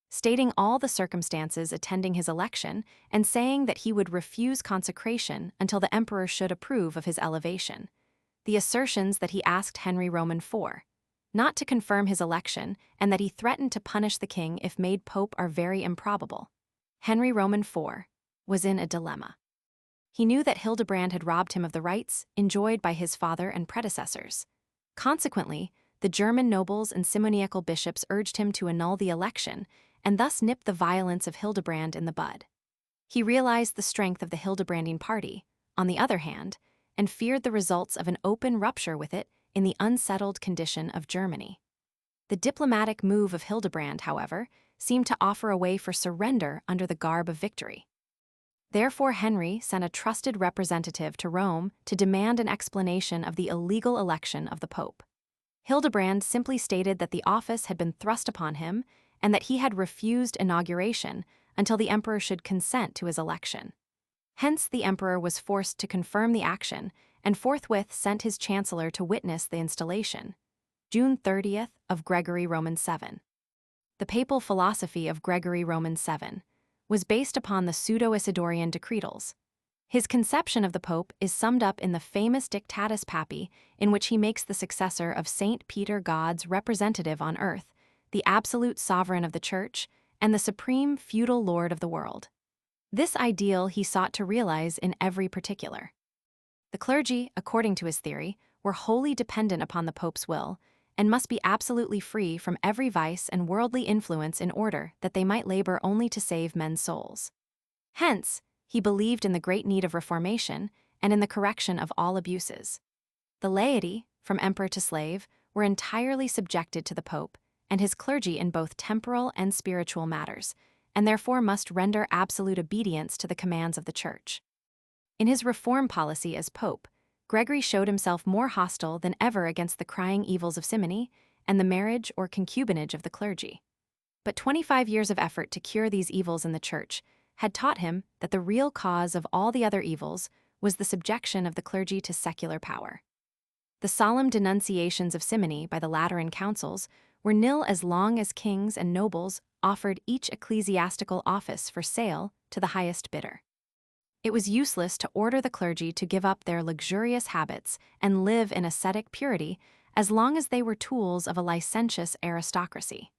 stating all the circumstances attending his election and saying that he would refuse consecration until the emperor should approve of his elevation. The assertions that he asked Henry Roman 4 not to confirm his election and that he threatened to punish the king if made pope are very improbable. Henry Roman 4 was in a dilemma. He knew that Hildebrand had robbed him of the rights enjoyed by his father and predecessors. Consequently, the German nobles and simoniacal bishops urged him to annul the election and thus nip the violence of Hildebrand in the bud. He realized the strength of the Hildebrandine party, on the other hand, and feared the results of an open rupture with it in the unsettled condition of Germany. The diplomatic move of Hildebrand, however, seemed to offer a way for surrender under the garb of victory. Therefore, Henry sent a trusted representative to Rome to demand an explanation of the illegal election of the Pope. Hildebrand simply stated that the office had been thrust upon him and that he had refused inauguration until the emperor should consent to his election. Hence, the emperor was forced to confirm the action and forthwith sent his chancellor to witness the installation, June 30th, of Gregory Roman VII. The papal philosophy of Gregory Roman VII was based upon the pseudo-Isidorian decretals. His conception of the Pope is summed up in the famous Dictatus Papae, in which he makes the successor of Saint Peter God's representative on earth, the absolute sovereign of the Church, and the supreme feudal lord of the world. This ideal he sought to realize in every particular. The clergy, according to his theory, were wholly dependent upon the Pope's will, and must be absolutely free from every vice and worldly influence in order that they might labor only to save men's souls. Hence, he believed in the great need of reformation and in the correction of all abuses. The laity, from emperor to slave, were entirely subjected to the Pope and his clergy in both temporal and spiritual matters, and therefore must render absolute obedience to the commands of the Church. In his reform policy as Pope, Gregory showed himself more hostile than ever against the crying evils of simony and the marriage or concubinage of the clergy. But 25 years of effort to cure these evils in the Church had taught him that the real cause of all the other evils was the subjection of the clergy to secular power. The solemn denunciations of simony by the Lateran councils were nil as long as kings and nobles offered each ecclesiastical office for sale to the highest bidder. It was useless to order the clergy to give up their luxurious habits and live in ascetic purity as long as they were tools of a licentious aristocracy.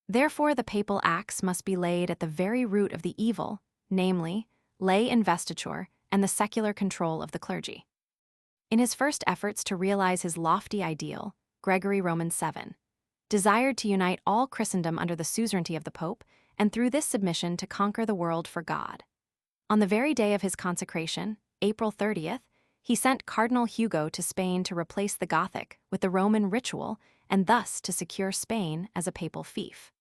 Therefore, the papal acts must be laid at the very root of the evil, namely, lay investiture and the secular control of the clergy. In his first efforts to realize his lofty ideal, Gregory Roman VII desired to unite all Christendom under the suzerainty of the Pope and through this submission to conquer the world for God. On the very day of his consecration, April 30th, he sent Cardinal Hugo to Spain to replace the Gothic with the Roman ritual and thus to secure Spain as a papal fief.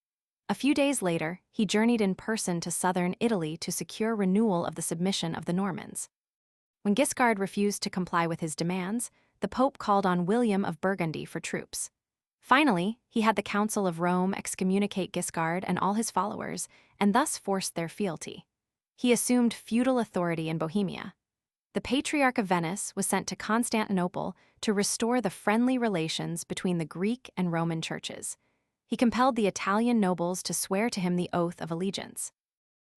A few days later, he journeyed in person to southern Italy to secure renewal of the submission of the Normans. When Guiscard refused to comply with his demands, the Pope called on William of Burgundy for troops. Finally, he had the Council of Rome excommunicate Guiscard and all his followers, and thus forced their fealty. He assumed feudal authority in Bohemia. The Patriarch of Venice was sent to Constantinople to restore the friendly relations between the Greek and Roman churches. He compelled the Italian nobles to swear to him the oath of allegiance.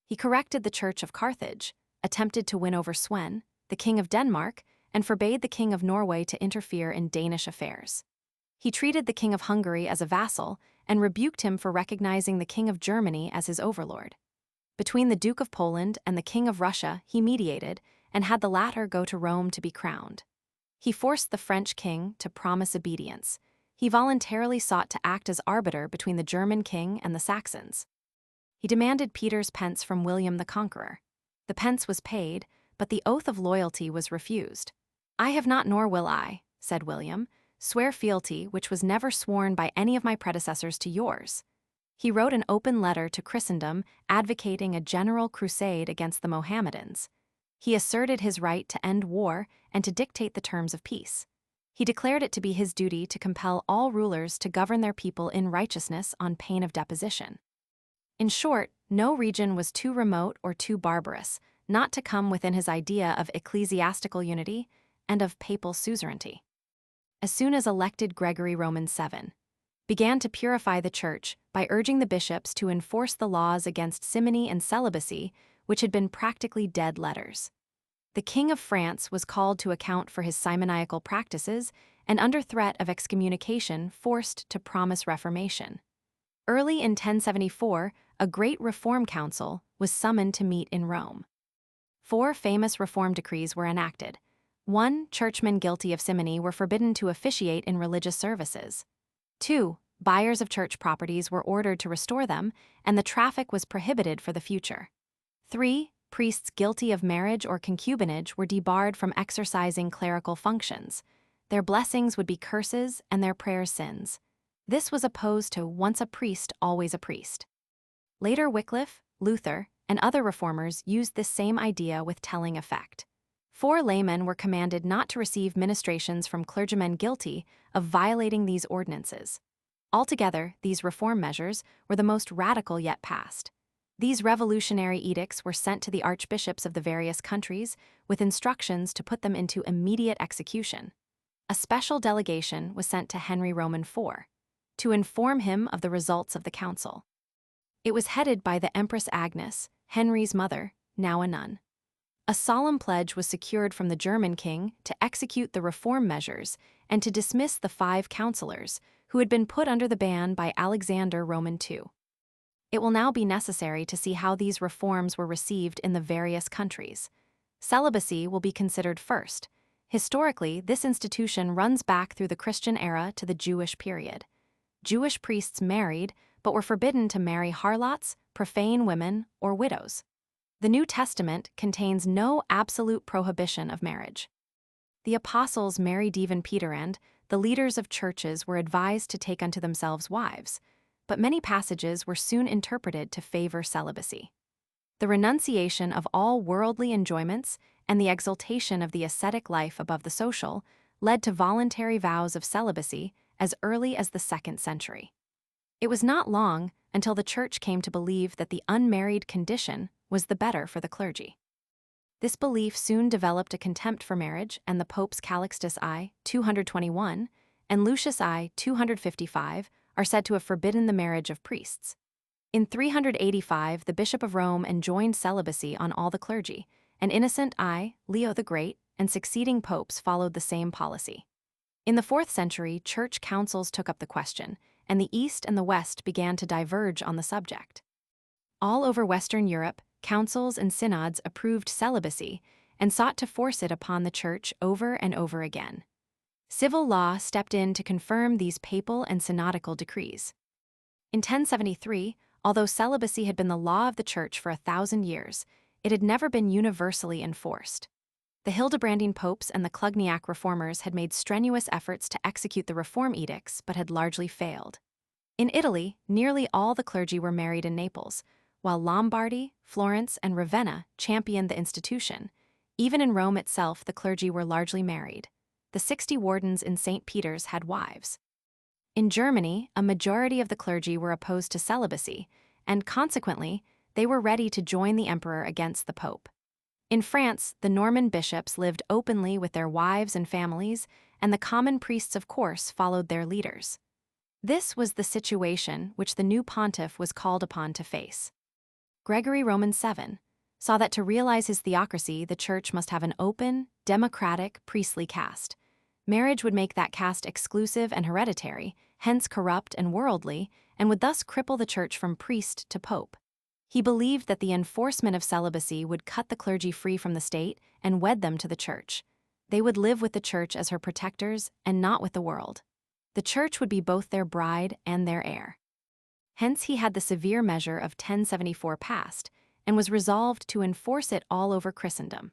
He corrected the Church of Carthage, attempted to win over Sweyn, the King of Denmark, and forbade the King of Norway to interfere in Danish affairs. He treated the King of Hungary as a vassal and rebuked him for recognizing the King of Germany as his overlord. Between the Duke of Poland and the King of Russia, he mediated and had the latter go to Rome to be crowned. He forced the French king to promise obedience. He voluntarily sought to act as arbiter between the German king and the Saxons. He demanded Peter's pence from William the Conqueror. The pence was paid, but the oath of loyalty was refused. "I have not nor will I," said William, "swear fealty which was never sworn by any of my predecessors to yours." He wrote an open letter to Christendom advocating a general crusade against the Mohammedans. He asserted his right to end war and to dictate the terms of peace. He declared it to be his duty to compel all rulers to govern their people in righteousness on pain of deposition. In short, no region was too remote or too barbarous not to come within his idea of ecclesiastical unity and of papal suzerainty. As soon as elected, Gregory Roman VII began to purify the Church by urging the bishops to enforce the laws against simony and celibacy, which had been practically dead letters. The King of France was called to account for his simoniacal practices and under threat of excommunication forced to promise reformation. Early in 1074, a great reform council was summoned to meet in Rome. 4 famous reform decrees were enacted. 1. Churchmen guilty of simony were forbidden to officiate in religious services. 2. Buyers of church properties were ordered to restore them, and the traffic was prohibited for the future. 3. Priests guilty of marriage or concubinage were debarred from exercising clerical functions. Their blessings would be curses and their prayers sins. This was opposed to once a priest, always a priest. Later Wycliffe, Luther, and other reformers used this same idea with telling effect. 4 laymen were commanded not to receive ministrations from clergymen guilty of violating these ordinances. Altogether, these reform measures were the most radical yet passed. These revolutionary edicts were sent to the archbishops of the various countries with instructions to put them into immediate execution. A special delegation was sent to Henry Roman IV to inform him of the results of the council. It was headed by the Empress Agnes, Henry's mother, now a nun. A solemn pledge was secured from the German king to execute the reform measures and to dismiss the 5 councillors who had been put under the ban by Alexander Roman II. It will now be necessary to see how these reforms were received in the various countries. Celibacy will be considered first. Historically, this institution runs back through the Christian era to the Jewish period. Jewish priests married, but were forbidden to marry harlots, profane women, or widows. The New Testament contains no absolute prohibition of marriage. The apostles Mary, Deve, and Peter and the leaders of churches were advised to take unto themselves wives, but many passages were soon interpreted to favor celibacy. The renunciation of all worldly enjoyments and the exaltation of the ascetic life above the social led to voluntary vows of celibacy as early as the 2nd century. It was not long until the Church came to believe that the unmarried condition was the better for the clergy. This belief soon developed a contempt for marriage, and the popes Calixtus I, 221, and Lucius I, 255, are said to have forbidden the marriage of priests. In 385, the Bishop of Rome enjoined celibacy on all the clergy, and Innocent I, Leo the Great, and succeeding popes followed the same policy. In the 4th century, church councils took up the question, and the East and the West began to diverge on the subject. All over Western Europe, councils and synods approved celibacy and sought to force it upon the Church over and over again. Civil law stepped in to confirm these papal and synodical decrees. In 1073, although celibacy had been the law of the Church for 1,000 years, it had never been universally enforced. The Hildebrandine popes and the Clugniac reformers had made strenuous efforts to execute the reform edicts but had largely failed. In Italy, nearly all the clergy were married in Naples, while Lombardy, Florence, and Ravenna championed the institution. Even in Rome itself, the clergy were largely married. The 60 wardens in St. Peter's had wives. In Germany, a majority of the clergy were opposed to celibacy, and consequently, they were ready to join the emperor against the pope. In France, the Norman bishops lived openly with their wives and families, and the common priests, of course, followed their leaders. This was the situation which the new pontiff was called upon to face. Gregory Roman VII saw that to realize his theocracy, the Church must have an open, democratic, priestly caste. Marriage would make that caste exclusive and hereditary, hence corrupt and worldly, and would thus cripple the Church from priest to pope. He believed that the enforcement of celibacy would cut the clergy free from the state and wed them to the Church. They would live with the Church as her protectors and not with the world. The Church would be both their bride and their heir. Hence he had the severe measure of 1074 passed, and was resolved to enforce it all over Christendom.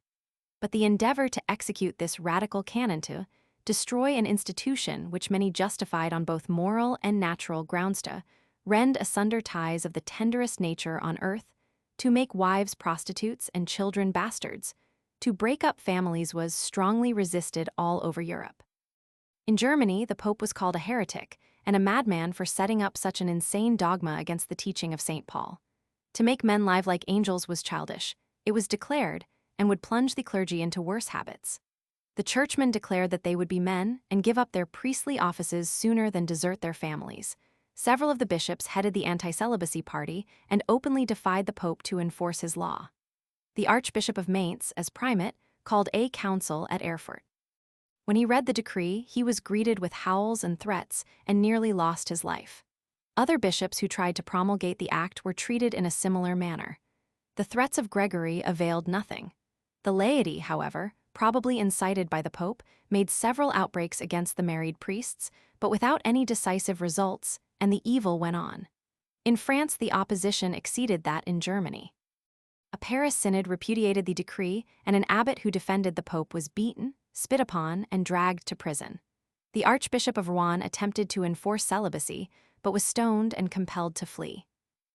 But the endeavor to execute this radical canon to destroy an institution which many justified on both moral and natural grounds to rend asunder ties of the tenderest nature on earth, to make wives prostitutes and children bastards, to break up families was strongly resisted all over Europe. In Germany, the Pope was called a heretic and a madman for setting up such an insane dogma against the teaching of St. Paul. To make men live like angels was childish, it was declared, and would plunge the clergy into worse habits. The churchmen declared that they would be men and give up their priestly offices sooner than desert their families. Several of the bishops headed the anti-celibacy party and openly defied the Pope to enforce his law. The Archbishop of Mainz, as primate, called a council at Erfurt. When he read the decree, he was greeted with howls and threats and nearly lost his life. Other bishops who tried to promulgate the act were treated in a similar manner. The threats of Gregory availed nothing. The laity, however, probably incited by the Pope, made several outbreaks against the married priests, but without any decisive results, and the evil went on. In France, the opposition exceeded that in Germany. A A Paris synod repudiated the decree, and an abbot who defended the pope was beaten, spit upon, and dragged to prison. The Archbishop of Rouen attempted to enforce celibacy, but was stoned and compelled to flee.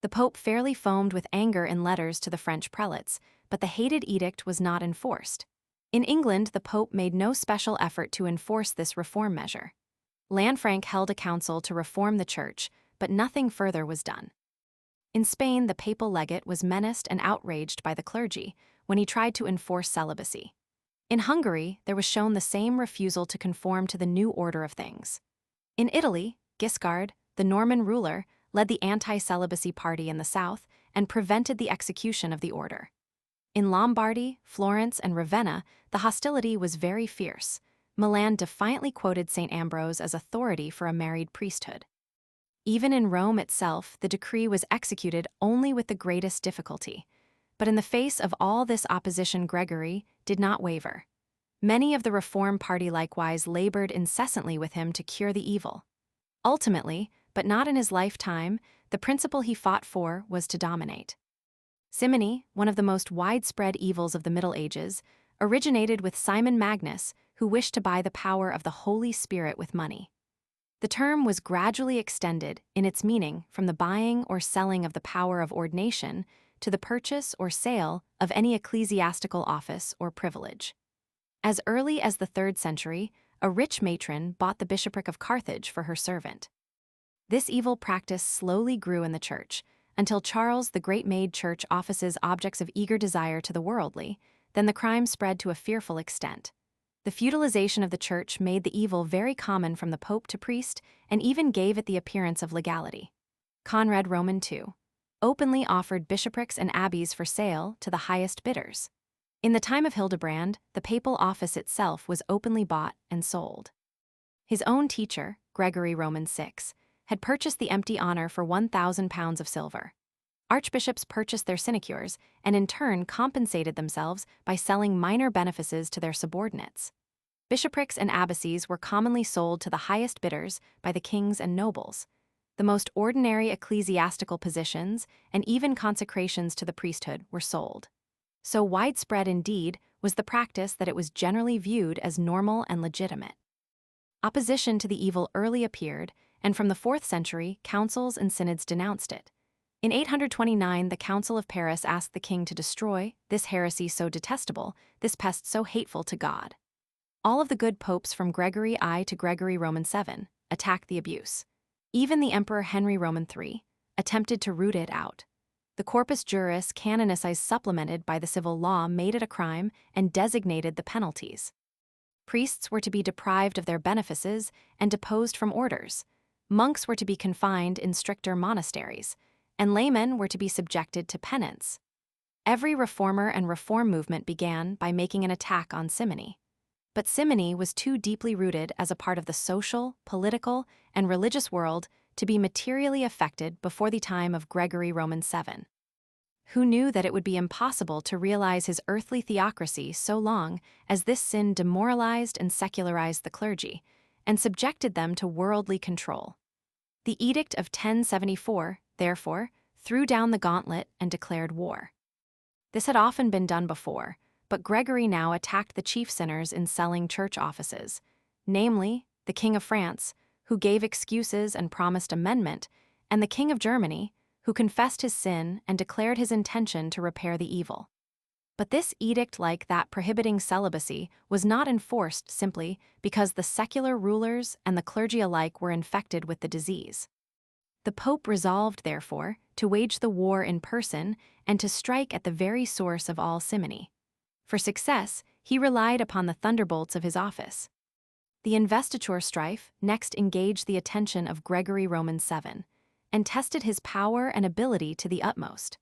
The pope fairly foamed with anger in letters to the French prelates, but the hated edict was not enforced. In England, the pope made no special effort to enforce this reform measure. Lanfranc held a council to reform the church, but nothing further was done. In Spain, the papal legate was menaced and outraged by the clergy when he tried to enforce celibacy. In Hungary, there was shown the same refusal to conform to the new order of things. In Italy, Guiscard, the Norman ruler, led the anti-celibacy party in the south and prevented the execution of the order. In Lombardy, Florence, and Ravenna, the hostility was very fierce. Milan defiantly quoted St. Ambrose as authority for a married priesthood. Even in Rome itself, the decree was executed only with the greatest difficulty. But in the face of all this opposition, Gregory did not waver. Many of the Reform party likewise labored incessantly with him to cure the evil. Ultimately, but not in his lifetime, the principle he fought for was to dominate. Simony, one of the most widespread evils of the Middle Ages, originated with Simon Magus, who wished to buy the power of the Holy Spirit with money. The term was gradually extended in its meaning from the buying or selling of the power of ordination to the purchase or sale of any ecclesiastical office or privilege. As early as the 3rd century, a rich matron bought the bishopric of Carthage for her servant. This evil practice slowly grew in the church, until Charles the Great made church offices objects of eager desire to the worldly. Then the crime spread to a fearful extent. The feudalization of the church made the evil very common from the pope to priest, and even gave it the appearance of legality. Conrad Roman II openly offered bishoprics and abbeys for sale to the highest bidders. In the time of Hildebrand, the papal office itself was openly bought and sold. His own teacher, Gregory Roman VI, had purchased the empty honor for 1,000 pounds of silver. Archbishops purchased their sinecures and in turn compensated themselves by selling minor benefices to their subordinates. Bishoprics and abbacies were commonly sold to the highest bidders by the kings and nobles. The most ordinary ecclesiastical positions and even consecrations to the priesthood were sold. So widespread indeed was the practice that it was generally viewed as normal and legitimate. Opposition to the evil early appeared, and from the 4th century, councils and synods denounced it. In 829, the Council of Paris asked the king to destroy this heresy so detestable, this pest so hateful to God. All of the good popes from Gregory I to Gregory Roman VII attacked the abuse. Even the Emperor Henry Roman III attempted to root it out. The Corpus Juris Canonicus supplemented by the civil law made it a crime and designated the penalties. Priests were to be deprived of their benefices and deposed from orders. Monks were to be confined in stricter monasteries, and laymen were to be subjected to penance. Every reformer and reform movement began by making an attack on simony. But simony was too deeply rooted as a part of the social, political, and religious world to be materially affected before the time of Gregory Roman VII, who knew that it would be impossible to realize his earthly theocracy so long as this sin demoralized and secularized the clergy and subjected them to worldly control. The Edict of 1074, therefore, threw down the gauntlet and declared war. This had often been done before, but Gregory now attacked the chief sinners in selling church offices, namely, the King of France, who gave excuses and promised amendment, and the King of Germany, who confessed his sin and declared his intention to repair the evil. But this edict, like that prohibiting celibacy, was not enforced simply because the secular rulers and the clergy alike were infected with the disease. The Pope resolved, therefore, to wage the war in person and to strike at the very source of all simony. For success, he relied upon the thunderbolts of his office. The investiture strife next engaged the attention of Gregory Roman VII and tested his power and ability to the utmost.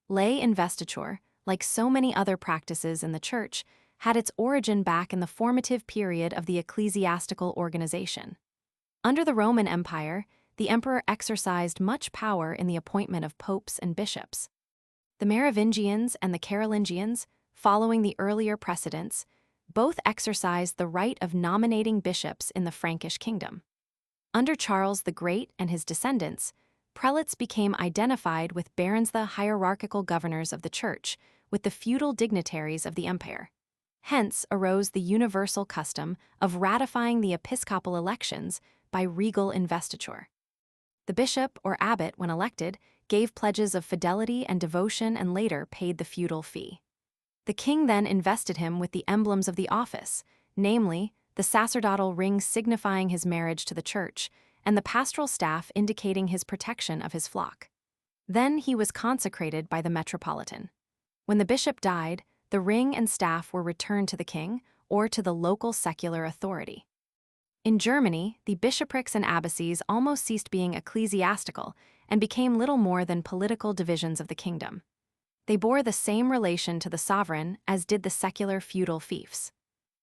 Lay investiture, like so many other practices in the Church, had its origin back in the formative period of the ecclesiastical organization. Under the Roman Empire, the emperor exercised much power in the appointment of popes and bishops. The Merovingians and the Carolingians, following the earlier precedents, both exercised the right of nominating bishops in the Frankish kingdom. Under Charles the Great and his descendants, prelates became identified with barons, the hierarchical governors of the Church, with the feudal dignitaries of the empire. Hence arose the universal custom of ratifying the episcopal elections by regal investiture. The bishop or abbot, when elected, gave pledges of fidelity and devotion and later paid the feudal fee. The king then invested him with the emblems of the office, namely, the sacerdotal ring signifying his marriage to the church, and the pastoral staff indicating his protection of his flock. Then he was consecrated by the metropolitan. When the bishop died, the ring and staff were returned to the king or to the local secular authority. In Germany, the bishoprics and abbacies almost ceased being ecclesiastical and became little more than political divisions of the kingdom. They bore the same relation to the sovereign as did the secular feudal fiefs.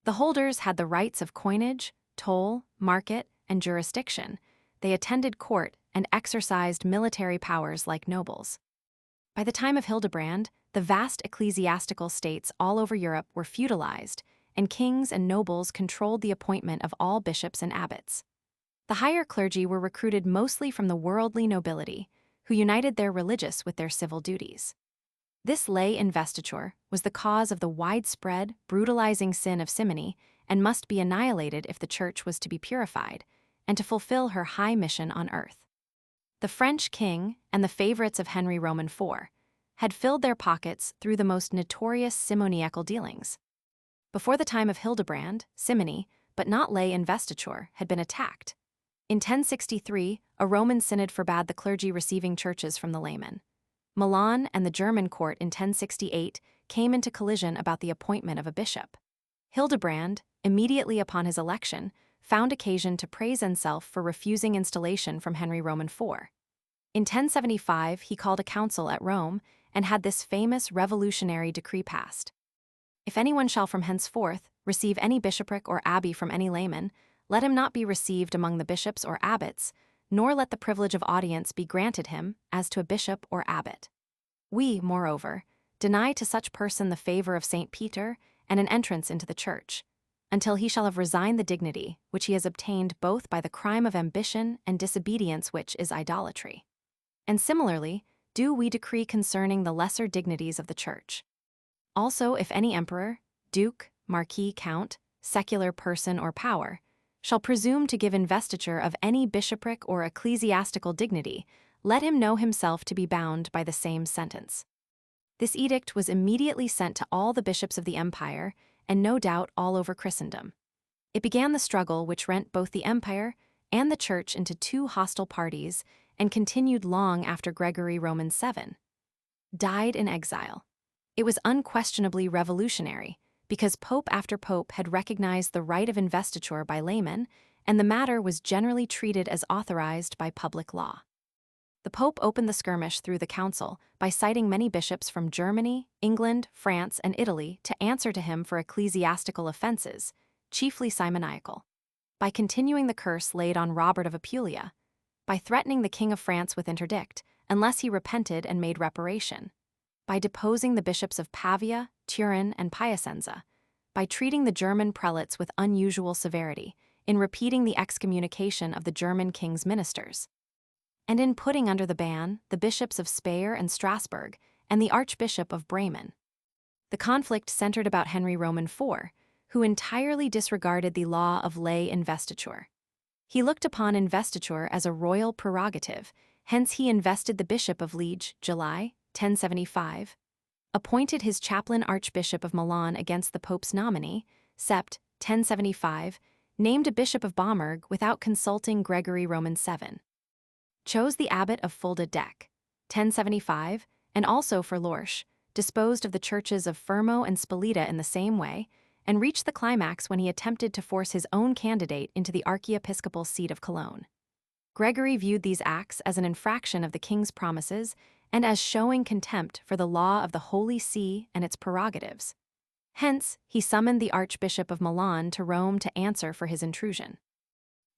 The holders had the rights of coinage, toll, market, and jurisdiction. They attended court and exercised military powers like nobles. By the time of Hildebrand, the vast ecclesiastical states all over Europe were feudalized, and kings and nobles controlled the appointment of all bishops and abbots. The higher clergy were recruited mostly from the worldly nobility, who united their religious with their civil duties. This lay investiture was the cause of the widespread, brutalizing sin of simony and must be annihilated if the church was to be purified and to fulfill her high mission on earth. The French king and the favorites of Henry Roman IV had filled their pockets through the most notorious simoniacal dealings. Before the time of Hildebrand, simony, but not lay investiture, had been attacked. In 1063, a Roman synod forbade the clergy receiving churches from the laymen. Milan and the German court in 1068 came into collision about the appointment of a bishop. Hildebrand, immediately upon his election, found occasion to praise himself for refusing installation from Henry Roman IV. In 1075, he called a council at Rome and had this famous revolutionary decree passed. If anyone shall from henceforth receive any bishopric or abbey from any layman, let him not be received among the bishops or abbots, nor let the privilege of audience be granted him as to a bishop or abbot. We, moreover, deny to such person the favor of St. Peter and an entrance into the church, until he shall have resigned the dignity which he has obtained both by the crime of ambition and disobedience which is idolatry. And similarly, do we decree concerning the lesser dignities of the church. Also, if any emperor, duke, marquis, count, secular person or power, shall presume to give investiture of any bishopric or ecclesiastical dignity, let him know himself to be bound by the same sentence. This edict was immediately sent to all the bishops of the empire, and no doubt all over Christendom. It began the struggle which rent both the empire and the church into two hostile parties and continued long after Gregory Roman VII died in exile. It was unquestionably revolutionary, because pope after pope had recognized the right of investiture by laymen, and the matter was generally treated as authorized by public law. The pope opened the skirmish through the council by citing many bishops from Germany, England, France, and Italy to answer to him for ecclesiastical offenses, chiefly simoniacal, by continuing the curse laid on Robert of Apulia, by threatening the King of France with interdict, unless he repented and made reparation, by deposing the bishops of Pavia, Turin, and Piacenza, by treating the German prelates with unusual severity, in repeating the excommunication of the German king's ministers, and in putting under the ban the bishops of Speyer and Strasbourg and the Archbishop of Bremen. The conflict centered about Henry Roman IV, who entirely disregarded the law of lay investiture. He looked upon investiture as a royal prerogative, hence he invested the Bishop of Liege, July 1075, appointed his chaplain Archbishop of Milan against the Pope's nominee, Sept. 1075, named a Bishop of Bamberg without consulting Gregory Roman VII, chose the Abbot of Fulda Dec, 1075, and also for Lorsch, disposed of the churches of Fermo and Spoleta in the same way, and reached the climax when he attempted to force his own candidate into the archiepiscopal seat of Cologne. Gregory viewed these acts as an infraction of the king's promises and as showing contempt for the law of the Holy See and its prerogatives. Hence, he summoned the Archbishop of Milan to Rome to answer for his intrusion.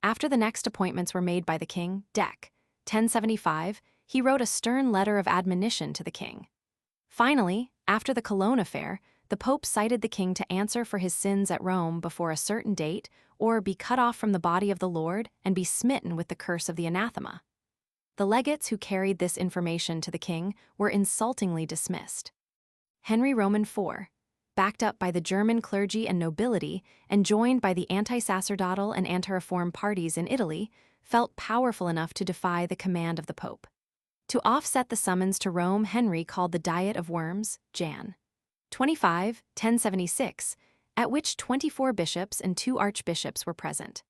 After the next appointments were made by the king, Dec, 1075, he wrote a stern letter of admonition to the king. Finally, after the Cologne affair, the Pope cited the king to answer for his sins at Rome before a certain date, or be cut off from the body of the Lord and be smitten with the curse of the anathema. The legates who carried this information to the king were insultingly dismissed. Henry Roman IV, backed up by the German clergy and nobility and joined by the anti-sacerdotal and anti-reform parties in Italy, felt powerful enough to defy the command of the Pope. To offset the summons to Rome, Henry called the Diet of Worms, Jan. 25, 1076, at which 24 bishops and 2 archbishops were present.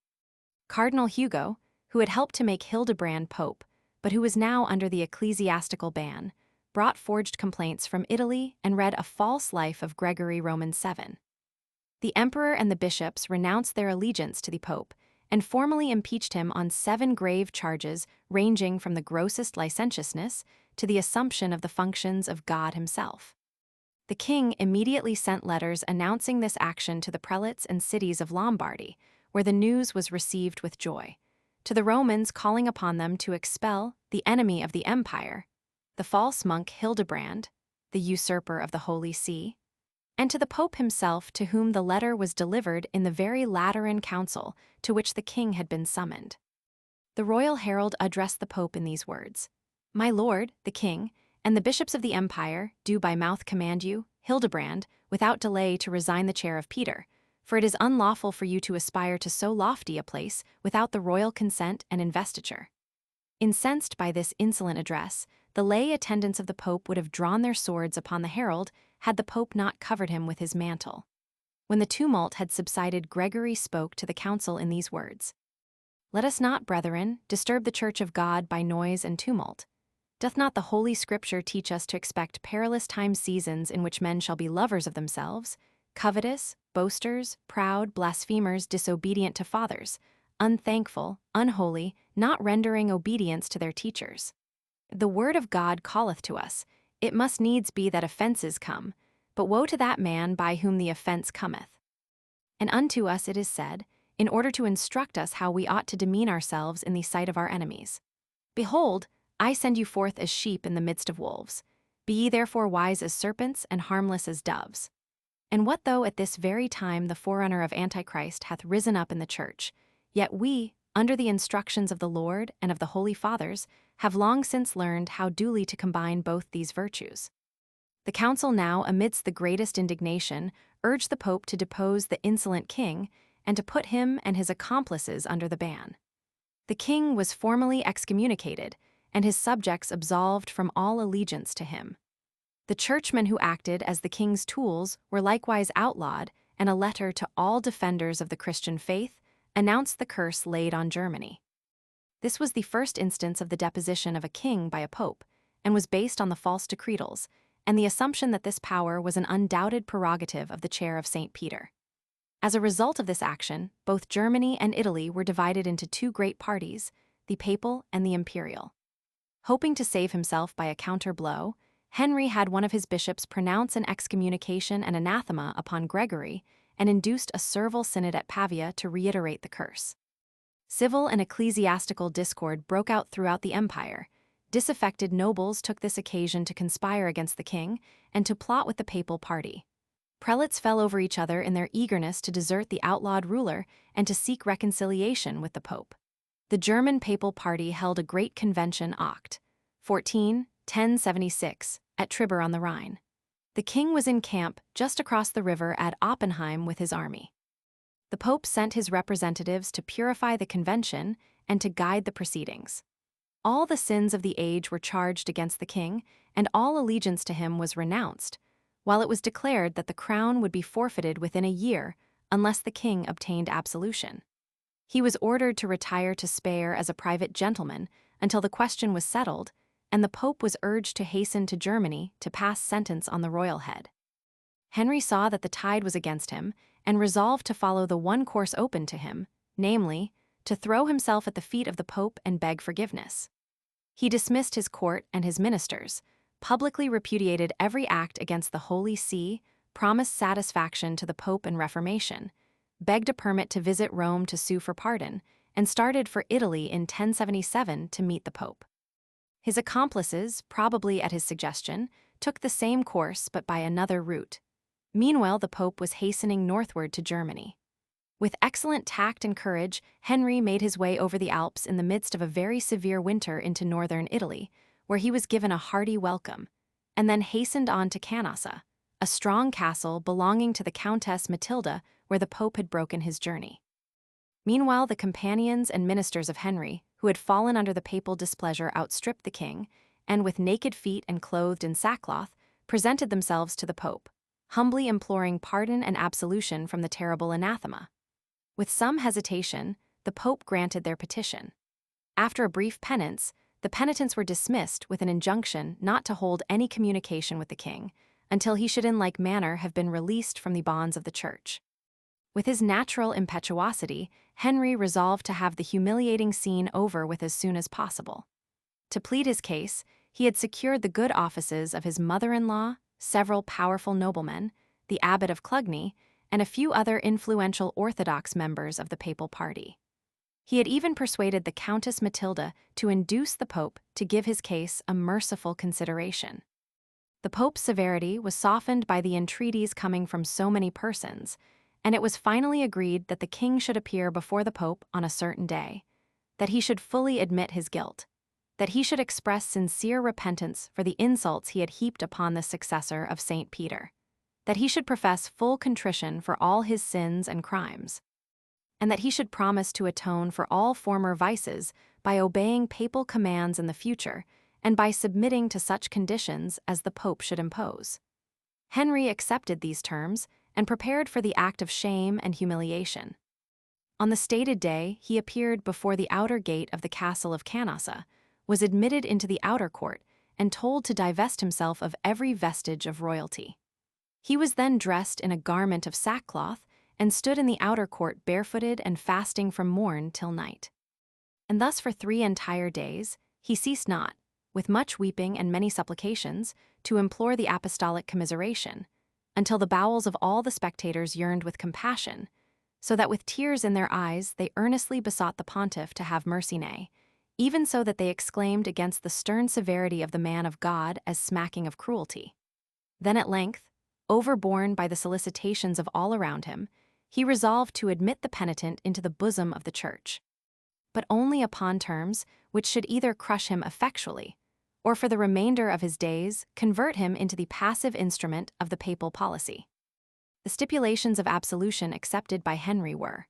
Cardinal Hugo, who had helped to make Hildebrand pope, but who was now under the ecclesiastical ban, brought forged complaints from Italy and read a false life of Gregory Roman VII. The emperor and the bishops renounced their allegiance to the pope and formally impeached him on 7 grave charges ranging from the grossest licentiousness to the assumption of the functions of God himself. The king immediately sent letters announcing this action to the prelates and cities of Lombardy, where the news was received with joy, to the Romans calling upon them to expel the enemy of the empire, the false monk Hildebrand, the usurper of the Holy See, and to the Pope himself, to whom the letter was delivered in the very Lateran Council to which the king had been summoned. The royal herald addressed the Pope in these words: "My lord, the king, and the bishops of the empire do by mouth command you, Hildebrand, without delay to resign the chair of Peter, for it is unlawful for you to aspire to so lofty a place without the royal consent and investiture." Incensed by this insolent address, the lay attendants of the Pope would have drawn their swords upon the herald had the Pope not covered him with his mantle. When the tumult had subsided, Gregory spoke to the council in these words: "Let us not, brethren, disturb the church of God by noise and tumult. Doth not the Holy Scripture teach us to expect perilous seasons in which men shall be lovers of themselves, covetous, boasters, proud, blasphemers, disobedient to fathers, unthankful, unholy, not rendering obedience to their teachers? The word of God calleth to us, it must needs be that offenses come, but woe to that man by whom the offense cometh. And unto us it is said, in order to instruct us how we ought to demean ourselves in the sight of our enemies. Behold, I send you forth as sheep in the midst of wolves. Be ye therefore wise as serpents and harmless as doves. And what though at this very time the forerunner of Antichrist hath risen up in the church, yet we, under the instructions of the Lord and of the Holy Fathers, have long since learned how duly to combine both these virtues." The council now, amidst the greatest indignation, urged the Pope to depose the insolent king and to put him and his accomplices under the ban. The king was formally excommunicated, and his subjects absolved from all allegiance to him. The churchmen who acted as the king's tools were likewise outlawed, and a letter to all defenders of the Christian faith announced the curse laid on Germany. This was the first instance of the deposition of a king by a pope, and was based on the false decretals, and the assumption that this power was an undoubted prerogative of the chair of St. Peter. As a result of this action, both Germany and Italy were divided into 2 great parties, the papal and the imperial. Hoping to save himself by a counter-blow, Henry had one of his bishops pronounce an excommunication and anathema upon Gregory and induced a servile synod at Pavia to reiterate the curse. Civil and ecclesiastical discord broke out throughout the empire. Disaffected nobles took this occasion to conspire against the king and to plot with the papal party. Prelates fell over each other in their eagerness to desert the outlawed ruler and to seek reconciliation with the Pope. The German papal party held a great convention Oct. 14, 1076, at Triber on the Rhine. The king was in camp just across the river at Oppenheim with his army. The Pope sent his representatives to purify the convention and to guide the proceedings. All the sins of the age were charged against the king, and all allegiance to him was renounced, while it was declared that the crown would be forfeited within a year unless the king obtained absolution. He was ordered to retire to Speyer as a private gentleman until the question was settled, and the Pope was urged to hasten to Germany to pass sentence on the royal head. Henry saw that the tide was against him and resolved to follow the one course open to him, namely, to throw himself at the feet of the Pope and beg forgiveness. He dismissed his court and his ministers, publicly repudiated every act against the Holy See, promised satisfaction to the Pope and Reformation, begged a permit to visit Rome to sue for pardon, and started for Italy in 1077 to meet the Pope. His accomplices, probably at his suggestion, took the same course but by another route. Meanwhile, the Pope was hastening northward to Germany. With excellent tact and courage, Henry made his way over the Alps in the midst of a very severe winter into northern Italy, where he was given a hearty welcome, and then hastened on to Canossa, a strong castle belonging to the Countess Matilda where the Pope had broken his journey. Meanwhile, the companions and ministers of Henry, who had fallen under the papal displeasure, outstripped the king, and with naked feet and clothed in sackcloth, presented themselves to the Pope, humbly imploring pardon and absolution from the terrible anathema. With some hesitation, the Pope granted their petition. After a brief penance, the penitents were dismissed with an injunction not to hold any communication with the king until he should in like manner have been released from the bonds of the Church. With his natural impetuosity, Henry resolved to have the humiliating scene over with as soon as possible. To plead his case, he had secured the good offices of his mother-in-law, several powerful noblemen, the abbot of Clugny, and a few other influential Orthodox members of the papal party. He had even persuaded the Countess Matilda to induce the Pope to give his case a merciful consideration. The Pope's severity was softened by the entreaties coming from so many persons, and it was finally agreed that the king should appear before the Pope on a certain day, that he should fully admit his guilt, that he should express sincere repentance for the insults he had heaped upon the successor of St. Peter, that he should profess full contrition for all his sins and crimes, and that he should promise to atone for all former vices by obeying papal commands in the future and by submitting to such conditions as the Pope should impose. Henry accepted these terms and prepared for the act of shame and humiliation. On the stated day, he appeared before the outer gate of the castle of Canossa, was admitted into the outer court, and told to divest himself of every vestige of royalty. He was then dressed in a garment of sackcloth and stood in the outer court barefooted and fasting from morn till night. And thus for 3 entire days he ceased not, with much weeping and many supplications, to implore the apostolic commiseration, until the bowels of all the spectators yearned with compassion, so that with tears in their eyes they earnestly besought the pontiff to have mercy, nay, even so that they exclaimed against the stern severity of the man of God as smacking of cruelty. Then at length, overborne by the solicitations of all around him, he resolved to admit the penitent into the bosom of the Church, but only upon terms which should either crush him effectually, or for the remainder of his days convert him into the passive instrument of the papal policy. The stipulations of absolution accepted by Henry were: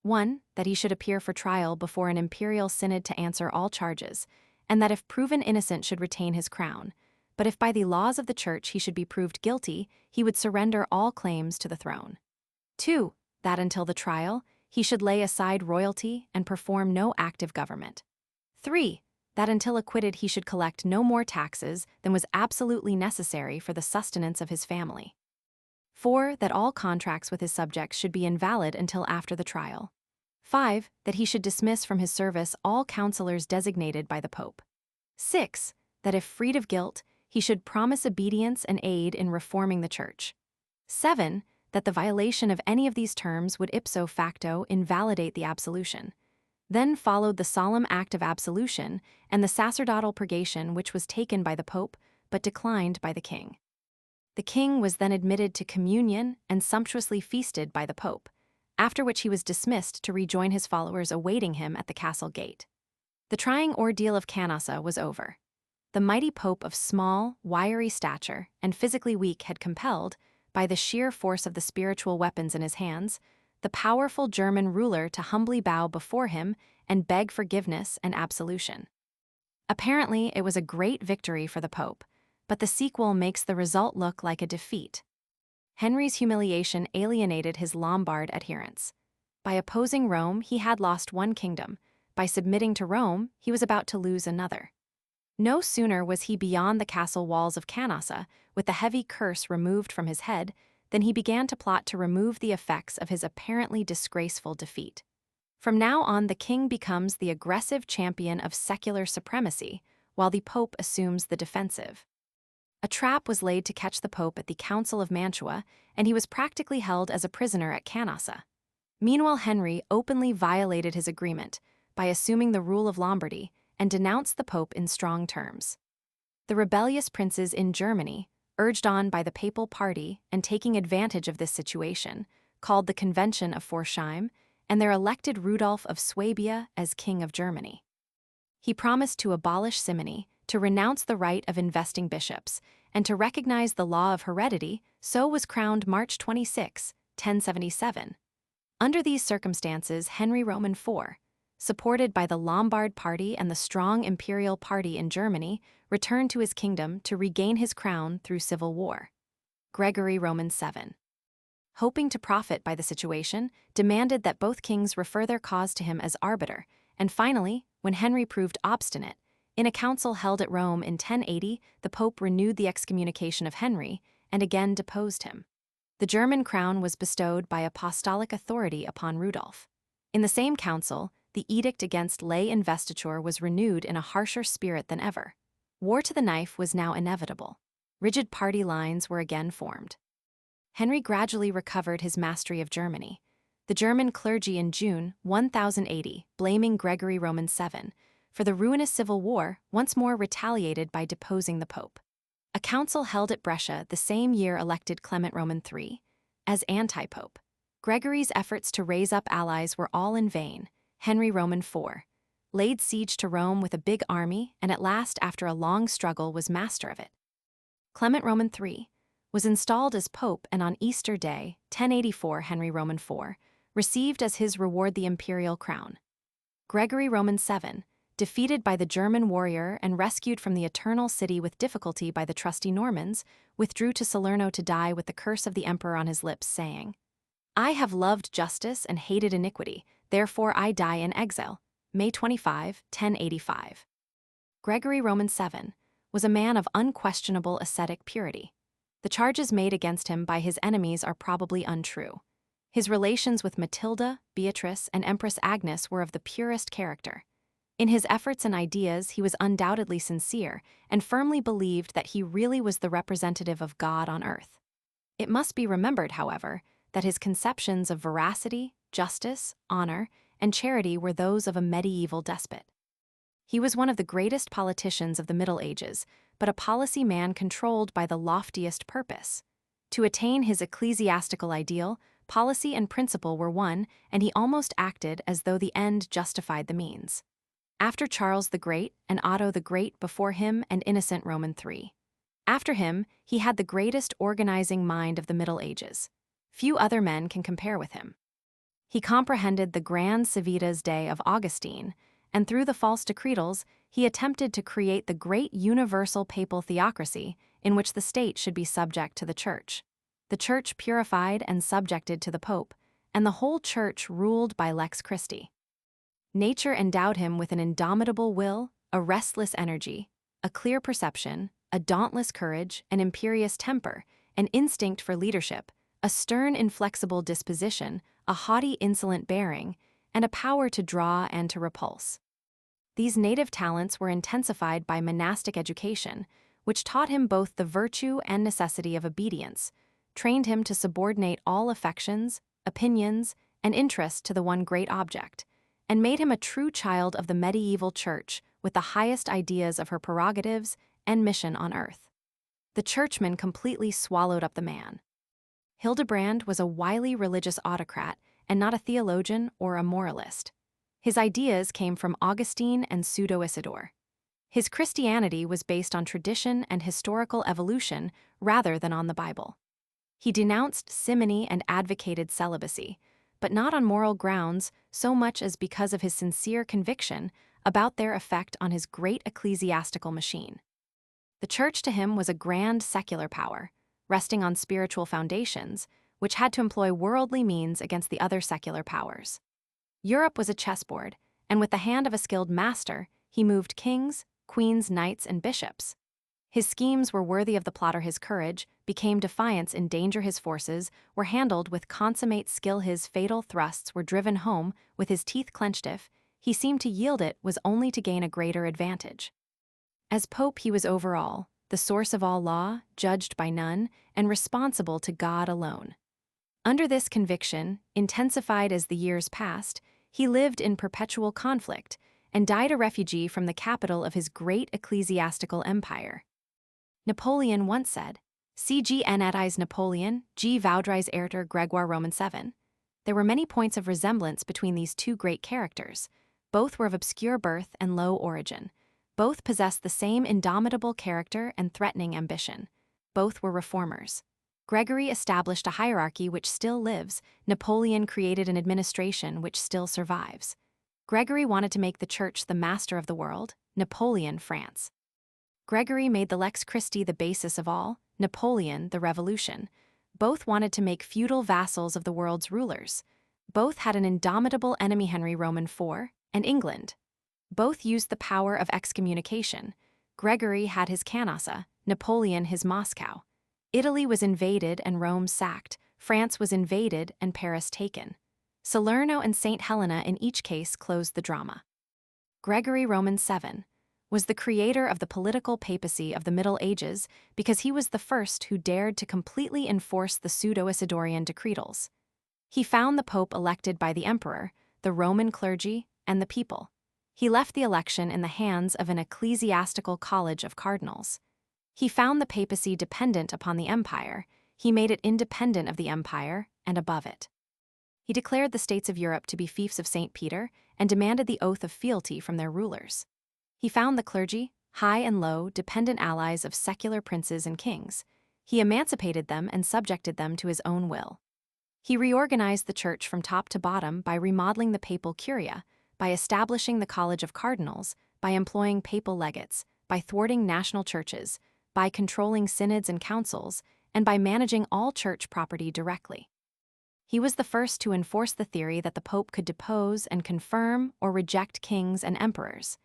1. That he should appear for trial before an imperial synod to answer all charges, and that if proven innocent should retain his crown, but if by the laws of the Church he should be proved guilty, he would surrender all claims to the throne. 2. That until the trial, he should lay aside royalty and perform no active government. 3. That until acquitted he should collect no more taxes than was absolutely necessary for the sustenance of his family. 4. That all contracts with his subjects should be invalid until after the trial. 5. That he should dismiss from his service all counselors designated by the Pope. 6. That if freed of guilt, he should promise obedience and aid in reforming the Church. 7. That the violation of any of these terms would ipso facto invalidate the absolution. Then followed the solemn act of absolution and the sacerdotal purgation, which was taken by the Pope but declined by the king. The king was then admitted to communion and sumptuously feasted by the Pope, after which he was dismissed to rejoin his followers awaiting him at the castle gate. The trying ordeal of Canossa was over. The mighty Pope of small, wiry stature and physically weak had compelled, by the sheer force of the spiritual weapons in his hands, the powerful German ruler to humbly bow before him and beg forgiveness and absolution. Apparently, it was a great victory for the Pope, but the sequel makes the result look like a defeat. Henry's humiliation alienated his Lombard adherents. By opposing Rome, he had lost one kingdom. By submitting to Rome, he was about to lose another. No sooner was he beyond the castle walls of Canossa, with the heavy curse removed from his head, than he began to plot to remove the effects of his apparently disgraceful defeat. From now on, the king becomes the aggressive champion of secular supremacy, while the Pope assumes the defensive. A trap was laid to catch the Pope at the Council of Mantua, and he was practically held as a prisoner at Canossa. Meanwhile, Henry openly violated his agreement by assuming the rule of Lombardy and denounced the Pope in strong terms. The rebellious princes in Germany, urged on by the papal party and taking advantage of this situation, called the Convention of Forsheim, and there elected Rudolph of Swabia as King of Germany. He promised to abolish simony, to renounce the right of investing bishops, and to recognize the law of heredity, so was crowned March 26, 1077. Under these circumstances, Henry Roman IV, supported by the Lombard party and the strong imperial party in Germany, returned to his kingdom to regain his crown through civil war. Gregory Roman VII, hoping to profit by the situation, demanded that both kings refer their cause to him as arbiter, and finally, when Henry proved obstinate, in a council held at Rome in 1080, the Pope renewed the excommunication of Henry and again deposed him. The German crown was bestowed by apostolic authority upon Rudolf. In the same council, the edict against lay investiture was renewed in a harsher spirit than ever. War to the knife was now inevitable. Rigid party lines were again formed. Henry gradually recovered his mastery of Germany. The German clergy in June 1080, blaming Gregory Roman VII for the ruinous civil war, once more retaliated by deposing the Pope. A council held at Brescia the same year elected Clement Roman III as anti-pope. Gregory's efforts to raise up allies were all in vain. Henry Roman IV laid siege to Rome with a big army and at last, after a long struggle, was master of it. Clement Roman III was installed as pope, and on Easter Day, 1084, Henry Roman IV received as his reward the imperial crown. Gregory Roman VII, defeated by the German warrior and rescued from the Eternal City with difficulty by the trusty Normans, withdrew to Salerno to die with the curse of the emperor on his lips, saying, "I have loved justice and hated iniquity, therefore I die in exile." May 25, 1085. Gregory Roman VII was a man of unquestionable ascetic purity. The charges made against him by his enemies are probably untrue. His relations with Matilda, Beatrice, and Empress Agnes were of the purest character. In his efforts and ideas, he was undoubtedly sincere and firmly believed that he really was the representative of God on earth. It must be remembered, however, that his conceptions of veracity, justice, honor, and charity were those of a medieval despot. He was one of the greatest politicians of the Middle Ages, but a policy man controlled by the loftiest purpose. To attain his ecclesiastical ideal, policy and principle were one, and he almost acted as though the end justified the means. After Charles the Great and Otto the Great, before him and Innocent Roman III. After him, he had the greatest organizing mind of the Middle Ages. Few other men can compare with him. He comprehended the grand civitas Dei of Augustine, and through the false decretals, he attempted to create the great universal papal theocracy in which the state should be subject to the Church, the Church purified and subjected to the Pope, and the whole Church ruled by Lex Christi. Nature endowed him with an indomitable will, a restless energy, a clear perception, a dauntless courage, an imperious temper, an instinct for leadership, a stern, inflexible disposition, a haughty, insolent bearing, and a power to draw and to repulse. These native talents were intensified by monastic education, which taught him both the virtue and necessity of obedience, trained him to subordinate all affections, opinions, and interests to the one great object, and made him a true child of the medieval church with the highest ideas of her prerogatives and mission on earth. The churchman completely swallowed up the man. Hildebrand was a wily religious autocrat and not a theologian or a moralist. His ideas came from Augustine and Pseudo-Isidore. His Christianity was based on tradition and historical evolution rather than on the Bible. He denounced simony and advocated celibacy, but not on moral grounds so much as because of his sincere conviction about their effect on his great ecclesiastical machine. The Church to him was a grand secular power, resting on spiritual foundations, which had to employ worldly means against the other secular powers. Europe was a chessboard, and with the hand of a skilled master, he moved kings, queens, knights, and bishops. His schemes were worthy of the plotter. His courage became defiance in danger. His forces were handled with consummate skill. His fatal thrusts were driven home with his teeth clenched. If he seemed to yield, it was only to gain a greater advantage. As Pope, he was over all, the source of all law, judged by none, and responsible to God alone. Under this conviction, intensified as the years passed, he lived in perpetual conflict and died a refugee from the capital of his great ecclesiastical empire. Napoleon once said, "C.G. N.At.I.'s Napoleon, G. Vaudreuil's Erter Gregoire Roman VII." There were many points of resemblance between these two great characters. Both were of obscure birth and low origin. Both possessed the same indomitable character and threatening ambition. both were reformers. Gregory established a hierarchy which still lives. Napoleon created an administration which still survives. Gregory wanted to make the Church the master of the world, Napoleon, France. Gregory made the Lex Christi the basis of all, Napoleon, the Revolution. Both wanted to make feudal vassals of the world's rulers. Both had an indomitable enemy, Henry Roman IV, and England. Both used the power of excommunication. Gregory had his Canossa, Napoleon his Moscow. Italy was invaded and Rome sacked. France was invaded and Paris taken. Salerno and St. Helena in each case closed the drama. Gregory Roman VII was the creator of the political papacy of the Middle Ages because he was the first who dared to completely enforce the pseudo-Isidorian decretals. He found the pope elected by the emperor, the Roman clergy, and the people. He left the election in the hands of an ecclesiastical college of cardinals. He found the papacy dependent upon the empire. He made it independent of the empire and above it. He declared the states of Europe to be fiefs of St. Peter and demanded the oath of fealty from their rulers. He found the clergy, high and low, dependent allies of secular princes and kings. He emancipated them and subjected them to his own will. He reorganized the church from top to bottom by remodeling the papal curia, by establishing the College of Cardinals, by employing papal legates, by thwarting national churches, by controlling synods and councils, and by managing all church property directly. He was the first to enforce the theory that the Pope could depose and confirm or reject kings and emperors.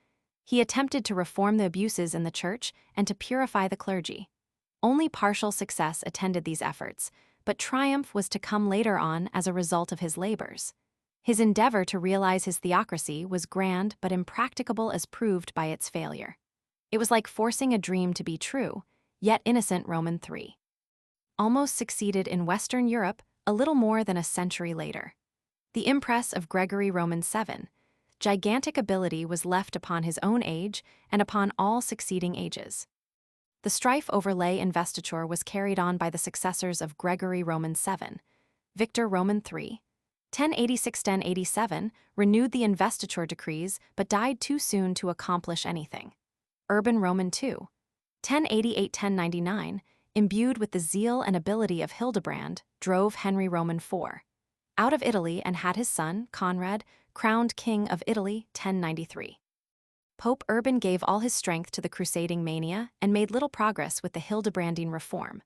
He attempted to reform the abuses in the church and to purify the clergy. Only partial success attended these efforts, but triumph was to come later on as a result of his labors. His endeavor to realize his theocracy was grand but impracticable as proved by its failure. It was like forcing a dream to be true, yet innocent. Roman III almost succeeded in Western Europe a little more than a century later. The impress of Gregory Roman VII, gigantic ability was left upon his own age and upon all succeeding ages. The strife over lay investiture was carried on by the successors of Gregory Roman VII. Victor Roman III, 1086–1087, renewed the investiture decrees but died too soon to accomplish anything. Urban Roman II, 1088–1099, imbued with the zeal and ability of Hildebrand, drove Henry Roman IV out of Italy and had his son, Conrad, crowned King of Italy, 1093. Pope Urban gave all his strength to the crusading mania and made little progress with the Hildebrandine reform.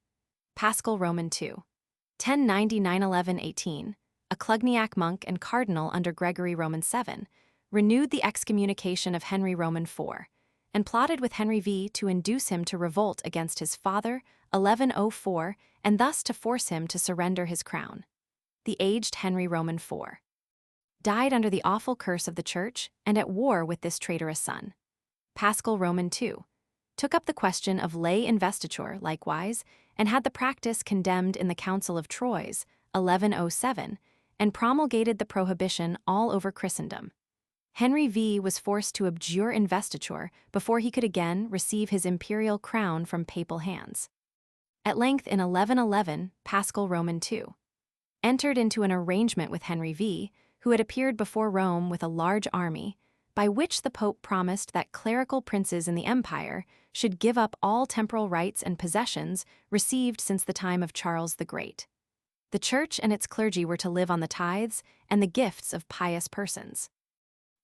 Paschal Roman II, 1099–1118, a Clugniac monk and cardinal under Gregory Roman VII, renewed the excommunication of Henry Roman IV, and plotted with Henry V to induce him to revolt against his father, 1104, and thus to force him to surrender his crown. The aged Henry Roman IV died under the awful curse of the Church and at war with this traitorous son. Paschal Roman II took up the question of lay investiture likewise and had the practice condemned in the Council of Troyes, 1107, and promulgated the prohibition all over Christendom. Henry V was forced to abjure investiture before he could again receive his imperial crown from papal hands. At length in 1111, Paschal Roman II entered into an arrangement with Henry V, who had appeared before Rome with a large army, by which the Pope promised that clerical princes in the empire should give up all temporal rights and possessions received since the time of Charles the Great. The Church and its clergy were to live on the tithes and the gifts of pious persons.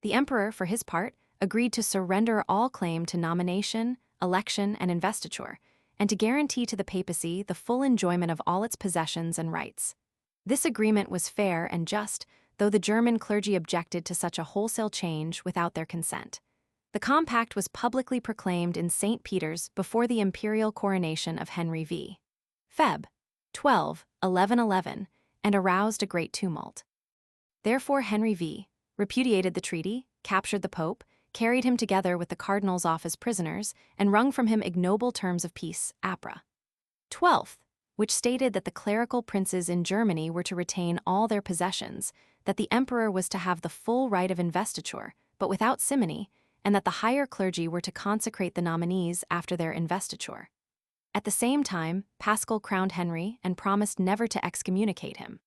The emperor, for his part, agreed to surrender all claim to nomination, election, and investiture, and to guarantee to the papacy the full enjoyment of all its possessions and rights. This agreement was fair and just, though the German clergy objected to such a wholesale change without their consent. The compact was publicly proclaimed in St. Peter's before the imperial coronation of Henry V. Feb. 12, 1111, and aroused a great tumult. Therefore Henry V repudiated the treaty, captured the Pope, carried him together with the cardinals off as prisoners, and wrung from him ignoble terms of peace, APRA. 12th, which stated that the clerical princes in Germany were to retain all their possessions, that the emperor was to have the full right of investiture, but without simony, and that the higher clergy were to consecrate the nominees after their investiture. At the same time, Paschal crowned Henry and promised never to excommunicate him.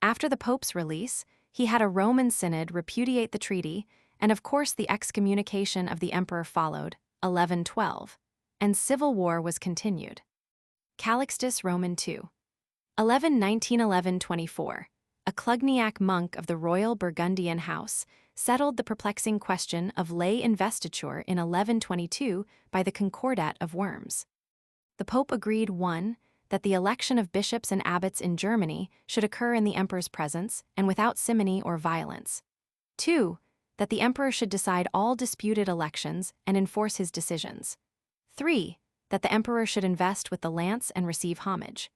After the Pope's release, he had a Roman synod repudiate the treaty, and of course the excommunication of the emperor followed, 1112, and civil war was continued. Calixtus Roman II. 1911–24. A Clugniac monk of the royal Burgundian house settled the perplexing question of lay investiture in 1122 by the Concordat of Worms. The Pope agreed 1. That the election of bishops and abbots in Germany should occur in the emperor's presence and without simony or violence. 2. That the emperor should decide all disputed elections and enforce his decisions. 3. That the emperor should invest with the lance and receive homage.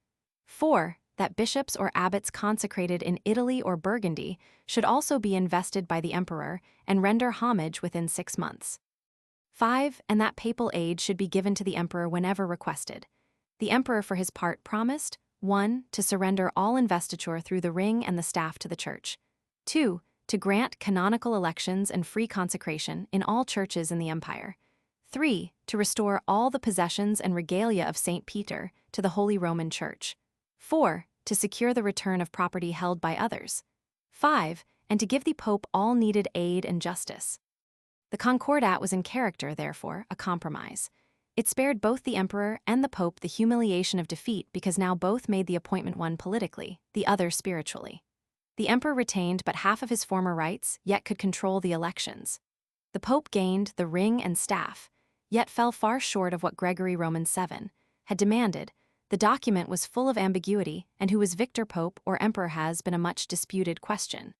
4. That bishops or abbots consecrated in Italy or Burgundy should also be invested by the emperor and render homage within 6 months. 5. And that papal aid should be given to the emperor whenever requested. The emperor for his part promised, 1. To surrender all investiture through the ring and the staff to the church. 2. To grant canonical elections and free consecration in all churches in the empire. 3. To restore all the possessions and regalia of St. Peter to the Holy Roman Church. 4. To secure the return of property held by others. 5. And to give the Pope all needed aid and justice. The Concordat was in character, therefore, a compromise. It spared both the emperor and the Pope the humiliation of defeat because now both made the appointment one politically, the other spiritually. The emperor retained but half of his former rights, yet could control the elections. The Pope gained the ring and staff, yet fell far short of what Gregory Roman VII had demanded. The document was full of ambiguity, and who was victor Pope or emperor has been a much disputed question.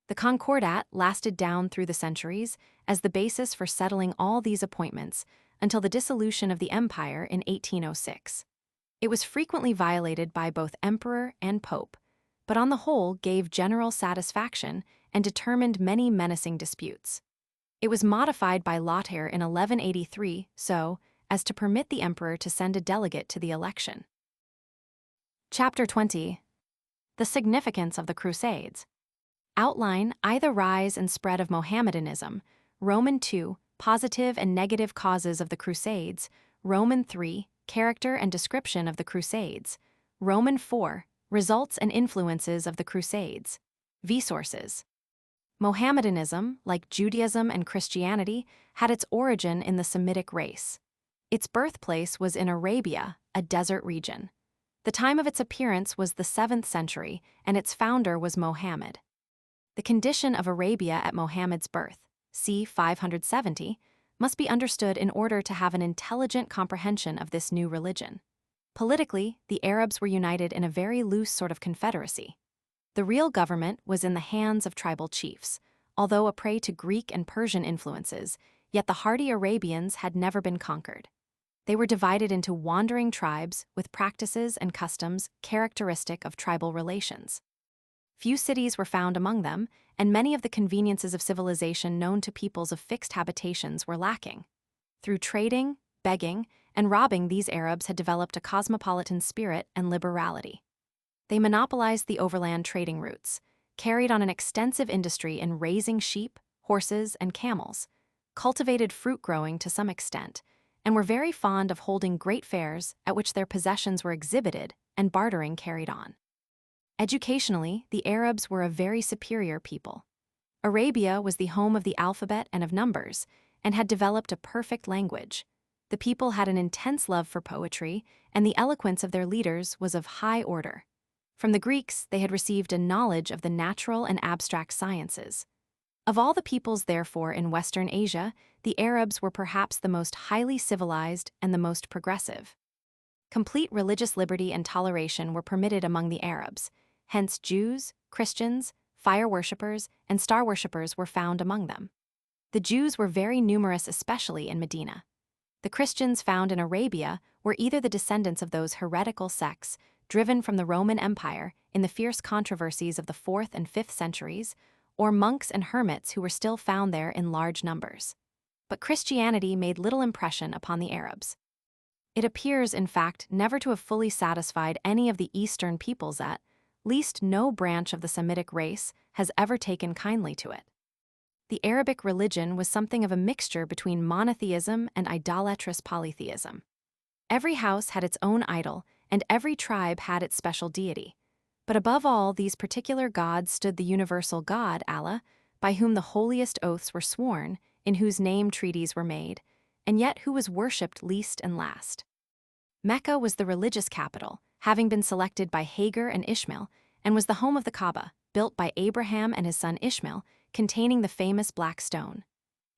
The Concordat lasted down through the centuries as the basis for settling all these appointments until the dissolution of the empire in 1806. It was frequently violated by both emperor and pope, but on the whole gave general satisfaction and determined many menacing disputes. It was modified by Lothair in 1183 so as to permit the emperor to send a delegate to the election. Chapter 20. The significance of the Crusades. Outline: the rise and spread of Mohammedanism. Roman II, positive and negative causes of the Crusades. Roman III, character and description of the Crusades. Roman IV, results and influences of the Crusades. Resources. Mohammedanism, like Judaism and Christianity, had its origin in the Semitic race. Its birthplace was in Arabia, a desert region. The time of its appearance was the 7th century, and its founder was Mohammed. The condition of Arabia at Mohammed's birth, c. 570, must be understood in order to have an intelligent comprehension of this new religion. Politically, the Arabs were united in a very loose sort of confederacy. The real government was in the hands of tribal chiefs. Although a prey to Greek and Persian influences, yet the hardy Arabians had never been conquered. They were divided into wandering tribes with practices and customs characteristic of tribal relations. Few cities were found among them, and many of the conveniences of civilization known to peoples of fixed habitations were lacking. Through trading, begging, and robbing, these Arabs had developed a cosmopolitan spirit and liberality. They monopolized the overland trading routes, carried on an extensive industry in raising sheep, horses, and camels, cultivated fruit growing to some extent, and were very fond of holding great fairs at which their possessions were exhibited and bartering carried on. Educationally, the Arabs were a very superior people. Arabia was the home of the alphabet and of numbers, and had developed a perfect language. The people had an intense love for poetry, and the eloquence of their leaders was of high order. From the Greeks, they had received a knowledge of the natural and abstract sciences. Of all the peoples, therefore, in Western Asia, the Arabs were perhaps the most highly civilized and the most progressive. Complete religious liberty and toleration were permitted among the Arabs. Hence Jews, Christians, fire worshippers, and star worshippers were found among them. The Jews were very numerous, especially in Medina. The Christians found in Arabia were either the descendants of those heretical sects driven from the Roman Empire in the fierce controversies of the 4th and 5th centuries, or monks and hermits who were still found there in large numbers. But Christianity made little impression upon the Arabs. It appears, in fact, never to have fully satisfied any of the Eastern peoples, at least no branch of the Semitic race has ever taken kindly to it. The Arabic religion was something of a mixture between monotheism and idolatrous polytheism. Every house had its own idol, and every tribe had its special deity. But above all these particular gods stood the universal God, Allah, by whom the holiest oaths were sworn, in whose name treaties were made, and yet who was worshipped least and last. Mecca was the religious capital, having been selected by Hagar and Ishmael, and was the home of the Kaaba, built by Abraham and his son Ishmael, containing the famous black stone.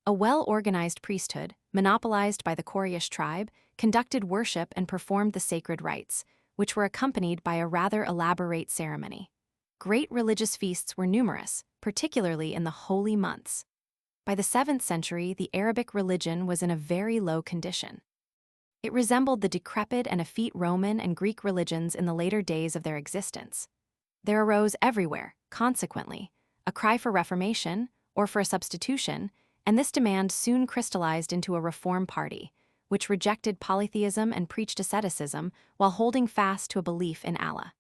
A well-organized priesthood, monopolized by the Quraysh tribe, conducted worship and performed the sacred rites, which were accompanied by a rather elaborate ceremony. Great religious feasts were numerous, particularly in the holy months. By the 7th century, the Arabic religion was in a very low condition. It resembled the decrepit and effete Roman and Greek religions in the later days of their existence. There arose everywhere, consequently, a cry for reformation, or for a substitution, and this demand soon crystallized into a reform party, which rejected polytheism and preached asceticism while holding fast to a belief in Allah.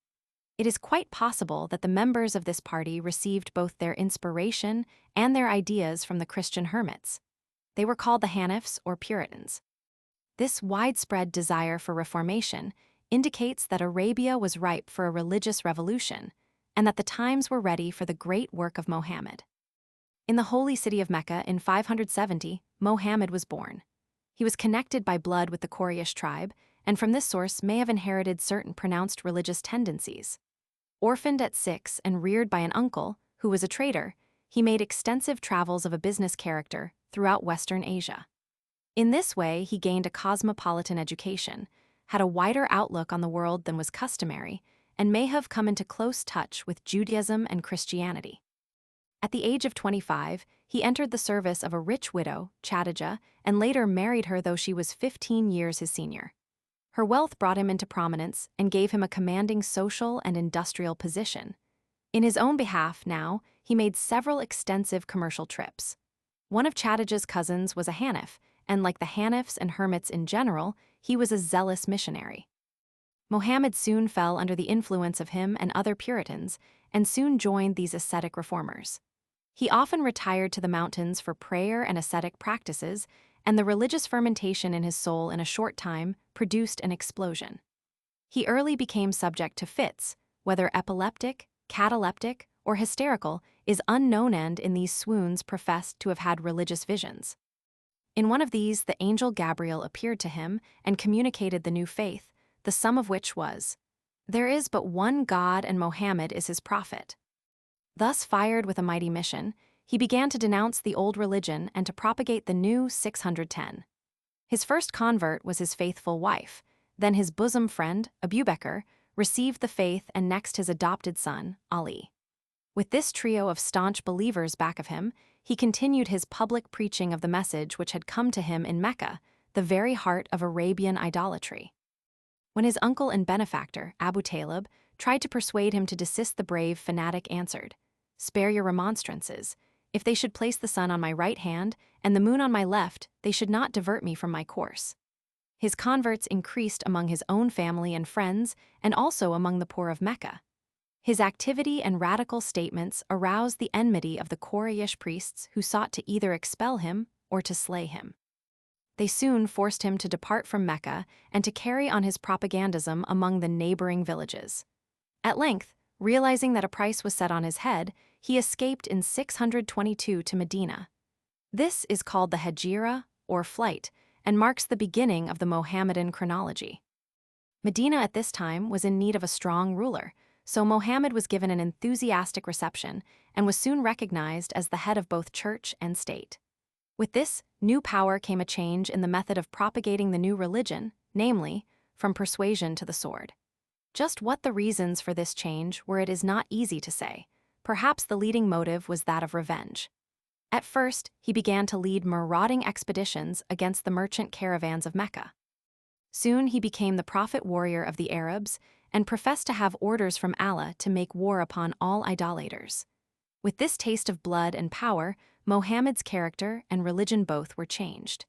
It is quite possible that the members of this party received both their inspiration and their ideas from the Christian hermits. They were called the Hanifs or Puritans. This widespread desire for reformation indicates that Arabia was ripe for a religious revolution, and that the times were ready for the great work of Mohammed. In the holy city of Mecca in 570, Mohammed was born. He was connected by blood with the Quraysh tribe, and from this source may have inherited certain pronounced religious tendencies. Orphaned at 6 and reared by an uncle, who was a trader, he made extensive travels of a business character throughout Western Asia. In this way, he gained a cosmopolitan education, had a wider outlook on the world than was customary, and may have come into close touch with Judaism and Christianity. At the age of 25, he entered the service of a rich widow, Khadijah, and later married her though she was 15 years his senior. Her wealth brought him into prominence and gave him a commanding social and industrial position. In his own behalf now, he made several extensive commercial trips. One of Khadijah's cousins was a Hanif, and like the Hanifs and hermits in general, he was a zealous missionary. Mohammed soon fell under the influence of him and other Puritans, and soon joined these ascetic reformers. He often retired to the mountains for prayer and ascetic practices, and the religious fermentation in his soul in a short time produced an explosion. He early became subject to fits, whether epileptic, cataleptic, or hysterical is unknown, and in these swoons professed to have had religious visions. In one of these, the angel Gabriel appeared to him and communicated the new faith, the sum of which was, "There is but one God and Mohammed is his prophet." Thus fired with a mighty mission, he began to denounce the old religion and to propagate the new 610. His first convert was his faithful wife, then his bosom friend, Abu Bakr, received the faith, and next his adopted son, Ali. With this trio of staunch believers back of him, he continued his public preaching of the message which had come to him in Mecca, the very heart of Arabian idolatry. When his uncle and benefactor, Abu Talib, tried to persuade him to desist, the brave fanatic answered, "Spare your remonstrances. If they should place the sun on my right hand and the moon on my left, they should not divert me from my course." His converts increased among his own family and friends, and also among the poor of Mecca. His activity and radical statements aroused the enmity of the Quraysh priests, who sought to either expel him or to slay him. They soon forced him to depart from Mecca and to carry on his propagandism among the neighboring villages. At length, realizing that a price was set on his head, he escaped in 622 to Medina. This is called the Hijra, or flight, and marks the beginning of the Mohammedan chronology. Medina at this time was in need of a strong ruler, so Mohammed was given an enthusiastic reception and was soon recognized as the head of both church and state. With this new power came a change in the method of propagating the new religion, namely, from persuasion to the sword. Just what the reasons for this change were, it is not easy to say. Perhaps the leading motive was that of revenge. At first, he began to lead marauding expeditions against the merchant caravans of Mecca. Soon he became the prophet warrior of the Arabs and professed to have orders from Allah to make war upon all idolaters. With this taste of blood and power, Mohammed's character and religion both were changed.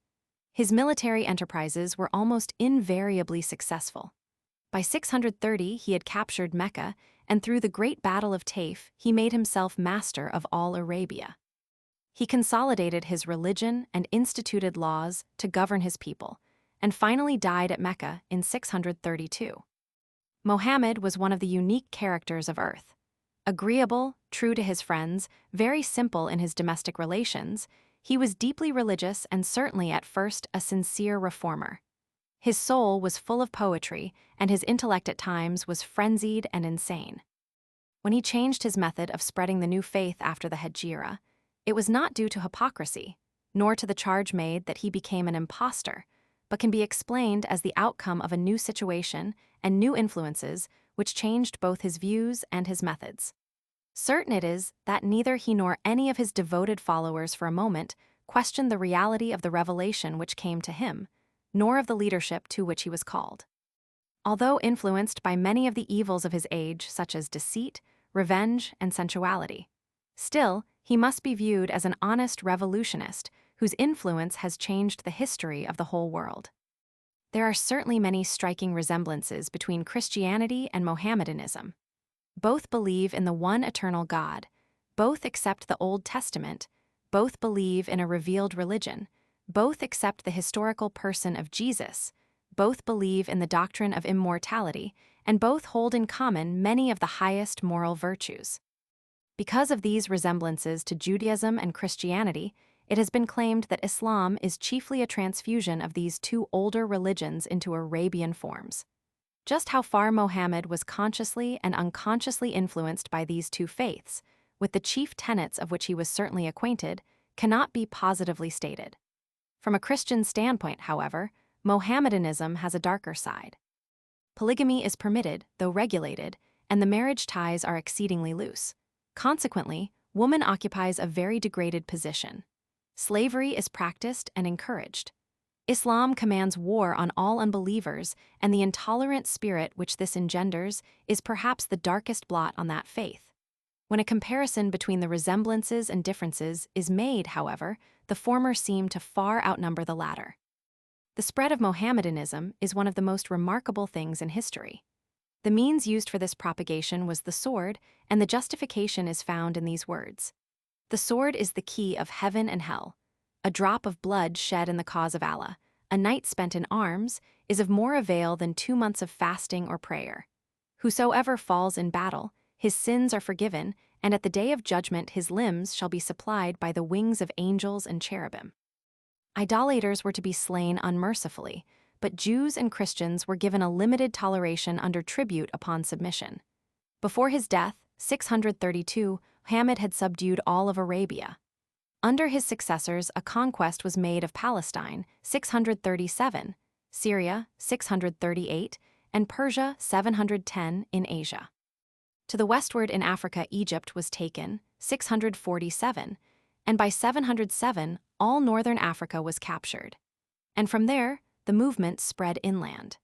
His military enterprises were almost invariably successful. By 630, he had captured Mecca, and through the great battle of Taif, he made himself master of all Arabia. He consolidated his religion and instituted laws to govern his people, and finally died at Mecca in 632. Mohammed was one of the unique characters of earth. Agreeable, true to his friends, very simple in his domestic relations, he was deeply religious and certainly at first a sincere reformer. His soul was full of poetry, and his intellect at times was frenzied and insane. When he changed his method of spreading the new faith after the Hegira, it was not due to hypocrisy, nor to the charge made that he became an impostor, but can be explained as the outcome of a new situation and new influences which changed both his views and his methods. Certain it is that neither he nor any of his devoted followers for a moment questioned the reality of the revelation which came to him, nor of the leadership to which he was called. Although influenced by many of the evils of his age, such as deceit, revenge, and sensuality, still, he must be viewed as an honest revolutionist whose influence has changed the history of the whole world. There are certainly many striking resemblances between Christianity and Mohammedanism. Both believe in the one eternal God, both accept the Old Testament, both believe in a revealed religion, both accept the historical person of Jesus, both believe in the doctrine of immortality, and both hold in common many of the highest moral virtues. Because of these resemblances to Judaism and Christianity, it has been claimed that Islam is chiefly a transfusion of these two older religions into Arabian forms. Just how far Mohammed was consciously and unconsciously influenced by these two faiths, with the chief tenets of which he was certainly acquainted, cannot be positively stated. From a Christian standpoint, however, Mohammedanism has a darker side. Polygamy is permitted, though regulated, and the marriage ties are exceedingly loose. Consequently, woman occupies a very degraded position. Slavery is practiced and encouraged. Islam commands war on all unbelievers, and the intolerant spirit which this engenders is perhaps the darkest blot on that faith. When a comparison between the resemblances and differences is made, however, the former seem to far outnumber the latter. The spread of Mohammedanism is one of the most remarkable things in history. The means used for this propagation was the sword, and the justification is found in these words. The sword is the key of heaven and hell. A drop of blood shed in the cause of Allah, a night spent in arms, is of more avail than 2 months of fasting or prayer. Whosoever falls in battle, his sins are forgiven, and at the day of judgment his limbs shall be supplied by the wings of angels and cherubim. Idolaters were to be slain unmercifully, but Jews and Christians were given a limited toleration under tribute upon submission. Before his death, 632, Muhammad had subdued all of Arabia. Under his successors, a conquest was made of Palestine, 637, Syria, 638, and Persia, 710 in Asia. To the westward in Africa, Egypt was taken, 647, and by 707, all northern Africa was captured. And from there, the movement spread inland.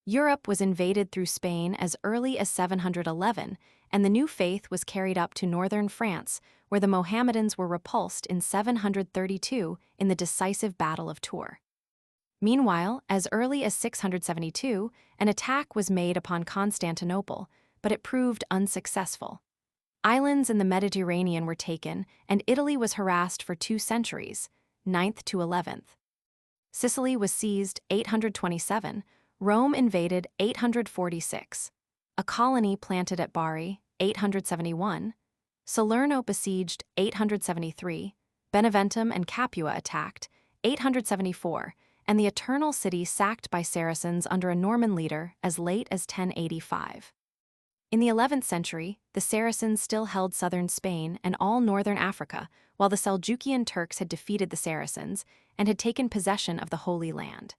Europe was invaded through Spain as early as 711, and the new faith was carried up to northern France, where the Mohammedans were repulsed in 732 in the decisive Battle of Tours. Meanwhile, as early as 672, an attack was made upon Constantinople, but it proved unsuccessful. Islands in the Mediterranean were taken, and Italy was harassed for 2 centuries, 9th to 11th. Sicily was seized 827, Rome invaded 846. A colony planted at Bari, 871. Salerno besieged, 873. Beneventum and Capua attacked, 874, and the Eternal City sacked by Saracens under a Norman leader as late as 1085. In the 11th century, the Saracens still held southern Spain and all northern Africa, while the Seljukian Turks had defeated the Saracens and had taken possession of the Holy Land.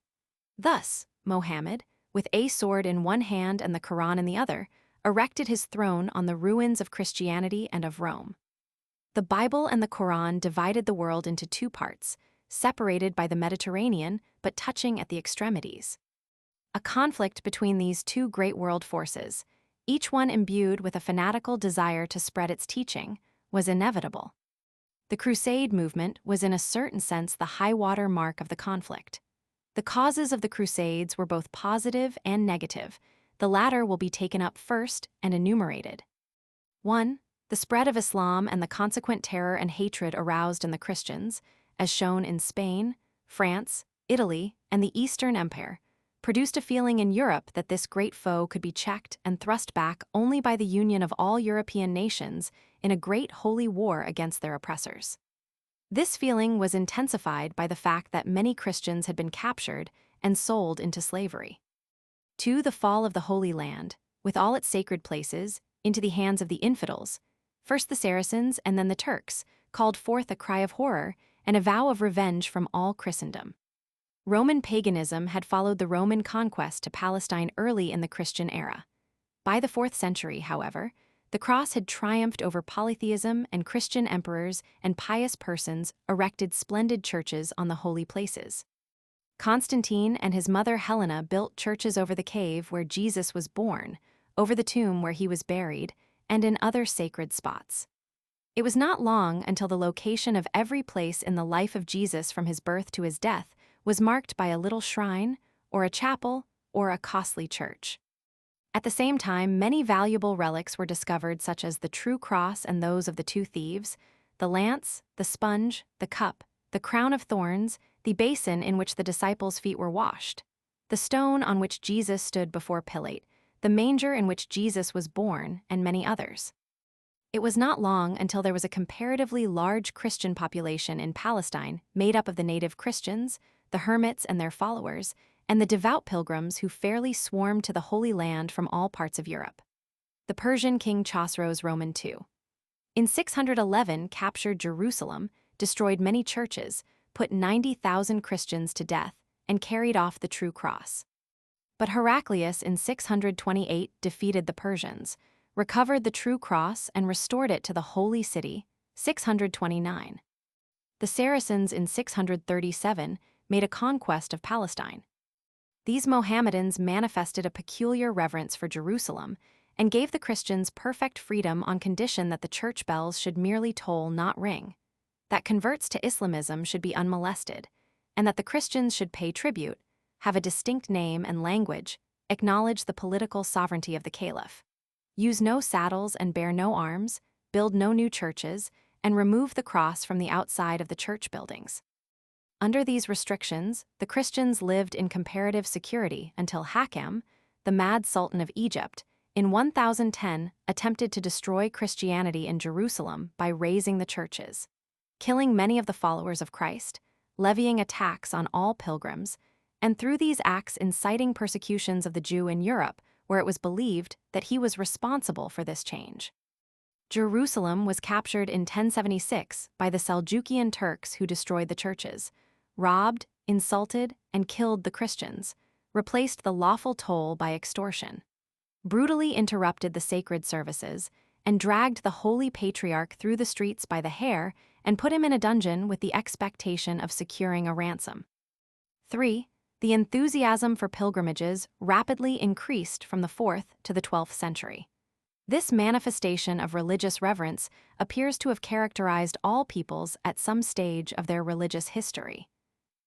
Thus, Mohammed, with a sword in one hand and the Quran in the other, erected his throne on the ruins of Christianity and of Rome. The Bible and the Quran divided the world into 2 parts, separated by the Mediterranean but touching at the extremities. A conflict between these 2 great world forces, each one imbued with a fanatical desire to spread its teaching, was inevitable. The Crusade movement was in a certain sense the high-water mark of the conflict. The causes of the Crusades were both positive and negative. The latter will be taken up first and enumerated. 1. The spread of Islam and the consequent terror and hatred aroused in the Christians, as shown in Spain, France, Italy, and the Eastern Empire, produced a feeling in Europe that this great foe could be checked and thrust back only by the union of all European nations in a great holy war against their oppressors. This feeling was intensified by the fact that many Christians had been captured and sold into slavery. 2. The fall of the Holy Land, with all its sacred places, into the hands of the infidels. First the Saracens and then the Turks called forth a cry of horror and a vow of revenge from all Christendom. Roman paganism had followed the Roman conquest to Palestine early in the Christian era. By the 4th century, however, the cross had triumphed over polytheism, and Christian emperors and pious persons erected splendid churches on the holy places. Constantine and his mother Helena built churches over the cave where Jesus was born, over the tomb where he was buried, and in other sacred spots. It was not long until the location of every place in the life of Jesus from his birth to his death was marked by a little shrine, or a chapel, or a costly church. At the same time, many valuable relics were discovered, such as the true cross and those of the 2 thieves, the lance, the sponge, the cup, the crown of thorns, the basin in which the disciples' feet were washed, the stone on which Jesus stood before Pilate, the manger in which Jesus was born, and many others. It was not long until there was a comparatively large Christian population in Palestine made up of the native Christians, the hermits and their followers, and the devout pilgrims who fairly swarmed to the Holy Land from all parts of Europe. The Persian king Chosroes Roman II, in 611, captured Jerusalem, destroyed many churches, put 90,000 Christians to death, and carried off the true cross. But Heraclius in 628 defeated the Persians, recovered the true cross, and restored it to the Holy City, 629. The Saracens in 637 made a conquest of Palestine. These Mohammedans manifested a peculiar reverence for Jerusalem and gave the Christians perfect freedom on condition that the church bells should merely toll, not ring, that converts to Islamism should be unmolested, and that the Christians should pay tribute, have a distinct name and language, acknowledge the political sovereignty of the caliph, use no saddles and bear no arms, build no new churches, and remove the cross from the outside of the church buildings. Under these restrictions, the Christians lived in comparative security until Hakam, the mad sultan of Egypt, in 1010 attempted to destroy Christianity in Jerusalem by razing the churches, killing many of the followers of Christ, levying a tax on all pilgrims, and through these acts inciting persecutions of the Jew in Europe, where it was believed that he was responsible for this change. Jerusalem was captured in 1076 by the Seljukian Turks, who destroyed the churches, robbed, insulted, and killed the Christians, replaced the lawful toll by extortion, brutally interrupted the sacred services, and dragged the holy patriarch through the streets by the hair and put him in a dungeon with the expectation of securing a ransom. 3. The enthusiasm for pilgrimages rapidly increased from the 4th to the 12th century. This manifestation of religious reverence appears to have characterized all peoples at some stage of their religious history.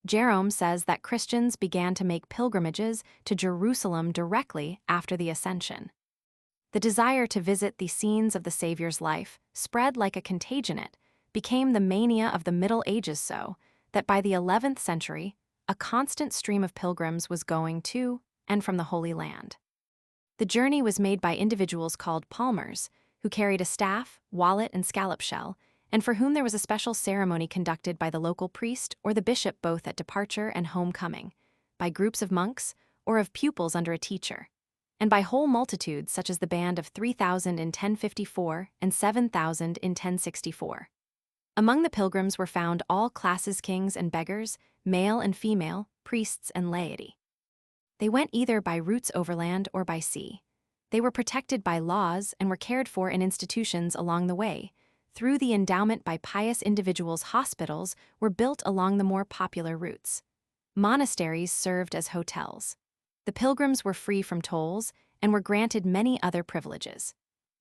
Jerome says that Christians began to make pilgrimages to Jerusalem directly after the Ascension. The desire to visit the scenes of the Savior's life spread like a contagion. It became the mania of the Middle Ages, so that by the 11th century, a constant stream of pilgrims was going to and from the Holy Land. The journey was made by individuals called palmers, who carried a staff, wallet, and scallop shell, and for whom there was a special ceremony conducted by the local priest or the bishop both at departure and homecoming, by groups of monks or of pupils under a teacher, and by whole multitudes such as the band of 3,000 in 1054 and 7,000 in 1064. Among the pilgrims were found all classes, kings and beggars, male and female, priests and laity. They went either by routes overland or by sea. They were protected by laws and were cared for in institutions along the way. Through the endowment by pious individuals, hospitals were built along the more popular routes. Monasteries served as hotels. The pilgrims were free from tolls and were granted many other privileges.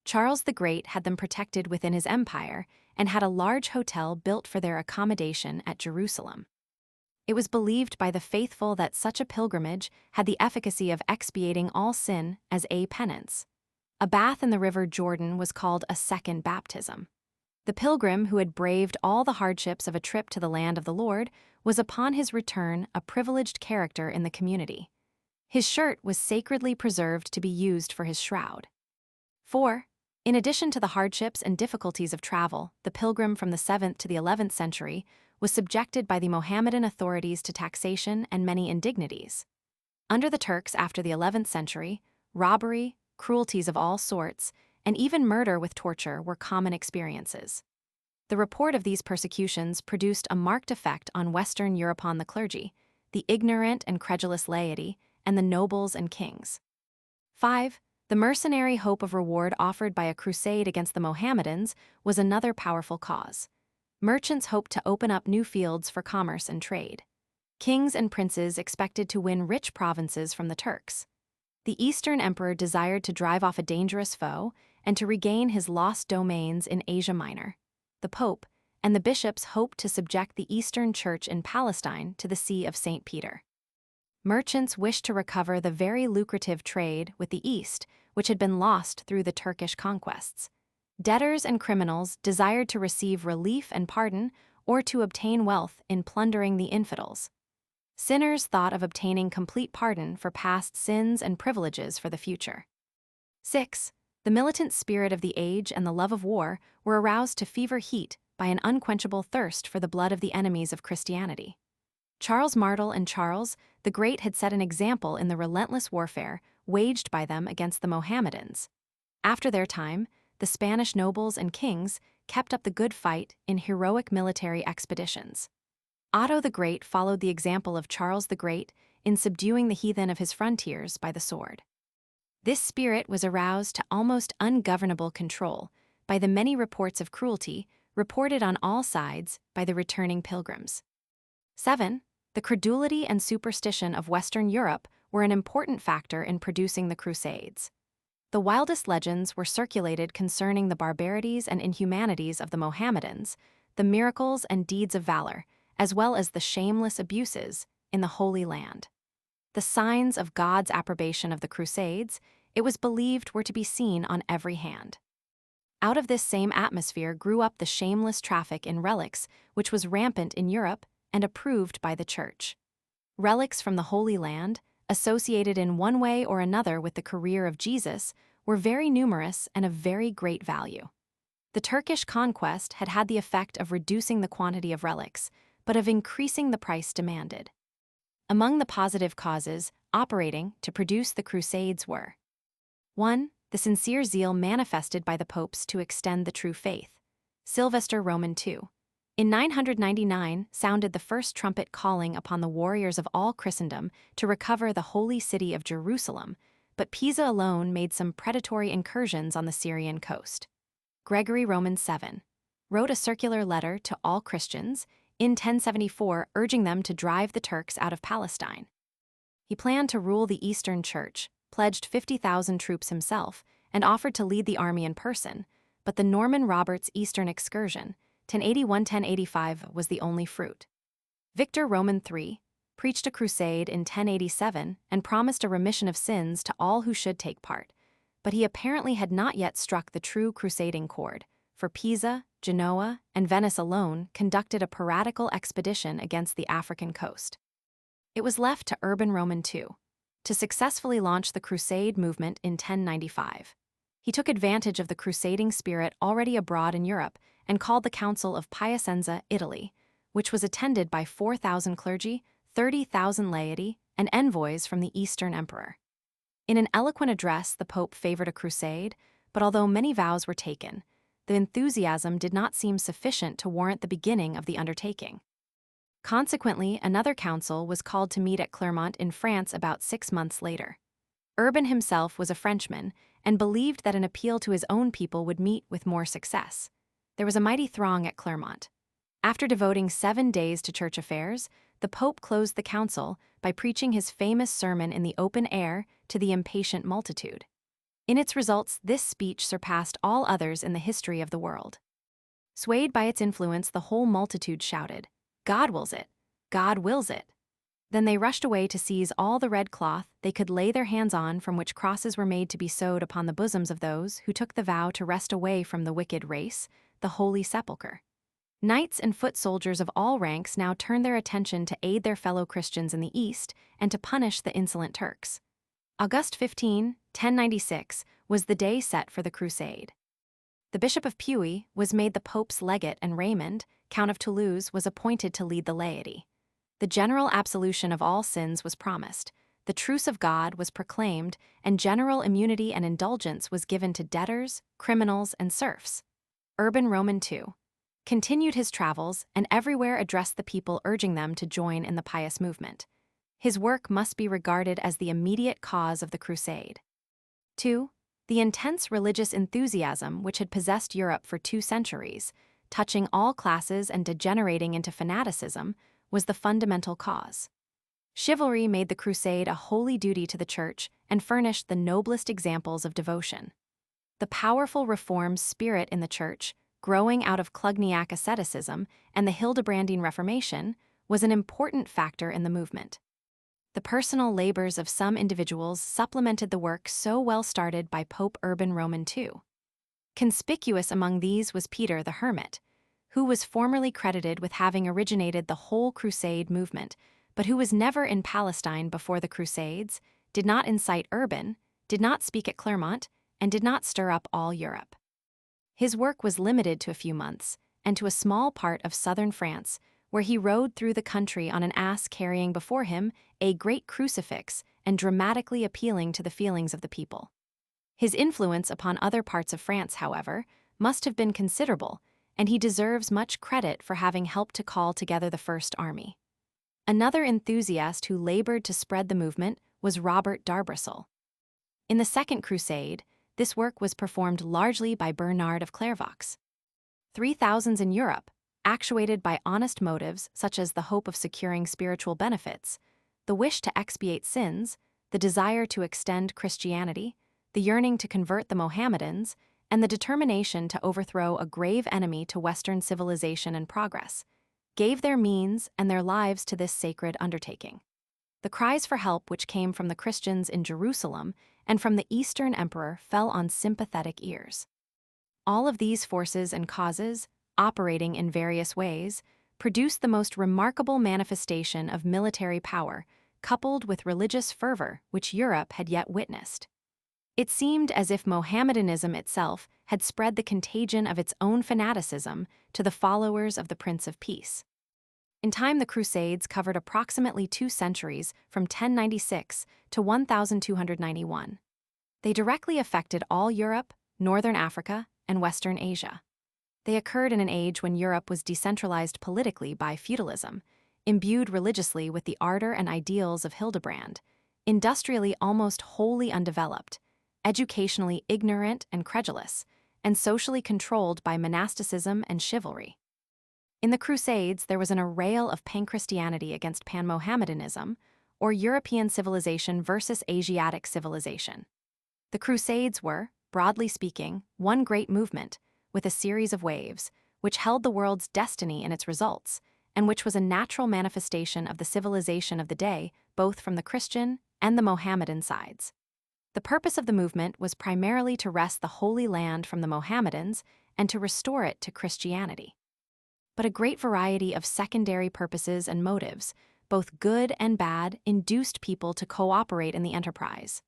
Charles the Great had them protected within his empire and had a large hotel built for their accommodation at Jerusalem. It was believed by the faithful that such a pilgrimage had the efficacy of expiating all sin as a penance. A bath in the river Jordan was called a second baptism. The pilgrim who had braved all the hardships of a trip to the land of the Lord was upon his return a privileged character in the community. His shirt was sacredly preserved to be used for his shroud. 4. In addition to the hardships and difficulties of travel, the pilgrim from the 7th to the 11th century was subjected by the Mohammedan authorities to taxation and many indignities. Under the Turks after the 11th century, robbery, cruelties of all sorts, and even murder with torture were common experiences. The report of these persecutions produced a marked effect on Western Europe, on the clergy, the ignorant and credulous laity, and the nobles and kings. 5. The mercenary hope of reward offered by a crusade against the Mohammedans was another powerful cause. Merchants hoped to open up new fields for commerce and trade. Kings and princes expected to win rich provinces from the Turks. The Eastern Emperor desired to drive off a dangerous foe and to regain his lost domains in Asia Minor. The Pope and the bishops hoped to subject the Eastern Church in Palestine to the See of St. Peter. Merchants wished to recover the very lucrative trade with the East, which had been lost through the Turkish conquests. Debtors and criminals desired to receive relief and pardon or to obtain wealth in plundering the infidels. Sinners thought of obtaining complete pardon for past sins and privileges for the future. 6. The militant spirit of the age and the love of war were aroused to fever heat by an unquenchable thirst for the blood of the enemies of Christianity. Charles Martel and Charles the Great had set an example in the relentless warfare waged by them against the Mohammedans. After their time, the Spanish nobles and kings kept up the good fight in heroic military expeditions. Otto the Great followed the example of Charles the Great in subduing the heathen of his frontiers by the sword. This spirit was aroused to almost ungovernable control by the many reports of cruelty reported on all sides by the returning pilgrims. 7. The credulity and superstition of Western Europe were an important factor in producing the Crusades. The wildest legends were circulated concerning the barbarities and inhumanities of the Mohammedans, the miracles and deeds of valor, as well as the shameless abuses in the Holy Land. The signs of God's approbation of the Crusades, it was believed, were to be seen on every hand. Out of this same atmosphere grew up the shameless traffic in relics, which was rampant in Europe and approved by the Church. Relics from the Holy Land, associated in one way or another with the career of Jesus, were very numerous and of very great value. The Turkish conquest had had the effect of reducing the quantity of relics, but of increasing the price demanded. Among the positive causes operating to produce the Crusades were: 1. The sincere zeal manifested by the popes to extend the true faith. Sylvester Roman II. In 999 sounded the first trumpet calling upon the warriors of all Christendom to recover the holy city of Jerusalem, but Pisa alone made some predatory incursions on the Syrian coast. Gregory Roman VII wrote a circular letter to all Christians in 1074 urging them to drive the Turks out of Palestine. He planned to rule the Eastern Church, pledged 50,000 troops himself, and offered to lead the army in person, but the Norman Robert's Eastern excursion, 1081-1085, was the only fruit. Victor Roman III preached a crusade in 1087 and promised a remission of sins to all who should take part, but he apparently had not yet struck the true crusading chord, for Pisa, Genoa, and Venice alone conducted a piratical expedition against the African coast. It was left to Urban Roman II to successfully launch the crusade movement in 1095. He took advantage of the crusading spirit already abroad in Europe and called the Council of Piacenza, Italy, which was attended by 4,000 clergy, 30,000 laity, and envoys from the Eastern Emperor. In an eloquent address, the Pope favored a crusade, but although many vows were taken, the enthusiasm did not seem sufficient to warrant the beginning of the undertaking. Consequently, another council was called to meet at Clermont in France about 6 months later. Urban himself was a Frenchman and believed that an appeal to his own people would meet with more success. There was a mighty throng at Clermont. After devoting 7 days to church affairs, the Pope closed the council by preaching his famous sermon in the open air to the impatient multitude. In its results, this speech surpassed all others in the history of the world. Swayed by its influence, the whole multitude shouted, "God wills it! God wills it!" Then they rushed away to seize all the red cloth they could lay their hands on, from which crosses were made to be sewed upon the bosoms of those who took the vow to wrest away from the wicked race the Holy Sepulchre. Knights and foot soldiers of all ranks now turned their attention to aid their fellow Christians in the East and to punish the insolent Turks. August 15, 1096, was the day set for the crusade. The Bishop of Puy was made the Pope's legate, and Raymond, Count of Toulouse, was appointed to lead the laity. The general absolution of all sins was promised, the truce of God was proclaimed, and general immunity and indulgence was given to debtors, criminals, and serfs. Urban Roman II continued his travels and everywhere addressed the people, urging them to join in the pious movement. His work must be regarded as the immediate cause of the crusade. 2. The intense religious enthusiasm which had possessed Europe for 2 centuries, touching all classes and degenerating into fanaticism, was the fundamental cause. Chivalry made the crusade a holy duty to the Church and furnished the noblest examples of devotion. The powerful reform spirit in the Church, growing out of Clugniac asceticism and the Hildebrandine Reformation, was an important factor in the movement. The personal labors of some individuals supplemented the work so well started by Pope Urban Roman II. Conspicuous among these was Peter the Hermit, who was formerly credited with having originated the whole Crusade movement, but who was never in Palestine before the Crusades, did not incite Urban, did not speak at Clermont, and did not stir up all Europe. His work was limited to a few months, and to a small part of southern France, where he rode through the country on an ass carrying before him a great crucifix and dramatically appealing to the feelings of the people. His influence upon other parts of France, however, must have been considerable, and he deserves much credit for having helped to call together the First Army. Another enthusiast who labored to spread the movement was Robert d'Arbrissel. In the Second Crusade, this work was performed largely by Bernard of Clairvaux. 3,000s in Europe, actuated by honest motives such as the hope of securing spiritual benefits, the wish to expiate sins, the desire to extend Christianity, the yearning to convert the Mohammedans, and the determination to overthrow a grave enemy to Western civilization and progress, gave their means and their lives to this sacred undertaking. The cries for help which came from the Christians in Jerusalem and from the Eastern Emperor fell on sympathetic ears. All of these forces and causes, operating in various ways, produced the most remarkable manifestation of military power, coupled with religious fervor which Europe had yet witnessed. It seemed as if Mohammedanism itself had spread the contagion of its own fanaticism to the followers of the Prince of Peace. In time, the Crusades covered approximately 2 centuries from 1096 to 1291. They directly affected all Europe, Northern Africa, and Western Asia. They occurred in an age when Europe was decentralized politically by feudalism, imbued religiously with the ardor and ideals of Hildebrand, industrially almost wholly undeveloped, educationally ignorant and credulous, and socially controlled by monasticism and chivalry. In the Crusades, there was an arrayal of pan-Christianity against pan-Mohammedanism, or European civilization versus Asiatic civilization. The Crusades were, broadly speaking, one great movement, with a series of waves, which held the world's destiny in its results, and which was a natural manifestation of the civilization of the day, both from the Christian and the Mohammedan sides. The purpose of the movement was primarily to wrest the Holy Land from the Mohammedans and to restore it to Christianity. But a great variety of secondary purposes and motives, both good and bad, induced people to cooperate in the enterprise.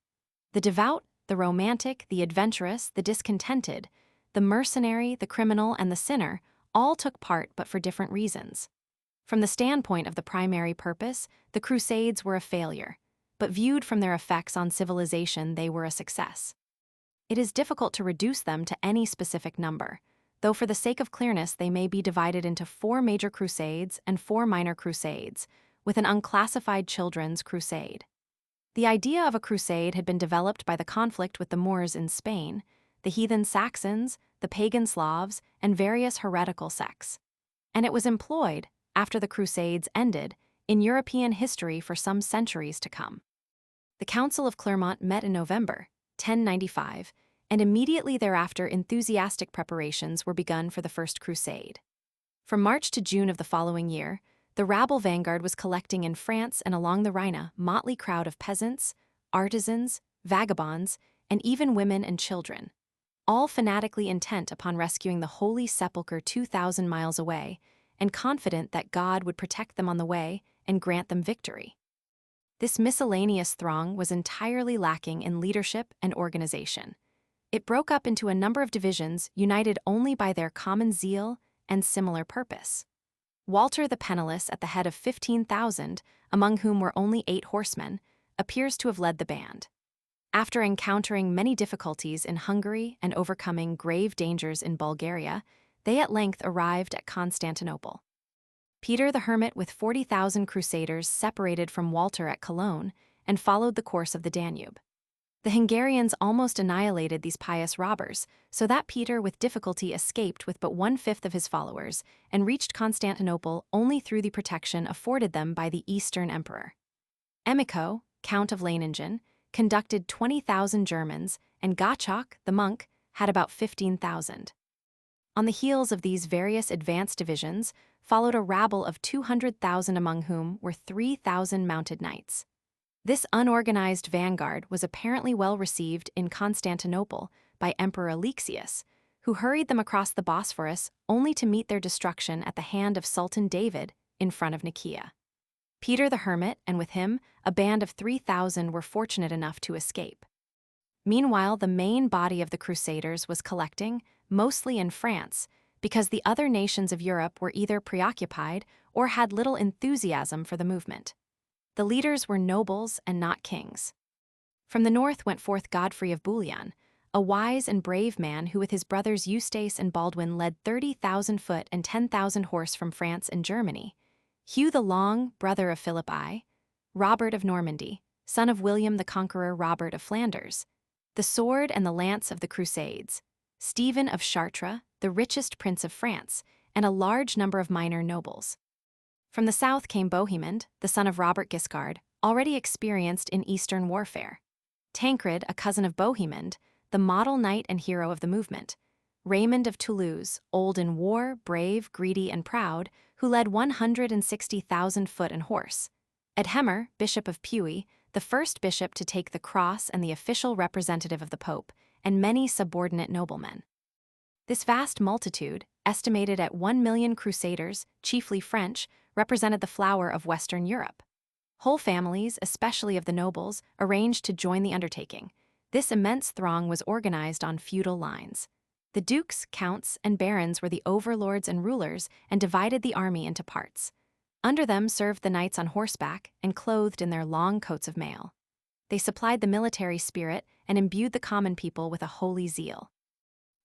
The devout, the romantic, the adventurous, the discontented, the mercenary, the criminal, and the sinner all took part, but for different reasons. From the standpoint of the primary purpose, the Crusades were a failure, but viewed from their effects on civilization, they were a success. It is difficult to reduce them to any specific number, though for the sake of clearness they may be divided into 4 major crusades and 4 minor crusades, with an unclassified children's crusade. The idea of a crusade had been developed by the conflict with the Moors in Spain, the heathen Saxons, the pagan Slavs, and various heretical sects. And it was employed, after the Crusades ended, in European history for some centuries to come. The Council of Clermont met in November 1095, and immediately thereafter enthusiastic preparations were begun for the First Crusade. From March to June of the following year, the rabble vanguard was collecting in France and along the Rhine motley crowd of peasants, artisans, vagabonds, and even women and children, all fanatically intent upon rescuing the Holy Sepulchre 2,000 miles away, and confident that God would protect them on the way and grant them victory. This miscellaneous throng was entirely lacking in leadership and organization. it broke up into a number of divisions united only by their common zeal and similar purpose. Walter the Penniless, at the head of 15,000, among whom were only 8 horsemen, appears to have led the band. After encountering many difficulties in Hungary and overcoming grave dangers in Bulgaria, they at length arrived at Constantinople. Peter the Hermit with 40,000 crusaders separated from Walter at Cologne and followed the course of the Danube. The Hungarians almost annihilated these pious robbers, so that Peter with difficulty escaped with but 1/5 of his followers and reached Constantinople only through the protection afforded them by the Eastern Emperor. Emicho, Count of Leiningen, conducted 20,000 Germans, and Gottschalk, the monk, had about 15,000. On the heels of these various advanced divisions followed a rabble of 200,000, among whom were 3,000 mounted knights. This unorganized vanguard was apparently well received in Constantinople by Emperor Alexius, who hurried them across the Bosphorus only to meet their destruction at the hand of Sultan David in front of Nicaea. Peter the Hermit, and with him a band of 3,000, were fortunate enough to escape. Meanwhile, the main body of the Crusaders was collecting, mostly in France, because the other nations of Europe were either preoccupied or had little enthusiasm for the movement. The leaders were nobles and not kings. From the north went forth Godfrey of Bouillon, a wise and brave man who with his brothers Eustace and Baldwin led 30,000 foot and 10,000 horse from France and Germany. Hugh the Long, brother of Philip I, Robert of Normandy, son of William the Conqueror Robert of Flanders, the sword and the lance of the Crusades, Stephen of Chartres, the richest prince of France, and a large number of minor nobles. From the south came Bohemond, the son of Robert Guiscard, already experienced in Eastern warfare. Tancred, a cousin of Bohemond, the model knight and hero of the movement. Raymond of Toulouse, old in war, brave, greedy, and proud, who led 160,000 foot and horse. Edhemer, Bishop of Puy, the first bishop to take the cross and the official representative of the Pope, and many subordinate noblemen. This vast multitude, estimated at 1,000,000 crusaders, chiefly French, represented the flower of Western Europe. Whole families, especially of the nobles, arranged to join the undertaking. This immense throng was organized on feudal lines. The dukes, counts, and barons were the overlords and rulers and divided the army into parts. Under them served the knights on horseback and clothed in their long coats of mail. They supplied the military spirit and imbued the common people with a holy zeal.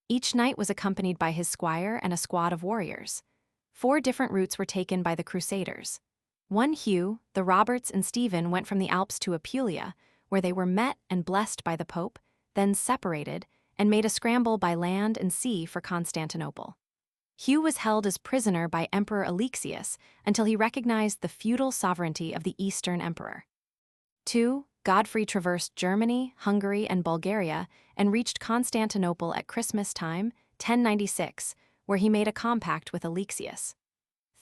Each knight was accompanied by his squire and a squad of warriors. 4 different routes were taken by the Crusaders. One Hugh, the Roberts, and Stephen went from the Alps to Apulia, where they were met and blessed by the Pope, then separated, and made a scramble by land and sea for Constantinople. Hugh was held as prisoner by Emperor Alexius until he recognized the feudal sovereignty of the Eastern Emperor. 2. Godfrey traversed Germany, Hungary, and Bulgaria and reached Constantinople at Christmas time, 1096, where he made a compact with Alexius.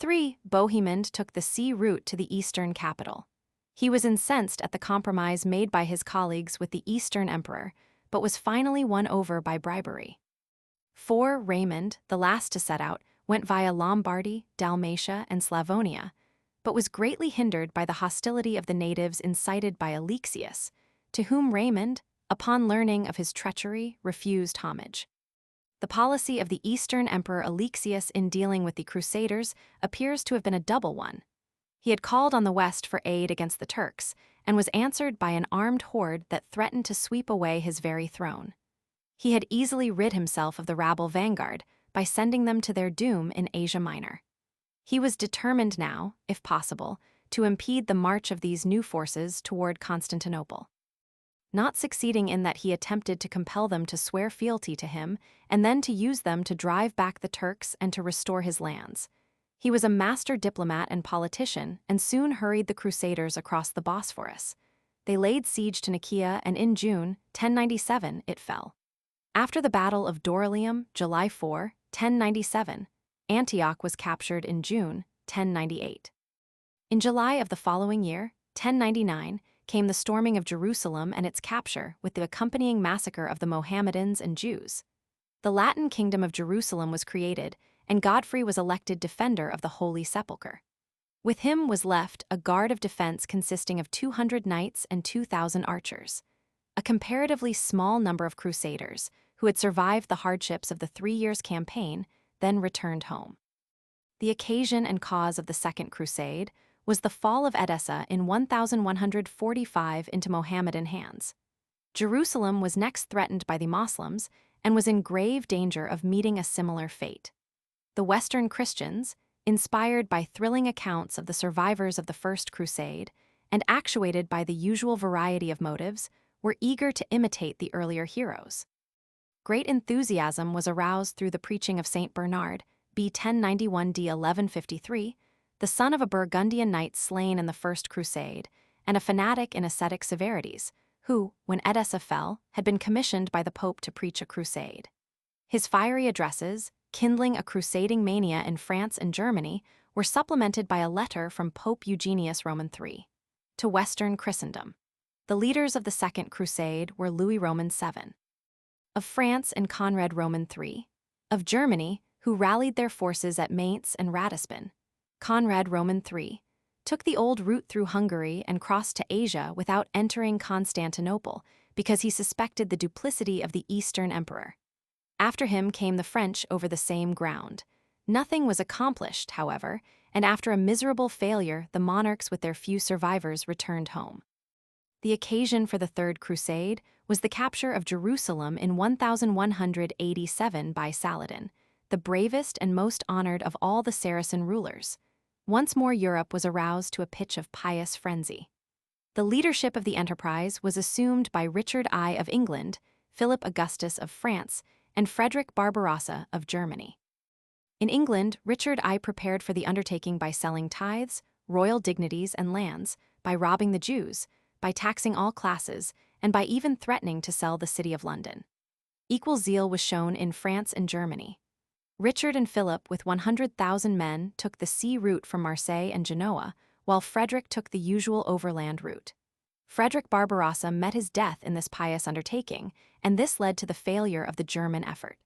3. Bohemond took the sea route to the eastern capital. He was incensed at the compromise made by his colleagues with the Eastern Emperor, but was finally won over by bribery. 4. Raymond, the last to set out, went via Lombardy, Dalmatia, and Slavonia, but was greatly hindered by the hostility of the natives incited by Alexius, to whom Raymond, upon learning of his treachery, refused homage. The policy of the Eastern Emperor Alexius in dealing with the Crusaders appears to have been a double one. He had called on the West for aid against the Turks, and was answered by an armed horde that threatened to sweep away his very throne. He had easily rid himself of the rabble vanguard by sending them to their doom in Asia Minor. He was determined now, if possible, to impede the march of these new forces toward Constantinople. Not succeeding in that, he attempted to compel them to swear fealty to him and then to use them to drive back the Turks and to restore his lands. He was a master diplomat and politician and soon hurried the Crusaders across the Bosphorus. They laid siege to Nicaea, and in June 1097 it fell. After the Battle of Dorylaeum, July 4, 1097, Antioch was captured in June 1098. In July of the following year, 1099, came the storming of Jerusalem and its capture with the accompanying massacre of the Mohammedans and Jews. The Latin Kingdom of Jerusalem was created, and Godfrey was elected defender of the Holy Sepulchre. With him was left a guard of defense consisting of 200 knights and 2,000 archers. A comparatively small number of crusaders, who had survived the hardships of the 3 Years' Campaign, then returned home. The occasion and cause of the Second Crusade was the fall of Edessa in 1145 into Mohammedan hands. Jerusalem was next threatened by the Moslems and was in grave danger of meeting a similar fate. The Western Christians, inspired by thrilling accounts of the survivors of the First Crusade and actuated by the usual variety of motives, were eager to imitate the earlier heroes. Great enthusiasm was aroused through the preaching of Saint Bernard, b. 1091 d. 1153, the son of a Burgundian knight slain in the First Crusade, and a fanatic in ascetic severities, who, when Edessa fell, had been commissioned by the Pope to preach a crusade. His fiery addresses, kindling a crusading mania in France and Germany, were supplemented by a letter from Pope Eugenius Roman III to Western Christendom. The leaders of the Second Crusade were Louis Roman VII of France and Conrad Roman III of Germany, who rallied their forces at Mainz and Ratisbon. Conrad Roman III took the old route through Hungary and crossed to Asia without entering Constantinople because he suspected the duplicity of the Eastern Emperor. After him came the French over the same ground. Nothing was accomplished, however, and after a miserable failure, the monarchs with their few survivors returned home. The occasion for the Third Crusade was the capture of Jerusalem in 1187 by Saladin, the bravest and most honored of all the Saracen rulers. Once more Europe was aroused to a pitch of pious frenzy. The leadership of the enterprise was assumed by Richard I of England, Philip Augustus of France, and Frederick Barbarossa of Germany. In England, Richard I prepared for the undertaking by selling tithes, royal dignities, and lands, by robbing the Jews, by taxing all classes, and by even threatening to sell the city of London. Equal zeal was shown in France and Germany. Richard and Philip, with 100,000 men, took the sea route from Marseille and Genoa, while Frederick took the usual overland route. Frederick Barbarossa met his death in this pious undertaking, and this led to the failure of the German effort.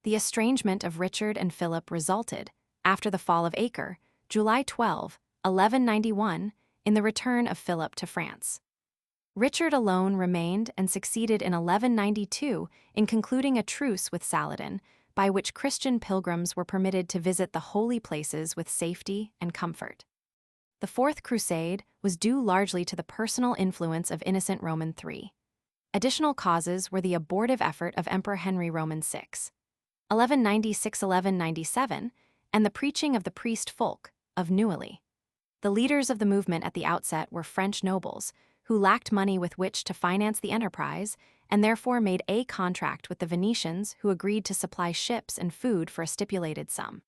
The estrangement of Richard and Philip resulted, after the fall of Acre, July 12, 1191, in the return of Philip to France. Richard alone remained and succeeded in 1192 in concluding a truce with Saladin, by which Christian pilgrims were permitted to visit the holy places with safety and comfort. The Fourth Crusade was due largely to the personal influence of Innocent Roman III. Additional causes were the abortive effort of Emperor Henry Roman VI, 1196–1197, and the preaching of the priest Fulk of Neuilly. The leaders of the movement at the outset were French nobles, who lacked money with which to finance the enterprise and therefore made a contract with the Venetians, who agreed to supply ships and food for a stipulated sum.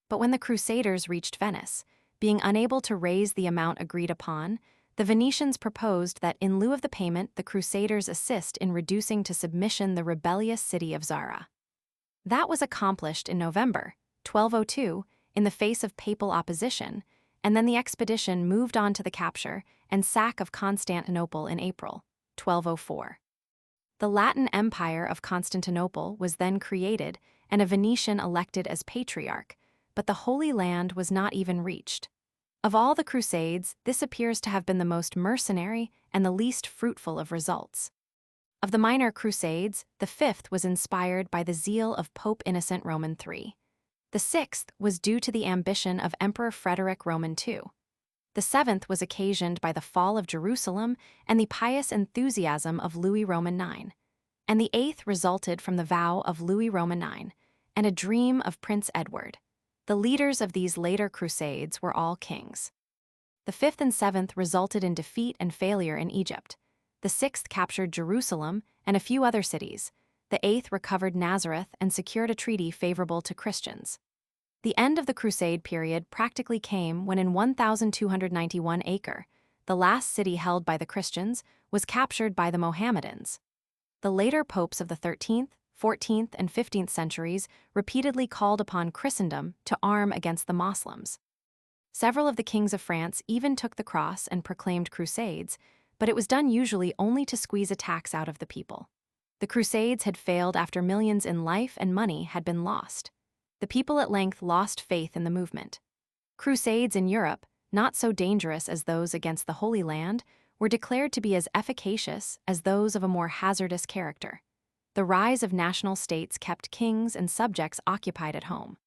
But when the Crusaders reached Venice, being unable to raise the amount agreed upon, the Venetians proposed that in lieu of the payment, the Crusaders assist in reducing to submission the rebellious city of Zara. That was accomplished in November 1202 in the face of papal opposition, and then the expedition moved on to the capture and sack of Constantinople in April 1204. The Latin Empire of Constantinople was then created and a Venetian elected as patriarch, but the Holy Land was not even reached. Of all the Crusades, this appears to have been the most mercenary and the least fruitful of results. Of the minor Crusades, the fifth was inspired by the zeal of Pope Innocent Roman III. The sixth was due to the ambition of Emperor Frederick Roman II. The seventh was occasioned by the fall of Jerusalem and the pious enthusiasm of Louis Roman IX. And the eighth resulted from the vow of Louis Roman IX and a dream of Prince Edward. The leaders of these later crusades were all kings. The fifth and seventh resulted in defeat and failure in Egypt. The sixth captured Jerusalem and a few other cities. The eighth recovered Nazareth and secured a treaty favorable to Christians. The end of the Crusade period practically came when in 1291 Acre, the last city held by the Christians, was captured by the Mohammedans. The later popes of the 13th, 14th, and 15th centuries repeatedly called upon Christendom to arm against the Moslems. Several of the kings of France even took the cross and proclaimed crusades, but it was done usually only to squeeze a tax out of the people. The crusades had failed after millions in life and money had been lost. The people at length lost faith in the movement. Crusades in Europe, not so dangerous as those against the Holy Land, were declared to be as efficacious as those of a more hazardous character. The rise of national states kept kings and subjects occupied at home.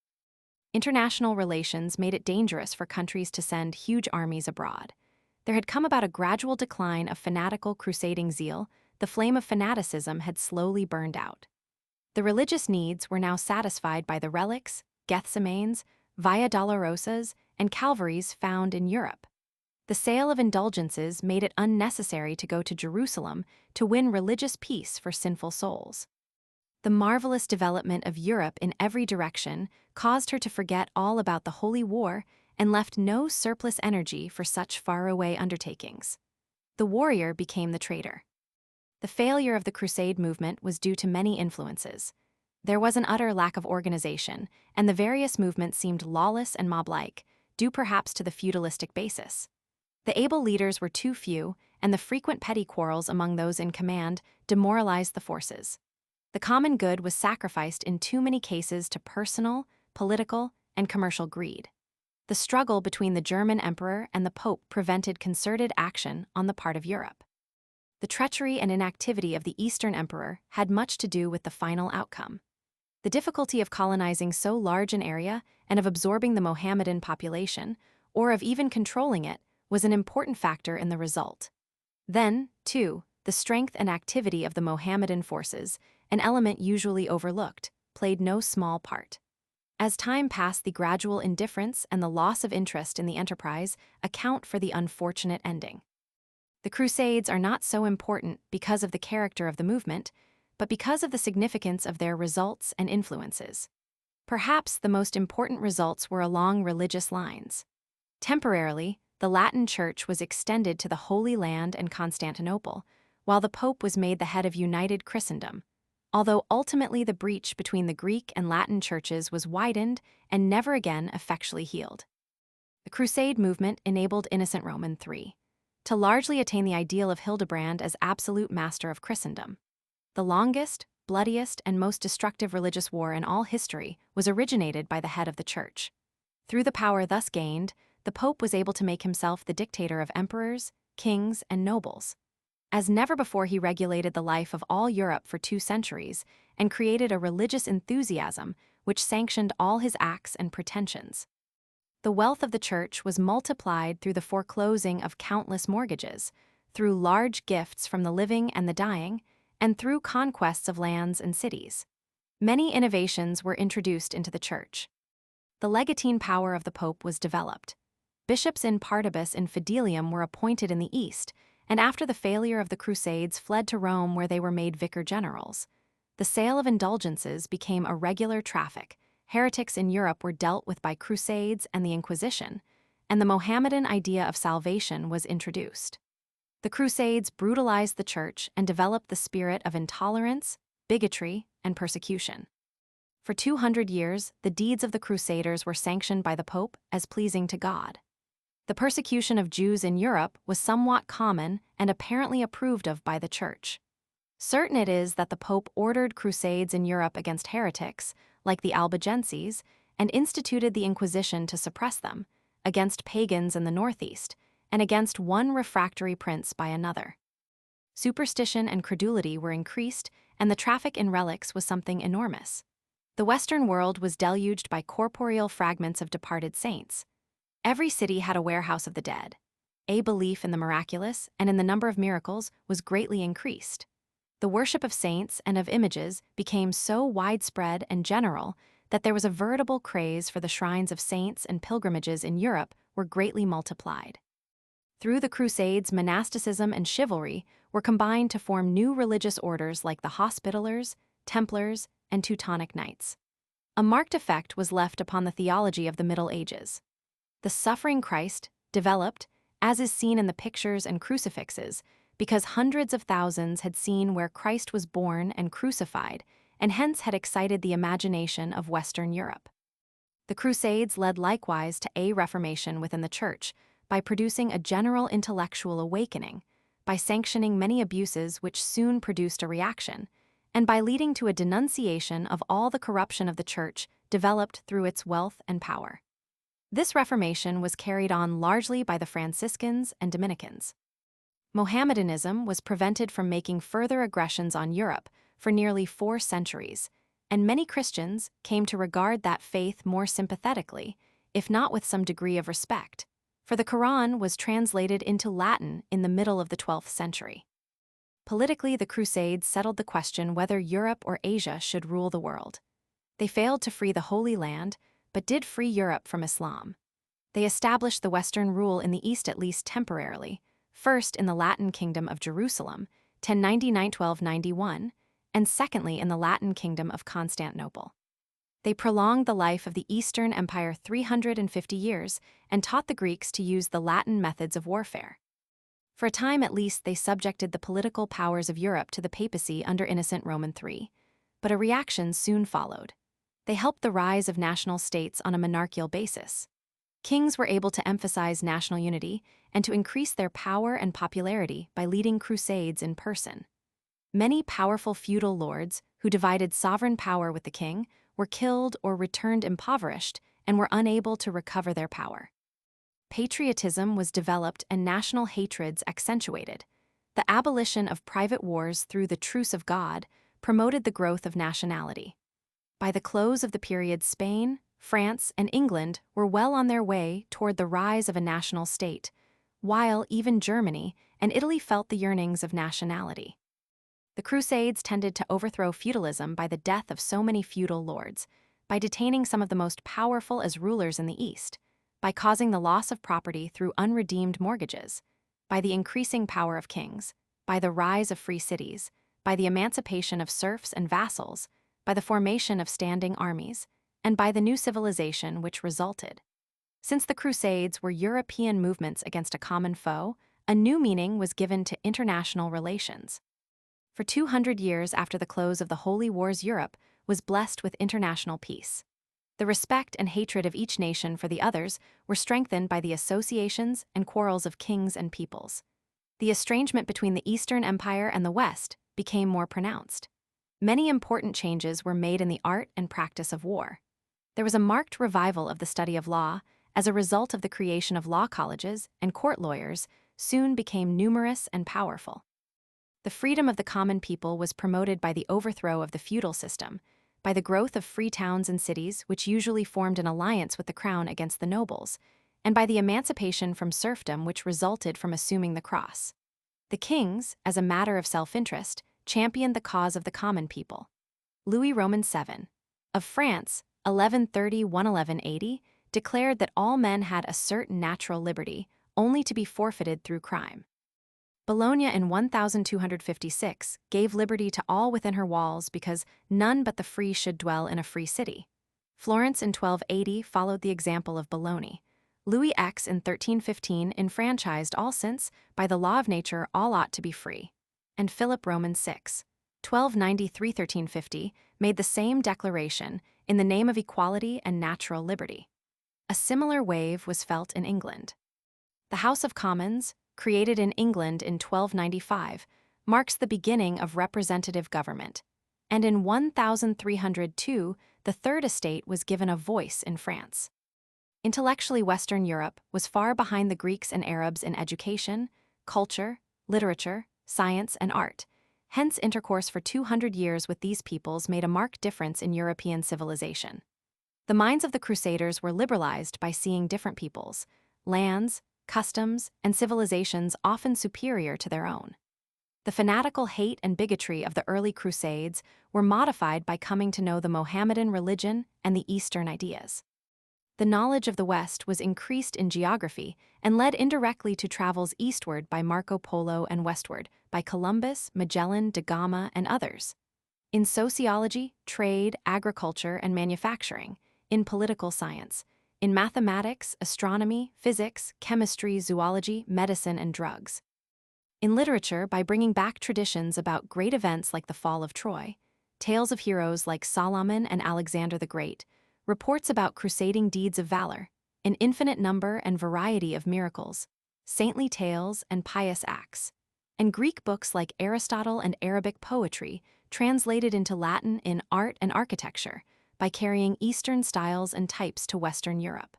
International relations made it dangerous for countries to send huge armies abroad. There had come about a gradual decline of fanatical crusading zeal. The flame of fanaticism had slowly burned out. The religious needs were now satisfied by the relics, Gethsemanes, Via Dolorosas, and Calvaries found in Europe. The sale of indulgences made it unnecessary to go to Jerusalem to win religious peace for sinful souls. The marvelous development of Europe in every direction caused her to forget all about the Holy War and left no surplus energy for such faraway undertakings. The warrior became the traitor. The failure of the Crusade movement was due to many influences. There was an utter lack of organization, and the various movements seemed lawless and mob-like, due perhaps to the feudalistic basis. The able leaders were too few, and the frequent petty quarrels among those in command demoralized the forces. The common good was sacrificed in too many cases to personal, political, and commercial greed. The struggle between the German emperor and the Pope prevented concerted action on the part of Europe. The treachery and inactivity of the Eastern emperor had much to do with the final outcome. The difficulty of colonizing so large an area and of absorbing the Mohammedan population, or of even controlling it, was an important factor in the result. Then, too, the strength and activity of the Mohammedan forces, an element usually overlooked, played no small part. As time passed, the gradual indifference and the loss of interest in the enterprise account for the unfortunate ending. The Crusades are not so important because of the character of the movement, but because of the significance of their results and influences. Perhaps the most important results were along religious lines. Temporarily, the Latin Church was extended to the Holy Land and Constantinople, while the Pope was made the head of united Christendom, although ultimately the breach between the Greek and Latin churches was widened and never again effectually healed. The Crusade movement enabled Innocent Roman III to largely attain the ideal of Hildebrand as absolute master of Christendom. The longest, bloodiest, and most destructive religious war in all history was originated by the head of the Church. Through the power thus gained, the Pope was able to make himself the dictator of emperors, kings, and nobles. As never before, he regulated the life of all Europe for 2 centuries and created a religious enthusiasm which sanctioned all his acts and pretensions. The wealth of the Church was multiplied through the foreclosing of countless mortgages, through large gifts from the living and the dying, and through conquests of lands and cities. Many innovations were introduced into the Church. The legatine power of the Pope was developed. Bishops in partibus and fidelium were appointed in the East, and after the failure of the Crusades fled to Rome, where they were made vicar generals. The sale of indulgences became a regular traffic. Heretics in Europe were dealt with by Crusades and the Inquisition, and the Mohammedan idea of salvation was introduced. The Crusades brutalized the Church and developed the spirit of intolerance, bigotry, and persecution. For 200 years, the deeds of the Crusaders were sanctioned by the Pope as pleasing to God. The persecution of Jews in Europe was somewhat common and apparently approved of by the Church. Certain it is that the Pope ordered crusades in Europe against heretics, like the Albigenses, and instituted the Inquisition to suppress them, against pagans in the northeast, and against one refractory prince by another. Superstition and credulity were increased, and the traffic in relics was something enormous. The Western world was deluged by corporeal fragments of departed saints. Every city had a warehouse of the dead. A belief in the miraculous and in the number of miracles was greatly increased. The worship of saints and of images became so widespread and general that there was a veritable craze for the shrines of saints, and pilgrimages in Europe were greatly multiplied. Through the Crusades, monasticism and chivalry were combined to form new religious orders like the Hospitallers, Templars, and Teutonic Knights. A marked effect was left upon the theology of the Middle Ages. The suffering Christ developed, as is seen in the pictures and crucifixes, because hundreds of thousands had seen where Christ was born and crucified, and hence had excited the imagination of Western Europe. The Crusades led likewise to a reformation within the Church by producing a general intellectual awakening, by sanctioning many abuses which soon produced a reaction, and by leading to a denunciation of all the corruption of the Church developed through its wealth and power. This reformation was carried on largely by the Franciscans and Dominicans. Mohammedanism was prevented from making further aggressions on Europe for nearly 4 centuries, and many Christians came to regard that faith more sympathetically, if not with some degree of respect, for the Quran was translated into Latin in the middle of the 12th century. Politically, the Crusades settled the question whether Europe or Asia should rule the world. They failed to free the Holy Land, but did free Europe from Islam. They established the Western rule in the East at least temporarily, first in the Latin Kingdom of Jerusalem, 1099–1291, and secondly in the Latin Kingdom of Constantinople. They prolonged the life of the Eastern Empire 350 years and taught the Greeks to use the Latin methods of warfare. For a time at least, they subjected the political powers of Europe to the papacy under Innocent Roman III, but a reaction soon followed. They helped the rise of national states on a monarchical basis. Kings were able to emphasize national unity and to increase their power and popularity by leading crusades in person. Many powerful feudal lords, who divided sovereign power with the king, were killed or returned impoverished and were unable to recover their power. Patriotism was developed and national hatreds accentuated. The abolition of private wars through the Truce of God promoted the growth of nationality. By the close of the period, Spain, France, and England were well on their way toward the rise of a national state, while even Germany and Italy felt the yearnings of nationality. The Crusades tended to overthrow feudalism by the death of so many feudal lords, by detaining some of the most powerful as rulers in the East, by causing the loss of property through unredeemed mortgages, by the increasing power of kings, by the rise of free cities, by the emancipation of serfs and vassals, by the formation of standing armies, and by the new civilization which resulted. Since the Crusades were European movements against a common foe, a new meaning was given to international relations. For 200 years after the close of the Holy Wars, Europe was blessed with international peace. The respect and hatred of each nation for the others were strengthened by the associations and quarrels of kings and peoples. The estrangement between the Eastern Empire and the West became more pronounced. Many important changes were made in the art and practice of war. There was a marked revival of the study of law as a result of the creation of law colleges, and court lawyers soon became numerous and powerful. The freedom of the common people was promoted by the overthrow of the feudal system, by the growth of free towns and cities which usually formed an alliance with the crown against the nobles, and by the emancipation from serfdom which resulted from assuming the cross. The kings, as a matter of self-interest, championed the cause of the common people. Louis Roman VII, of France, 1130–1180, declared that all men had a certain natural liberty, only to be forfeited through crime. Bologna in 1256 gave liberty to all within her walls because none but the free should dwell in a free city. Florence in 1280 followed the example of Bologna. Louis X in 1315 enfranchised all since, by the law of nature, all ought to be free. And Philip Roman VI, 1293–1350, made the same declaration in the name of equality and natural liberty. A similar wave was felt in England. The House of Commons, created in England in 1295, marks the beginning of representative government, and in 1302, the Third Estate was given a voice in France. Intellectually, Western Europe was far behind the Greeks and Arabs in education, culture, literature, science, and art. Hence, intercourse for 200 years with these peoples made a marked difference in European civilization. The minds of the Crusaders were liberalized by seeing different peoples, lands, customs, and civilizations often superior to their own. The fanatical hate and bigotry of the early Crusades were modified by coming to know the Mohammedan religion and the Eastern ideas. The knowledge of the West was increased in geography and led indirectly to travels eastward by Marco Polo and westward by Columbus, Magellan, da Gama, and others. In sociology, trade, agriculture, and manufacturing, in political science, in mathematics, astronomy, physics, chemistry, zoology, medicine, and drugs. In literature, by bringing back traditions about great events like the fall of Troy, tales of heroes like Solomon and Alexander the Great, reports about crusading deeds of valor, an infinite number and variety of miracles, saintly tales, and pious acts, and Greek books like Aristotle and Arabic poetry translated into Latin in art and architecture, by carrying Eastern styles and types to Western Europe.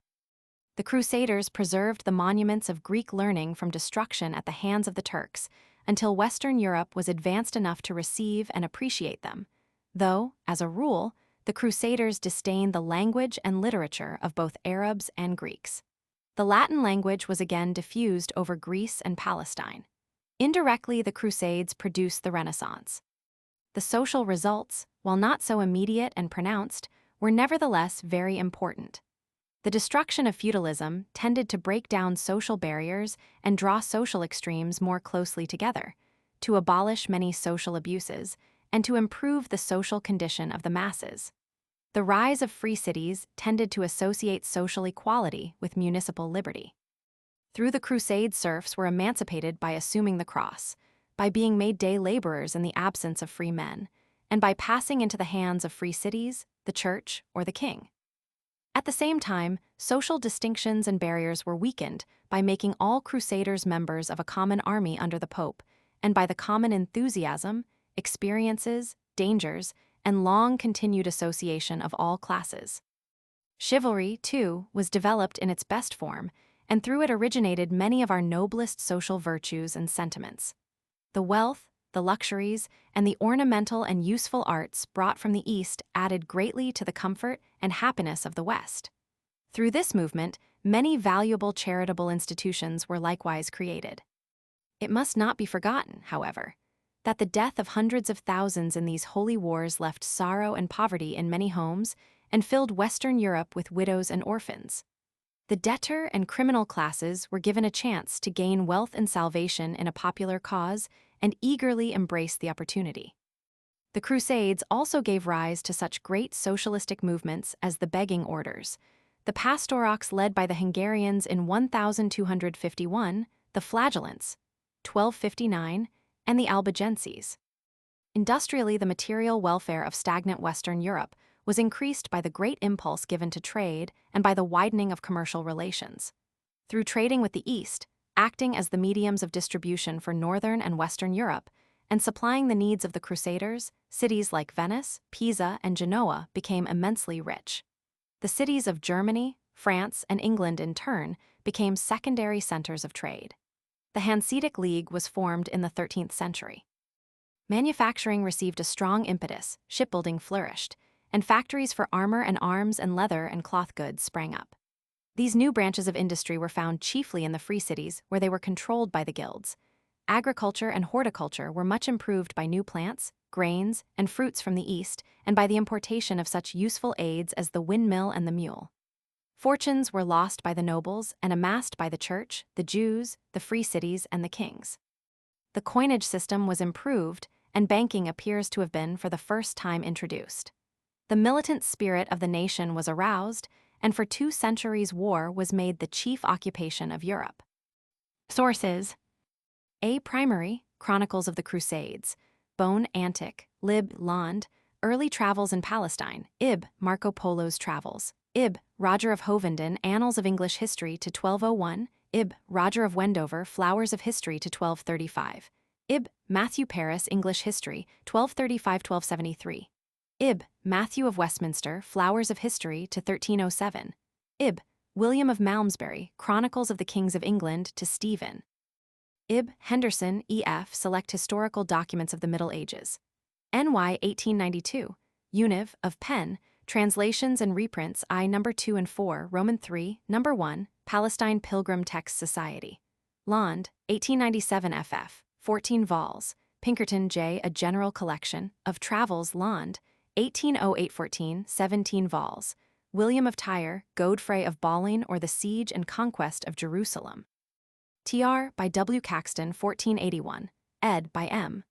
The Crusaders preserved the monuments of Greek learning from destruction at the hands of the Turks, until Western Europe was advanced enough to receive and appreciate them, though, as a rule, the Crusaders disdained the language and literature of both Arabs and Greeks. The Latin language was again diffused over Greece and Palestine. Indirectly, the Crusades produced the Renaissance. The social results, while not so immediate and pronounced, were nevertheless very important. The destruction of feudalism tended to break down social barriers and draw social extremes more closely together, to abolish many social abuses, and to improve the social condition of the masses. The rise of free cities tended to associate social equality with municipal liberty. Through the Crusades, serfs were emancipated by assuming the cross, by being made day laborers in the absence of free men, and by passing into the hands of free cities, the church, or the king. At the same time, social distinctions and barriers were weakened by making all crusaders members of a common army under the Pope, and by the common enthusiasm, experiences, dangers, and long-continued association of all classes. Chivalry, too, was developed in its best form, and through it originated many of our noblest social virtues and sentiments. The wealth, the luxuries, and the ornamental and useful arts brought from the East added greatly to the comfort and happiness of the West. Through this movement, many valuable charitable institutions were likewise created. It must not be forgotten, however, that the death of hundreds of thousands in these holy wars left sorrow and poverty in many homes and filled Western Europe with widows and orphans. The debtor and criminal classes were given a chance to gain wealth and salvation in a popular cause and eagerly embraced the opportunity. The Crusades also gave rise to such great socialistic movements as the begging orders, the Pastoroks led by the Hungarians in 1251, the Flagellants, 1259, and the Albigenses. Industrially, the material welfare of stagnant Western Europe was increased by the great impulse given to trade and by the widening of commercial relations. Through trading with the East, acting as the mediums of distribution for Northern and Western Europe, and supplying the needs of the Crusaders, cities like Venice, Pisa, and Genoa became immensely rich. The cities of Germany, France, and England in turn became secondary centers of trade. The Hanseatic League was formed in the 13th century. Manufacturing received a strong impetus, shipbuilding flourished, and factories for armor and arms and leather and cloth goods sprang up. These new branches of industry were found chiefly in the free cities where they were controlled by the guilds. Agriculture and horticulture were much improved by new plants, grains, and fruits from the East, and by the importation of such useful aids as the windmill and the mule. Fortunes were lost by the nobles and amassed by the church, the Jews, the free cities, and the kings. The coinage system was improved, and banking appears to have been for the first time introduced. The militant spirit of the nation was aroused, and for 2 centuries war was made the chief occupation of Europe. Sources: A. Primary, Chronicles of the Crusades, Bone Antic, Lib. Land, Early Travels in Palestine, Ib. Marco Polo's Travels, Ib. Roger of Hovenden, Annals of English History to 1201, Ib. Roger of Wendover, Flowers of History to 1235, Ib. Matthew Paris, English History, 1235-1273, Ib. Matthew of Westminster, Flowers of History to 1307, Ib. William of Malmesbury, Chronicles of the Kings of England to Stephen, Ib. Henderson, E.F. Select Historical Documents of the Middle Ages, N.Y. 1892, Univ. of Penn, Translations and Reprints I No. 2 and 4, Roman 3, No. 1, Palestine Pilgrim Text Society. Land, 1897 ff., 14 vols. Pinkerton J. A General Collection of Travels Land, 1808-14, 17 vols. William of Tyre, Godfrey of Bawling or the Siege and Conquest of Jerusalem. Tr. by W. Caxton, 1481, ed. by M.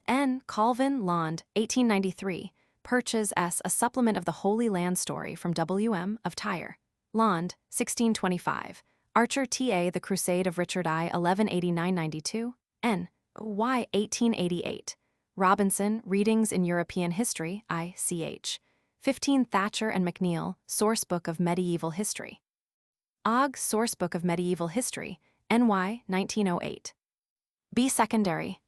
N. Colvin Land, 1893, Purchas S. A Supplement of the Holy Land Story from W. M. of Tyre. Land, 1625, Archer T.A. The Crusade of Richard I, 1189-92, N. Y. 1888, Robinson, Readings in European History, I.C.H. 15 Thatcher and McNeill, Sourcebook of Medieval History. Ogg, Sourcebook of Medieval History, N.Y. 1908. B. Secondary.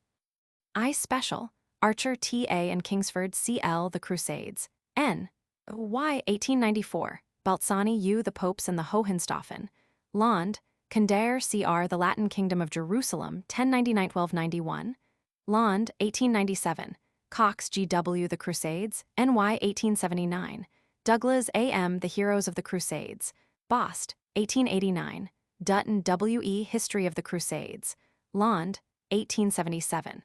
I. Special, Archer T.A. and Kingsford C.L. The Crusades, N. Y. 1894, Baltzani U. The Popes and the Hohenstaufen, Land, Kildare cr. The Latin Kingdom of Jerusalem, 1099–1291. Lond, 1897. Cox G.W. The Crusades, NY 1879. Douglas A.M. The Heroes of the Crusades. Bost, 1889. Dutton W.E. History of the Crusades. Lond, 1877.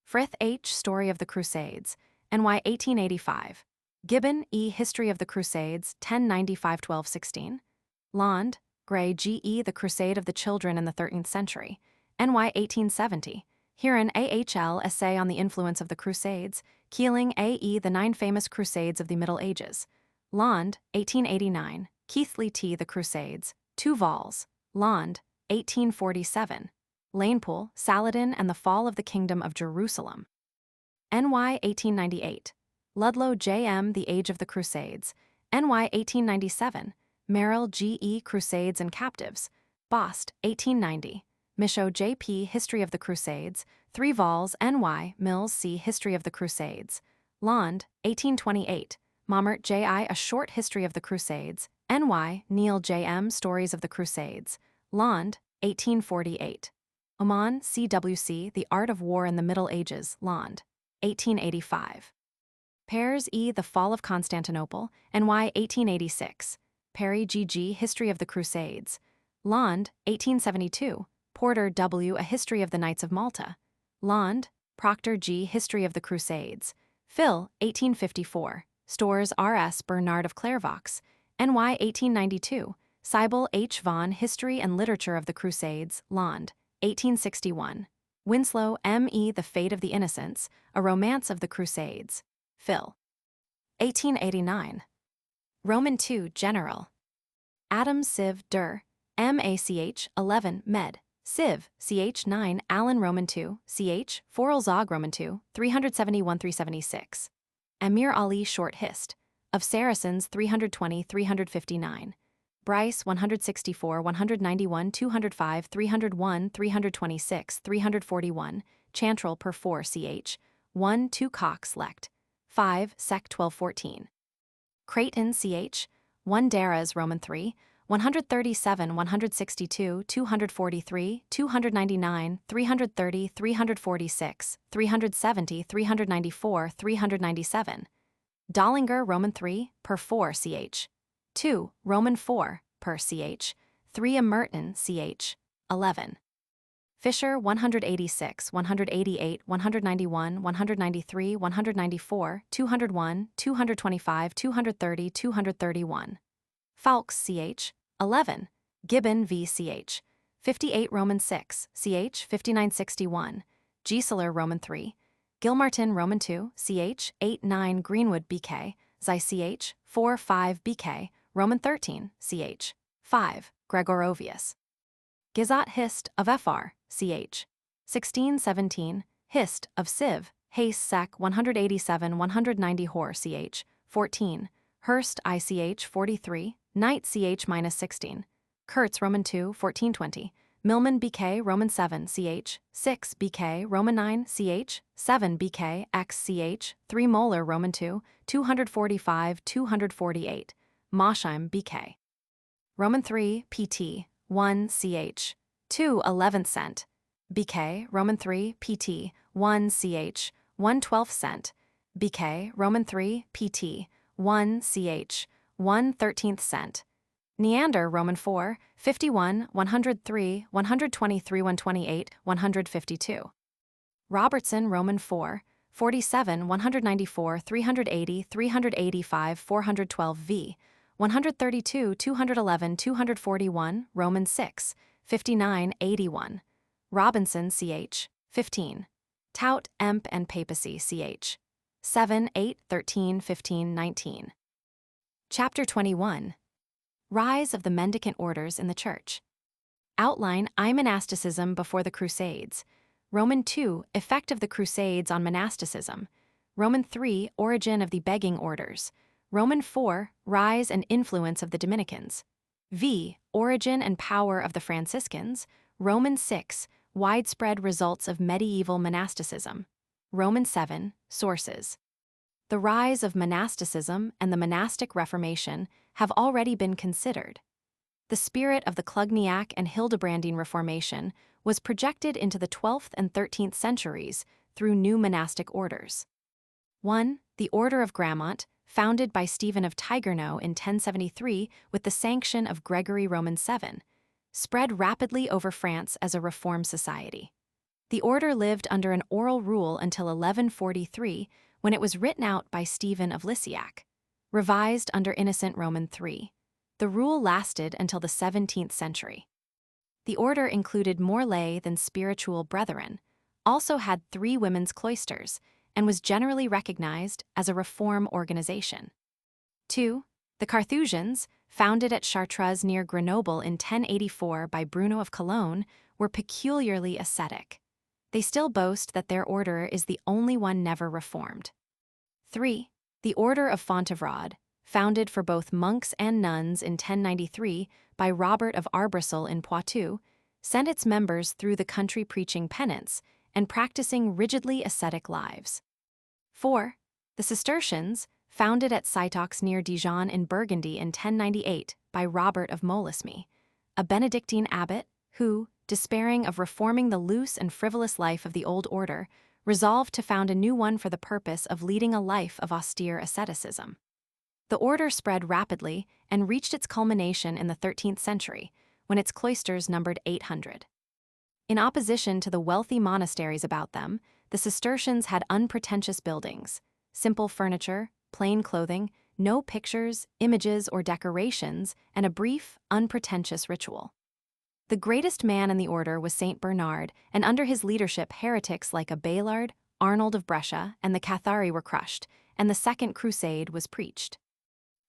Frith H. Story of the Crusades, NY 1885. Gibbon E. History of the Crusades, 1095–1216. Lond, Gray G.E. The Crusade of the Children in the 13th Century, NY 1870. Heron A.H.L. Essay on the Influence of the Crusades, Keeling A.E. The 9 Famous Crusades of the Middle Ages. Lond, 1889. Keithley T. The Crusades, 2 vols. Lond, 1847. Lanepool, Saladin and the Fall of the Kingdom of Jerusalem. NY 1898. Ludlow J.M. The Age of the Crusades, NY 1897. Merrill G.E. Crusades and Captives. Bost, 1890. Michaud J.P. History of the Crusades, 3 vols. NY. Mills C. History of the Crusades. Lond, 1828. Maumert J.I. A Short History of the Crusades, NY. Neal J.M. Stories of the Crusades. Lond, 1848. Oman C.W.C. The Art of War in the Middle Ages, Lond, 1885. Pears E. The Fall of Constantinople, NY 1886. Perry G.G. History of the Crusades. Lond, 1872. Porter W. A History of the Knights of Malta. Lond, Proctor G. History of the Crusades. Phil, 1854. Stores R.S. Bernard of Clairvaux, NY 1892. Seibel H. Vaughan History and Literature of the Crusades, Lond, 1861. Winslow M.E. The Fate of the Innocents, A Romance of the Crusades. Phil. 1889. Roman II General. Adams Civ. Der. M.A.C.H. 11. Med. Civ. Ch. 9. Allen Roman II. Ch. Forel-Zog Roman II. 371–376. Amir Ali Short Hist. Of Saracens 320–359. Bryce 164, 191, 205, 301, 326, 341. Chantrel per 4 ch. 1 2 Cox Lect. 5 Sec 1214. Creighton ch. 1 Daras Roman 3, 137, 162, 243, 299, 330, 346, 370, 394, 397. Dollinger Roman 3, per 4 ch. 2 Roman 4, per ch. 3 Merton ch. 11. Fisher 186, 188, 191, 193, 194, 201, 225, 230, 231. Fawkes ch. 11. Gibbon v. ch. 58 Roman 6, ch. 5961. Giesler Roman 3. Gilmartin Roman 2, ch. 8 9 Greenwood bk. Zy ch. 4 5 bk. Roman 13, ch. 5 Gregorovius. Gizot Hist of fr. ch. 1617. Hist of Civ. Hayes Sec 187 190 Hor ch. 14. Hurst ich 43. Knight ch-16. Kurtz Roman 2 1420. Milman bk Roman 7 ch. 6 bk Roman 9 ch. 7 bk x ch. 3 Molar Roman 2 245 248. Moschheim bk. Roman 3 pt 1 ch. 2 11th cent. bk Roman 3 pt 1 ch. 1 12th cent. bk Roman 3 pt 1 ch. 1 13th cent. Neander Roman 4 51 103 123 128 152. Robertson Roman 4 47 194 380 385 412 v. 132 211 241 Roman 6 59 81. Robinson ch. 15. Tout Emp and Papacy ch. 7 8 13 15 19. Chapter 21. Rise of the Mendicant Orders in the Church. Outline I Monasticism before the Crusades. Roman 2 Effect of the Crusades on monasticism. Roman 3 Origin of the Begging Orders. Roman 4 Rise and Influence of the Dominicans. V Origin and Power of the Franciscans. Roman 6 Widespread Results of Medieval Monasticism. Roman 7 Sources. The rise of monasticism and the monastic reformation have already been considered. The spirit of the Clugniac and Hildebrandine Reformation was projected into the 12th and 13th centuries through new monastic orders. 1. The Order of Grammont, founded by Stephen of Tigernot in 1073 with the sanction of Gregory Roman VII, spread rapidly over France as a reform society. The order lived under an oral rule until 1143, when it was written out by Stephen of Lysiac, revised under Innocent Roman III. The rule lasted until the 17th century. The order included more lay than spiritual brethren, also had 3 women's cloisters, and was generally recognized as a reform organization. 2. The Carthusians, founded at Chartres near Grenoble in 1084 by Bruno of Cologne, were peculiarly ascetic. They still boast that their order is the only one never reformed. 3. The Order of Fontevraud, founded for both monks and nuns in 1093 by Robert of Arbrisel in Poitou, sent its members through the country preaching penance and practicing rigidly ascetic lives. 4. The Cistercians, founded at Citeaux near Dijon in Burgundy in 1098 by Robert of Molisme, a Benedictine abbot who, despairing of reforming the loose and frivolous life of the old order, resolved to found a new one for the purpose of leading a life of austere asceticism. The order spread rapidly and reached its culmination in the 13th century, when its cloisters numbered 800. In opposition to the wealthy monasteries about them, the Cistercians had unpretentious buildings, simple furniture, plain clothing, no pictures, images, or decorations, and a brief, unpretentious ritual. The greatest man in the order was Saint Bernard, and under his leadership heretics like Abelard, Arnold of Brescia, and the Cathari were crushed, and the Second Crusade was preached.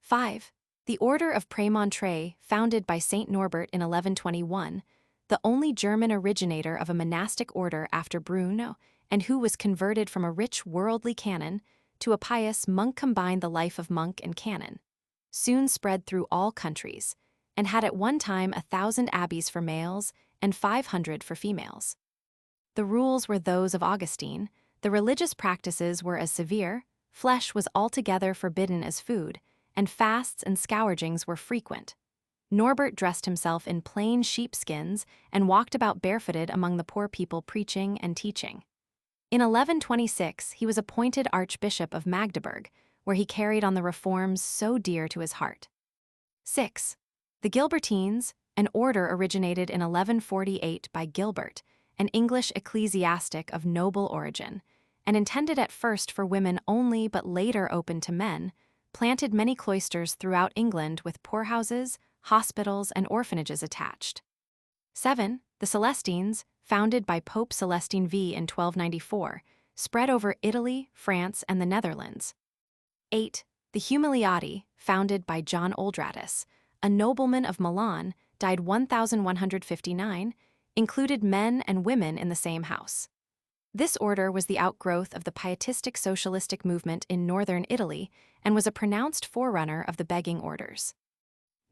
5. The Order of Prémontré, founded by Saint Norbert in 1121, the only German originator of a monastic order after Bruno, and who was converted from a rich worldly canon to a pious monk, combined the life of monk and canon, soon spread through all countries, and had at one time 1,000 abbeys for males and 500 for females. The rules were those of Augustine, the religious practices were as severe, flesh was altogether forbidden as food, and fasts and scourgings were frequent. Norbert dressed himself in plain sheepskins and walked about barefooted among the poor people preaching and teaching. In 1126 he was appointed Archbishop of Magdeburg, where he carried on the reforms so dear to his heart. 6. The Gilbertines, an order originated in 1148 by Gilbert, an English ecclesiastic of noble origin, and intended at first for women only but later open to men, planted many cloisters throughout England with poorhouses, hospitals, and orphanages attached. 7. The Celestines, founded by Pope Celestine V in 1294, spread over Italy, France, and the Netherlands. 8. The Humiliati, founded by John Oldratus, a nobleman of Milan, died 1159, included men and women in the same house. This order was the outgrowth of the pietistic socialistic movement in northern Italy and was a pronounced forerunner of the begging orders.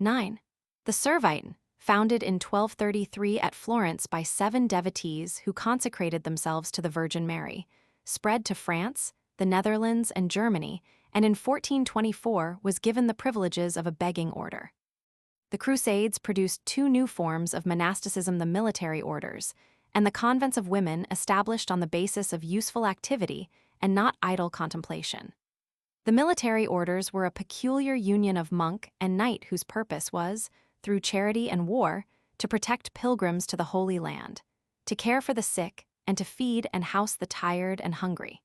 9. The Servite, founded in 1233 at Florence by 7 devotees who consecrated themselves to the Virgin Mary, spread to France, the Netherlands, and Germany, and in 1424 was given the privileges of a begging order. The Crusades produced 2 new forms of monasticism: the military orders, and the convents of women established on the basis of useful activity and not idle contemplation. The military orders were a peculiar union of monk and knight whose purpose was, through charity and war, to protect pilgrims to the Holy Land, to care for the sick, and to feed and house the tired and hungry.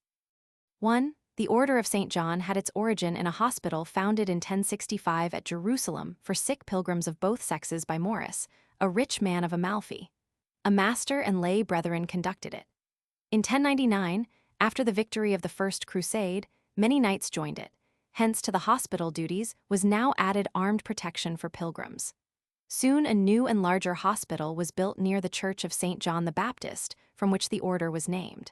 1. The Order of St. John had its origin in a hospital founded in 1065 at Jerusalem for sick pilgrims of both sexes by Maurice, a rich man of Amalfi. A master and lay brethren conducted it. In 1099, after the victory of the First Crusade, many knights joined it. Hence to the hospital duties was now added armed protection for pilgrims. Soon a new and larger hospital was built near the Church of St. John the Baptist, from which the order was named.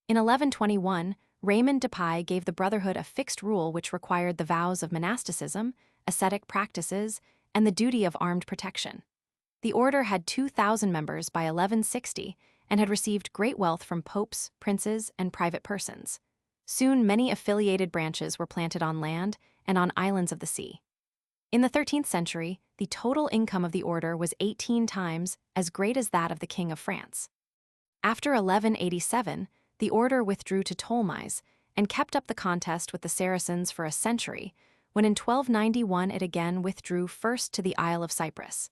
In 1121, Raymond de Pai gave the brotherhood a fixed rule which required the vows of monasticism, ascetic practices, and the duty of armed protection. The order had 2,000 members by 1160 and had received great wealth from popes, princes, and private persons. Soon many affiliated branches were planted on land and on islands of the sea. In the 13th century, the total income of the order was 18 times as great as that of the King of France. After 1187, the order withdrew to Tolmais and kept up the contest with the Saracens for a century, when in 1291 it again withdrew first to the Isle of Cyprus,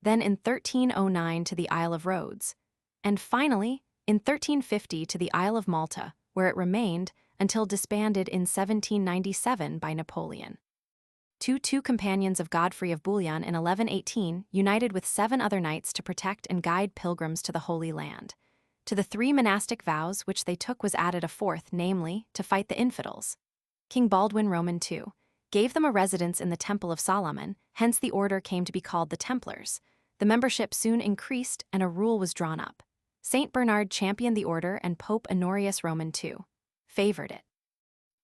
then in 1309 to the Isle of Rhodes, and finally in 1350 to the Isle of Malta, where it remained until disbanded in 1797 by Napoleon. Two companions of Godfrey of Bouillon in 1118 united with 7 other knights to protect and guide pilgrims to the Holy Land. To the 3 monastic vows which they took was added a 4th, namely, to fight the infidels. King Baldwin Roman II gave them a residence in the Temple of Solomon, hence the order came to be called the Templars. The membership soon increased and a rule was drawn up. Saint Bernard championed the order and Pope Honorius Roman II favored it.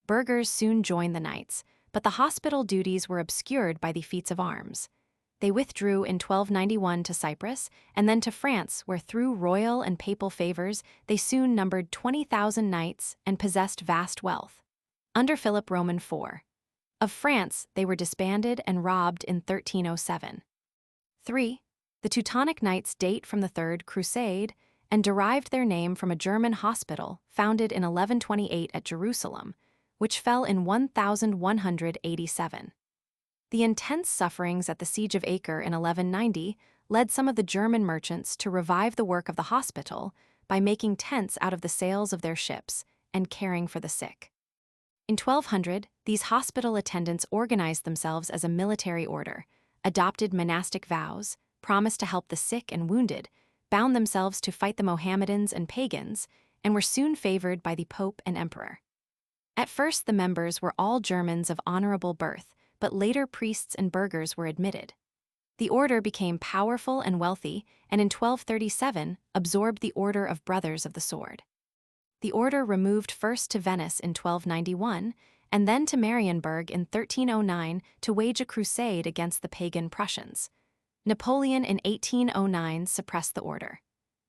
Burghers soon joined the knights, but the hospital duties were obscured by the feats of arms. They withdrew in 1291 to Cyprus and then to France, where through royal and papal favors they soon numbered 20,000 knights and possessed vast wealth. Under Philip Roman IV of France, they were disbanded and robbed in 1307. 3. The Teutonic Knights date from the Third Crusade and derived their name from a German hospital founded in 1128 at Jerusalem, which fell in 1187. The intense sufferings at the Siege of Acre in 1190 led some of the German merchants to revive the work of the hospital by making tents out of the sails of their ships and caring for the sick. In 1200, these hospital attendants organized themselves as a military order, adopted monastic vows, promised to help the sick and wounded, bound themselves to fight the Mohammedans and pagans, and were soon favored by the Pope and Emperor. At first, the members were all Germans of honorable birth, but later priests and burghers were admitted. The order became powerful and wealthy, and in 1237 absorbed the Order of Brothers of the Sword. The order removed first to Venice in 1291, and then to Marienburg in 1309 to wage a crusade against the pagan Prussians. Napoleon in 1809 suppressed the order.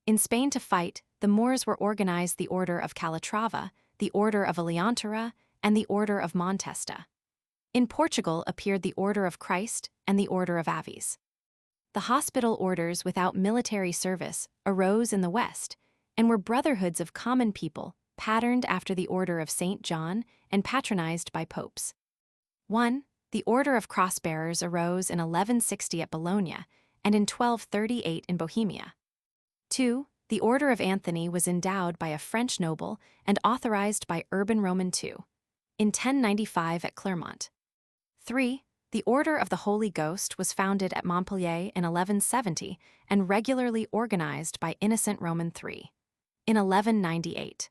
In Spain to fight, the Moors were organized the Order of Calatrava, the Order of Aleontera, and the Order of Montesta. In Portugal appeared the Order of Christ and the Order of Aves. The hospital orders without military service arose in the West and were brotherhoods of common people patterned after the Order of St. John and patronized by popes. 1. The Order of Cross-Bearers arose in 1160 at Bologna and in 1238 in Bohemia. 2. The Order of Anthony was endowed by a French noble and authorized by Urban Roman II in 1095 at Clermont. 3. The Order of the Holy Ghost was founded at Montpellier in 1170 and regularly organized by Innocent Roman III in 1198.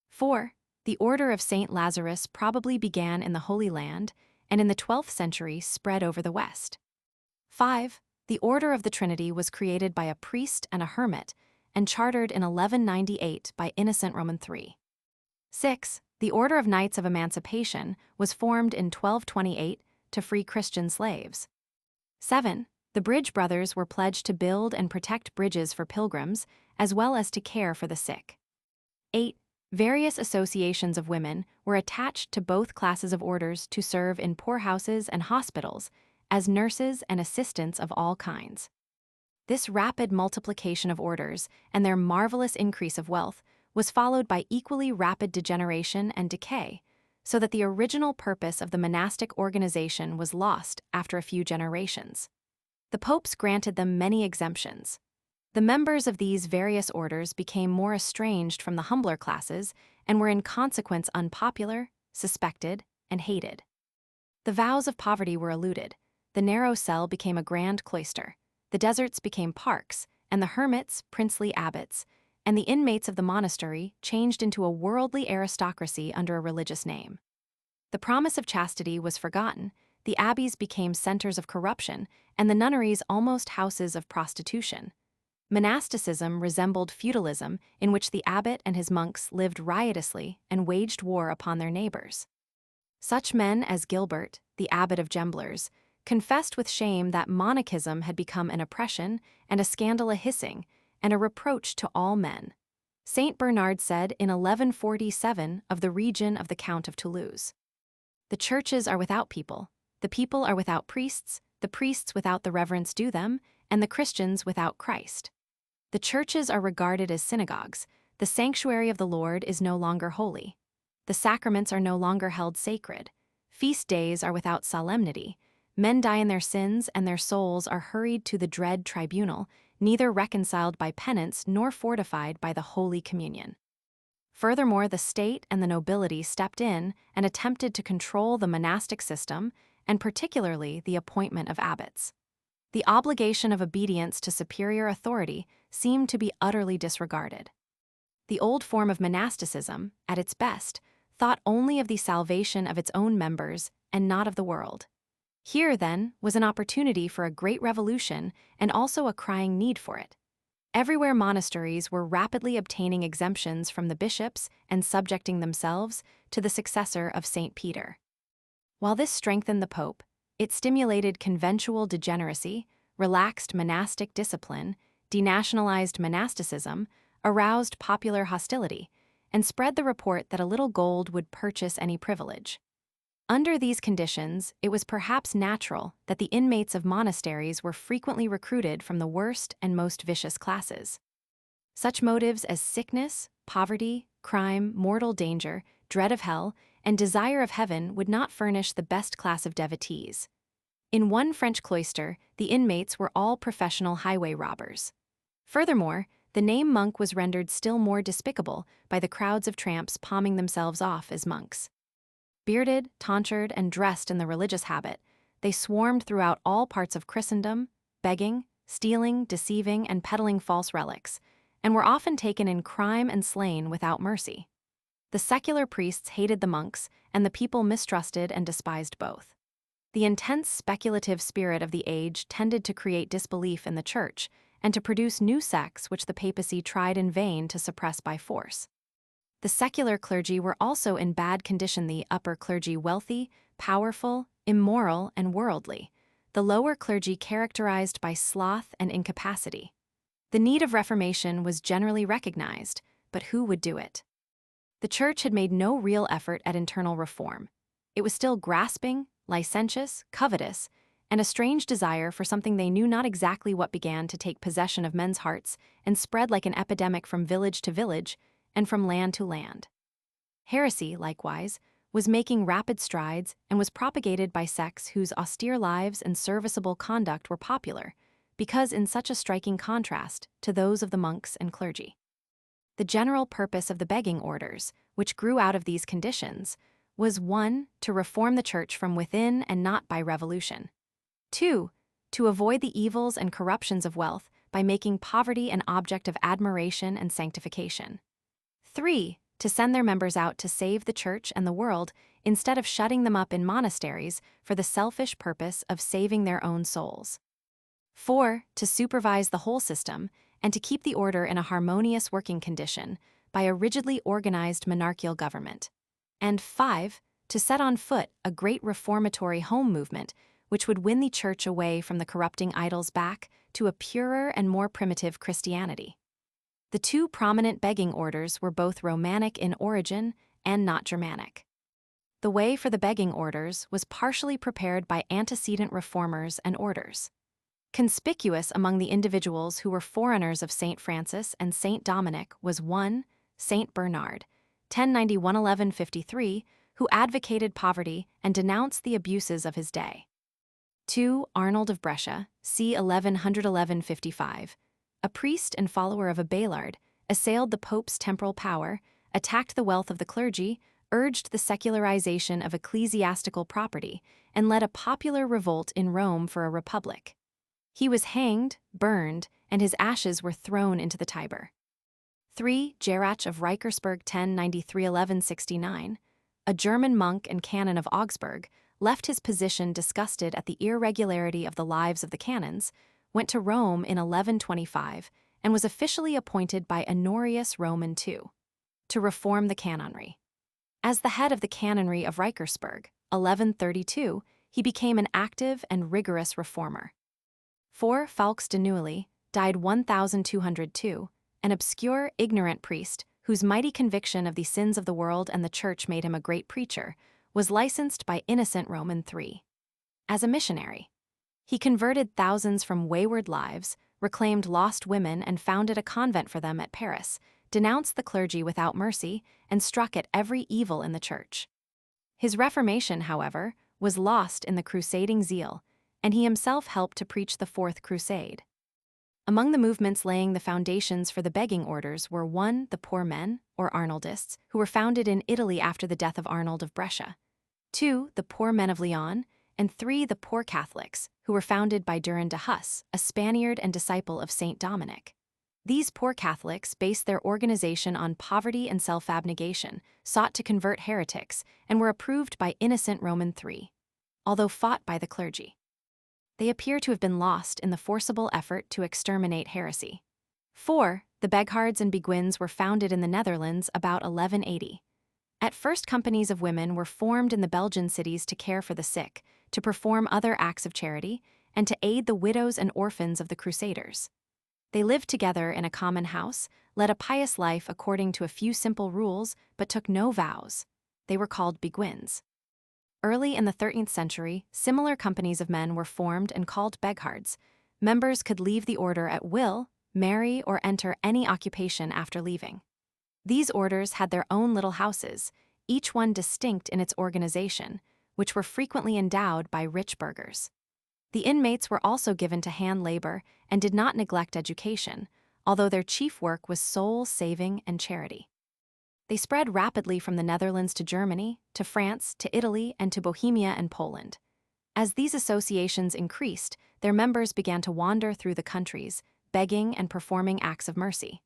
4. The Order of St. Lazarus probably began in the Holy Land and in the 12th century spread over the West. 5. The Order of the Trinity was created by a priest and a hermit and chartered in 1198 by Innocent Roman III. 6. The Order of Knights of Emancipation was formed in 1228 to free Christian slaves. 7. The Bridge Brothers were pledged to build and protect bridges for pilgrims, as well as to care for the sick. 8. Various associations of women were attached to both classes of orders to serve in poorhouses and hospitals as nurses and assistants of all kinds. This rapid multiplication of orders and their marvelous increase of wealth was followed by equally rapid degeneration and decay, so that the original purpose of the monastic organization was lost after a few generations. The popes granted them many exemptions. The members of these various orders became more estranged from the humbler classes and were in consequence unpopular, suspected, and hated. The vows of poverty were eluded, the narrow cell became a grand cloister, the deserts became parks, and the hermits, princely abbots, and the inmates of the monastery changed into a worldly aristocracy under a religious name. The promise of chastity was forgotten, the abbeys became centers of corruption, and the nunneries almost houses of prostitution. Monasticism resembled feudalism, in which the abbot and his monks lived riotously and waged war upon their neighbors. Such men as Gilbert, the abbot of Gemblers, confessed with shame that monachism had become an oppression and a scandal a hissing, and a reproach to all men. Saint Bernard said in 1147 of the region of the Count of Toulouse, "The churches are without people, The people are without priests, the priests without the reverence due them, and the Christians without Christ. The churches are regarded as synagogues. The sanctuary of the Lord is no longer holy. The sacraments are no longer held sacred. Feast days are without solemnity. Men die in their sins, and their souls are hurried to the dread tribunal, neither reconciled by penance nor fortified by the Holy Communion. Furthermore, the state and the nobility stepped in and attempted to control the monastic system, and particularly the appointment of abbots. The obligation of obedience to superior authority seemed to be utterly disregarded. The old form of monasticism, at its best, thought only of the salvation of its own members and not of the world. Here, then, was an opportunity for a great revolution and also a crying need for it. Everywhere monasteries were rapidly obtaining exemptions from the bishops and subjecting themselves to the successor of St. Peter. While this strengthened the Pope, it stimulated conventual degeneracy, relaxed monastic discipline, denationalized monasticism, aroused popular hostility, and spread the report that a little gold would purchase any privilege. Under these conditions, it was perhaps natural that the inmates of monasteries were frequently recruited from the worst and most vicious classes. Such motives as sickness, poverty, crime, mortal danger, dread of hell, and desire of heaven would not furnish the best class of devotees. In one French cloister, the inmates were all professional highway robbers. Furthermore, the name monk was rendered still more despicable by the crowds of tramps palming themselves off as monks. Bearded, tonsured, and dressed in the religious habit, they swarmed throughout all parts of Christendom, begging, stealing, deceiving, and peddling false relics, and were often taken in crime and slain without mercy. The secular priests hated the monks, and the people mistrusted and despised both. The intense speculative spirit of the age tended to create disbelief in the Church and to produce new sects which the papacy tried in vain to suppress by force. The secular clergy were also in bad condition, the upper clergy wealthy, powerful, immoral, and worldly, the lower clergy characterized by sloth and incapacity. The need of reformation was generally recognized, but who would do it? The Church had made no real effort at internal reform. It was still grasping, licentious, covetous, and a strange desire for something they knew not exactly what began to take possession of men's hearts and spread like an epidemic from village to village and from land to land. Heresy, likewise, was making rapid strides and was propagated by sects whose austere lives and serviceable conduct were popular, because in such a striking contrast to those of the monks and clergy. The general purpose of the begging orders, which grew out of these conditions, was 1. To reform the Church from within and not by revolution. 2. To avoid the evils and corruptions of wealth by making poverty an object of admiration and sanctification. 3. To send their members out to save the Church and the world instead of shutting them up in monasteries for the selfish purpose of saving their own souls. 4. To supervise the whole system and to keep the order in a harmonious working condition by a rigidly organized monarchical government. And 5. To set on foot a great reformatory home movement which would win the Church away from the corrupting idols back to a purer and more primitive Christianity. The two prominent begging orders were both Romanic in origin and not Germanic. The way for the begging orders was partially prepared by antecedent reformers and orders. Conspicuous among the individuals who were forerunners of St. Francis and St. Dominic was 1. St. Bernard, 1091–1153, who advocated poverty and denounced the abuses of his day. 2. Arnold of Brescia, c. 1100–1155, a priest and follower of a Bayard, assailed the Pope's temporal power, attacked the wealth of the clergy, urged the secularization of ecclesiastical property, and led a popular revolt in Rome for a republic. He was hanged, burned, and his ashes were thrown into the Tiber. 3. Gerach of Reikersburg, 1093–1169, a German monk and canon of Augsburg, left his position disgusted at the irregularity of the lives of the canons, went to Rome in 1125, and was officially appointed by Honorius Roman II to reform the canonry. As the head of the canonry of Reikersburg, 1132, he became an active and rigorous reformer. 4. Fawkes de Neuilly, died 1202, an obscure, ignorant priest whose mighty conviction of the sins of the world and the Church made him a great preacher, was licensed by Innocent Roman III. as a missionary. He converted thousands from wayward lives, reclaimed lost women and founded a convent for them at Paris, denounced the clergy without mercy, and struck at every evil in the church. His Reformation, however, was lost in the crusading zeal, and he himself helped to preach the Fourth Crusade. Among the movements laying the foundations for the begging orders were 1. The Poor Men, or Arnoldists, who were founded in Italy after the death of Arnold of Brescia; 2. The Poor Men of Lyon; and 3. The Poor Catholics, who were founded by Durin de Huss, a Spaniard and disciple of Saint Dominic. These Poor Catholics based their organization on poverty and self-abnegation, sought to convert heretics, and were approved by Innocent Roman III, although fought by the clergy. They appear to have been lost in the forcible effort to exterminate heresy. 4. The Beghards and Beguines were founded in the Netherlands about 1180. At first, companies of women were formed in the Belgian cities to care for the sick, to perform other acts of charity, and to aid the widows and orphans of the Crusaders. They lived together in a common house, led a pious life according to a few simple rules, but took no vows. They were called Beguines. Early in the 13th century, similar companies of men were formed and called Beghards. Members could leave the order at will, marry, or enter any occupation after leaving. These orders had their own little houses, each one distinct in its organization, which were frequently endowed by rich burghers. The inmates were also given to hand labor and did not neglect education, although their chief work was soul-saving and charity. They spread rapidly from the Netherlands to Germany, to France, to Italy, and to Bohemia and Poland. As these associations increased, their members began to wander through the countries, begging and performing acts of mercy.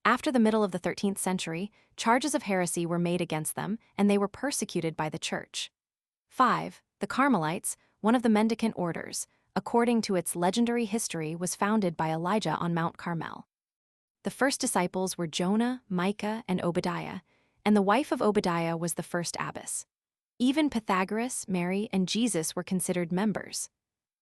After the middle of the 13th century, charges of heresy were made against them, and they were persecuted by the Church. 5. The Carmelites, one of the mendicant orders, according to its legendary history, was founded by Elijah on Mount Carmel. The first disciples were Jonah, Micah, and Obadiah, and the wife of Obadiah was the first abbess. Even Pythagoras, Mary, and Jesus were considered members.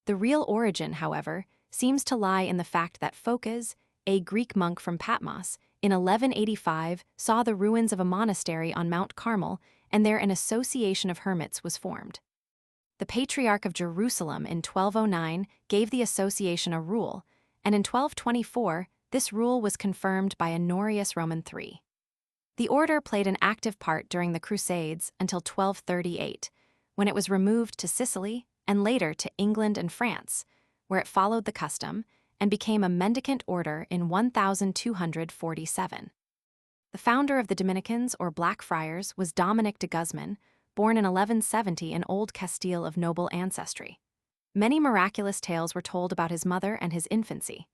The real origin, however, seems to lie in the fact that Phocas, a Greek monk from Patmos, in 1185 saw the ruins of a monastery on Mount Carmel, and there an association of hermits was formed. The Patriarch of Jerusalem in 1209 gave the association a rule, and in 1224 this rule was confirmed by Honorius Roman III. The order played an active part during the Crusades until 1238, when it was removed to Sicily and later to England and France, where it followed the custom and became a mendicant order in 1247. The founder of the Dominicans, or Black Friars, was Dominic de Guzman, born in 1170 in Old Castile of noble ancestry. Many miraculous tales were told about his mother and his infancy.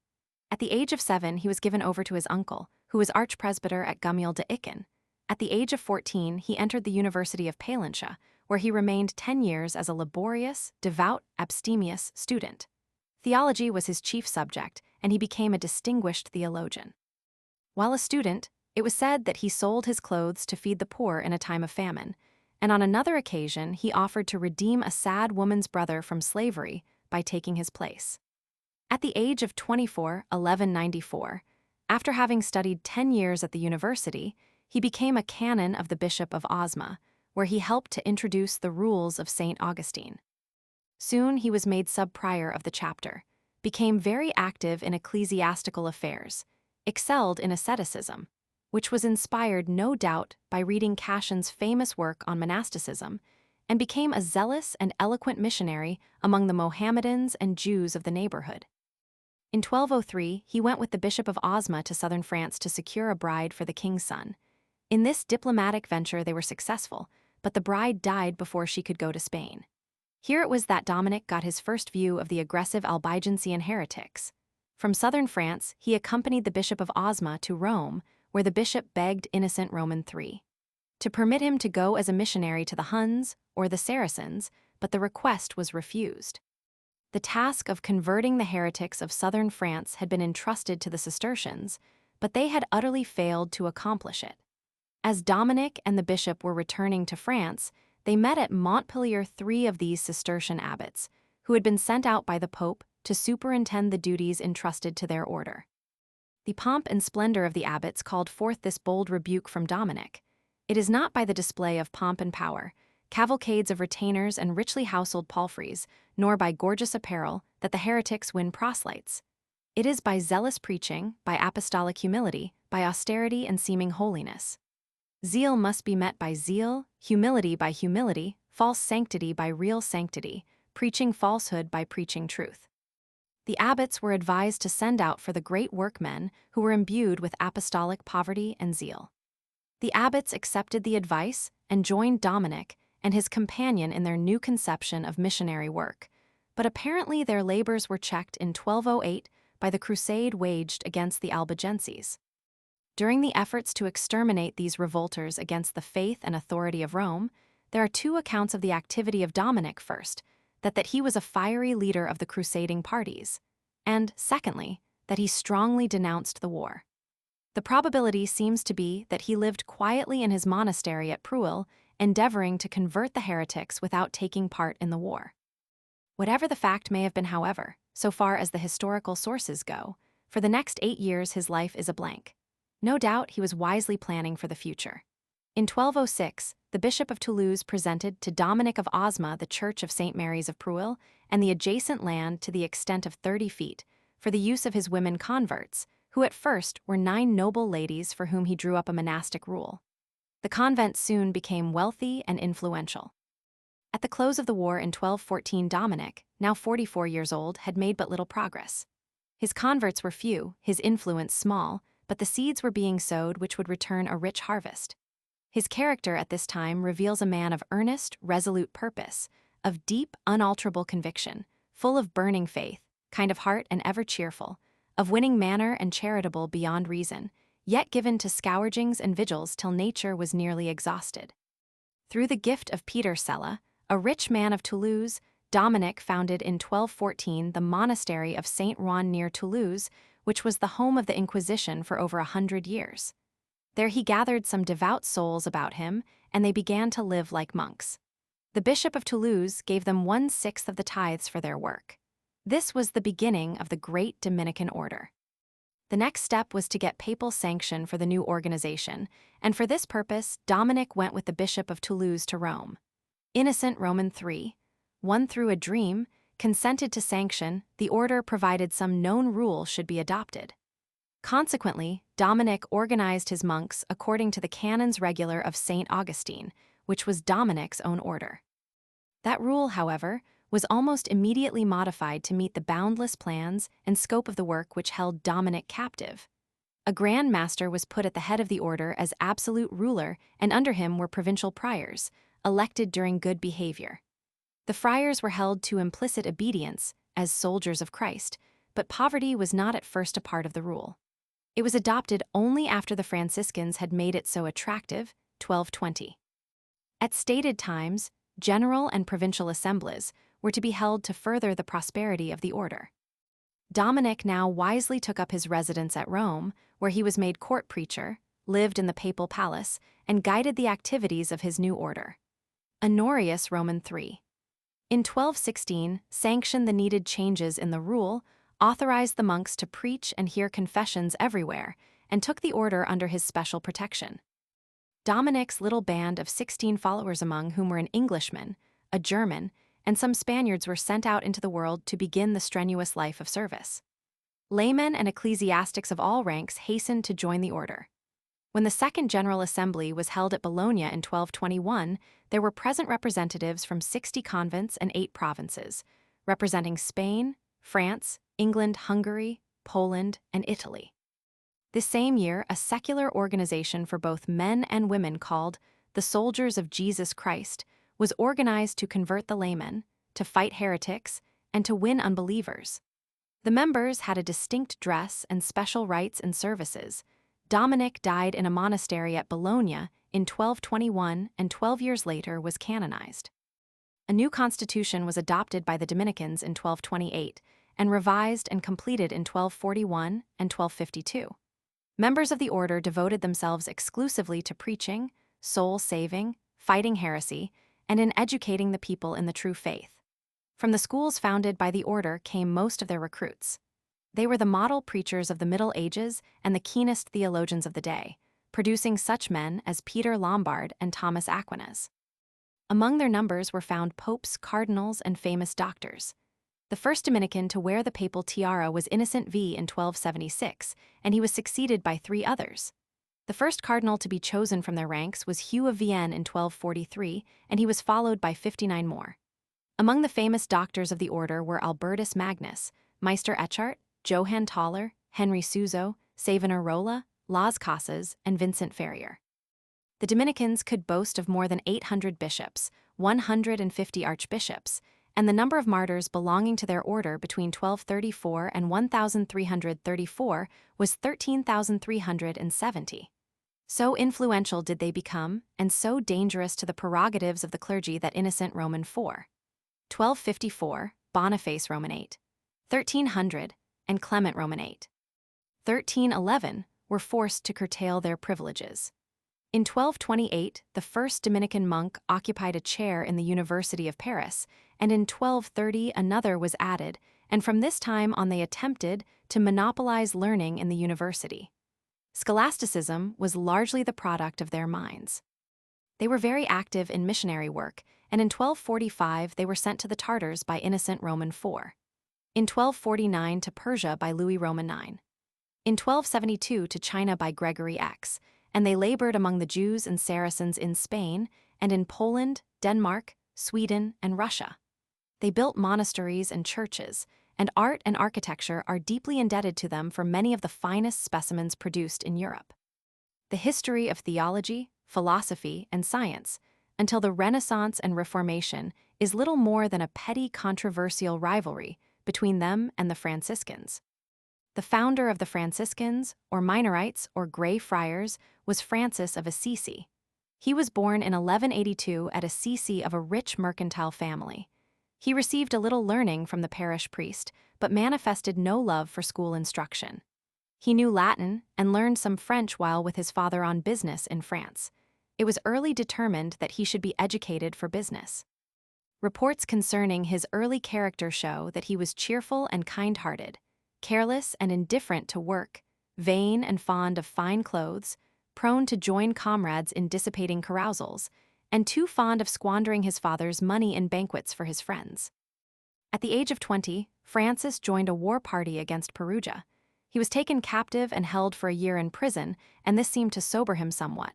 At the age of 7, he was given over to his uncle, who was archpresbyter at Gummiel de Icken. At the age of 14, he entered the University of Palencia, where he remained 10 years as a laborious, devout, abstemious student. Theology was his chief subject, and he became a distinguished theologian. While a student, it was said that he sold his clothes to feed the poor in a time of famine, and on another occasion he offered to redeem a sad woman's brother from slavery by taking his place. At the age of 24, 1194, after having studied 10 years at the university, he became a canon of the Bishop of Osma, where he helped to introduce the rules of St. Augustine. Soon he was made sub-prior of the chapter, became very active in ecclesiastical affairs, excelled in asceticism, which was inspired no doubt by reading Cassion's famous work on monasticism, and became a zealous and eloquent missionary among the Mohammedans and Jews of the neighborhood. In 1203, he went with the Bishop of Osma to southern France to secure a bride for the king's son. In this diplomatic venture they were successful, but the bride died before she could go to Spain. Here it was that Dominic got his first view of the aggressive Albigensian heretics. From southern France, he accompanied the Bishop of Osma to Rome, where the bishop begged Innocent Roman III to permit him to go as a missionary to the Huns or the Saracens, but the request was refused. The task of converting the heretics of southern France had been entrusted to the Cistercians, but they had utterly failed to accomplish it. As Dominic and the bishop were returning to France, they met at Montpellier 3 of these Cistercian abbots, who had been sent out by the Pope to superintend the duties entrusted to their order. The pomp and splendor of the abbots called forth this bold rebuke from Dominic. It is not by the display of pomp and power, cavalcades of retainers and richly household palfreys, nor by gorgeous apparel, that the heretics win proselytes. It is by zealous preaching, by apostolic humility, by austerity and seeming holiness. Zeal must be met by zeal, humility by humility, false sanctity by real sanctity, preaching falsehood by preaching truth. The abbots were advised to send out for the great workmen who were imbued with apostolic poverty and zeal. The abbots accepted the advice and joined Dominic and his companion in their new conception of missionary work, but apparently their labors were checked in 1208 by the crusade waged against the Albigenses. During the efforts to exterminate these revolters against the faith and authority of Rome, there are two accounts of the activity of Dominic. First, that he was a fiery leader of the crusading parties, and, secondly, that he strongly denounced the war. The probability seems to be that he lived quietly in his monastery at Pruil, endeavoring to convert the heretics without taking part in the war. Whatever the fact may have been, however, so far as the historical sources go, for the next 8 years his life is a blank. No doubt he was wisely planning for the future. In 1206, the Bishop of Toulouse presented to Dominic of Osma the Church of St. Mary's of Pruil and the adjacent land to the extent of 30 feet for the use of his women converts, who at first were 9 noble ladies for whom he drew up a monastic rule. The convent soon became wealthy and influential. At the close of the war in 1214, Dominic, now 44 years old, had made but little progress. His converts were few, his influence small, but the seeds were being sowed which would return a rich harvest. His character at this time reveals a man of earnest, resolute purpose, of deep, unalterable conviction, full of burning faith, kind of heart and ever cheerful, of winning manner and charitable beyond reason, yet given to scourgings and vigils till nature was nearly exhausted. Through the gift of Peter Sella, a rich man of Toulouse, Dominic founded in 1214 the monastery of Saint Rouen near Toulouse, which was the home of the Inquisition for over 100 years. There he gathered some devout souls about him, and they began to live like monks. The Bishop of Toulouse gave them 1/6 of the tithes for their work. This was the beginning of the great Dominican order. The next step was to get papal sanction for the new organization, and for this purpose, Dominic went with the Bishop of Toulouse to Rome. Innocent Roman III, one through a dream, consented to sanction the order provided some known rule should be adopted. Consequently, Dominic organized his monks according to the Canons Regular of St. Augustine, which was Dominic's own order. That rule, however, was almost immediately modified to meet the boundless plans and scope of the work which held Dominic captive. A Grand Master was put at the head of the order as absolute ruler, and under him were provincial priors, elected during good behavior. The friars were held to implicit obedience as soldiers of Christ, but poverty was not at first a part of the rule. It was adopted only after the Franciscans had made it so attractive, 1220. At stated times, general and provincial assemblies were to be held to further the prosperity of the order. Dominic now wisely took up his residence at Rome, where he was made court preacher, lived in the papal palace, and guided the activities of his new order. Honorius Roman III, in 1216, sanctioned the needed changes in the rule, authorized the monks to preach and hear confessions everywhere, and took the order under his special protection. Dominic's little band of 16 followers, among whom were an Englishman, a German, and some Spaniards, were sent out into the world to begin the strenuous life of service. Laymen and ecclesiastics of all ranks hastened to join the order. When the Second General Assembly was held at Bologna in 1221, there were present representatives from 60 convents and 8 provinces, representing Spain, France, England, Hungary, Poland, and Italy. This same year, a secular organization for both men and women called the Soldiers of Jesus Christ was organized to convert the laymen, to fight heretics, and to win unbelievers. The members had a distinct dress and special rites and services. Dominic died in a monastery at Bologna in 1221 and 12 years later was canonized. A new constitution was adopted by the Dominicans in 1228 and revised and completed in 1241 and 1252. Members of the order devoted themselves exclusively to preaching, soul-saving, fighting heresy, and in educating the people in the true faith. From the schools founded by the order came most of their recruits. They were the model preachers of the Middle Ages and the keenest theologians of the day, producing such men as Peter Lombard and Thomas Aquinas. Among their numbers were found popes, cardinals, and famous doctors. The first Dominican to wear the papal tiara was Innocent V in 1276, and he was succeeded by 3 others. The first cardinal to be chosen from their ranks was Hugh of Vienne in 1243, and he was followed by 59 more. Among the famous doctors of the order were Albertus Magnus, Meister Eckhart, Johann Tauler, Henry Suso, Savonarola, Las Casas, and Vincent Ferrier. The Dominicans could boast of more than 800 bishops, 150 archbishops, and the number of martyrs belonging to their order between 1234 and 1334 was 13,370. So influential did they become, and so dangerous to the prerogatives of the clergy that Innocent Roman IV, 1254, Boniface Roman VIII, 1300, and Clement Roman VIII, 1311, were forced to curtail their privileges. In 1228, the first Dominican monk occupied a chair in the University of Paris, and in 1230 another was added, and from this time on they attempted to monopolize learning in the university. Scholasticism was largely the product of their minds. They were very active in missionary work, and in 1245 they were sent to the Tartars by Innocent Roman IV. In 1249 to Persia by Louis Roman IX. In 1272 to China by Gregory X, and they labored among the Jews and Saracens in Spain and in Poland, Denmark, Sweden, and Russia. They built monasteries and churches, and art and architecture are deeply indebted to them for many of the finest specimens produced in Europe. The history of theology, philosophy, and science, until the Renaissance and Reformation, is little more than a petty controversial rivalry between them and the Franciscans. The founder of the Franciscans, or Minorites, or Grey Friars, was Francis of Assisi. He was born in 1182 at Assisi of a rich mercantile family. He received a little learning from the parish priest, but manifested no love for school instruction. He knew Latin and learned some French while with his father on business in France. It was early determined that he should be educated for business. Reports concerning his early character show that he was cheerful and kind-hearted, careless and indifferent to work, vain and fond of fine clothes, prone to join comrades in dissipating carousals, and too fond of squandering his father's money in banquets for his friends. At the age of 20, Francis joined a war party against Perugia. He was taken captive and held for a year in prison, and this seemed to sober him somewhat.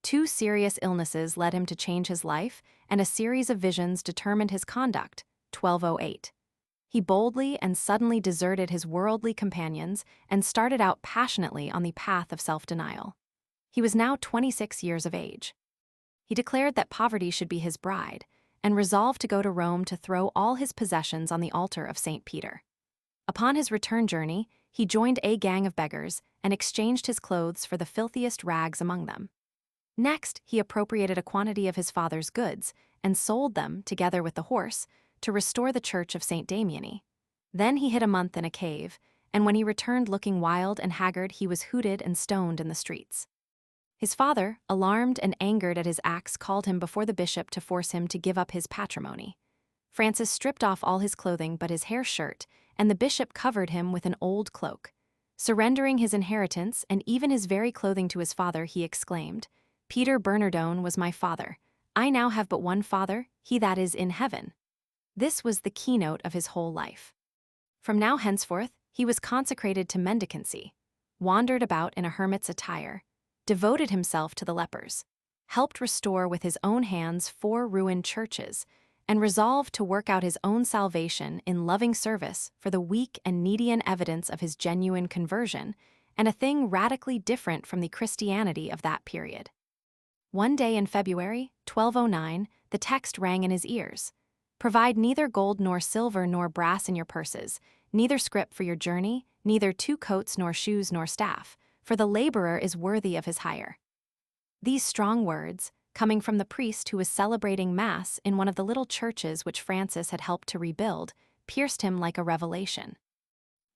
2 serious illnesses led him to change his life, and a series of visions determined his conduct, 1208. He boldly and suddenly deserted his worldly companions and started out passionately on the path of self-denial. He was now 26 years of age. He declared that poverty should be his bride, and resolved to go to Rome to throw all his possessions on the altar of St. Peter. Upon his return journey, he joined a gang of beggars and exchanged his clothes for the filthiest rags among them. Next, he appropriated a quantity of his father's goods and sold them, together with the horse, to restore the church of St. Damiani. Then he hid a month in a cave, and when he returned looking wild and haggard, he was hooted and stoned in the streets. His father, alarmed and angered at his acts, called him before the bishop to force him to give up his patrimony. Francis stripped off all his clothing but his hair shirt, and the bishop covered him with an old cloak. Surrendering his inheritance and even his very clothing to his father, he exclaimed, "Peter Bernardone was my father. I now have but one father, he that is in heaven." This was the keynote of his whole life. From now henceforth, he was consecrated to mendicancy, wandered about in a hermit's attire, devoted himself to the lepers, helped restore with his own hands 4 ruined churches, and resolved to work out his own salvation in loving service for the weak and needy, an evidence of his genuine conversion, and a thing radically different from the Christianity of that period. One day in February, 1209, the text rang in his ears. "Provide neither gold nor silver nor brass in your purses, neither scrip for your journey, neither 2 coats nor shoes nor staff, for the laborer is worthy of his hire." These strong words, coming from the priest who was celebrating Mass in one of the little churches which Francis had helped to rebuild, pierced him like a revelation.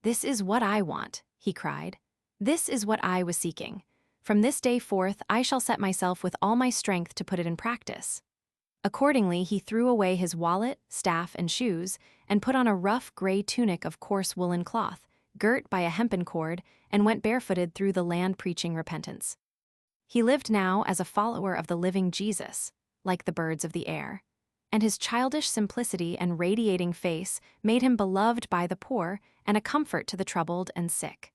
"This is what I want," he cried. "This is what I was seeking. From this day forth I shall set myself with all my strength to put it in practice." Accordingly, he threw away his wallet, staff, and shoes, and put on a rough gray tunic of coarse woolen cloth, girt by a hempen cord, and went barefooted through the land preaching repentance. He lived now as a follower of the living Jesus, like the birds of the air, and his childish simplicity and radiating face made him beloved by the poor and a comfort to the troubled and sick.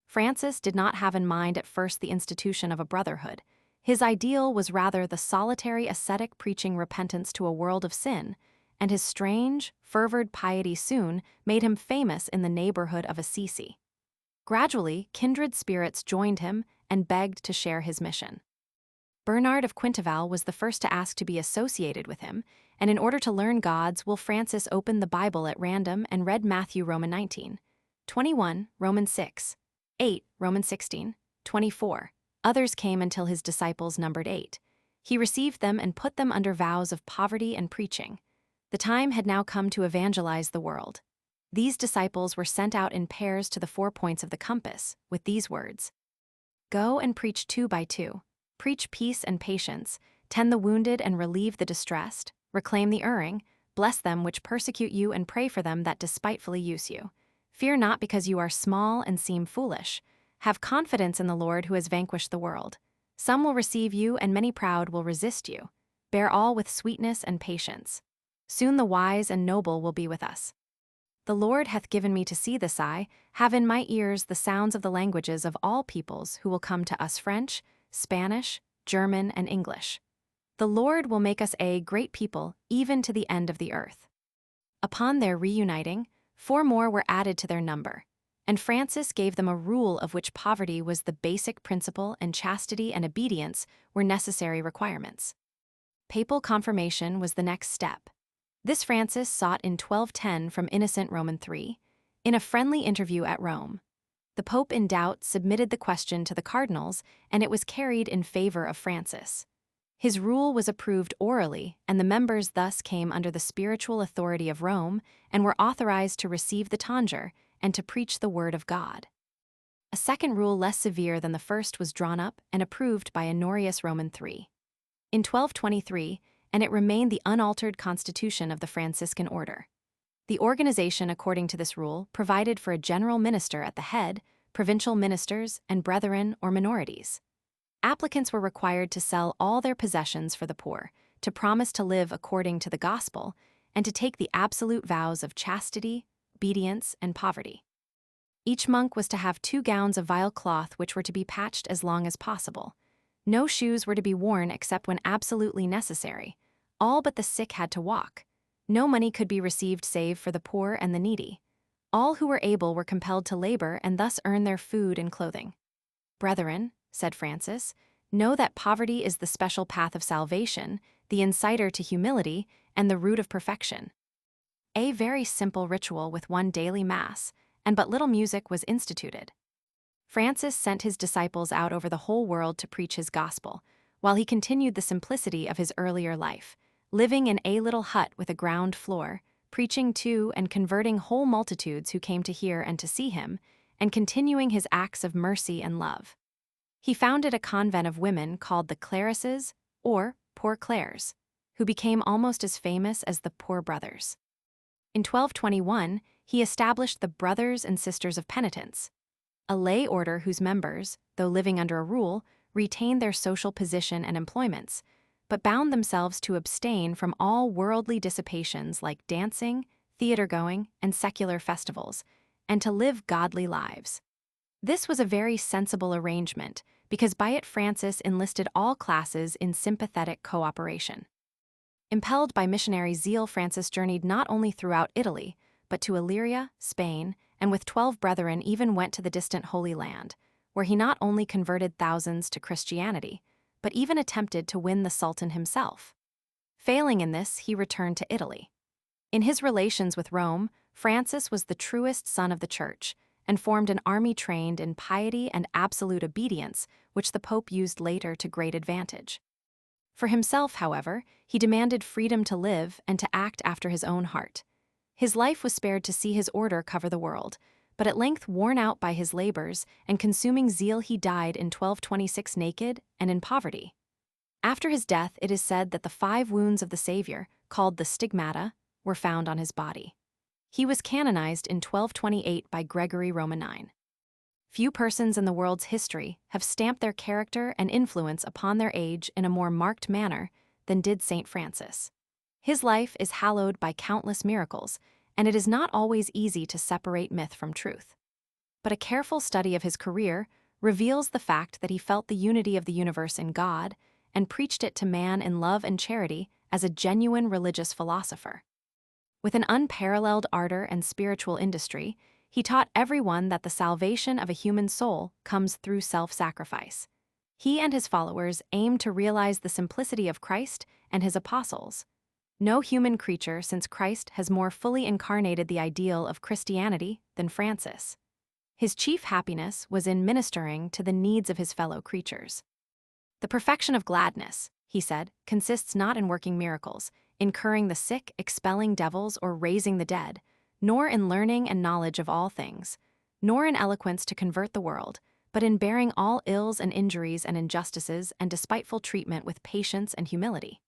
Francis did not have in mind at first the institution of a brotherhood. His ideal was rather the solitary ascetic preaching repentance to a world of sin, and his strange, fervid piety soon made him famous in the neighborhood of Assisi. Gradually, kindred spirits joined him and begged to share his mission. Bernard of Quintaval was the first to ask to be associated with him, and in order to learn God's will, Francis opened the Bible at random and read Matthew, Romans 19, 21, Romans 6, 8, Romans 16, 24. Others came until his disciples numbered 8. He received them and put them under vows of poverty and preaching. The time had now come to evangelize the world. These disciples were sent out in pairs to the 4 points of the compass, with these words: "Go and preach 2 by 2. Preach peace and patience, tend the wounded and relieve the distressed, reclaim the erring, bless them which persecute you and pray for them that despitefully use you. Fear not because you are small and seem foolish. Have confidence in the Lord who has vanquished the world. Some will receive you and many proud will resist you. Bear all with sweetness and patience. Soon the wise and noble will be with us. The Lord hath given me to see this eye, have in my ears the sounds of the languages of all peoples who will come to us French, Spanish, German, and English. The Lord will make us a great people, even to the end of the earth." Upon their reuniting, 4 more were added to their number, and Francis gave them a rule of which poverty was the basic principle and chastity and obedience were necessary requirements. Papal confirmation was the next step. This Francis sought in 1210 from Innocent Roman III, in a friendly interview at Rome. The Pope, in doubt, submitted the question to the cardinals, and it was carried in favor of Francis. His rule was approved orally, and the members thus came under the spiritual authority of Rome and were authorized to receive the tonsure and to preach the word of God. A second rule less severe than the first was drawn up and approved by Honorius Roman III in 1223, and it remained the unaltered constitution of the Franciscan order. The organization, according to this rule, provided for a general minister at the head, provincial ministers, and brethren or minorities. Applicants were required to sell all their possessions for the poor, to promise to live according to the gospel, and to take the absolute vows of chastity, obedience, and poverty. Each monk was to have 2 gowns of vile cloth which were to be patched as long as possible. No shoes were to be worn except when absolutely necessary. All but the sick had to walk. No money could be received save for the poor and the needy. All who were able were compelled to labor and thus earn their food and clothing. "Brethren," said Francis, "know that poverty is the special path of salvation, the inciter to humility, and the root of perfection." A very simple ritual with 1 daily mass, and but little music was instituted. Francis sent his disciples out over the whole world to preach his gospel, while he continued the simplicity of his earlier life, living in a little hut with a ground floor, preaching to and converting whole multitudes who came to hear and to see him, and continuing his acts of mercy and love. He founded a convent of women called the Clarices, or Poor Clares, who became almost as famous as the Poor Brothers. In 1221, he established the Brothers and Sisters of Penitence, a lay order whose members, though living under a rule, retained their social position and employments, but bound themselves to abstain from all worldly dissipations like dancing, theater-going, and secular festivals, and to live godly lives. This was a very sensible arrangement, because by it Francis enlisted all classes in sympathetic cooperation. Impelled by missionary zeal, Francis journeyed not only throughout Italy, but to Illyria, Spain, and with 12 brethren even went to the distant Holy Land, where he not only converted thousands to Christianity, but even attempted to win the Sultan himself. Failing in this, he returned to Italy. In his relations with Rome, Francis was the truest son of the Church, and formed an army trained in piety and absolute obedience, which the Pope used later to great advantage. For himself, however, he demanded freedom to live and to act after his own heart. His life was spared to see his order cover the world, but at length worn out by his labors and consuming zeal he died in 1226 naked and in poverty. After his death, it is said that the 5 wounds of the Savior, called the stigmata, were found on his body. He was canonized in 1228 by Gregory Roman IX. Few persons in the world's history have stamped their character and influence upon their age in a more marked manner than did St. Francis. His life is hallowed by countless miracles, and it is not always easy to separate myth from truth. But a careful study of his career reveals the fact that he felt the unity of the universe in God and preached it to man in love and charity as a genuine religious philosopher. With an unparalleled ardor and spiritual industry, he taught everyone that the salvation of a human soul comes through self-sacrifice. He and his followers aimed to realize the simplicity of Christ and his apostles. No human creature since Christ has more fully incarnated the ideal of Christianity than Francis. His chief happiness was in ministering to the needs of his fellow creatures. The perfection of gladness, he said, consists not in working miracles, in curing the sick, expelling devils, or raising the dead, nor in learning and knowledge of all things, nor in eloquence to convert the world, but in bearing all ills and injuries and injustices and despiteful treatment with patience and humility.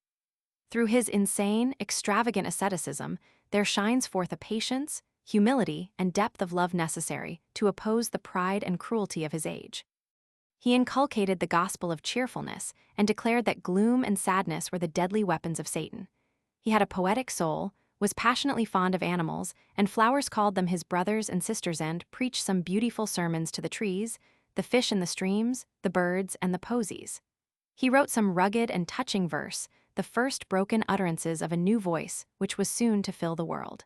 Through his insane, extravagant asceticism, there shines forth a patience, humility, and depth of love necessary to oppose the pride and cruelty of his age. He inculcated the gospel of cheerfulness and declared that gloom and sadness were the deadly weapons of Satan. He had a poetic soul, was passionately fond of animals, and flowers called them his brothers and sisters, and preached some beautiful sermons to the trees, the fish in the streams, the birds, and the posies. He wrote some rugged and touching verse, the first broken utterances of a new voice which was soon to fill the world.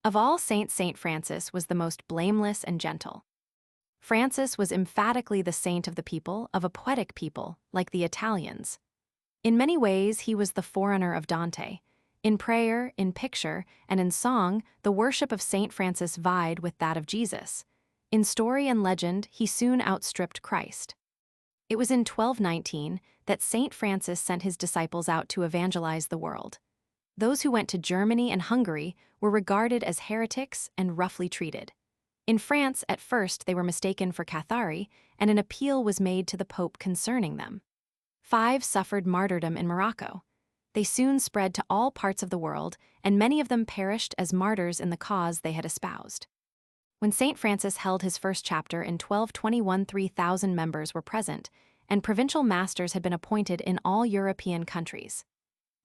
Of all saints, St. Francis was the most blameless and gentle. Francis was emphatically the saint of the people, of a poetic people, like the Italians. In many ways, he was the forerunner of Dante. In prayer, in picture, and in song, the worship of St. Francis vied with that of Jesus. In story and legend, he soon outstripped Christ. It was in 1219 that St. Francis sent his disciples out to evangelize the world. Those who went to Germany and Hungary were regarded as heretics and roughly treated. In France, at first, they were mistaken for Cathari, and an appeal was made to the Pope concerning them. 5 suffered martyrdom in Morocco. They soon spread to all parts of the world, and many of them perished as martyrs in the cause they had espoused. When St. Francis held his first chapter in 1221, 3,000 members were present, and provincial masters had been appointed in all European countries.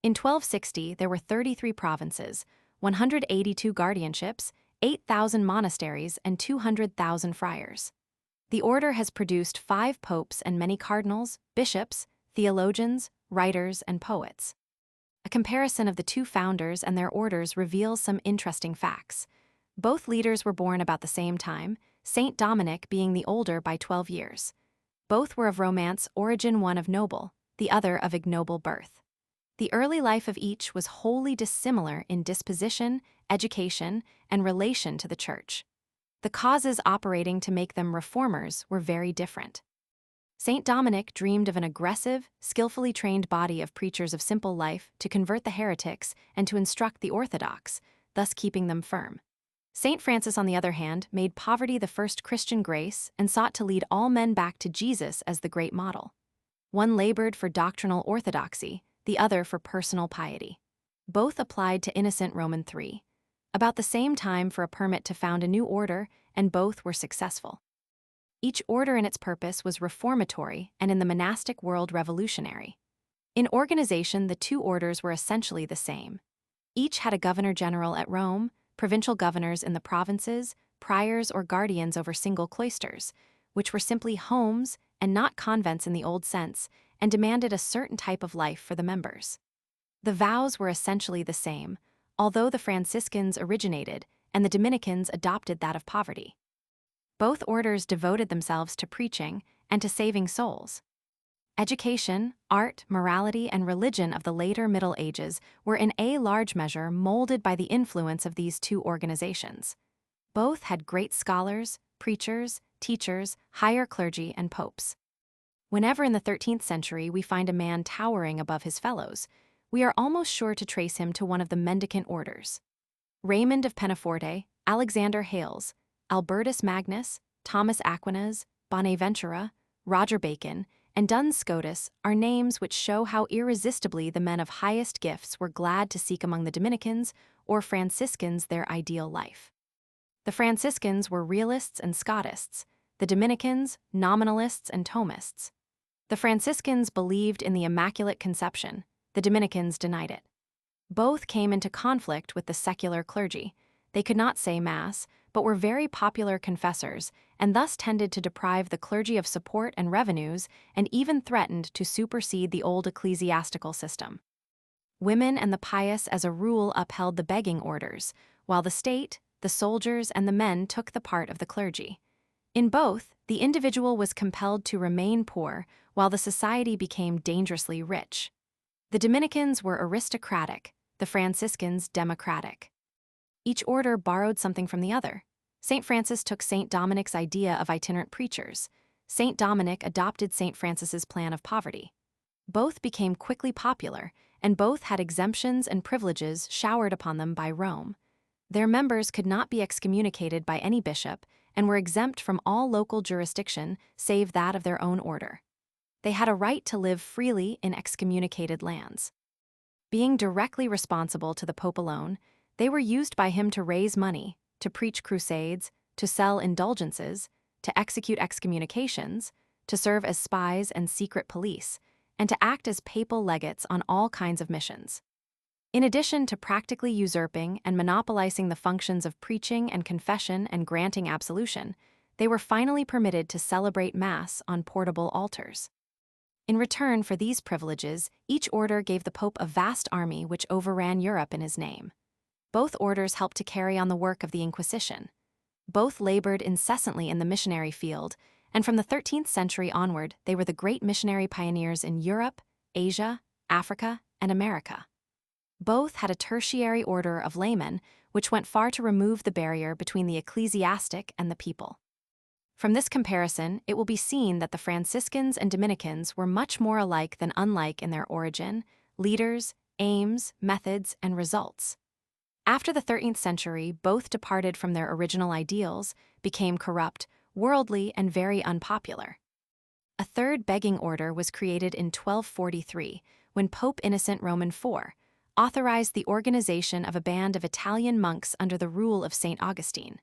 In 1260, there were 33 provinces, 182 guardianships, 8,000 monasteries, and 200,000 friars. The order has produced 5 popes and many cardinals, bishops, theologians, writers, and poets. A comparison of the 2 founders and their orders reveals some interesting facts. Both leaders were born about the same time, Saint Dominic being the older by 12 years. Both were of Romance origin, one of noble, the other of ignoble birth. The early life of each was wholly dissimilar in disposition, education, and relation to the Church. The causes operating to make them reformers were very different. Saint Dominic dreamed of an aggressive, skillfully trained body of preachers of simple life to convert the heretics and to instruct the orthodox, thus keeping them firm. Saint Francis, on the other hand, made poverty the first Christian grace and sought to lead all men back to Jesus as the great model. One labored for doctrinal orthodoxy, the other for personal piety. Both applied to Innocent Roman III, about the same time, for a permit to found a new order, and both were successful. Each order in its purpose was reformatory and in the monastic world revolutionary. In organization, the 2 orders were essentially the same. Each had a governor-general at Rome, provincial governors in the provinces, priors or guardians over single cloisters, which were simply homes and not convents in the old sense, and demanded a certain type of life for the members. The vows were essentially the same, although the Franciscans originated and the Dominicans adopted that of poverty. Both orders devoted themselves to preaching and to saving souls. Education, art, morality, and religion of the later Middle Ages were in a large measure molded by the influence of these 2 organizations. Both had great scholars, preachers, teachers, higher clergy, and popes. Whenever in the 13th century we find a man towering above his fellows, we are almost sure to trace him to one of the mendicant orders. Raymond of Penaforte, Alexander Hales, Albertus Magnus, Thomas Aquinas, Bonaventura, Roger Bacon, and Duns Scotus are names which show how irresistibly the men of highest gifts were glad to seek among the Dominicans or Franciscans their ideal life. The Franciscans were realists and Scotists, the Dominicans nominalists and Thomists. The Franciscans believed in the Immaculate Conception, The Dominicans denied it. Both came into conflict with the secular clergy. They could not say Mass, but were very popular confessors, and thus tended to deprive the clergy of support and revenues, and even threatened to supersede the old ecclesiastical system. Women and the pious as a rule upheld the begging orders, while the state, the soldiers, and the men took the part of the clergy. In both, the individual was compelled to remain poor, while the society became dangerously rich. The Dominicans were aristocratic, the Franciscans democratic. Each order borrowed something from the other. St. Francis took St. Dominic's idea of itinerant preachers. St. Dominic adopted St. Francis's plan of poverty. Both became quickly popular, and both had exemptions and privileges showered upon them by Rome. Their members could not be excommunicated by any bishop and were exempt from all local jurisdiction save that of their own order. They had a right to live freely in excommunicated lands. Being directly responsible to the Pope alone, they were used by him to raise money, to preach crusades, to sell indulgences, to execute excommunications, to serve as spies and secret police, and to act as papal legates on all kinds of missions. In addition to practically usurping and monopolizing the functions of preaching and confession and granting absolution, they were finally permitted to celebrate Mass on portable altars. In return for these privileges, each order gave the Pope a vast army which overran Europe in his name. Both orders helped to carry on the work of the Inquisition. Both labored incessantly in the missionary field, and from the 13th century onward, they were the great missionary pioneers in Europe, Asia, Africa, and America. Both had a tertiary order of laymen, which went far to remove the barrier between the ecclesiastic and the people. From this comparison, it will be seen that the Franciscans and Dominicans were much more alike than unlike in their origin, leaders, aims, methods, and results. After the 13th century, both departed from their original ideals, became corrupt, worldly, and very unpopular. A third begging order was created in 1243, when Pope Innocent Roman IV authorized the organization of a band of Italian monks under the rule of St. Augustine.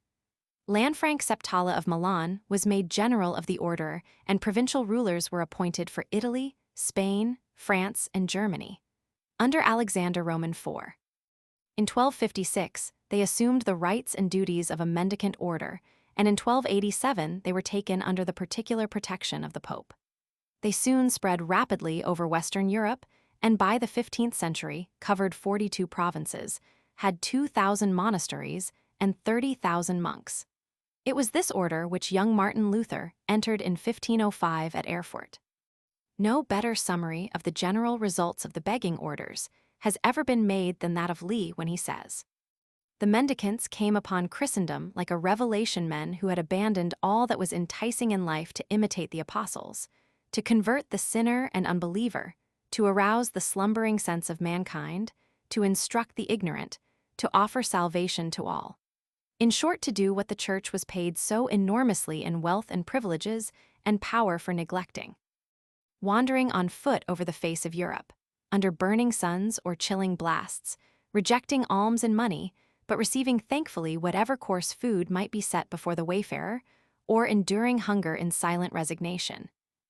Lanfranc Septala of Milan was made general of the order, and provincial rulers were appointed for Italy, Spain, France, and Germany, under Alexander Roman IV. In 1256, they assumed the rights and duties of a mendicant order, and in 1287 they were taken under the particular protection of the Pope. They soon spread rapidly over Western Europe, and by the 15th century covered 42 provinces, had 2,000 monasteries, and 30,000 monks. It was this order which young Martin Luther entered in 1505 at Erfurt. No better summary of the general results of the begging orders has ever been made than that of Lee when he says, "The mendicants came upon Christendom like a revelation men who had abandoned all that was enticing in life to imitate the apostles, to convert the sinner and unbeliever, to arouse the slumbering sense of mankind, to instruct the ignorant, to offer salvation to all. In short, to do what the Church was paid so enormously in wealth and privileges and power for neglecting. Wandering on foot over the face of Europe, under burning suns or chilling blasts, rejecting alms and money, but receiving thankfully whatever coarse food might be set before the wayfarer, or enduring hunger in silent resignation,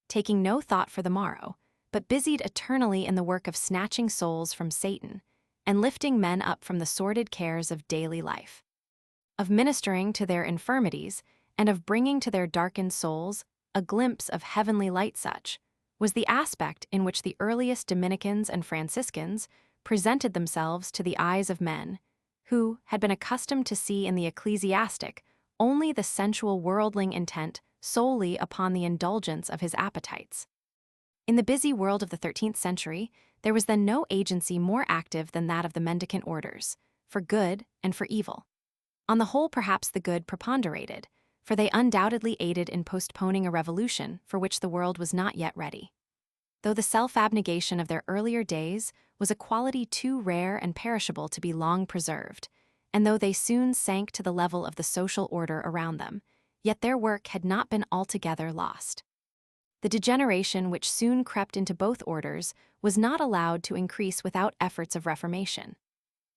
taking no thought for the morrow, but busied eternally in the work of snatching souls from Satan, and lifting men up from the sordid cares of daily life, of ministering to their infirmities, and of bringing to their darkened souls a glimpse of heavenly light. Such was the aspect in which the earliest Dominicans and Franciscans presented themselves to the eyes of men, who had been accustomed to see in the ecclesiastic only the sensual worldling intent solely upon the indulgence of his appetites. In the busy world of the 13th century, there was then no agency more active than that of the mendicant orders, for good and for evil. On the whole, perhaps the good preponderated, for they undoubtedly aided in postponing a revolution for which the world was not yet ready. Though the self-abnegation of their earlier days was a quality too rare and perishable to be long preserved, and though they soon sank to the level of the social order around them, yet their work had not been altogether lost. The degeneration which soon crept into both orders was not allowed to increase without efforts of reformation.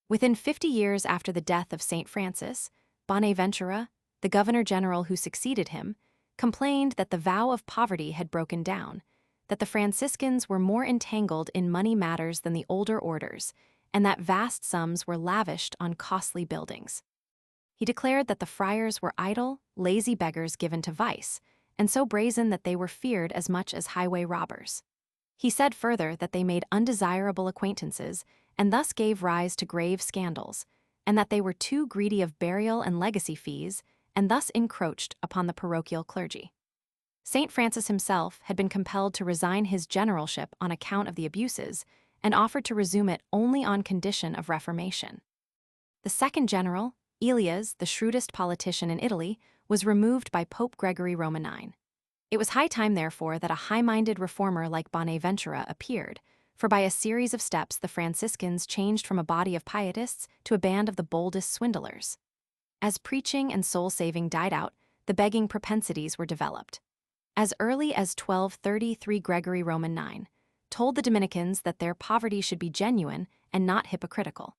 Within 50 years after the death of St. Francis, Bonaventura, the governor-general who succeeded him, complained that the vow of poverty had broken down, that the Franciscans were more entangled in money matters than the older orders, and that vast sums were lavished on costly buildings. He declared that the friars were idle, lazy beggars given to vice, and so brazen that they were feared as much as highway robbers. He said further that they made undesirable acquaintances and thus gave rise to grave scandals, and that they were too greedy of burial and legacy fees and thus encroached upon the parochial clergy. St. Francis himself had been compelled to resign his generalship on account of the abuses and offered to resume it only on condition of reformation. The second general, Elias, the shrewdest politician in Italy, was removed by Pope Gregory Roman IX. It was high time, therefore, that a high-minded reformer like Bonaventura appeared, for by a series of steps the Franciscans changed from a body of pietists to a band of the boldest swindlers. As preaching and soul-saving died out, the begging propensities were developed. As early as 1233, Gregory Roman IX told the Dominicans that their poverty should be genuine and not hypocritical.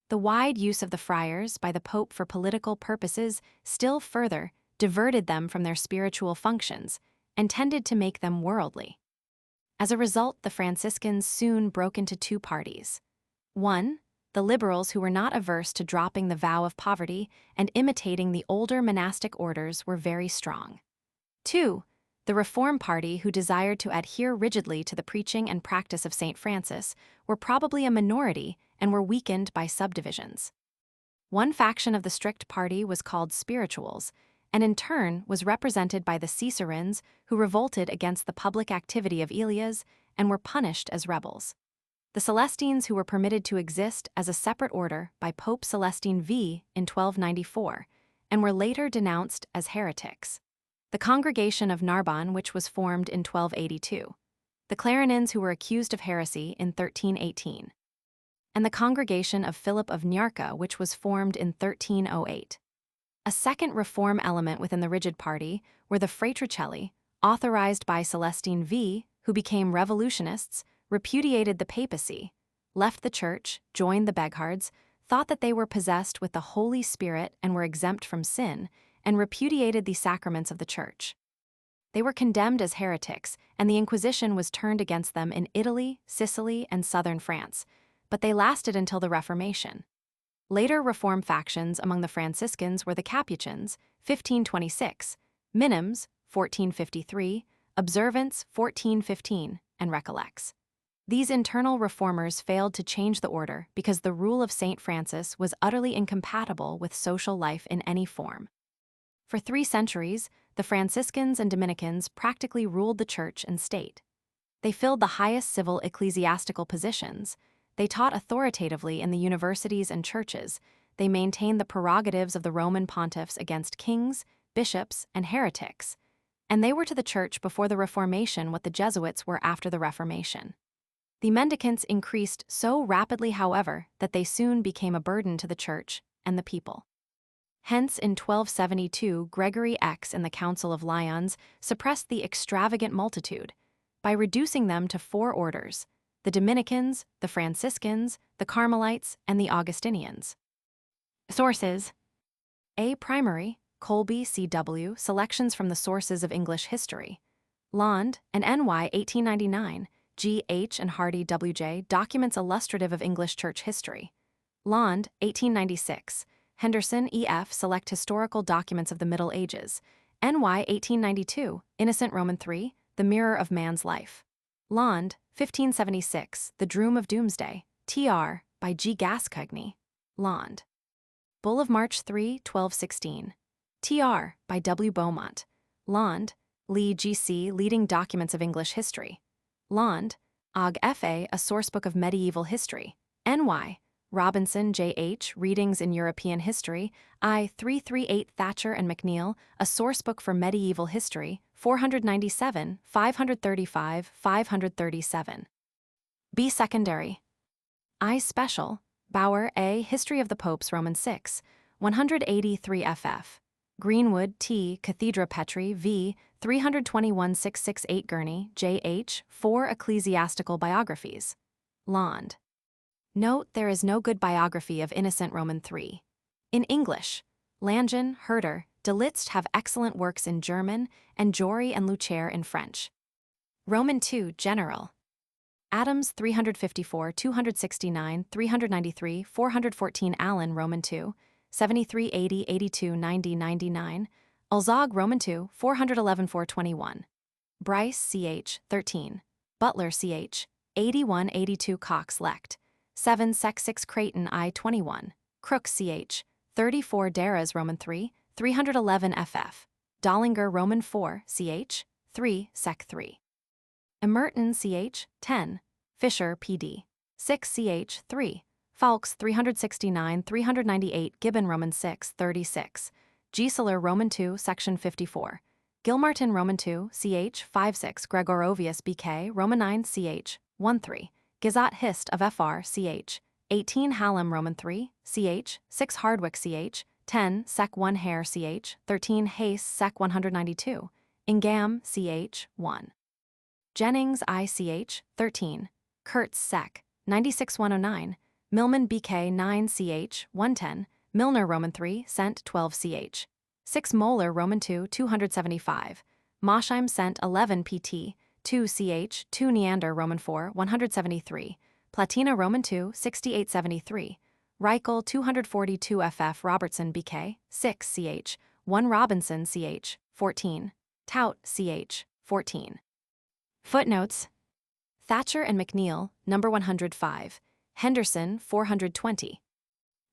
The wide use of the friars by the Pope for political purposes still further diverted them from their spiritual functions and tended to make them worldly. As a result, the Franciscans soon broke into two parties. One, the liberals, who were not averse to dropping the vow of poverty and imitating the older monastic orders, were very strong. Two, the Reform party, who desired to adhere rigidly to the preaching and practice of St. Francis, were probably a minority and were weakened by subdivisions. One faction of the strict party was called spirituals, and in turn was represented by the Caesarines, who revolted against the public activity of Elias and were punished as rebels. The Celestines, who were permitted to exist as a separate order by Pope Celestine V in 1294, and were later denounced as heretics. The Congregation of Narbonne, which was formed in 1282. The Clarinins, who were accused of heresy in 1318. And the Congregation of Philip of Nyarca, which was formed in 1308. A second reform element within the rigid party were the Fratricelli, authorized by Celestine V, who became revolutionists, repudiated the papacy, left the church, joined the Beghards, thought that they were possessed with the Holy Spirit and were exempt from sin, and repudiated the sacraments of the church. They were condemned as heretics, and the Inquisition was turned against them in Italy, Sicily, and southern France, but they lasted until the Reformation. Later reform factions among the Franciscans were the Capuchins, 1526, Minims, 1453, Observants, 1415, and Recollects. These internal reformers failed to change the order because the rule of St. Francis was utterly incompatible with social life in any form. For 3 centuries, the Franciscans and Dominicans practically ruled the church and state. They filled the highest civil ecclesiastical positions. They taught authoritatively in the universities and churches. They maintained the prerogatives of the Roman pontiffs against kings, bishops, and heretics. And they were to the church before the Reformation what the Jesuits were after the Reformation. The mendicants increased so rapidly, however, that they soon became a burden to the church and the people. Hence, in 1272, Gregory X in the Council of Lyons suppressed the extravagant multitude by reducing them to 4 orders: the Dominicans, the Franciscans, the Carmelites, and the Augustinians. Sources: A. Primary, Colby, C.W., Selections from the Sources of English History. Lond and N.Y. 1899, G. H. and Hardy, W.J., Documents Illustrative of English Church History. Lond, 1896. Henderson, E.F., Select Historical Documents of the Middle Ages. N.Y. 1892, Innocent Roman III, The Mirror of Man's Life. Lond, 1576, The Droom of Doomsday, Tr. by G. Gascoigne. Lond. Bull of March 3, 1216. Tr. by W. Beaumont. Lond, Lee, G.C., Leading Documents of English History. Lond, Aug. F.A., A Sourcebook of Medieval History. N.Y. Robinson, J.H., Readings in European History, I. 338. Thatcher and McNeill, A Sourcebook for Medieval History, 497, 535, 537. B. Secondary. I. Special, Bauer, A. History of the Popes, Roman VI, 183 ff. Greenwood, T. Cathedra Petri, v. 321-668 Gurney, J.H., 4 Ecclesiastical Biographies. Lond. Note: there is no good biography of Innocent Roman III. In English, Langen, Herder, de Litzt have excellent works in German, and Jory and Luchaire in French. Roman II, general. Adams 354, 269, 393, 414 Allen Roman II, 73, 80, 82, 90, 99, Alzog Roman II, 411, 421. Bryce ch. 13. Butler ch. 81, 82 Cox Lect. 7 Sec 6 Creighton I 21. Crook ch. 34 Darras Roman III, 311 ff. Dollinger Roman IV ch. 3 Sec 3. Emerton ch. 10. Fisher pd. 6 ch. 3. Fawkes 369, 398 Gibbon Roman 6, 36. Giesler Roman II section 54. Gilmartin Roman II ch. 56 Gregorovius bk Roman 9 ch. 13. Gizot Hist of fr ch. 18 Hallam Roman 3 ch. 6 Hardwick ch. 10 Sec 1 Hare ch. 13 Hayes Sec 192. Ingam ch. 1. Jennings ch. 13. Kurtz Sec. 96 109. Milman bk 9 ch. 110. Milner Roman 3 Cent 12 ch. 6 Moeller Roman 2 275. Mosheim Cent 11 pt. 2 ch. 2 Neander Roman 4 173. Platina Roman 2 6873. Reichel 242 ff. Robertson bk 6 ch. 1 Robinson ch. 14. Tout ch. 14. Footnotes: Thatcher and McNeill, number 105. Henderson, 420.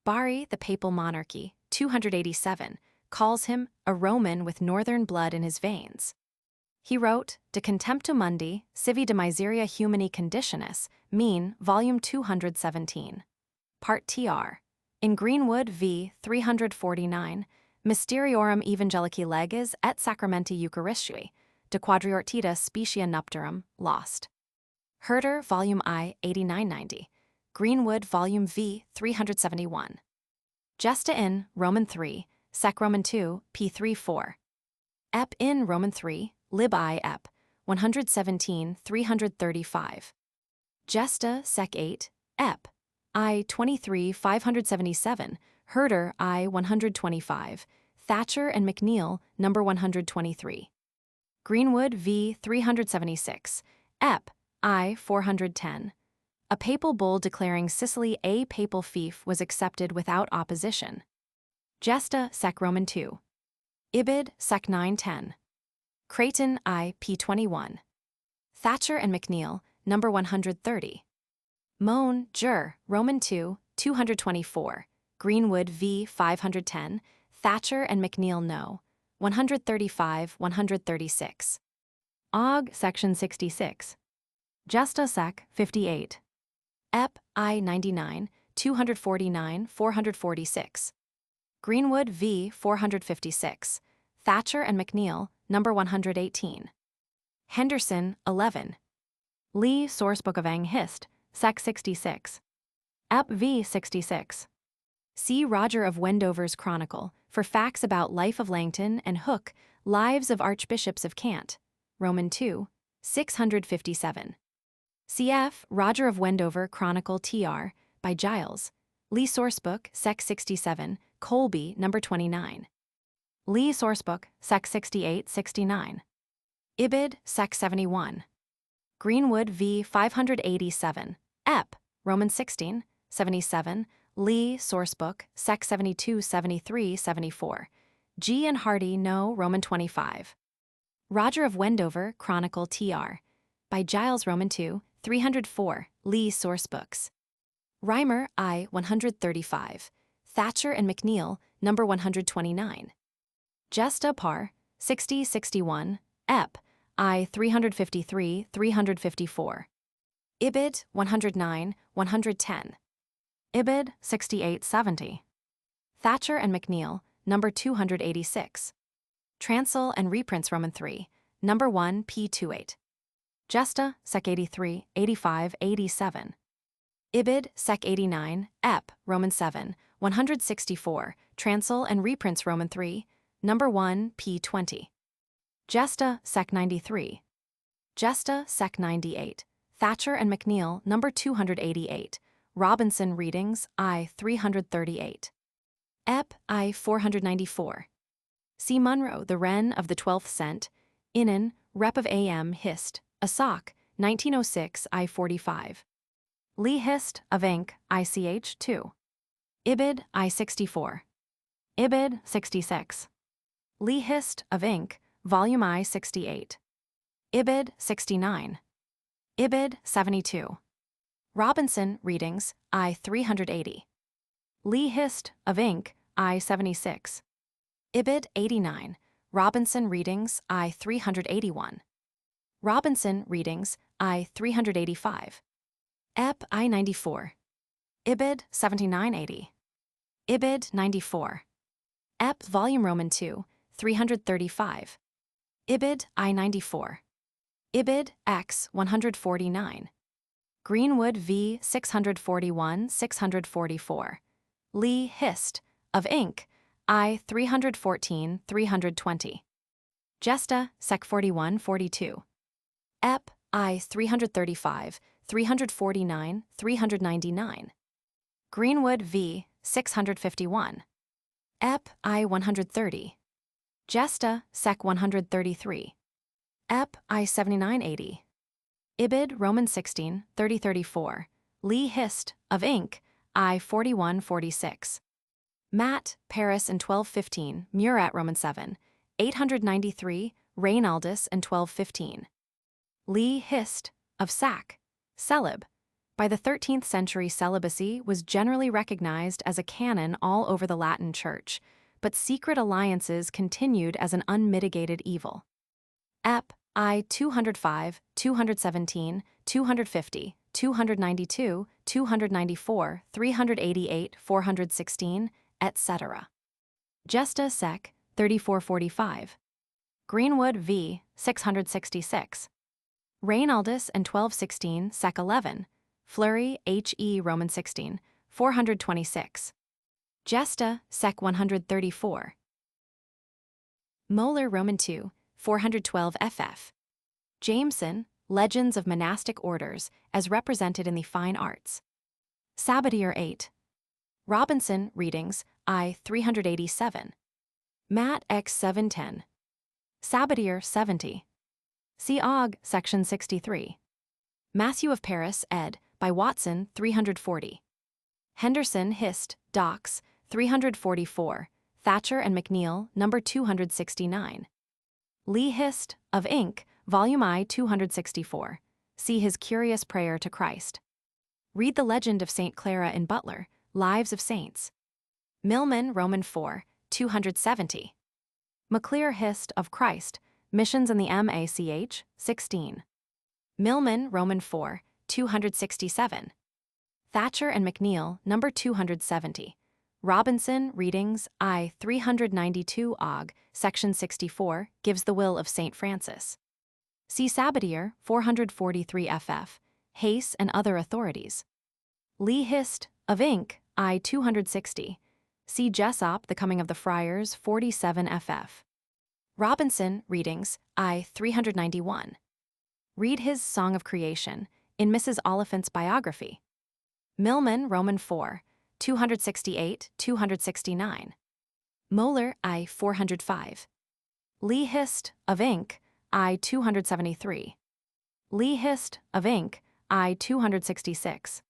Bari, The Papal Monarchy, 287, calls him a Roman with northern blood in his veins. He wrote, De Contemptu Mundi, Civi de Miseria Humani Conditionis, Mean, Volume 217. Part tr. In Greenwood v. 349, Mysteriorum Evangelici Leges et Sacramenti Eucharistui, de Quadriortita Specia Nuptorum, lost. Herder, Volume I, 8990. Greenwood, Volume V, 371. Gesta in, Roman 3, Sec Roman 2, p. 34. Ep in Roman 3, Lib I ep. 117, 335. Gesta, Sec 8, ep. I 23, 577, Herder I 125, Thatcher and McNeill, number 123. Greenwood v. 376, ep. I 410. A papal bull declaring Sicily a papal fief was accepted without opposition. Gesta Sec Roman 2. Ibid Sec 910. Creighton I p. 21. Thatcher and McNeill, number 130. Mohn, Jur, Roman 2, 224. Greenwood v. 510. Thatcher and McNeill no. 135, 136. Og. Section 66. Gesta Sec. 58. Ep. I 99, 249, 446. Greenwood v. 456. Thatcher and McNeill, number 118. Henderson, 11. Lee Sourcebook of Ang Hist, Sec. 66. Ep. v. 66. See Roger of Wendover's Chronicle for facts about Life of Langton and Hooke, Lives of Archbishops of Cant, Roman 2, 657. Cf. Roger of Wendover Chronicle tr. by Giles. Lee Sourcebook, Sec. 67, Colby, number 29. Lee Sourcebook, Sec. 68, 69. Ibid, Sec. 71. Greenwood v. 587. Ep. Roman 16, 77. Lee Sourcebook, Sec. 72, 73, 74. G. and Hardy no. Roman 25. Roger of Wendover Chronicle tr. by Giles Roman 2, 304. Lee Sourcebooks. Reimer I 135. Thatcher and McNeill, number 129. Gesta par. 60, 61. Ep. I 353, 354. Ibid 109, 110. Ibid 68, 70. Thatcher and McNeill, number 286. Transl and reprints Roman 3, number 1 p. 28. Gesta, Sec. 83, 85, 87. Ibid, Sec. 89, Ep. Roman 7, 164, Transl and reprints Roman 3, number 1 p. 20. Gesta, Sec. 93. Gesta, Sec. 98. Thatcher and McNeill, number 288. Robinson Readings, I 338. Ep. I 494. C. Munro, The Wren of the 12th Cent. Innen, Rep of A.M. Hist. Asak, 1906 I-45. Lee Hist, of Inc., ICH 2. Ibid, I-64. Ibid, 66. Lee Hist, of Inc., Volume I-68. Ibid, 69. Ibid, 72. Robinson, Readings, I-380. Lee Hist, of Inc., I-76. Ibid, 89. Robinson, Readings, I-381. Robinson, Readings, I-385. Ep. I-94. Ibid, 7980. Ibid, 94. Ep. Volume Roman 2, 335. Ibid, I-94. Ibid, X, 149. Greenwood v. 641-644. Lee Hist, of Inc., I-314, 320. Gesta, Sec. 41-42. Ep. I-335, 349, 399. Greenwood v. 651. Ep. I-130. Gesta, Sec. 133. Ep. I-7980. Ibid, Roman 16, 3034. Lee Hist, of Inc., I-4146. Matt, Paris in 1215, Murat Roman 7, 893, Reinaldus in 1215. Lee Hist, of Sac, Celib. By the 13th century, celibacy was generally recognized as a canon all over the Latin Church, but secret alliances continued as an unmitigated evil. Ep. I-205, 217, 250, 292, 294, 388, 416, etc. Gesta Sec. 3445. Greenwood v. 666. Reinaldus and 1216 Sec. 11. Fleury H.E. Roman 16, 426. Gesta Sec. 134. Moeller Roman 2, 412 ff. Jameson, Legends of Monastic Orders as represented in the Fine Arts. Sabatier 8. Robinson, Readings, I-387. Matt X 710. Sabatier 70. See Aug, Section 63. Matthew of Paris, ed., by Watson, 340. Henderson, Hist, Docs, 344. Thatcher and McNeill, number 269. Lee Hist, of Inc., Volume I 264. See his Curious Prayer to Christ. Read the Legend of St. Clara in Butler, Lives of Saints. Milman, Roman 4, 270. McClear Hist, of Christ, Missions in the MACH, 16. Milman, Roman 4, 267. Thatcher and McNeill, number 270. Robinson, Readings, I-392 Aug, Section 64, gives the will of St. Francis. See Sabatier, 443 ff. Hayes and other authorities. Lee Hist, of Inc., I-260. See Jessop, The Coming of the Friars, 47 ff. Robinson, Readings, I-391. Read his Song of Creation, in Mrs. Oliphant's biography. Milman, Roman 4, 268, 269. Moeller, I-405. Lee Hist, of Inc., I-273. Lee Hist, of Inc., I-266.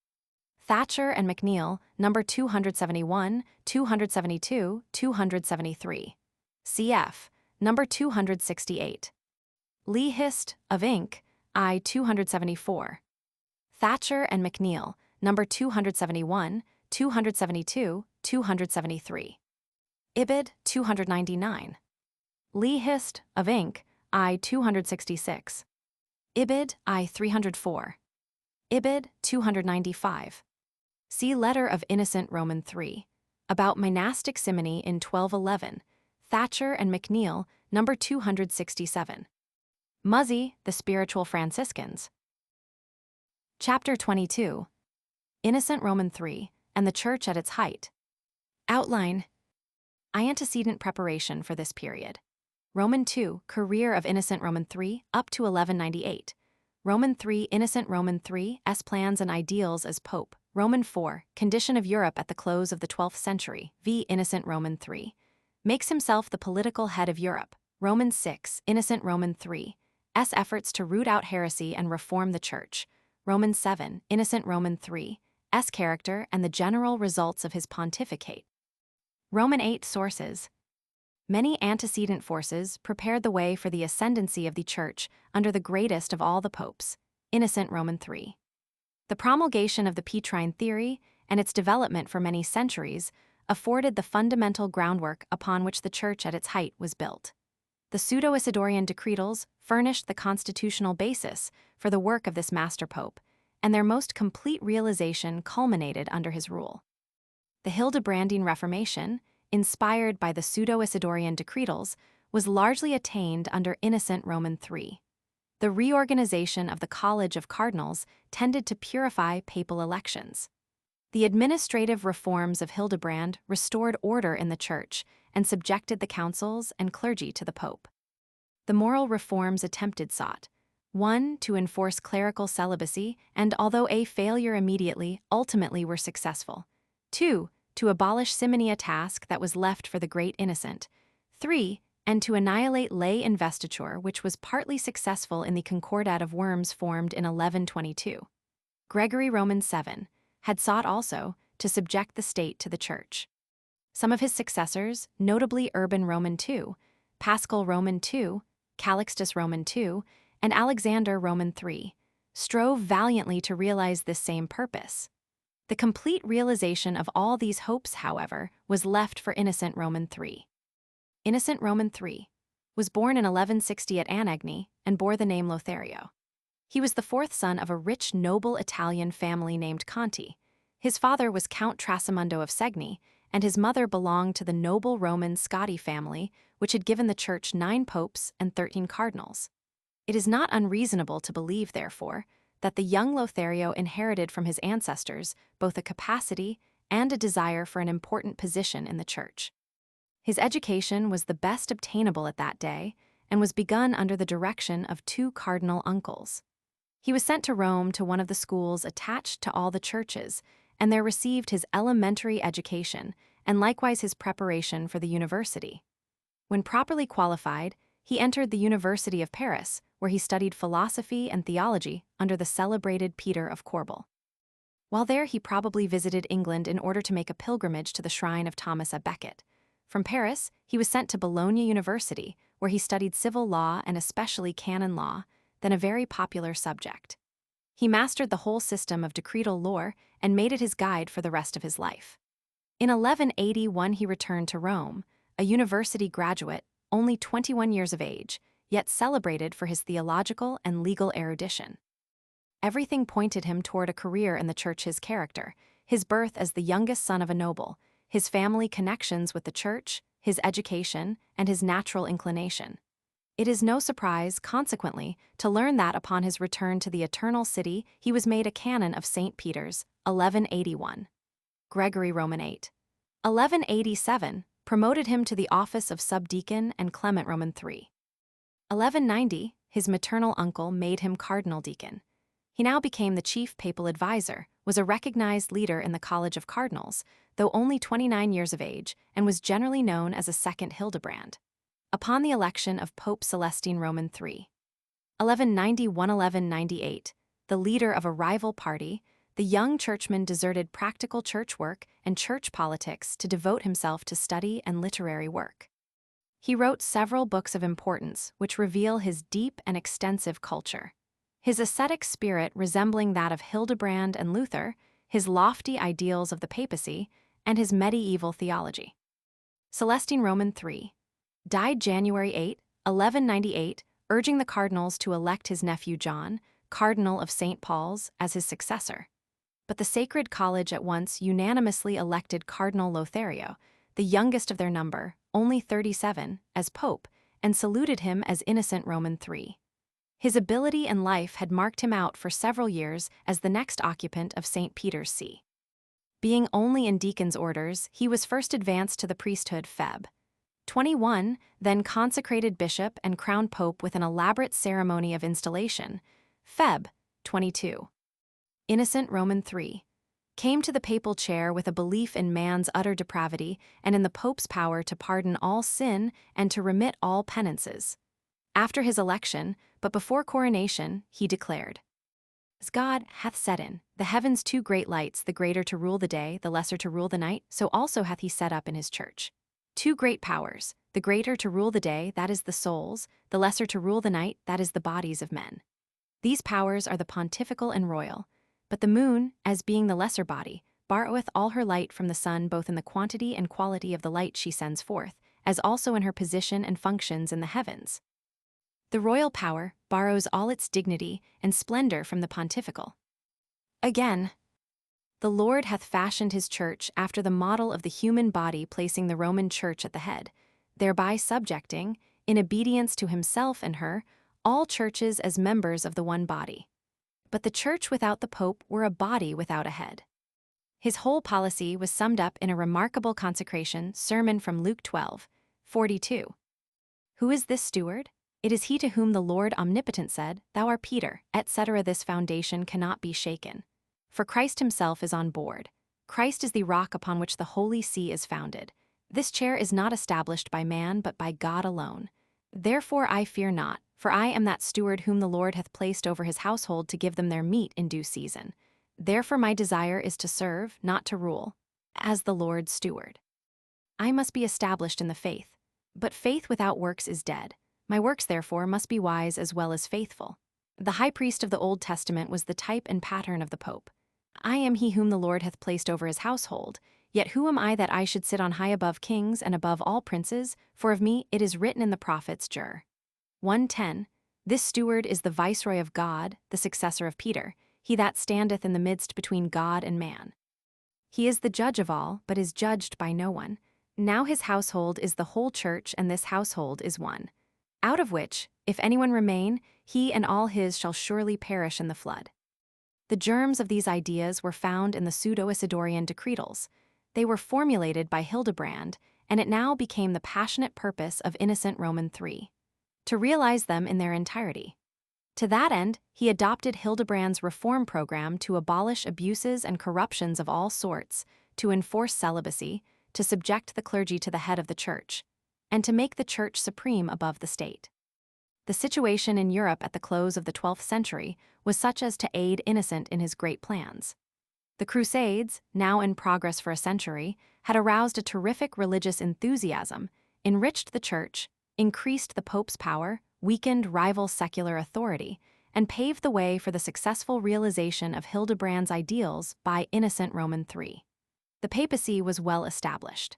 Thatcher and McNeill, number 271, 272, 273. Cf. number 268. Lee Hist, of Inc., I-274. Thatcher and McNeill, number 271, 272, 273. Ibid, 299. Lee Hist, of Inc., I-266. Ibid, I-304. Ibid, 295. See Letter of Innocent Roman 3. About monastic simony in 1211. Thatcher and McNeill, number 267. Muzzy, The Spiritual Franciscans. Chapter 22. Innocent Roman 3, and the Church at its height. Outline. Antecedent preparation for this period. Roman 2, Career of Innocent Roman 3, up to 1198. Roman 3, Innocent Roman 3, S. Plans and Ideals as Pope. Roman 4, Condition of Europe at the close of the 12th century, v. Innocent Roman 3. Makes himself the political head of Europe. Roman 6, Innocent Roman 3. efforts to root out heresy and reform the Church, Romans 7, Innocent Roman 3, character and the general results of his pontificate. Roman 8 sources. Many antecedent forces prepared the way for the ascendancy of the Church under the greatest of all the popes, Innocent Roman 3. The promulgation of the Petrine theory and its development for many centuries afforded the fundamental groundwork upon which the Church at its height was built. The Pseudo-Isidorian decretals furnished the constitutional basis for the work of this master pope, and their most complete realization culminated under his rule. The Hildebrandine Reformation, inspired by the Pseudo-Isidorian decretals, was largely attained under Innocent Roman 3. The reorganization of the College of Cardinals tended to purify papal elections. The administrative reforms of Hildebrand restored order in the Church and subjected the councils and clergy to the Pope. The moral reforms attempted sought: 1. To enforce clerical celibacy, and although a failure immediately, ultimately were successful. 2. To abolish simony, a task that was left for the great Innocent. 3. And to annihilate lay investiture, which was partly successful in the Concordat of Worms formed in 1122. Gregory Roman 7 had sought also to subject the state to the Church. Some of his successors, notably Urban Roman II, Paschal Roman II, Calixtus Roman II, and Alexander Roman III, strove valiantly to realize this same purpose. The complete realization of all these hopes, however, was left for Innocent Roman III. Innocent Roman III was born in 1160 at Anagni and bore the name Lothario. He was the fourth son of a rich, noble Italian family named Conti. His father was Count Trasimundo of Segni, and his mother belonged to the noble Roman Scotti family, which had given the Church 9 popes and 13 cardinals. It is not unreasonable to believe, therefore, that the young Lothario inherited from his ancestors both a capacity and a desire for an important position in the Church. His education was the best obtainable at that day and was begun under the direction of 2 cardinal uncles. He was sent to Rome to one of the schools attached to all the churches, and there received his elementary education and likewise his preparation for the university. When properly qualified, he entered the University of Paris, where he studied philosophy and theology under the celebrated Peter of Corbel. While there, he probably visited England in order to make a pilgrimage to the shrine of Thomas à Becket. From Paris, he was sent to Bologna University, where he studied civil law and especially canon law, then a very popular subject. He mastered the whole system of decretal lore and made it his guide for the rest of his life. In 1181 he returned to Rome, a university graduate, only 21 years of age, yet celebrated for his theological and legal erudition. Everything pointed him toward a career in the Church: his character, his birth as the youngest son of a noble, his family connections with the Church, his education, and his natural inclination. It is no surprise, consequently, to learn that upon his return to the Eternal City he was made a canon of St. Peter's, 1181. Gregory Roman 8. 1187 promoted him to the office of subdeacon, and Clement Roman 3. 1190, his maternal uncle made him cardinal deacon. He now became the chief papal advisor, was a recognized leader in the College of Cardinals, though only 29 years of age, and was generally known as a second Hildebrand. Upon the election of Pope Celestine Roman III, 1191–1198, the leader of a rival party, the young churchman deserted practical church work and church politics to devote himself to study and literary work. He wrote several books of importance which reveal his deep and extensive culture. His ascetic spirit resembling that of Hildebrand and Luther, his lofty ideals of the papacy, and his medieval theology. Celestine Roman III died January 8, 1198, urging the cardinals to elect his nephew John, Cardinal of St. Paul's, as his successor. But the Sacred College at once unanimously elected Cardinal Lothario, the youngest of their number, only 37, as pope, and saluted him as Innocent Roman III. His ability and life had marked him out for several years as the next occupant of St. Peter's See. Being only in deacon's orders, he was first advanced to the priesthood Feb. 21, then consecrated bishop and crowned pope with an elaborate ceremony of installation, Feb. 22. Innocent Roman III came to the papal chair with a belief in man's utter depravity and in the pope's power to pardon all sin and to remit all penances. After his election, but before coronation, he declared, "As God hath set in the heavens two great lights, the greater to rule the day, the lesser to rule the night, so also hath he set up in his church two great powers, the greater to rule the day, that is the souls, the lesser to rule the night, that is the bodies of men. These powers are the pontifical and royal. But the moon, as being the lesser body, borroweth all her light from the sun, both in the quantity and quality of the light she sends forth, as also in her position and functions in the heavens. The royal power borrows all its dignity and splendor from the pontifical. Again, the Lord hath fashioned his church after the model of the human body, placing the Roman Church at the head, thereby subjecting, in obedience to himself and her, all churches as members of the one body. But the church without the pope were a body without a head." His whole policy was summed up in a remarkable consecration sermon from Luke 12:42. "Who is this steward? It is he to whom the Lord omnipotent said, Thou art Peter, etc. This foundation cannot be shaken. For Christ himself is on board. Christ is the rock upon which the Holy See is founded. This chair is not established by man, but by God alone. Therefore I fear not, for I am that steward whom the Lord hath placed over his household to give them their meat in due season. Therefore my desire is to serve, not to rule, as the Lord's steward. I must be established in the faith. But faith without works is dead. My works therefore must be wise as well as faithful." The high priest of the Old Testament was the type and pattern of the Pope. "I am he whom the Lord hath placed over his household. Yet who am I that I should sit on high above kings and above all princes? For of me it is written in the prophets, Jer. 1:10, This steward is the viceroy of God, the successor of Peter, he that standeth in the midst between God and man. He is the judge of all, but is judged by no one. Now his household is the whole church, and this household is one. Out of which, if anyone remain, he and all his shall surely perish in the flood." The germs of these ideas were found in the Pseudo-Isidorian decretals. They were formulated by Hildebrand, and it now became the passionate purpose of Innocent Roman III to realize them in their entirety. To that end, he adopted Hildebrand's reform program to abolish abuses and corruptions of all sorts, to enforce celibacy, to subject the clergy to the head of the church, and to make the church supreme above the state. The situation in Europe at the close of the 12th century was such as to aid Innocent in his great plans. The Crusades, now in progress for a century, had aroused a terrific religious enthusiasm, enriched the church, increased the Pope's power, weakened rival secular authority, and paved the way for the successful realization of Hildebrand's ideals by Innocent Roman III. The papacy was well established.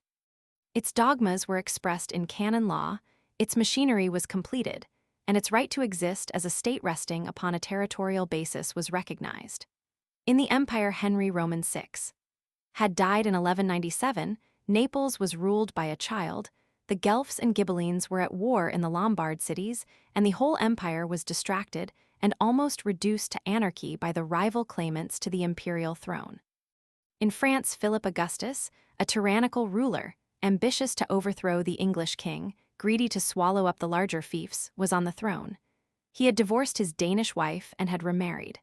Its dogmas were expressed in canon law, its machinery was completed, and its right to exist as a state resting upon a territorial basis was recognized. In the empire Henry Roman VI had died in 1197, Naples was ruled by a child, the Guelphs and Ghibellines were at war in the Lombard cities, and the whole empire was distracted and almost reduced to anarchy by the rival claimants to the imperial throne. In France, Philip Augustus, a tyrannical ruler, ambitious to overthrow the English king, greedy to swallow up the larger fiefs, was on the throne. He had divorced his Danish wife and had remarried.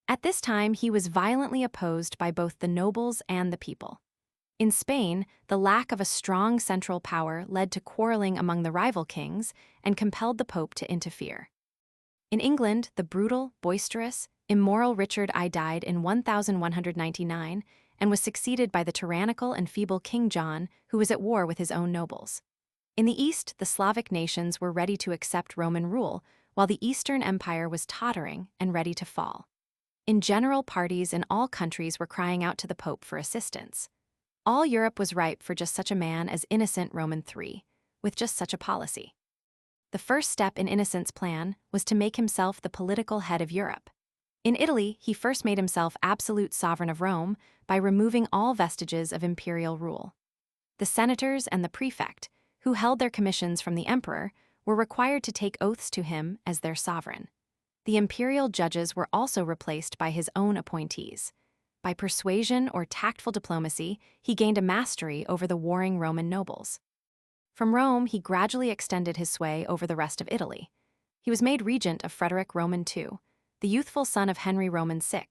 At this time, he was violently opposed by both the nobles and the people. In Spain, the lack of a strong central power led to quarreling among the rival kings and compelled the Pope to interfere. In England, the brutal, boisterous, immoral Richard I died in 1199 and was succeeded by the tyrannical and feeble King John, who was at war with his own nobles. In the East, the Slavic nations were ready to accept Roman rule, while the Eastern Empire was tottering and ready to fall. In general, parties in all countries were crying out to the Pope for assistance. All Europe was ripe for just such a man as Innocent Roman III, with just such a policy. The first step in Innocent's plan was to make himself the political head of Europe. In Italy, he first made himself absolute sovereign of Rome by removing all vestiges of imperial rule. The senators and the prefect, who held their commissions from the emperor, were required to take oaths to him as their sovereign. The imperial judges were also replaced by his own appointees. By persuasion or tactful diplomacy, he gained a mastery over the warring Roman nobles. From Rome, he gradually extended his sway over the rest of Italy. He was made regent of Frederick Roman II, the youthful son of Henry Roman VI,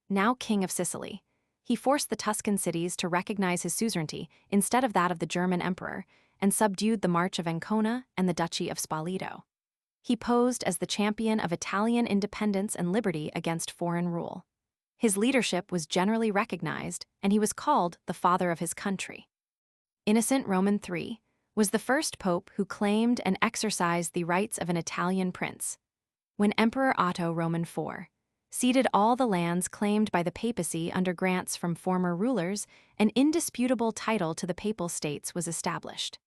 now king of Sicily. He forced the Tuscan cities to recognize his suzerainty instead of that of the German emperor, and subdued the March of Ancona and the Duchy of Spoleto. He posed as the champion of Italian independence and liberty against foreign rule. His leadership was generally recognized, and he was called the father of his country. Innocent Roman III was the first pope who claimed and exercised the rights of an Italian prince. When Emperor Otto Roman IV ceded all the lands claimed by the papacy under grants from former rulers, an indisputable title to the papal states was established.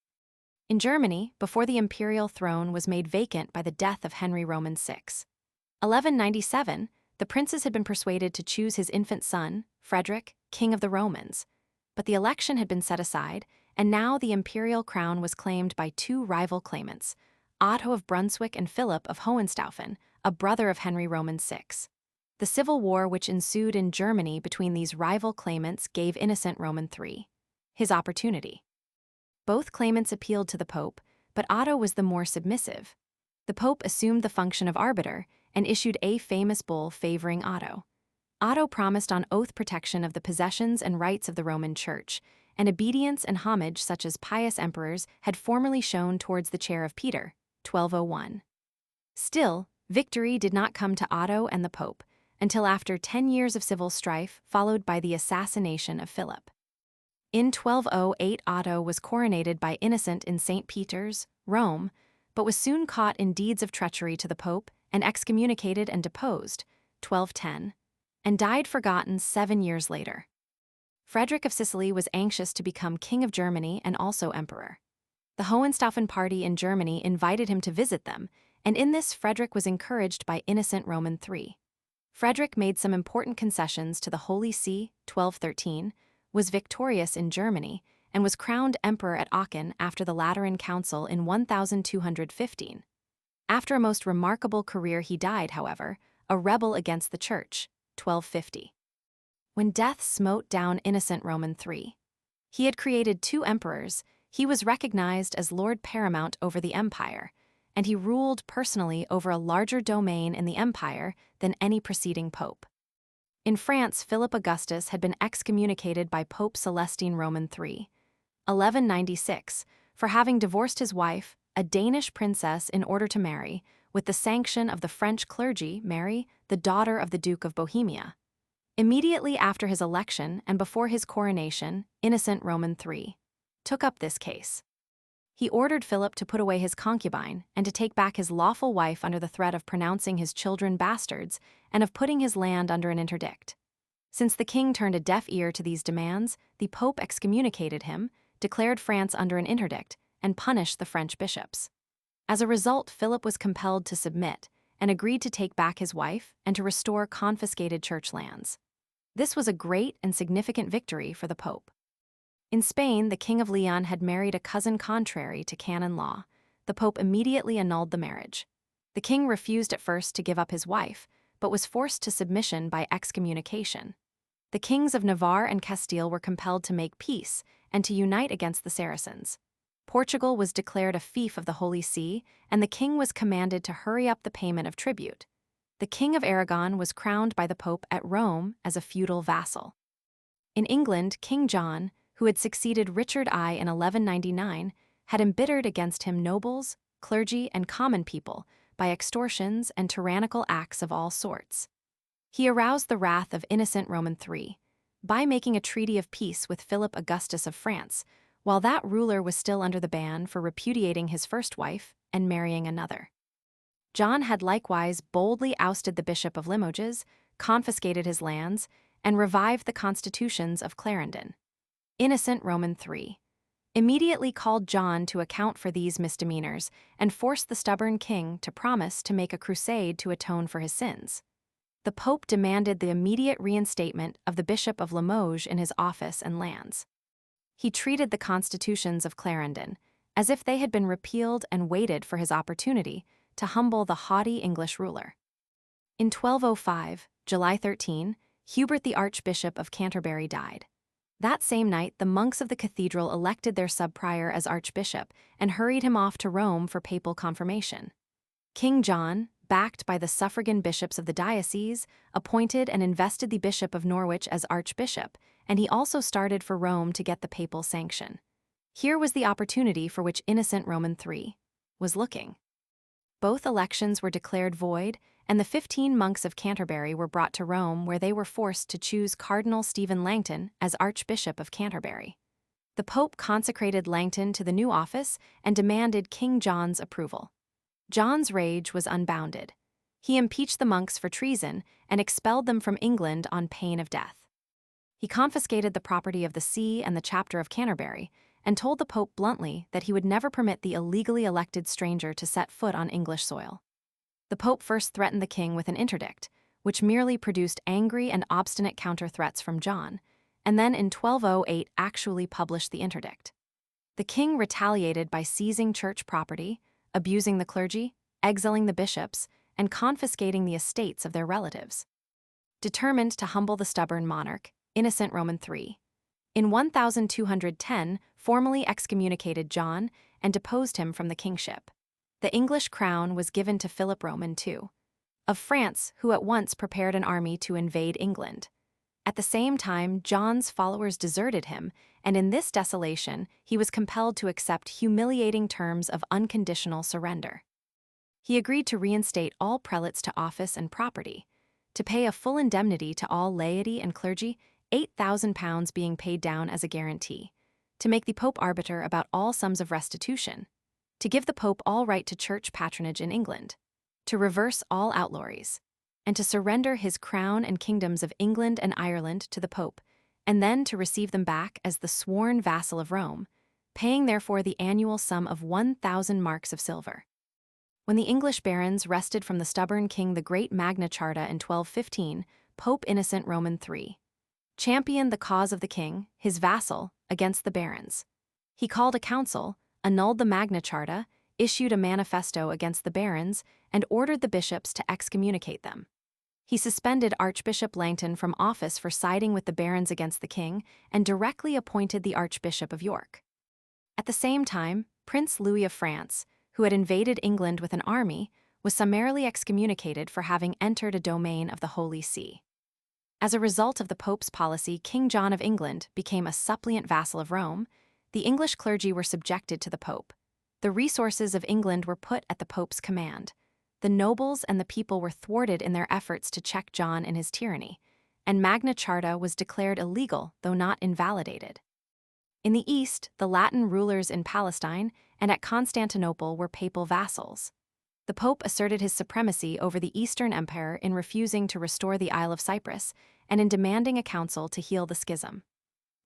In Germany, before the imperial throne was made vacant by the death of Henry Roman VI. 1197, the princes had been persuaded to choose his infant son, Frederick, King of the Romans. But the election had been set aside, and now the imperial crown was claimed by two rival claimants, Otto of Brunswick and Philip of Hohenstaufen, a brother of Henry Roman VI. The civil war which ensued in Germany between these rival claimants gave Innocent Roman III his opportunity. Both claimants appealed to the Pope, but Otto was the more submissive. The Pope assumed the function of arbiter and issued a famous bull favoring Otto. Otto promised on oath protection of the possessions and rights of the Roman Church, and obedience and homage such as pious emperors had formerly shown towards the chair of Peter, 1201. Still, victory did not come to Otto and the Pope until after 10 years of civil strife, followed by the assassination of Philip. In 1208, Otto was coronated by Innocent in St. Peter's, Rome, but was soon caught in deeds of treachery to the Pope and excommunicated and deposed, 1210, and died forgotten 7 years later. Frederick of Sicily was anxious to become King of Germany and also Emperor. The Hohenstaufen party in Germany invited him to visit them, and in this Frederick was encouraged by Innocent Roman III. Frederick made some important concessions to the Holy See, 1213, was victorious in Germany, and was crowned emperor at Aachen after the Lateran Council in 1215. After a most remarkable career he died, however, a rebel against the Church, 1250. When death smote down Innocent Roman III, he had created 2 emperors. He was recognized as Lord Paramount over the empire, and he ruled personally over a larger domain in the empire than any preceding pope. In France, Philip Augustus had been excommunicated by Pope Celestine Roman III, 1196, for having divorced his wife, a Danish princess, in order to marry, with the sanction of the French clergy, Mary, the daughter of the Duke of Bohemia. Immediately after his election and before his coronation, Innocent Roman III took up this case. He ordered Philip to put away his concubine and to take back his lawful wife under the threat of pronouncing his children bastards and of putting his land under an interdict. Since the king turned a deaf ear to these demands, the Pope excommunicated him, declared France under an interdict, and punished the French bishops. As a result, Philip was compelled to submit and agreed to take back his wife and to restore confiscated church lands. This was a great and significant victory for the Pope. In Spain, the King of Leon had married a cousin contrary to canon law. The Pope immediately annulled the marriage. The king refused at first to give up his wife, but was forced to submission by excommunication. The kings of Navarre and Castile were compelled to make peace and to unite against the Saracens. Portugal was declared a fief of the Holy See, and the king was commanded to hurry up the payment of tribute. The King of Aragon was crowned by the Pope at Rome as a feudal vassal. In England, King John, who had succeeded Richard I in 1199, had embittered against him nobles, clergy, and common people by extortions and tyrannical acts of all sorts. He aroused the wrath of Innocent Roman III by making a treaty of peace with Philip Augustus of France, while that ruler was still under the ban for repudiating his first wife and marrying another. John had likewise boldly ousted the Bishop of Limoges, confiscated his lands, and revived the constitutions of Clarendon. Innocent Roman III immediately called John to account for these misdemeanors and forced the stubborn king to promise to make a crusade to atone for his sins. The Pope demanded the immediate reinstatement of the Bishop of Limoges in his office and lands. He treated the constitutions of Clarendon as if they had been repealed and waited for his opportunity to humble the haughty English ruler. In 1205, July 13, Hubert the Archbishop of Canterbury died. That same night, the monks of the cathedral elected their sub-prior as archbishop and hurried him off to Rome for papal confirmation. King John, backed by the suffragan bishops of the diocese, appointed and invested the Bishop of Norwich as archbishop, and he also started for Rome to get the papal sanction. Here was the opportunity for which Innocent Roman III was looking. both elections were declared void, and the 15 monks of Canterbury were brought to Rome, where they were forced to choose Cardinal Stephen Langton as Archbishop of Canterbury. The Pope consecrated Langton to the new office and demanded King John's approval. John's rage was unbounded. He impeached the monks for treason and expelled them from England on pain of death. He confiscated the property of the see and the chapter of Canterbury, and told the Pope bluntly that he would never permit the illegally elected stranger to set foot on English soil. The Pope first threatened the king with an interdict, which merely produced angry and obstinate counter-threats from John, and then in 1208 actually published the interdict. The king retaliated by seizing church property, abusing the clergy, exiling the bishops, and confiscating the estates of their relatives. Determined to humble the stubborn monarch, Innocent Roman III, in 1210 formally excommunicated John and deposed him from the kingship. The English crown was given to Philip Roman II, of France, who at once prepared an army to invade England. At the same time, John's followers deserted him, and in this desolation, he was compelled to accept humiliating terms of unconditional surrender. He agreed to reinstate all prelates to office and property, to pay a full indemnity to all laity and clergy, £8,000 being paid down as a guarantee, to make the Pope arbiter about all sums of restitution, to give the Pope all right to church patronage in England, to reverse all outlawries, and to surrender his crown and kingdoms of England and Ireland to the Pope, and then to receive them back as the sworn vassal of Rome, paying therefore the annual sum of 1,000 marks of silver. When the English barons wrested from the stubborn king the great Magna Charta in 1215, Pope Innocent Roman III championed the cause of the king, his vassal, against the barons. He called a council, annulled the Magna Charta, issued a manifesto against the barons, and ordered the bishops to excommunicate them. He suspended Archbishop Langton from office for siding with the barons against the king and directly appointed the Archbishop of York. At the same time, Prince Louis of France, who had invaded England with an army, was summarily excommunicated for having entered a domain of the Holy See. As a result of the Pope's policy, King John of England became a suppliant vassal of Rome. The English clergy were subjected to the Pope. The resources of England were put at the Pope's command. The nobles and the people were thwarted in their efforts to check John in his tyranny, and Magna Charta was declared illegal, though not invalidated. In the East, the Latin rulers in Palestine and at Constantinople were papal vassals. The Pope asserted his supremacy over the Eastern Empire in refusing to restore the Isle of Cyprus and in demanding a council to heal the schism.